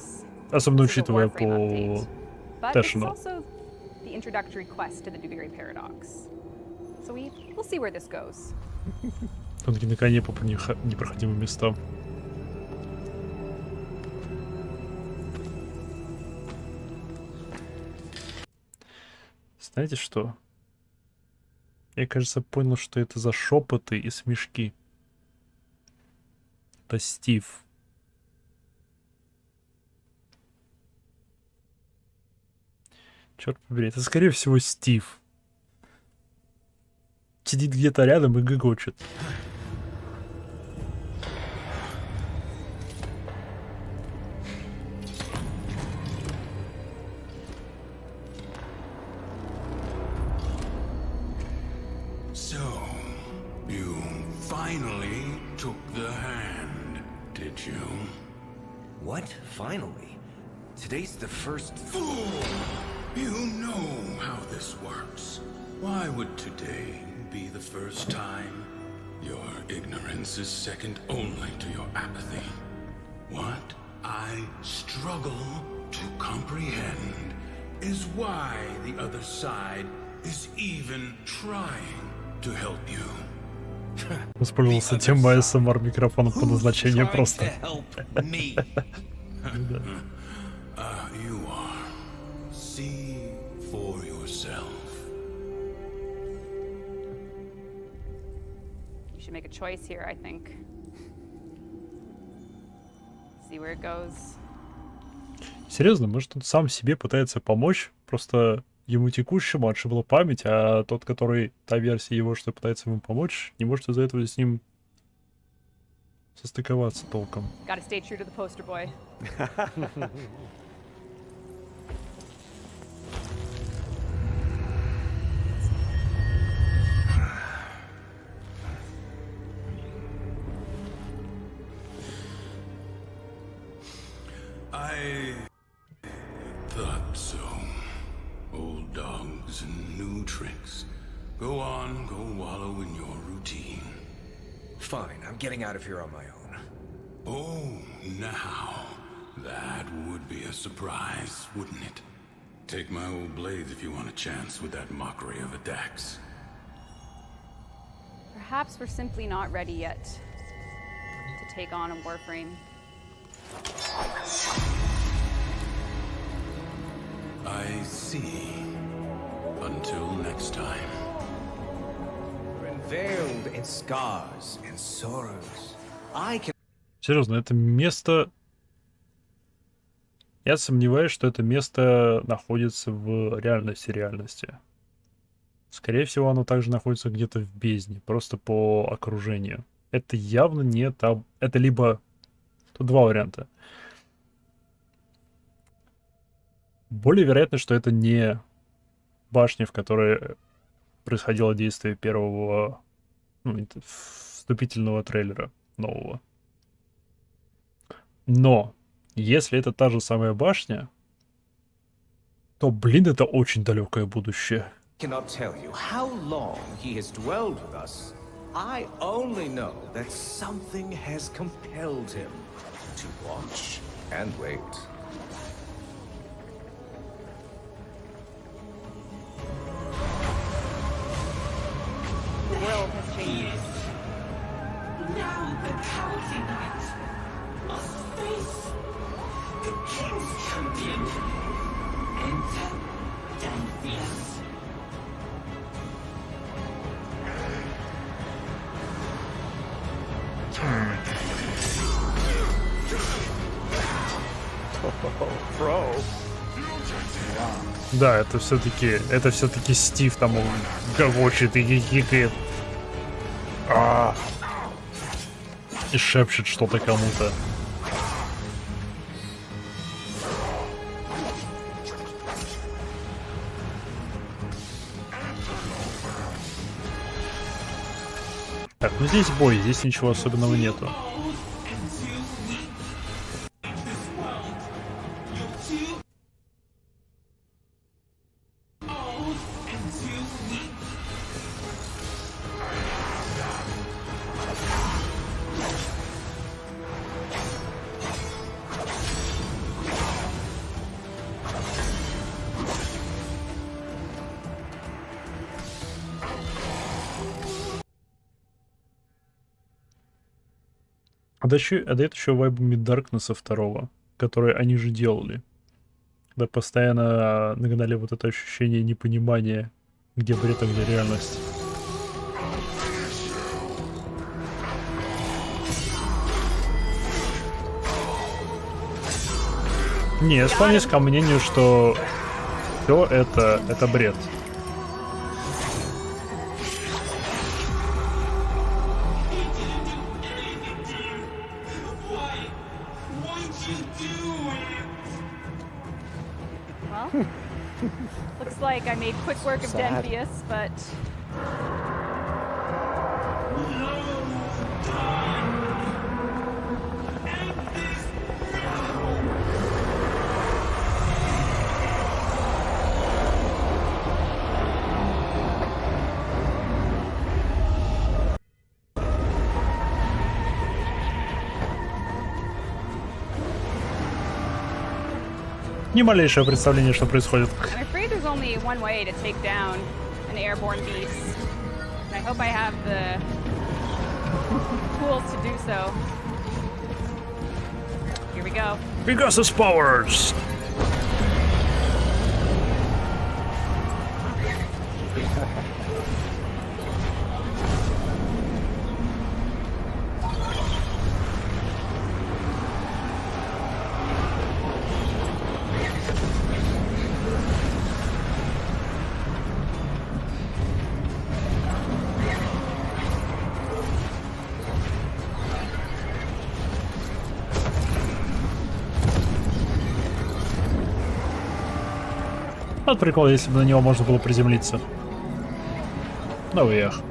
Особенно учитывая по Тэшину. Тонкий на коне по непроходимым местам. Знаете что? Я, кажется, понял, что это за шепоты и смешки. Это Стив. Черт побери, это скорее всего Стив. Сидит где-то рядом и гыгочет. finally took the hand, did you? What? Finally? Today's the first... Fool! You know how this works. Why would today be the first time? Your ignorance is second only to your apathy. What I struggle to comprehend is why the other side is even trying to help you. Воспользовался тем ASMR микрофоном по назначению просто. You are. See for yourself. You should make a choice here, I think. See where it goes. Серьезно, может он сам себе пытается помочь, просто ему текущему отшибла память, а тот, который, та версия его, что пытается ему помочь, не может из-за этого с ним состыковаться толком. Gotta stay true to the poster boy. I thought so. Old dogs and new tricks. Go on, go wallow in your routine. Fine, I'm getting out of here on my own. Oh, now. That would be a surprise, wouldn't it? Take my old blades if you want a chance with that mockery of a Dax. Perhaps we're simply not ready yet to take on a Warframe. I see. Until next time. We're veiled in scars and sorrows. I can... Серьезно, это место... Я сомневаюсь, что это место находится в реальности. Скорее всего, оно также находится где-то в бездне, просто по окружению. Это явно не там... Это либо... Тут два варианта. Более вероятно, что это не башня, в которой происходило действие первого вступительного трейлера нового. Но если это та же самая башня, то, блин, это очень далекое будущее. Cannot tell you how long he has dwelled with us. I only know that something has compelled him to watch and wait. The world has changed. Now the cowardly knight must face the king's champion, Enter Danfius. Bro. Да, это все-таки Стив там гогочет и хихикает. И шепчет что-то кому-то. Так, ну здесь бой, здесь ничего особенного нету. А дает еще вайбами Даркнесса 2, который они же делали. Когда постоянно нагнали вот это ощущение непонимания, где бред, а где реальность. Не, я склоняюсь ко мнению, что все это бред. Well, looks like I made quick work of Danfius, but Ни малейшее представление, что происходит. I'm afraid there's only one way to take down an airborne beast. And I hope I have the tools to do so. Here we go. Pegasus powers! Вот прикол, если бы на него можно было приземлиться. Ну эх.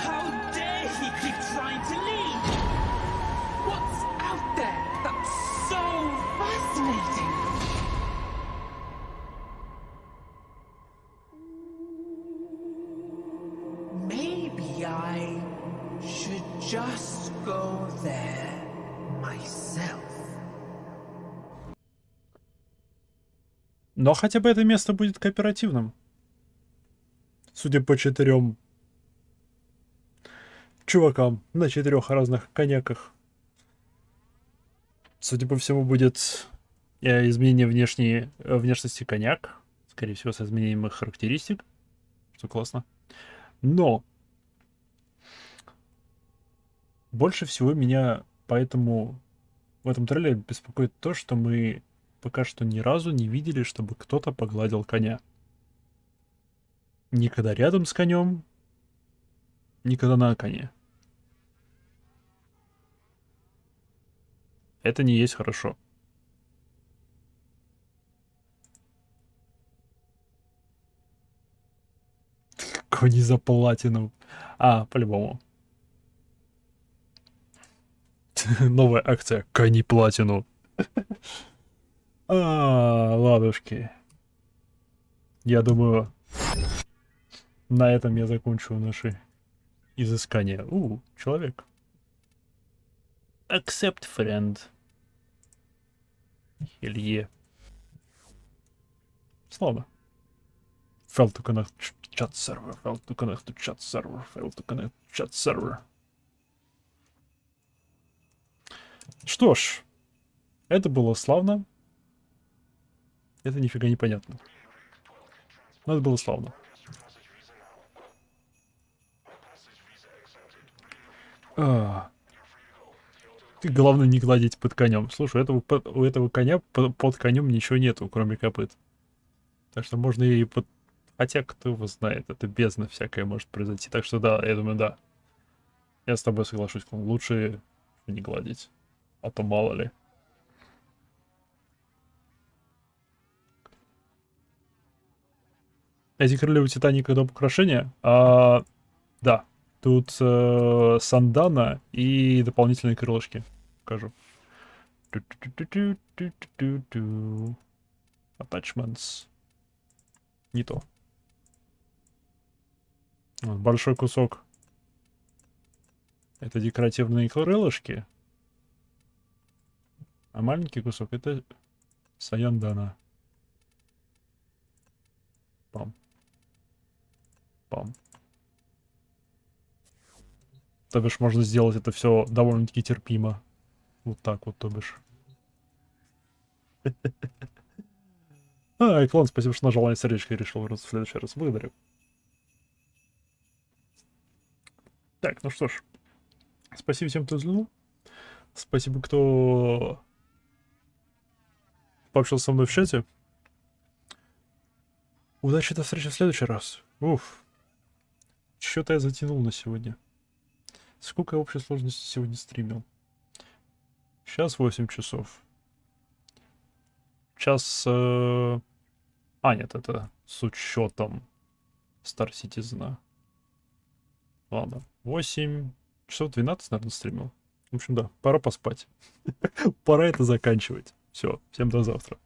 How dare he keep trying to leave? What's out there that's so fascinating? Maybe I should just go there myself. Но хотя бы это место будет кооперативным. Судя по 4 чувакам на 4 разных коняках. Судя по всему, будет изменение внешности коньяк. Скорее всего, с изменением их характеристик. Что классно. Но больше всего меня поэтому в этом трейлере беспокоит то, что мы пока что ни разу не видели, чтобы кто-то погладил коня. Никогда рядом с конем, никогда на коне. Это не есть хорошо. Кони за платину. По-любому. Новая акция. Кони платину. Ладушки. Я думаю, на этом я закончу наши изыскания. Человек. Accept friend. Илье. Слабо. Fail to connect chat server. Fail to connect to chat server. Fail to connect chat server. Что ж, это было славно. Это нифига не понятно. Но это было славно. Ты, главное, не гладить под конем. Слушай, у этого коня под конем ничего нету, кроме копыт. Так что можно и под... Хотя, кто его знает, это бездна всякое может произойти. Так что да, я думаю, да. Я с тобой соглашусь. Лучше не гладить. А то мало ли. Эти крылья у Титаника доп. Украшения? Да. Тут сандана и дополнительные крылышки. Покажу. Attachments. Не то. Вот, большой кусок. Это декоративные крылышки. А маленький кусок это саяндана. Пам. Пам. То бишь можно сделать это все довольно-таки терпимо. Вот так вот, то бишь. Клон, спасибо, что нажал на сердечко и решил вернуться в следующий раз. Благодарю. Так, ну что ж. Спасибо всем, кто взглянул. Спасибо, кто пообщался со мной в чате. Удачи, до встречи в следующий раз. Уф. Что-то я затянул на сегодня. Сколько я общей сложности сегодня стримил? Сейчас 8 часов. Сейчас... А, нет, это с учетом Star Citizen. Ладно. 8 часов 12, наверное, стримил. В общем, да, пора поспать. Пора это заканчивать. Все, всем до завтра.